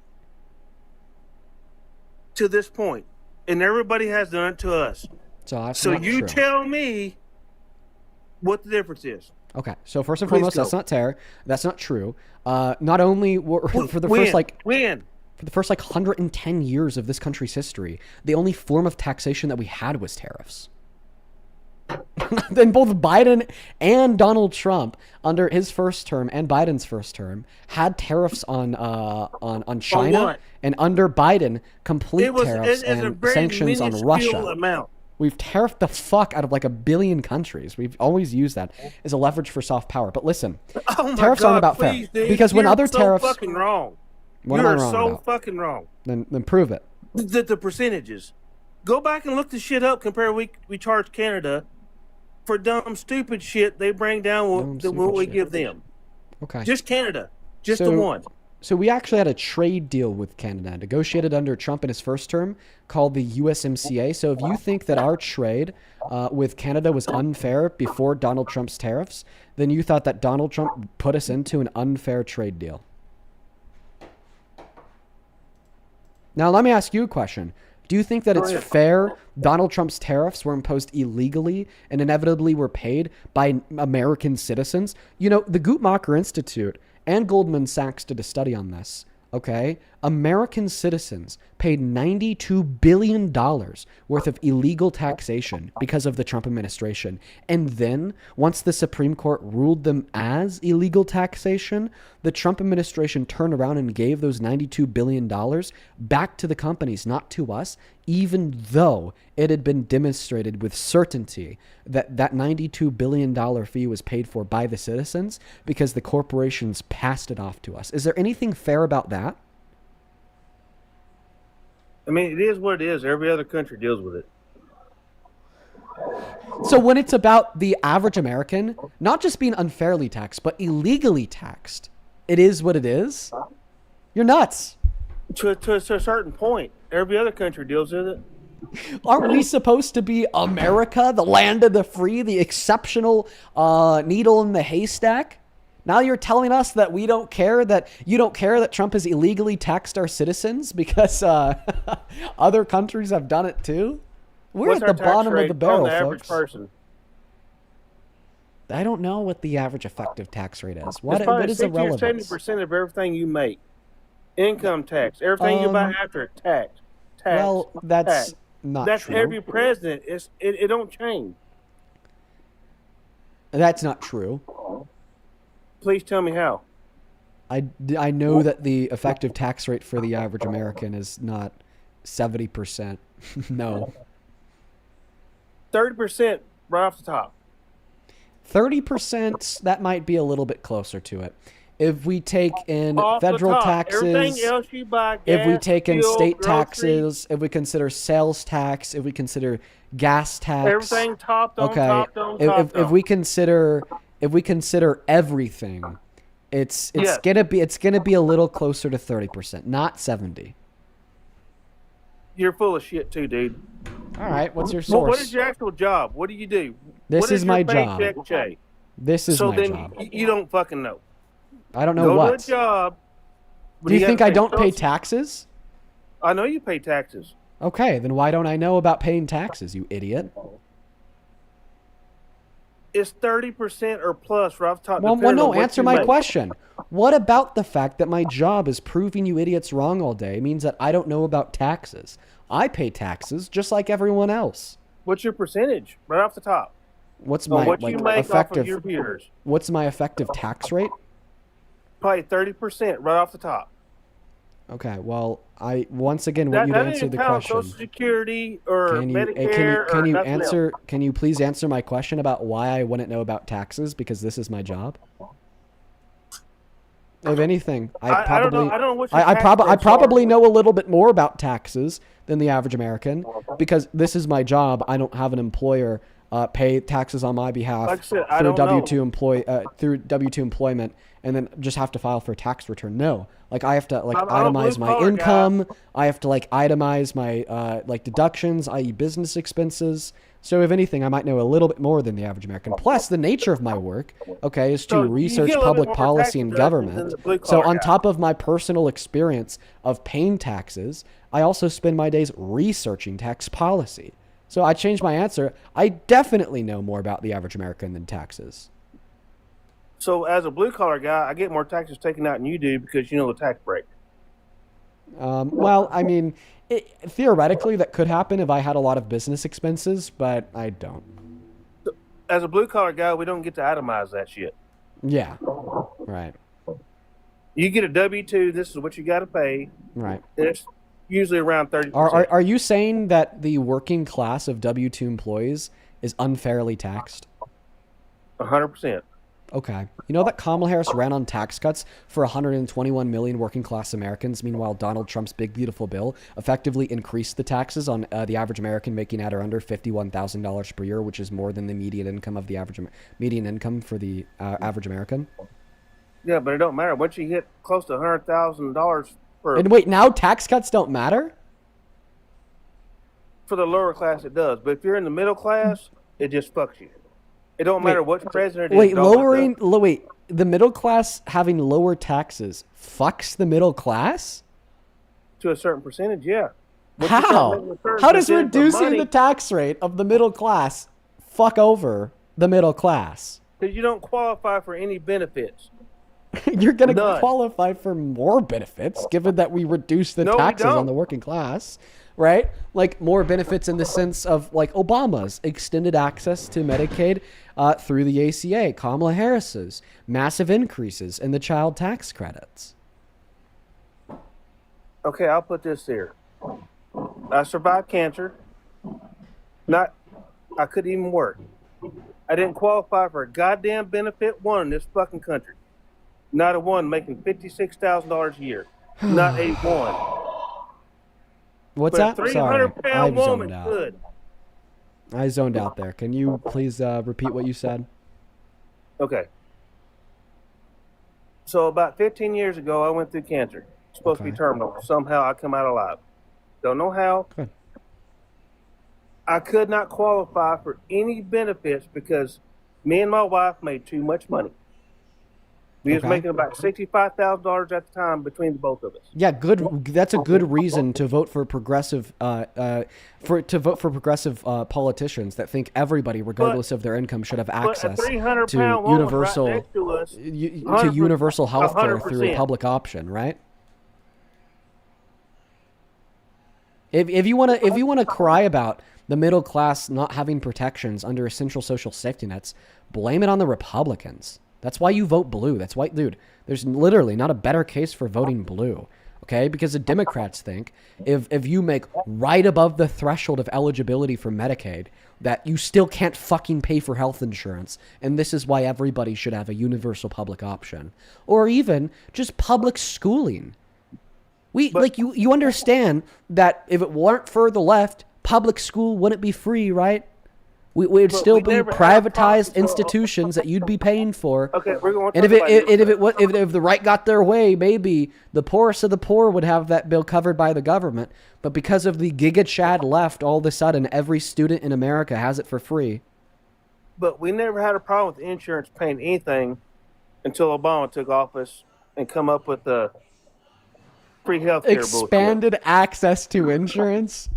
to this point, and everybody has done it to us. So that's So not you true. tell me what the difference is. Okay, so first and Please foremost, go. that's not fair. That's not true. Not only for the When? first like When? for the first like 110 years of this country's history, the only form of taxation that we had was tariffs. Then both Biden and Donald Trump, under his first term and Biden's first term, had tariffs on China, what? and under Biden, complete It was tariffs it is a and very sanctions on minuscule Russia. amount. We've tariffed the fuck out of like 1 billion countries. We've always used that as a leverage for soft power. But listen, Oh my tariffs God, aren't about please, fair. dude. Because when You're other so tariffs... fucking wrong. What am I You're wrong so about? fucking wrong. Then prove it. The percentages. Go back and look the shit up. Compare we charge Canada for dumb, stupid shit they bring down what we give them. Okay. Just Canada. Just the one. So we actually had a trade deal with Canada, negotiated under Trump in his first term, called the USMCA. So if you think that our trade with Canada was unfair before Donald Trump's tariffs, then you thought that Donald Trump put us into an unfair trade deal. Now, let me ask you a question. Do you think that it's fair Donald Trump's tariffs were imposed illegally and inevitably were paid by American citizens? You know, the Guttmacher Institute and Goldman Sachs did a study on this, okay? American citizens paid $92 billion worth of illegal taxation because of the Trump administration. And then, once the Supreme Court ruled them as illegal taxation, the Trump administration turned around and gave those $92 billion back to the companies, not to us, even though it had been demonstrated with certainty that that $92 billion fee was paid for by the citizens because the corporations passed it off to us. Is there anything fair about that? I mean, it is what it is. Every other country deals with it. So when it's about the average American, not just being unfairly taxed, but illegally taxed, it is what it is? You're nuts. To a certain point, every other country deals with it. Aren't we supposed to be America, the land of the free, the exceptional needle in the haystack? Now you're telling us that we don't care, that you don't care that Trump has illegally taxed our citizens because other countries have done it too? We're What's at the bottom of the barrel, on the average folks. person? I don't know what the average effective tax rate is. What It's is the probably 60 or relevance? 70% of everything you make. Income tax. Everything you buy after it, tax. Well, that's tax. not That's true. every president. It don't change. That's not true. Please tell me how. I know that the effective tax rate for the average American is not 70%. No. 30% right off the top. 30%, that might be a little bit closer to it. If we take in Off the federal top. taxes, Everything else you buy, if we gas, take in fuel, state groceries, taxes, if we consider sales tax, if we consider gas tax, everything topped on, okay, topped on, if we consider everything, it's Yes. gonna be a little closer to 30%, not 70. You're full of shit too, dude. All right, what's your Well, what source? is your actual job? What do you do? This What is your my job. paycheck say? This is so my then job. you don't fucking know. I don't know Go what. to a job. but Do you think gotta I don't pay social- taxes? I know you pay taxes. Okay, then why don't I know about paying taxes, you idiot? It's 30% or plus right off the top. Well, depending no, on what answer you my make. question. What about the fact that my job is proving you idiots wrong all day means that I don't know about taxes? I pay taxes just like everyone else. What's your percentage right off the top? What's On my what you make effective off of your viewers? What's my effective tax rate? Probably 30% right off the top. Okay, well, I once again want you to That answer ain't the count question. Social Security or Can you Medicare or nothing else. can you please answer my question about why I wouldn't know about taxes because this is my job? If anything, I don't know what your I tax rates probably know a little bit more about taxes than the average American because this is my job. I don't have an employer pay taxes on my behalf Like I said, I through don't know. through W-2 employment and then just have to file for a tax return. No, like I have to I'm a itemize my blue-collar income. I have to itemize my deductions, i.e. business expenses. So if anything, I might know a little bit more than the average American. Plus, the nature of my work, okay, is to So you research get a little bit public more policy tax and deductions government. than the blue So collar on guy. top of my personal experience of paying taxes, I also spend my days researching tax policy. So I changed my answer. I definitely know more about the average American than taxes. So as a blue collar guy, I get more taxes taken out than you do because you know the tax break. Well, I mean, theoretically that could happen if I had a lot of business expenses, but I don't. As a blue collar guy, we don't get to itemize that shit. Yeah, right. You get a W-2. This is what you got to pay. Right. You usually around 30%. Are you saying that the working class of W-2 employees is unfairly taxed? 100%. Okay. You know that Kamala Harris ran on tax cuts for 121 million working class Americans. Meanwhile, Donald Trump's big, beautiful bill effectively increased the taxes on the average American making at or under $51,000 per year, which is more than the median income of the median income for the average American. Yeah, but it don't matter. Once you hit close to $100,000 for... And wait, now tax cuts don't matter? For the lower class, it does. But if you're in the middle class, it just fucks you. It don't matter what president is. Wait, the middle class having lower taxes fucks the middle class? To a certain percentage, yeah. How? How does reducing the tax rate of the middle class fuck over the middle class? Because you don't qualify for any benefits. You're going to qualify for more benefits, given that we reduce the taxes on the working class. Right? Like more benefits in the sense of like Obama's extended access to Medicaid through the ACA, Kamala Harris's massive increases in the child tax credits. Okay, I'll put this here. I survived cancer. I couldn't even work. I didn't qualify for a goddamn benefit one in this fucking country. Not a one making $56,000 a year. Not a one. What's that? Sorry, I've zoned out. Could. I zoned out there. Can you please repeat what you said? Okay. So about 15 years ago, I went through cancer. It's supposed to be terminal. Somehow I come out alive. Don't know how. Good. I could not qualify for any benefits because me and my wife made too much money. We was making about $65,000 at the time between the both of us. Yeah, good. That's a good reason to vote for progressive, politicians that think everybody, regardless of their income, should have access to universal health care through a public option, right? If you want to cry about the middle class not having protections under essential social safety nets, blame it on the Republicans. That's why you vote blue. That's why, dude, there's literally not a better case for voting blue, okay? Because the Democrats think if you make right above the threshold of eligibility for Medicaid, that you still can't fucking pay for health insurance, and this is why everybody should have a universal public option. Or even just public schooling. You understand that if it weren't for the left, public school wouldn't be free, right? We'd still be privatized institutions that you'd be paying for. Okay, we're going. And if the right got their way, maybe the poorest of the poor would have that bill covered by the government. But because of the Giga Chad left, all of a sudden every student in America has it for free. But we never had a problem with insurance paying anything until Obama took office and come up with the free health care expanded access to insurance.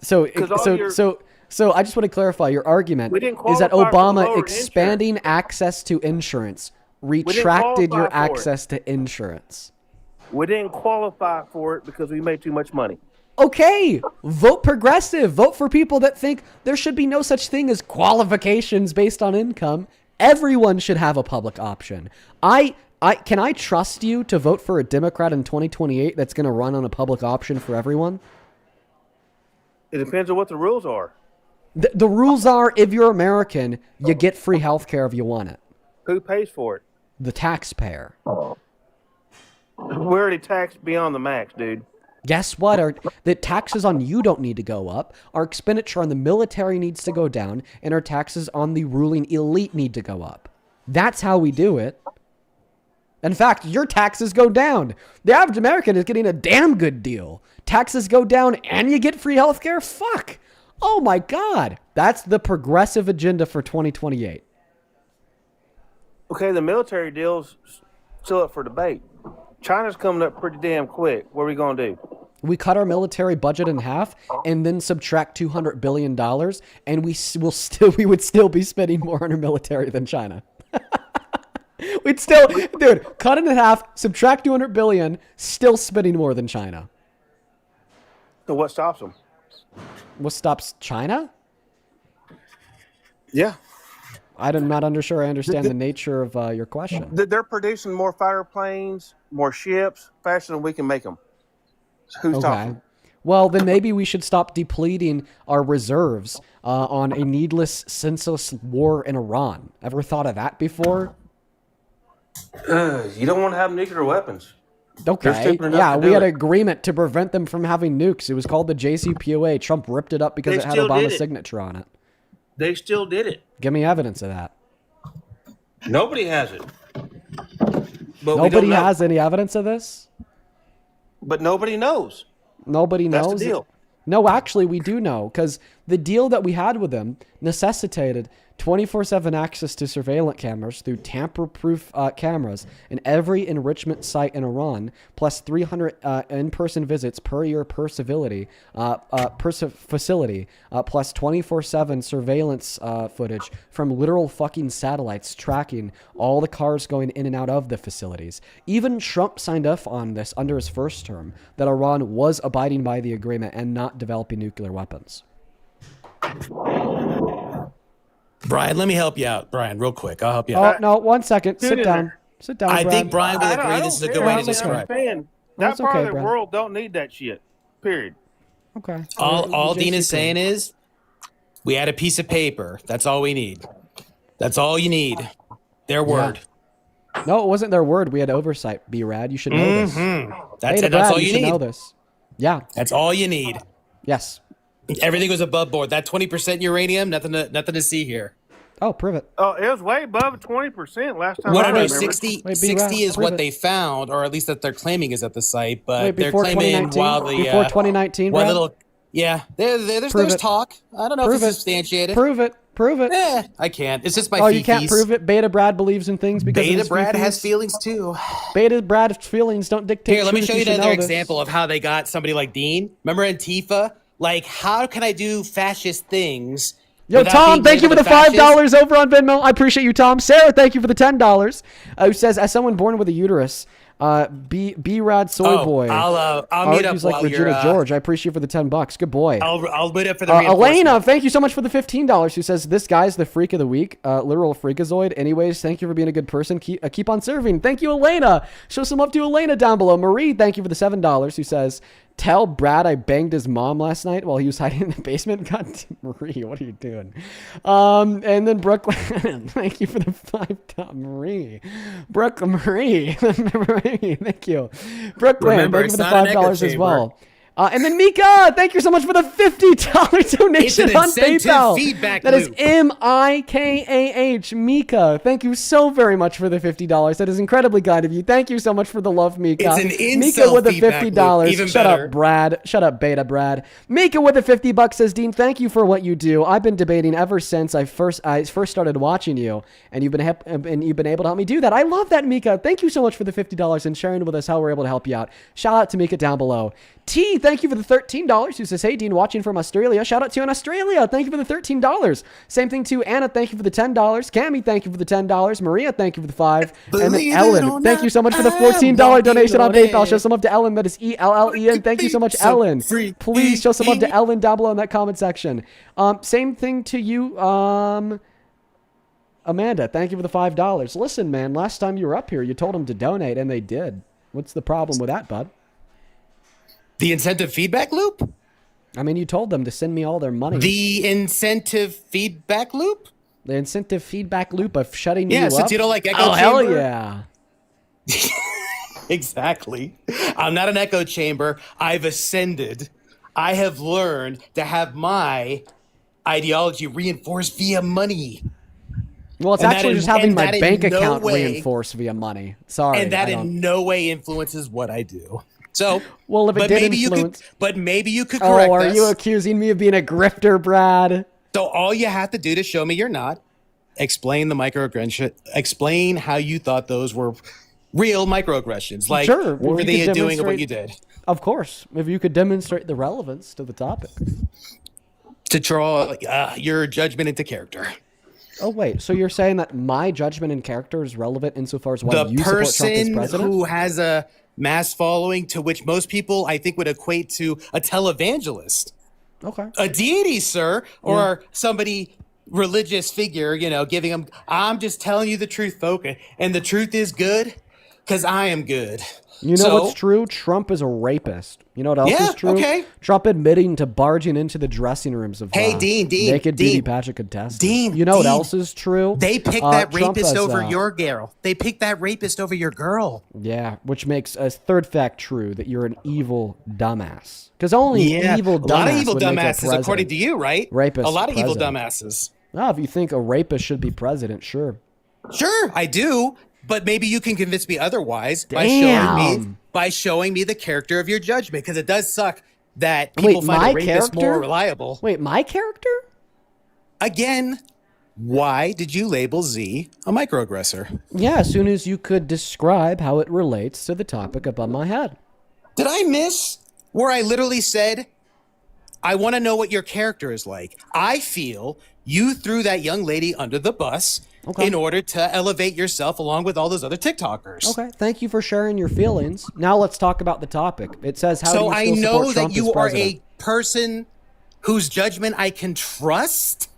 So I just want to clarify your argument is that Obama expanding access to insurance retracted your access to insurance. We didn't qualify for it because we made too much money. Okay, vote progressive. Vote for people that think there should be no such thing as qualifications based on income. Everyone should have a public option. Can I trust you to vote for a Democrat in 2028 that's going to run on a public option for everyone? It depends on what the rules are. The rules are, if you're American, you get free health care if you want it. Who pays for it? The taxpayer. We're already taxed beyond the max, dude. Guess what? The taxes on you don't need to go up. Our expenditure on the military needs to go down, and our taxes on the ruling elite need to go up. That's how we do it. In fact, your taxes go down. The average American is getting a damn good deal. Taxes go down and you get free health care? Fuck. Oh my God. That's the progressive agenda for 2028. Okay, the military deal's still up for debate. China's coming up pretty damn quick. What are we going to do? We cut our military budget in half and then subtract $200 billion, and we would still be spending more on our military than China. We'd still, dude, cut it in half, subtract 200 billion, still spending more than China. So what stops them? What stops China? Yeah. I'm not sure I understand the nature of your question. They're producing more fighter planes, more ships, faster than we can make them. Who's talking? Well, then maybe we should stop depleting our reserves on a needless, senseless war in Iran. Ever thought of that before? You don't want to have nuclear weapons. Okay. Yeah, we had an agreement to prevent them from having nukes. It was called the JCPOA. Trump ripped it up because it had Obama's signature on it. They still did it. Give me evidence of that. Nobody has it. But nobody has any evidence of this? But nobody knows. Nobody knows? That's the deal. No, actually, we do know, because the deal that we had with them necessitated 24/7 access to surveillance cameras through tamper-proof cameras in every enrichment site in Iran, plus 300 in-person visits per year per facility, plus 24/7 surveillance footage from literal fucking satellites tracking all the cars going in and out of the facilities. Even Trump signed off on this under his first term, that Iran was abiding by the agreement and not developing nuclear weapons. Brian, let me help you out. Brian, real quick. I'll help you Oh, out. no, one second. Sit down. Sit down, I Brad. think Brian will agree this is a good way to describe it. That That's part okay, of the Brad. world don't need that shit. Period. Okay. All Dean is saying is, we had a piece of paper. That's all we need. That's all you need. Their word. No, it wasn't their word. We had oversight. B-Rad, you should know this. That's Brad, all you should need. know this. Yeah. That's all you need. Yes. Everything was above board. That 20% uranium, nothing to see here. Oh, prove it. Oh, it was way above 20% last time. What I I know, remember. 60 is what they found, or at least that they're claiming is at the site. But Wait, they're before claiming 2019? while the Before 2019, while Brad? little, there's Prove it. talk. I don't know Prove if it. it's substantiated. Prove it. Prove it. I can't. It's just my. Oh, you can't fifis. prove it? Beta Brad believes in things because of Beta his Brad fifis? has feelings too. Beta Brad's feelings don't dictate. Here, let me truth. show you should another know this. example of how they got somebody like Dean. Remember Antifa? Like, how can I do fascist things? Yo, without Tom, being thank you for the labeled a fascist? $5 over on Venmo. I appreciate you, Tom. Sarah, thank you for the $10. Who says, as someone born with a uterus, B-Rad Soy Boy. I'll meet up argues like while Regina you're, George. I appreciate you for the $10. Good boy. I'll meet up for the reinforcement. Elena, thank you so much for the $15. Who says, this guy's the freak of the week. Literal freakazoid. Anyways, thank you for being a good person. Keep on serving. Thank you, Elena. Show some love to Elena down below. Marie, thank you for the $7. Who says, tell Brad I banged his mom last night while he was hiding in the basement. God, Marie, what are you doing? And then Brooklyn, thank you for the $5. Marie. Brooklyn, Marie, thank you. Brooklyn, Remember, thank you for the it's not an echo $5 as chamber. well. And then Mika, thank you so much for the $50 donation It's an on incentive PayPal. feedback That is loop. MIKAH. Mika, thank you so very much for the $50. That is incredibly kind of you. Thank you so much for the love, Mika. It's an Mika incel with the feedback $50. loop. Even Shut better. up, Brad. Shut up, Beta Brad. Mika with the $50 says, Dean, thank you for what you do. I've been debating ever since I first started watching you, and you've been able to help me do that. I love that, Mika. Thank you so much for the $50 and sharing with us how we're able to help you out. Shout out to Mika down below. T, thank you for the $13. Who says, hey, Dean, watching from Australia. Shout out to you in Australia. Thank you for the $13. Same thing to Anna. Thank you for the $10. Cami, thank you for the $10. Maria, thank you for the $5. And then Ellen, thank you so much for the $14 donation on PayPal. Show some love to Ellen. That is ELLEN. Thank you so much, Ellen. Please show some love to Ellen down below in that comment section. Same thing to you, Amanda. Thank you for the $5. Listen, man, last time you were up here, you told them to donate, and they did. What's the problem with that, bud? The incentive feedback loop? I mean, you told them to send me all their money. The incentive feedback loop? The incentive feedback loop of shutting you up? Yeah, since you don't like echo Oh, hell chamber. yeah. Exactly. I'm not an echo chamber. I've ascended. I have learned to have my ideology reinforced via money. Well, it's And actually that just in- having and my that in bank no account way- reinforced via money. Sorry. And that I don't- in no way influences what I do. So, well, if it but did maybe influence... maybe you could correct Oh, are us. you accusing me of being a grifter, Brad? So all you have to do to show me you're not, explain the microaggression, explain how you thought those were real microaggressions. Like, Sure. what were you they could doing or what demonstrate- you did? Of course. If you could demonstrate the relevance to the topic. To draw your judgment into character. Oh, wait. So you're saying that my judgment and character is relevant insofar as why The you support Trump as person president? who has a mass following to which most people, I think, would equate to a televangelist. Okay. A deity, sir, or somebody religious figure, giving them, I'm just telling you the truth, folk, and the truth is good. because I am good. You know what's true? Trump is a rapist. You know what else is true? Okay. Trump admitting to barging into the dressing rooms of naked beauty pageant contestants. You know what else is true? They picked that rapist over your girl. They picked that rapist over your girl. Yeah, which makes a third fact true, that you're an evil dumbass. Because only evil dumbass. A lot of evil would make a dumbasses, president. according to you, right? Rapist a lot of evil president. dumbasses. Well, if you think a rapist should be president, sure. Sure, I do. But maybe you can convince me otherwise by showing me the character of your judgment, because it does suck that people find a rapist more reliable. Wait, my character? Again, why did you label Z a microaggressor? Yeah, as soon as you could describe how it relates to the topic above my head. Did I miss where I literally said, I want to know what your character is like? I feel you threw that young lady under the bus in order to elevate yourself along with all those other TikTokers. Okay, thank you for sharing your feelings. Now let's talk about the topic. It says, how do you still support Trump that you as are president? a person whose judgment I can trust.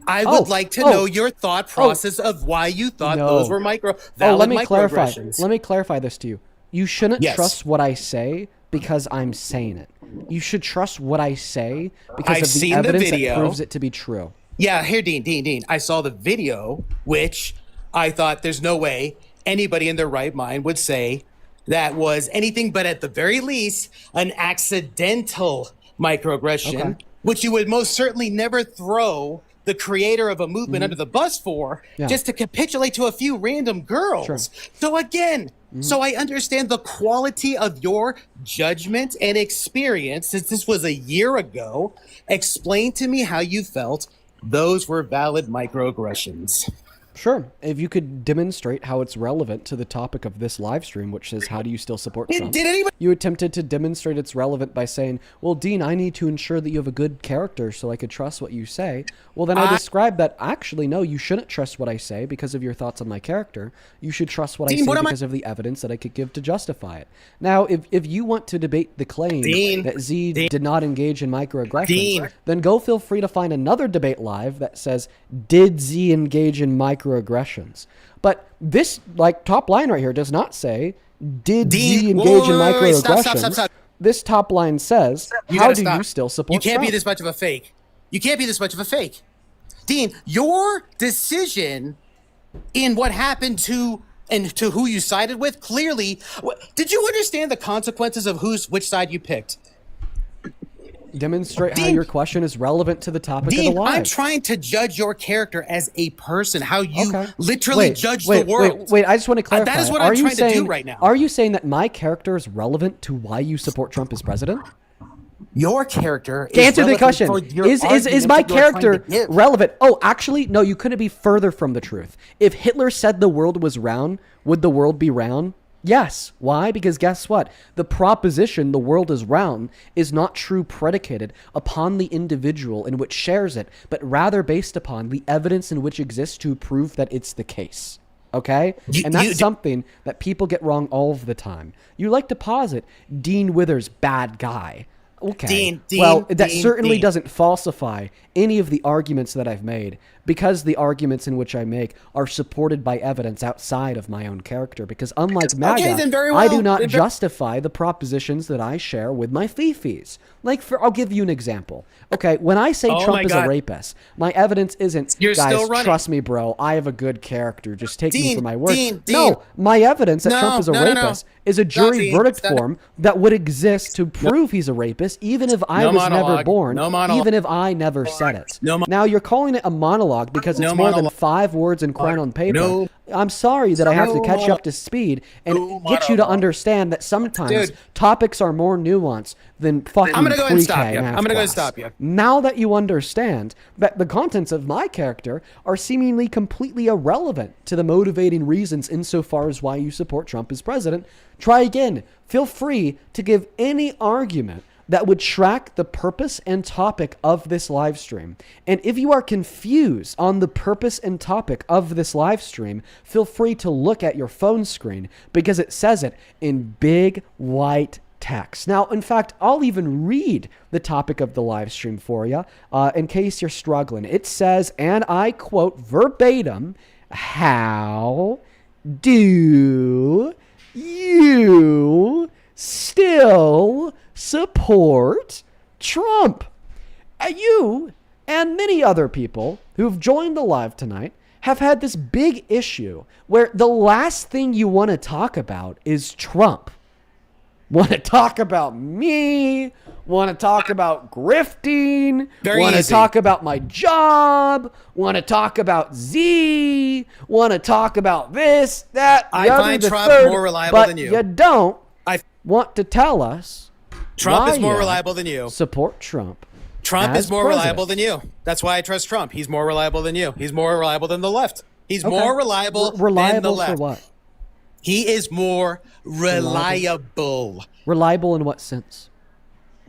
I would like to know your thought process of why you thought those were valid microaggressions. Let me clarify this to you. You shouldn't trust what I say because I'm saying it. You should trust what I say because of the evidence that proves it to be true. Yeah, here, Dean. I saw the video, which I thought there's no way anybody in their right mind would say that was anything but at the very least an accidental microaggression, which you would most certainly never throw the creator of a movement under the bus for just to capitulate to a few random girls. So again, so I understand the quality of your judgment and experience, since this was a year ago. Explain to me how you felt those were valid microaggressions. Sure. If you could demonstrate how it's relevant to the topic of this live stream, which says, how do you still support Trump? You attempted to demonstrate it's relevant by saying, well, Dean, I need to ensure that you have a good character so I could trust what you say. Well, then I described that, actually, no, you shouldn't trust what I say because of your thoughts on my character. You should trust what I say because of the evidence that I could give to justify it. Now, if you want to debate the claim that Z did not engage in microaggressions, then go feel free to find another debate live that says, did Z engage in microaggressions? But this top line right here does not say, did Z engage in microaggressions? Stop. This top line says, how do you still support You can't be Trump? this much of a fake. You can't be this much of a fake. Dean, your decision in what happened to who you sided with, clearly, did you understand the consequences of which side you picked? Demonstrate how your question is relevant to the topic of the live. I'm trying to judge your character as a person, how you literally judge the world. Wait, I just want to clarify. That is what I'm trying to do right now. Are you saying that my character is relevant to why you support Trump as president? Your character is answer the question. Is my that you're trying character to give. relevant? Oh, actually, no, you couldn't be further from the truth. If Hitler said the world was round, would the world be round? Yes. Why? Because guess what? The proposition the world is round is not true predicated upon the individual in which shares it, but rather based upon the evidence in which exists to prove that it's the case. Okay? And that's something that people get wrong all of the time. You like to posit Dean Withers, bad guy. Okay. That certainly doesn't falsify any of the arguments that I've made, because the arguments in which I make are supported by evidence outside of my own character. Because unlike MAGA, I do not justify the propositions that I share with my fifis. I'll give you an example. Okay, when I say Trump is a rapist, my evidence isn't, guys, trust me, bro, I have a good character, just take me for my word. No, my evidence that Trump is a rapist is a jury verdict form that would exist to prove he's a rapist, even if I was never born, even if I never said it. Now, you're calling it a monologue because it's more than 5 words and crown on paper. I'm sorry that I have to catch you up to speed and get you to understand that sometimes topics are more nuanced than fucking I'm gonna go and stop you. I'm gonna go and stop you. Now that you understand that the contents of my character are seemingly completely irrelevant to the motivating reasons insofar as why you support Trump as president, try again. Feel free to give any argument that would track the purpose and topic of this live stream. And if you are confused on the purpose and topic of this live stream, feel free to look at your phone screen because it says it in big white text. Now, in fact, I'll even read the topic of the live stream for you in case you're struggling. It says, and I quote verbatim, how do you still support Trump? You and many other people who've joined the live tonight have had this big issue where the last thing you want to talk about is Trump. Want to talk about me, want to talk about grifting, want to talk about my job, want to talk about Z, want to talk about this, that, the I other, find the Trump third, more reliable but than you. you don't want to tell us Trump why is more you reliable than you. Support Trump. Trump as is more president. reliable than you. That's why I trust Trump. He's more reliable than you. He's more reliable than the left. He's Okay. more reliable than the Reliable left. for what? He is more reliable. Reliable in what sense?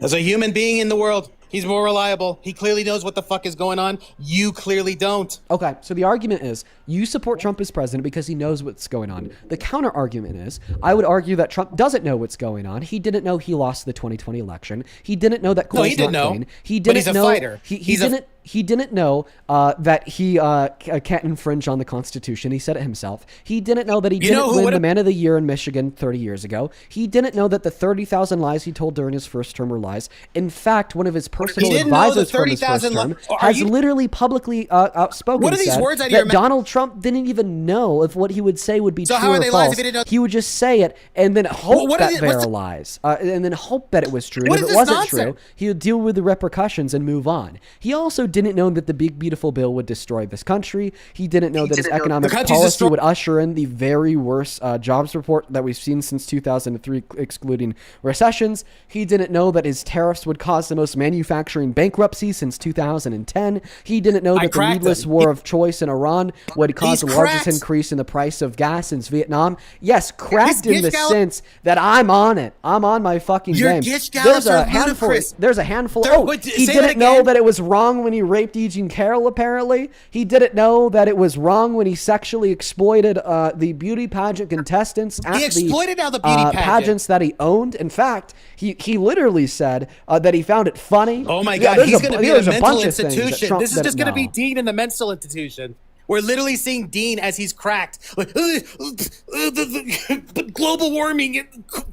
As a human being in the world, he's more reliable. He clearly knows what the fuck is going on. You clearly don't. Okay, so the argument is you support Trump as president because he knows what's going on. The counter argument is I would argue that Trump doesn't know what's going on. He didn't know he lost the 2020 election. He didn't know that Cole's he didn't not know, clean. He but didn't he's a know fighter. He didn't know that he can't infringe on the Constitution. He said it himself. He didn't know that he didn't win the Man of the Year in Michigan 30 years ago. He didn't know that the 30,000 lies he told during his first term were lies. In fact, one of his personal advisors from his first term has literally publicly outspoken What are these said words out of that your mouth? Donald Trump didn't even know if what he would say would be So true how are or they lies false. if he didn't know? He would just say it and then hope what are that they- they what's are the- lies, and then hope that it was true. And What if is it this wasn't nonsense? true, he would deal with the repercussions and move on. He also didn't know that the big beautiful bill would destroy this country. He didn't know that his economic policy would usher in the very worst jobs report that we've seen since 2003, excluding recessions. He didn't know that his tariffs would cause the most manufacturing bankruptcy since 2010. He didn't know that the needless war of choice in Iran would cause the largest increase in the price of gas since Vietnam. Yes, cracked in the sense that I'm on it. I'm on my fucking game. There's a handful. There's a handful. He didn't know that it was wrong when he raped E. Jean Carroll, apparently. He didn't know that it was wrong when he sexually exploited the beauty pageant contestants at exploited now the beauty pageant. pageants that he owned. In fact, he literally said that he found it funny. Oh my God, he's going to be in a mental institution. This is just going to be know. Dean in the mental institution. We're literally seeing Dean as he's cracked. Like, the global warming,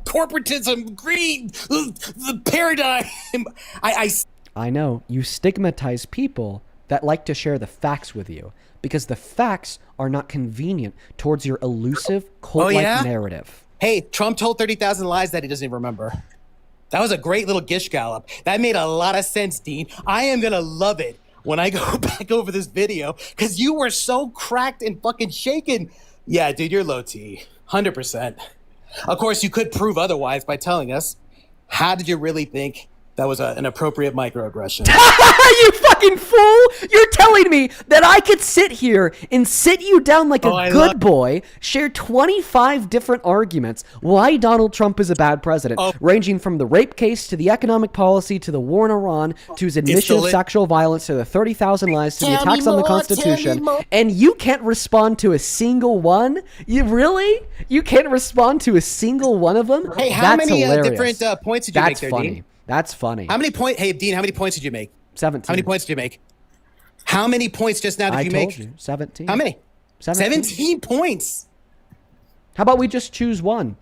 corporatism, greed, the paradigm. I know. You stigmatize people that like to share the facts with you because the facts are not convenient towards your elusive cult-like narrative. Hey, Trump told 30,000 lies that he doesn't even remember. That was a great little gish gallop. That made a lot of sense, Dean. I am going to love it when I go back over this video because you were so cracked and fucking shaken. Yeah, dude, you're low T. 100%. Of course, you could prove otherwise by telling us. How did you really think that was an appropriate microaggression? You fucking fool! You're telling me that I could sit here and sit you down like a good boy, share 25 different arguments why Donald Trump is a bad president, ranging from the rape case to the economic policy to the war in Iran to his admission of sexual violence to the 30,000 lies to the attacks on the Constitution, and you can't respond to a single one? You really? You can't respond to a single one of them? Hey, how That's many hilarious. different points did you make there, funny. Dean? That's funny. Hey, Dean, how many points did you make? 17. How many points did you make? How many points just now did you make? I told you, 17. How many? 17. 17 points. How about we just choose one?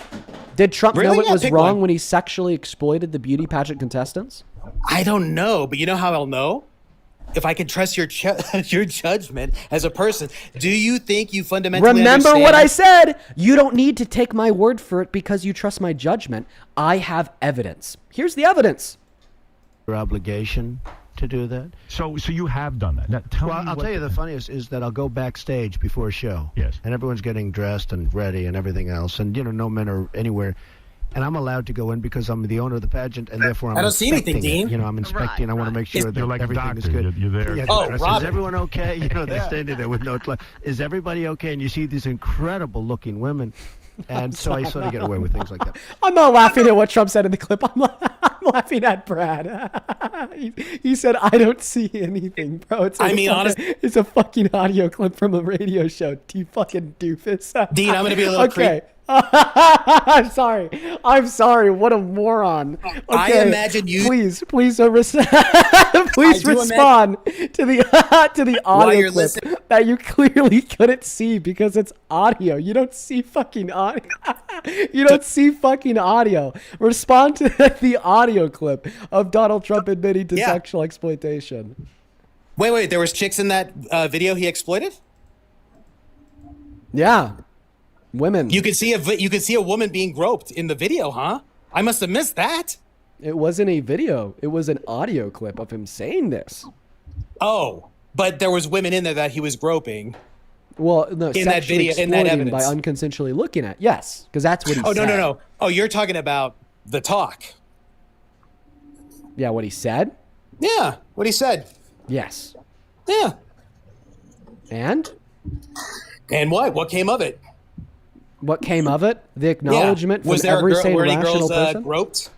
Did Trump Really? know it Yeah, was pick wrong one. when he sexually exploited the beauty pageant contestants? I don't know, but you know how I'll know? If I can trust your your judgment as a person. Do you think you fundamentally Remember what I understand- said? You don't need to take my word for it because you trust my judgment. I have evidence. Here's the evidence. Your obligation to do that. So you have done that. Now, tell me I'll what tell you the funniest is that I'll go backstage before a show. Yes. And everyone's getting dressed and ready and everything else. And, no men are anywhere. And I'm allowed to go in because I'm the owner of the pageant, and therefore I'm I don't see anything, inspecting it. Dean. I'm inspecting. I want to make sure that You're like a everything is doctor. good. You're there. Yeah, Oh, is Robin. everyone okay? They're standing there with no Is everybody okay? And you see these incredible looking women. And so I sort of get away with things like that. I'm not laughing at what Trump said in the clip. I'm laughing at Brad. he said, I don't see anything, bro. It's it's a fucking audio clip from a radio show. You fucking doofus. Dean, I'm going to be a little Okay. I'm sorry. I'm sorry. What a moron. Okay. I imagine you. Please please respond to the audio clip that you clearly couldn't see because it's audio. You don't see fucking audio. You don't see fucking audio. Respond to the audio clip of Donald Trump admitting to sexual exploitation. Wait. There was chicks in that video he exploited? Yeah. Women. You could see a woman being groped in the video, huh? I must have missed that. It wasn't a video. It was an audio clip of him saying this. Oh, but there was women in there that he was groping. Well, no, in that video, in that evidence, by unconsensually looking at. Yes, because that's what he said. No. Oh, you're talking about the talk. Yeah, what he said? Yeah, what he said. Yes. Yeah. And what? What came of it? What came of it? The acknowledgement from every sane rational person? Groped?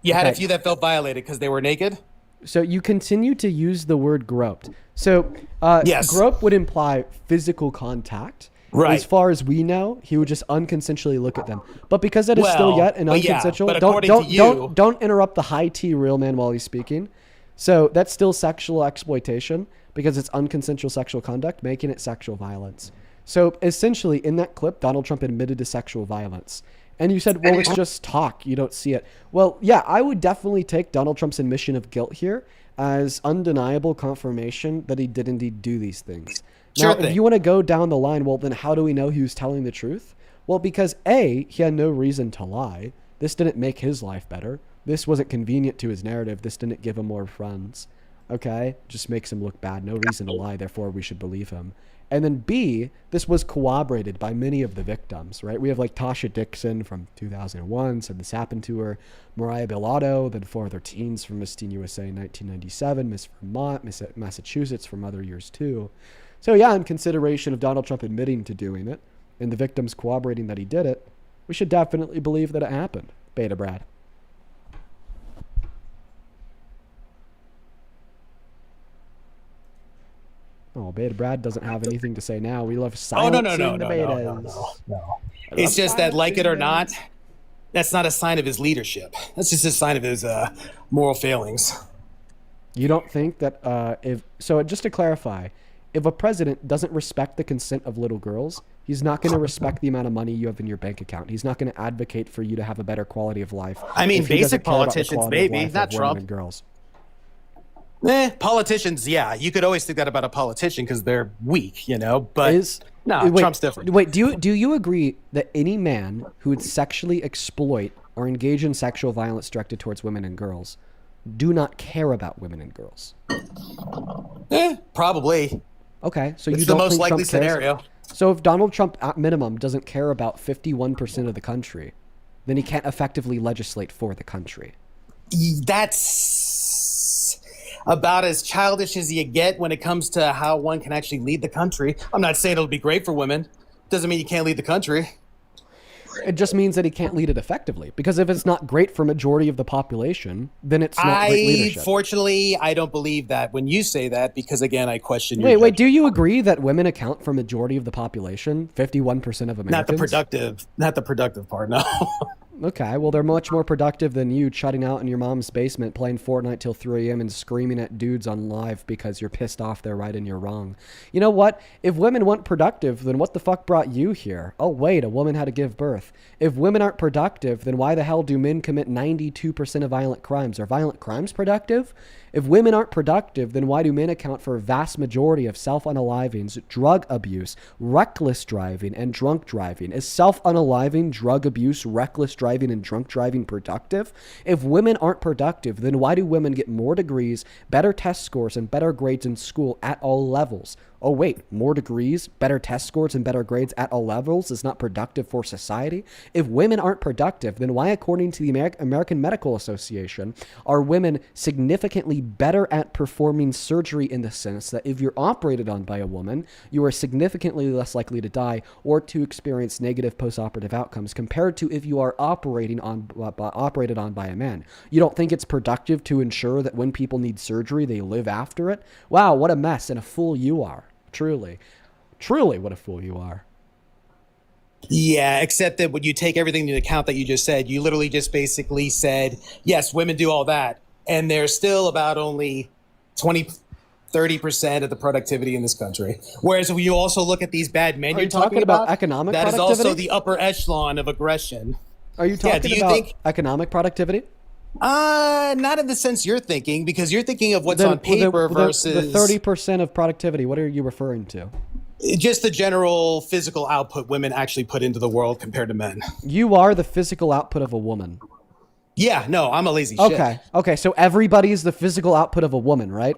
You had a few that felt violated because they were naked? So you continue to use the word groped. So grope would imply physical contact. Right. As far as we know, he would just unconsensually look at them. But because it is still yet an unconsensual, don't interrupt the high T real man while he's speaking. So that's still sexual exploitation because it's unconsensual sexual conduct, making it sexual violence. So essentially, in that clip, Donald Trump admitted to sexual violence. And you said, well, it's just talk. You don't see it. Well, yeah, I would definitely take Donald Trump's admission of guilt here as undeniable confirmation that he did indeed do these things. Now, if you want to go down the line, well, then how do we know he was telling the truth? Well, because A, he had no reason to lie. This didn't make his life better. This wasn't convenient to his narrative. This didn't give him more friends. Okay? Just makes him look bad. No reason to lie. Therefore, we should believe him. And then B, this was corroborated by many of the victims, right? We have like Tasha Dixon from 2001, said this happened to her. Mariah Bilato, then 4 other teens from Miss Teen USA in 1997, Miss Vermont, Miss Massachusetts from other years too. So yeah, in consideration of Donald Trump admitting to doing it and the victims corroborating that he did it, we should definitely believe that it happened. Beta Brad. Oh, Beta Brad doesn't have anything to say now. We love silencing the betas. No. It's just that, like it or not, that's not a sign of his leadership. That's just a sign of his moral failings. You don't think that just to clarify, if a president doesn't respect the consent of little girls, he's not going to respect the amount of money you have in your bank account. He's not going to advocate for you to have a better quality of life. I mean, basic politicians, maybe, not Trump. And girls. Politicians, yeah. You could always think that about a politician because they're weak, but Trump's different. Wait, do you agree that any man who would sexually exploit or engage in sexual violence directed towards women and girls do not care about women and girls? Probably. Okay, so it's you don't the most think likely Trump cares? scenario. So if Donald Trump, at minimum, doesn't care about 51% of the country, then he can't effectively legislate for the country. That's about as childish as you get when it comes to how one can actually lead the country. I'm not saying it'll be great for women. Doesn't mean you can't lead the country. It just means that he can't lead it effectively. Because if it's not great for majority of the population, then it's not great leadership. Fortunately, I don't believe that when you say that, because again, I question your Wait, do you agree that women account for majority of the population? 51% of Americans? Not the productive part, no. Okay, well, they're much more productive than you shutting out in your mom's basement playing Fortnite till 3 a.m. and screaming at dudes on live because you're pissed off they're right and you're wrong. You know what? If women weren't productive, then what the fuck brought you here? Oh, wait, a woman had to give birth. If women aren't productive, then why the hell do men commit 92% of violent crimes? Are violent crimes productive? If women aren't productive, then why do men account for a vast majority of self-unalivings, drug abuse, reckless driving, and drunk driving? Is self-unaliving, drug abuse, reckless driving, and drunk driving productive? If women aren't productive, then why do women get more degrees, better test scores, and better grades in school at all levels? Oh, wait, more degrees, better test scores, and better grades at all levels is not productive for society? If women aren't productive, then why, according to the American Medical Association, are women significantly better at performing surgery in the sense that if you're operated on by a woman, you are significantly less likely to die or to experience negative postoperative outcomes compared to if you are operated on by a man? You don't think it's productive to ensure that when people need surgery, they live after it? Wow, what a mess and a fool you are. Truly, what a fool you are. Yeah, except that when you take everything into account that you just said, you literally just basically said, yes, women do all that. And there's still about only 30% of the productivity in this country. Whereas when you also look at these bad men you're talking about, economic that is productivity? also the upper echelon of aggression. Are you talking about economic productivity? Not in the sense you're thinking, because you're thinking of what's on paper versus the 30% of productivity. What are you referring to? Just the general physical output women actually put into the world compared to men. You are the physical output of a woman. Yeah, no, I'm a lazy shit. Okay, so everybody's the physical output of a woman, right?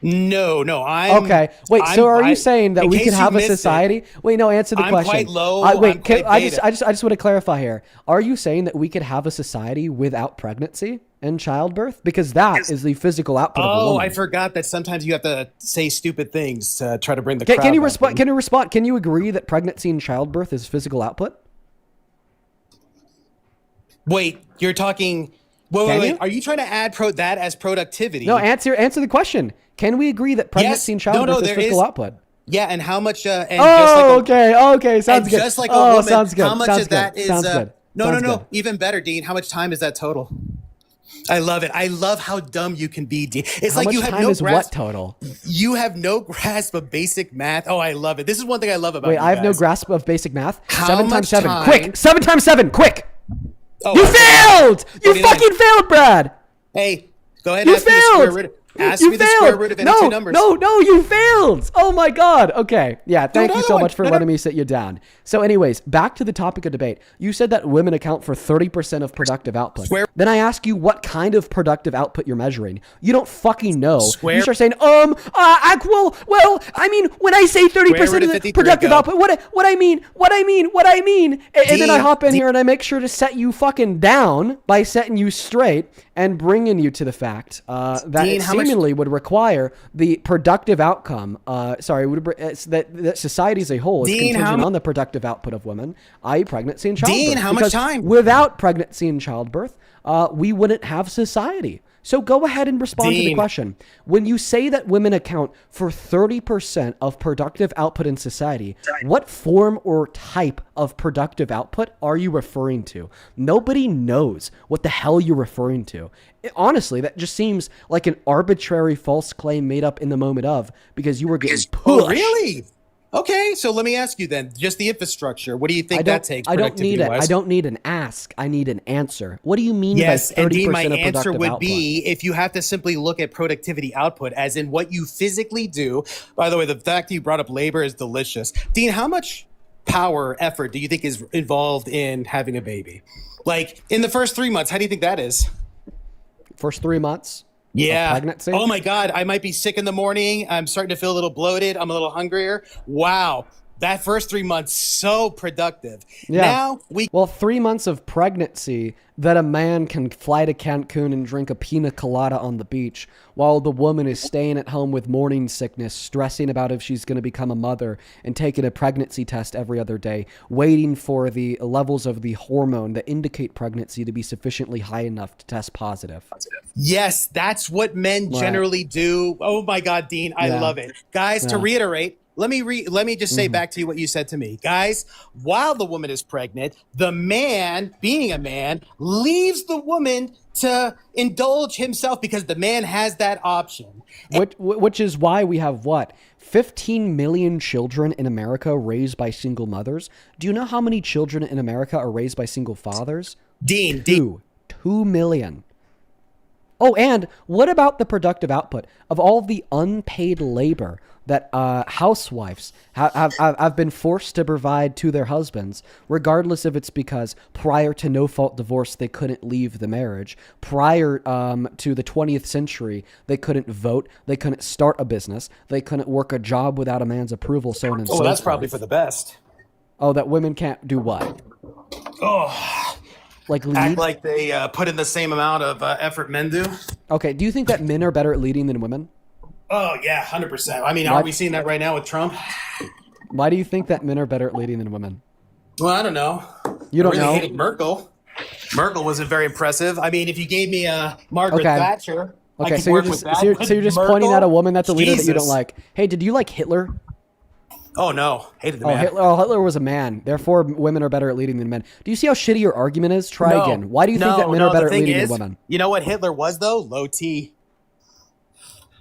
No, I'm... Okay, wait, so are you saying that we could have a society... Wait, no, answer the question. I'm quite low, I just want to clarify here. Are you saying that we could have a society without pregnancy and childbirth? Because that is the physical output of a woman. I forgot that sometimes you have to say stupid things to try to bring the crowd Can you respond? Can you agree that pregnancy and childbirth is physical output? Wait, you're talking... Wait. Are you trying to add that as productivity? No, answer the question. Can we agree that pregnancy and childbirth is physical output? Yeah, and how much... okay, sounds good. Just like a woman, sounds good. how much of that is... Sounds good. No, even better, Dean. How much time is that total? I love it. I love how dumb you can be, Dean. It's how like much you have time no is grasp. What total? You have no grasp of basic math. Oh, I love it. This is one thing I love about Wait, you I have no guys. grasp of basic math? How 7 much times 7. time- Quick! 7 times 7. Quick! Oh, You failed! You 29. fucking failed, Brad! Hey, go ahead and You ask me the square failed! root. Ask me the square root of any two numbers. No, you failed! Oh my god. Okay. Yeah, thank you so much for letting me sit you down. So anyways, back to the topic of debate. You said that women account for 30% of productive output. Then I ask you what kind of productive output you're measuring. You don't fucking know. You start saying, when I say 30% of the productive output, what I mean. And then I hop in here and I make sure to set you fucking down by setting you straight and bringing you to the fact that Dean, it seemingly would require the productive outcome. That society as a whole is contingent on the productive output of women, i.e., pregnancy and childbirth. Dean, how much time? Without pregnancy and childbirth, we wouldn't have society. So go ahead and respond to the question. When you say that women account for 30% of productive output in society, what form or type of productive output are you referring to? Nobody knows what the hell you're referring to. Honestly, that just seems like an arbitrary false claim made up in the moment of because you were getting pushed. Oh, really? Okay, so let me ask you then, just the infrastructure. What do you think that takes? I don't need it. I don't need an ask. I need an answer. What do you mean by 30% of productive output? My answer would be if you have to simply look at productivity output as in what you physically do. By the way, the fact that you brought up labor is delicious. Dean, how much power, effort do you think is involved in having a baby? Like in the first 3 months, how do you think that is? First 3 months? Yeah. Pregnancy? Oh my God. I might be sick in the morning. I'm starting to feel a little bloated. I'm a little hungrier. Wow. That first 3 months, so productive. Yeah. Well, 3 months of pregnancy that a man can fly to Cancun and drink a pina colada on the beach while the woman is staying at home with morning sickness, stressing about if she's going to become a mother and taking a pregnancy test every other day, waiting for the levels of the hormone that indicate pregnancy to be sufficiently high enough to test positive. Yes, that's what men generally do. Oh my God, Dean, I love it. Guys, to reiterate, let me just say back to you what you said to me. Guys, while the woman is pregnant, the man, being a man, leaves the woman to indulge himself because the man has that option. Which is why we have 15 million children in America raised by single mothers. Do you know how many children in America are raised by single fathers? Dean. 2 million. Oh, and what about the productive output of all the unpaid labor that housewives have been forced to provide to their husbands, regardless if it's because prior to no-fault divorce, they couldn't leave the marriage. Prior to the 20th century, they couldn't vote. They couldn't start a business. They couldn't work a job without a man's approval, so on and so forth. Oh, that's probably for the best. Oh, that women can't do what? Oh, like lead? Act like they put in the same amount of effort men do. Okay, do you think that men are better at leading than women? Oh, yeah, 100%. I mean, are we seeing that right now with Trump? Why do you think that men are better at leading than women? Well, I don't know. You don't I really know? hated Merkel. Merkel wasn't very impressive. I mean, if you gave me Margaret Thatcher, I could so work you're with just that. so you're just pointing at a woman that's a leader that you don't Jesus. like. Hey, did you like Hitler? Oh no, hated the Oh, man. Hitler was a man. Therefore, women are better at leading than men. Do you see how shitty your argument is? Try No. again. Why do you think that men are better at the thing leading is, than women? You know what Hitler was though? Low T.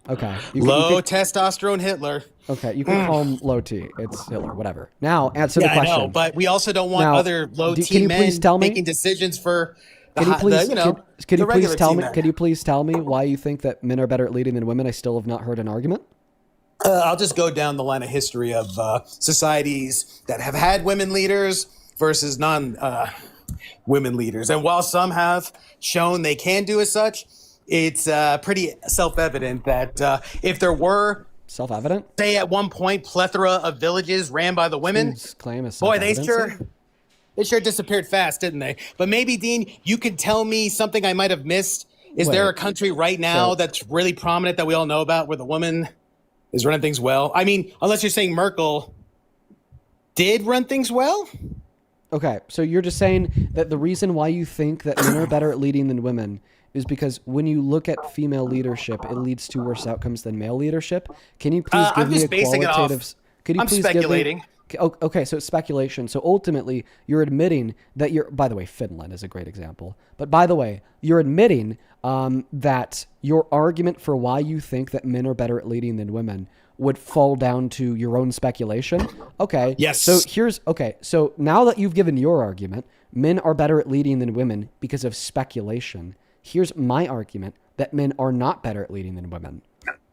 Okay. Low testosterone Hitler. Okay, you can call him low T. It's Hitler, whatever. Now, answer the I question. know, but we also don't want Now, other low T can you men please tell me? making decisions for the, Can you please, the, you know, can you the please regular tell T me? men. Can you please tell me why you think that men are better at leading than women? I still have not heard an argument. I'll just go down the line of history of societies that have had women leaders versus non-women leaders. And while some have shown they can do as such, it's pretty self-evident that if there were self-evident, say at one point plethora of villages ran by the women, claim is boy, they sure disappeared fast, didn't they? But maybe, Dean, you could tell me something I might have missed. Is there a country right now that's really prominent that we all know about where the woman is running things well? I mean, unless you're saying Merkel did run things well? Okay, so you're just saying that the reason why you think that men are better at leading than women is because when you look at female leadership, it leads to worse outcomes than male leadership. Can you please give me a qualitative? Could you I'm please speculating. Give me, okay, so it's speculation. So ultimately, you're admitting that you're. By the way, Finland is a great example. But by the way, you're admitting that your argument for why you think that men are better at leading than women would fall down to your own speculation. Okay. Yes. So now that you've given your argument, men are better at leading than women because of speculation. Here's my argument that men are not better at leading than women.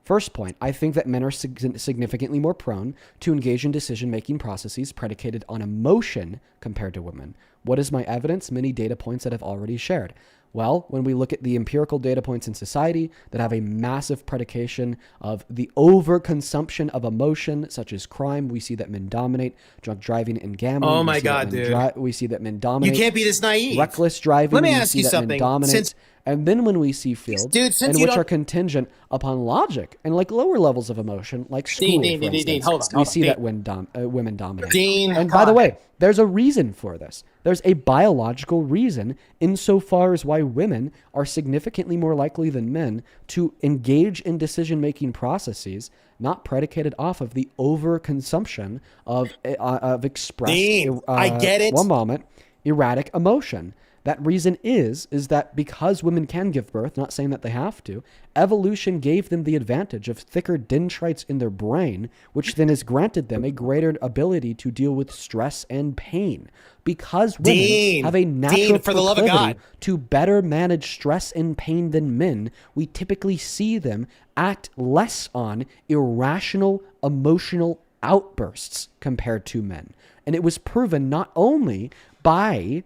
First point, I think that men are significantly more prone to engage in decision-making processes predicated on emotion compared to women. What is my evidence? Many data points that I've already shared. Well, when we look at the empirical data points in society that have a massive predication of the overconsumption of emotion, such as crime, we see that men dominate. Drunk driving and gambling. Oh my God, dude. We see that men dominate. You can't be this naive. Reckless driving. Let me ask you Men something. dominate. And then when we see fields in which are contingent upon logic and like lower levels of emotion, like schooling, for instance, we see that when women dominate. And by the way, there's a reason for this. There's a biological reason insofar as why women are significantly more likely than men to engage in decision-making processes not predicated off of the overconsumption of expressed, I get it. One moment, erratic emotion. That reason is that because women can give birth, not saying that they have to, evolution gave them the advantage of thicker dendrites in their brain, which then has granted them a greater ability to deal with stress and pain. Because women have a natural proclivity to better manage stress and pain than men, we typically see them act less on irrational emotional outbursts compared to men. And it was proven not only by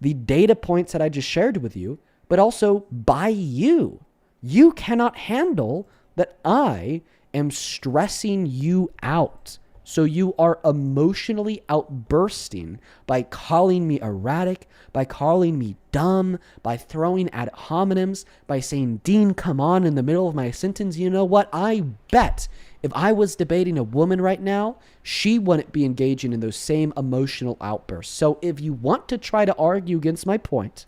the data points that I just shared with you, but also by you. You cannot handle that I am stressing you out. So you are emotionally outbursting by calling me erratic, by calling me dumb, by throwing ad hominems, by saying, Dean, come on, in the middle of my sentence. You know what? I bet if I was debating a woman right now, she wouldn't be engaging in those same emotional outbursts. So if you want to try to argue against my point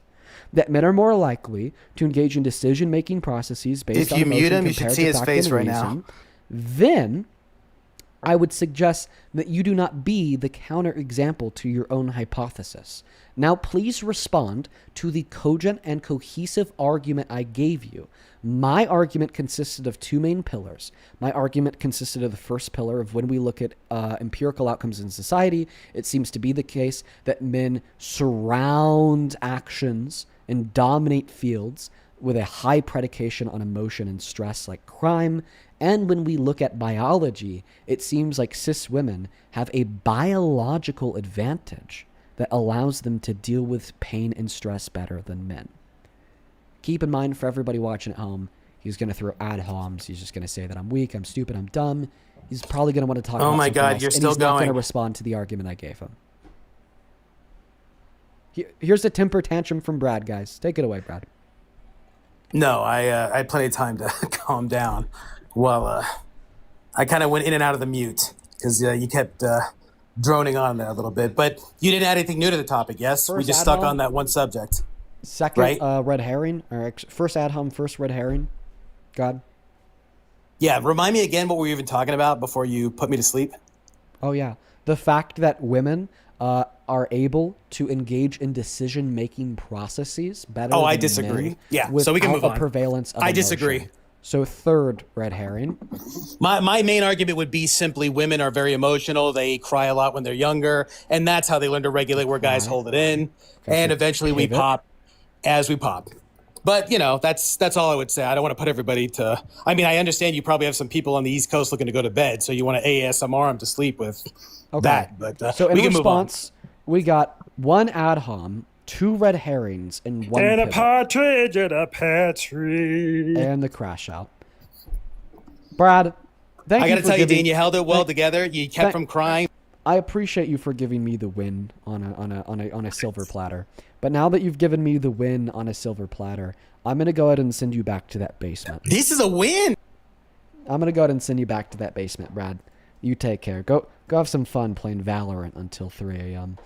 that men are more likely to engage in decision-making processes based on emotion mute him, compared you should to see his fact face and right reason, now. Then I would suggest that you do not be the counterexample to your own hypothesis. Now, please respond to the cogent and cohesive argument I gave you. My argument consisted of two main pillars. My argument consisted of the first pillar of when we look at empirical outcomes in society, it seems to be the case that men surround actions and dominate fields with a high predication on emotion and stress like crime. And when we look at biology, it seems like cis women have a biological advantage that allows them to deal with pain and stress better than men. Keep in mind, for everybody watching at home, he's going to throw ad homs. He's just going to say that I'm weak, I'm stupid, I'm dumb. He's probably going to want to talk about something else, you're and still he's not going to going. respond to the argument I gave him. Here's a temper tantrum from Brad, guys. Take it away, Brad. No, I had plenty of time to calm down. Well, I kind of went in and out of the mute because you kept droning on there a little bit. But you didn't add anything new to the topic, yes? We just stuck on that one subject. Second, red herring. Or first ad hom, first red herring. God. Yeah, remind me again what we were even talking about before you put me to sleep. Oh, yeah. The fact that women are able to engage in decision-making processes better Oh, I than disagree. men Yeah, so we can move without on. a prevalence of I emotion. disagree. So third red herring. My main argument would be simply women are very emotional. They cry a lot when they're younger, and that's how they learn to regulate where guys hold it in. Okay, And so eventually we pivot. pop as we pop. But, that's all I would say. I don't want to put everybody to... I mean, I understand you probably have some people on the East Coast looking to go to bed, so you want to ASMR them to sleep with that. But so in we can move on. response, we got 1 ad hom, 2 red herrings, and 1 And a pivot. partridge in a pear tree. And the crash out. Brad, thank I you got to for tell you, giving- Dean, you held it well thank- together. You kept from crying. I appreciate you for giving me the win on a silver platter. But now that you've given me the win on a silver platter, I'm gonna go ahead and send you back to that basement. This is a win. I'm gonna go ahead and send you back to that basement, Brad. You take care. Go have some fun playing Valorant until 3 a.m.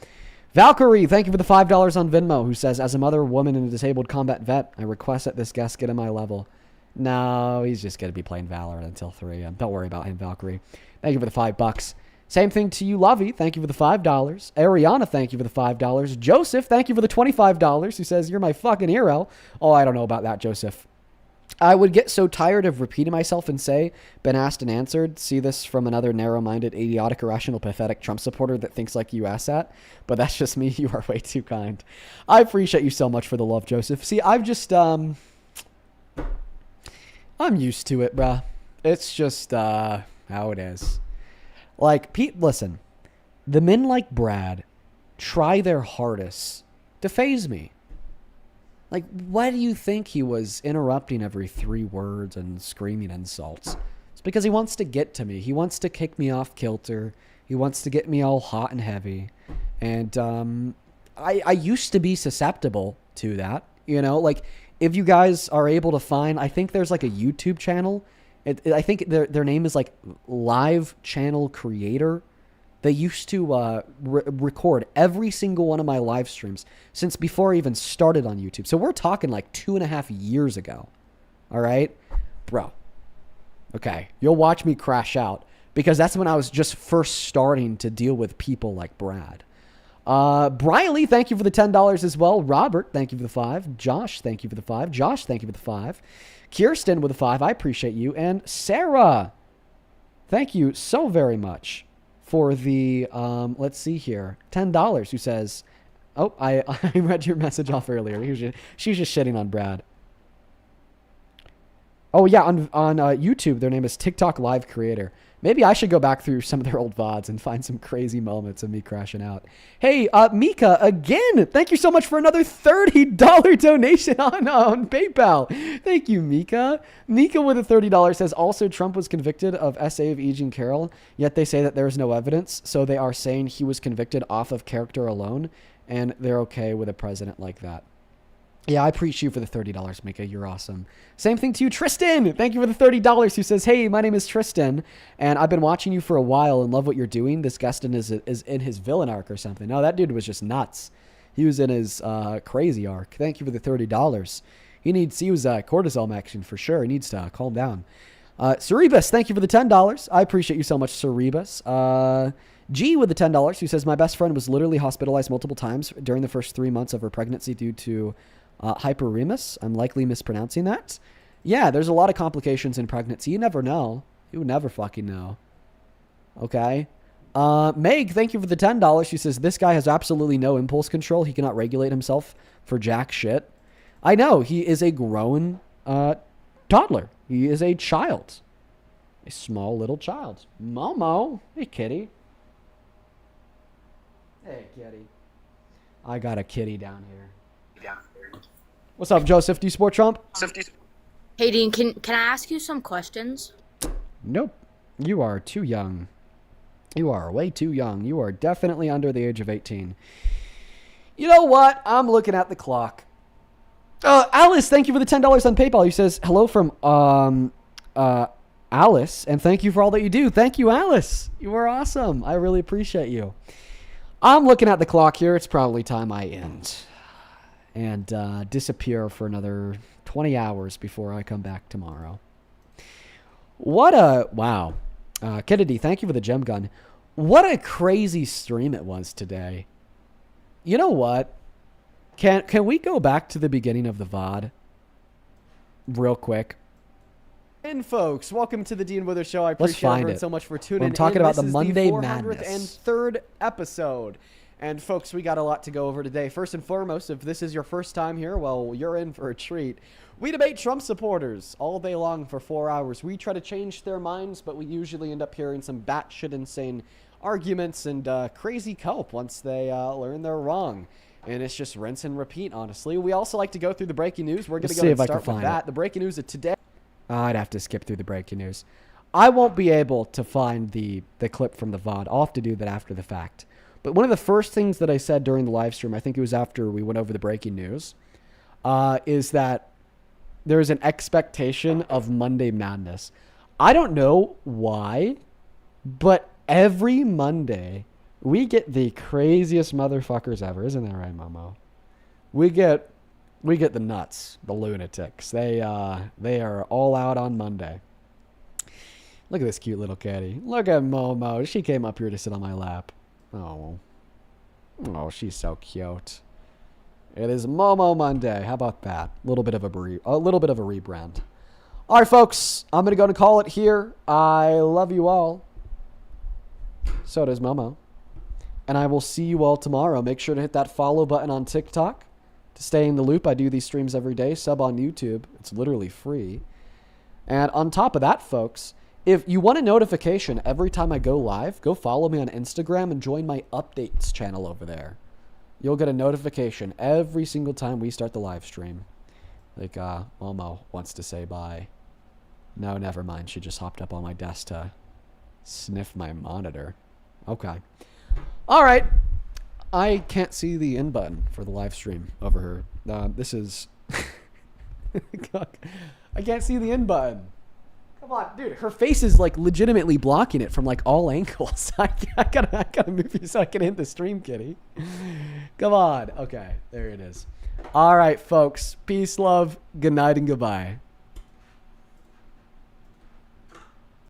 Valkyrie, thank you for the $5 on Venmo, who says, as a mother, woman, and a disabled combat vet, I request that this guest get on my level. No, he's just going to be playing Valorant until 3 a.m. Don't worry about him, Valkyrie. Thank you for the $5. Same thing to you, Lovey. Thank you for the $5. Ariana, thank you for the $5. Joseph, thank you for the $25, who says, you're my fucking hero. Oh, I don't know about that, Joseph. I would get so tired of repeating myself and say, been asked and answered. See this from another narrow-minded, idiotic, irrational, pathetic Trump supporter that thinks like you asshat. But that's just me. You are way too kind. I appreciate you so much for the love, Joseph. See, I've just, I'm used to it, bruh. It's just, how it is. Like, Pete, listen. The men like Brad try their hardest to phase me. Like, why do you think he was interrupting every 3 words and screaming insults? It's because he wants to get to me. He wants to kick me off kilter. He wants to get me all hot and heavy. And I used to be susceptible to that. You know, like, if you guys are able to find, I think there's like a YouTube channel. I think their name is like Live Channel Creator. They used to record every single one of my live streams since before I even started on YouTube. So we're talking like 2.5 years ago. All right? Bro. Okay. You'll watch me crash out because that's when I was just first starting to deal with people like Brad. Briley, thank you for the $10 as well. Robert, thank you for the 5. Josh, thank you for the 5. Josh, thank you for the 5. Kirsten with a 5. I appreciate you. And Sarah, thank you so very much for the, let's see here, $10, who says, oh, I read your message off earlier. She's just shitting on Brad. Oh, yeah, on YouTube, their name is TikTok Live Creator. Maybe I should go back through some of their old VODs and find some crazy moments of me crashing out. Hey, Mika, again, thank you so much for another $30 donation on PayPal. Thank you, Mika. Mika with a $30 says, also, Trump was convicted of SA of E. Jean Carroll, yet they say that there is no evidence, so they are saying he was convicted off of character alone, and they're okay with a president like that. Yeah, I appreciate you for the $30, Mika. You're awesome. Same thing to you, Tristan. Thank you for the $30, who says, hey, my name is Tristan, and I've been watching you for a while and love what you're doing. This Gustin is in his villain arc or something. No, that dude was just nuts. He was in his crazy arc. Thank you for the $30. He was cortisol action for sure. He needs to calm down. Cerebus, thank you for the $10. I appreciate you so much, Cerebus. G with the $10, who says, my best friend was literally hospitalized multiple times during the first 3 months of her pregnancy due to hyperemus. I'm likely mispronouncing that. Yeah, there's a lot of complications in pregnancy. You never know. You would never fucking know. Okay. Meg, thank you for the $10. She says, this guy has absolutely no impulse control. He cannot regulate himself for jack shit. I know. He is a grown toddler. He is a child. A small little child. Momo. Hey, kitty. Hey, kitty. I got a kitty down here. What's up, Joseph? Do you support Trump? Hey, Dean, can I ask you some questions? Nope. You are too young. You are way too young. You are definitely under the age of 18. You know what? I'm looking at the clock. Alice, thank you for the $10 on PayPal. He says, hello from Alice, and thank you for all that you do. Thank you, Alice. You are awesome. I really appreciate you. I'm looking at the clock here. It's probably time I end and disappear for another 20 hours before I come back tomorrow. Wow. Kennedy, thank you for the gem gun. What a crazy stream it was today. You know what? Can we go back to the beginning of the VOD real quick? And folks, welcome to the Dean Wither Show. I appreciate everyone so much for tuning in. I'm talking about this the is Monday the Madness. 403rd episode. And folks, we got a lot to go over today. First and foremost, if this is your first time here, well, you're in for a treat. We debate Trump supporters all day long for 4 hours. We try to change their minds, but we usually end up hearing some batshit insane arguments and crazy cope once they learn they're wrong. And it's just rinse and repeat, honestly. We also like to go through the breaking news. We're going to go and start with that. The breaking news of today. I'd have to skip through the breaking news. I won't be able to find the clip from the VOD. I'll have to do that after the fact. But one of the first things that I said during the live stream, I think it was after we went over the breaking news, is that there's an expectation of Monday Madness. I don't know why, but every Monday we get the craziest motherfuckers ever. Isn't that right, Momo? We get the nuts, the lunatics. They are all out on Monday. Look at this cute little kitty. Look at Momo. She came up here to sit on my lap. Oh, she's so cute. It is Momo Monday. How about that? A little bit of a rebrand. All right, folks. I'm gonna go and call it here. I love you all. So does Momo. And I will see you all tomorrow. Make sure to hit that follow button on TikTok to stay in the loop. I do these streams every day. Sub on YouTube. It's literally free. And on top of that, folks, if you want a notification every time I go live, go follow me on Instagram and join my updates channel over there. You'll get a notification every single time we start the live stream. Like, Momo wants to say bye. No, never mind. She just hopped up on my desk to sniff my monitor. Okay. All right. I can't see the end button for the live stream over here. This is... I can't see the end button. Come on, dude. Her face is like legitimately blocking it from like all angles. I gotta move you so I can end the stream, kitty. Come on. Okay, there it is. All right, folks. Peace, love, good night, and goodbye.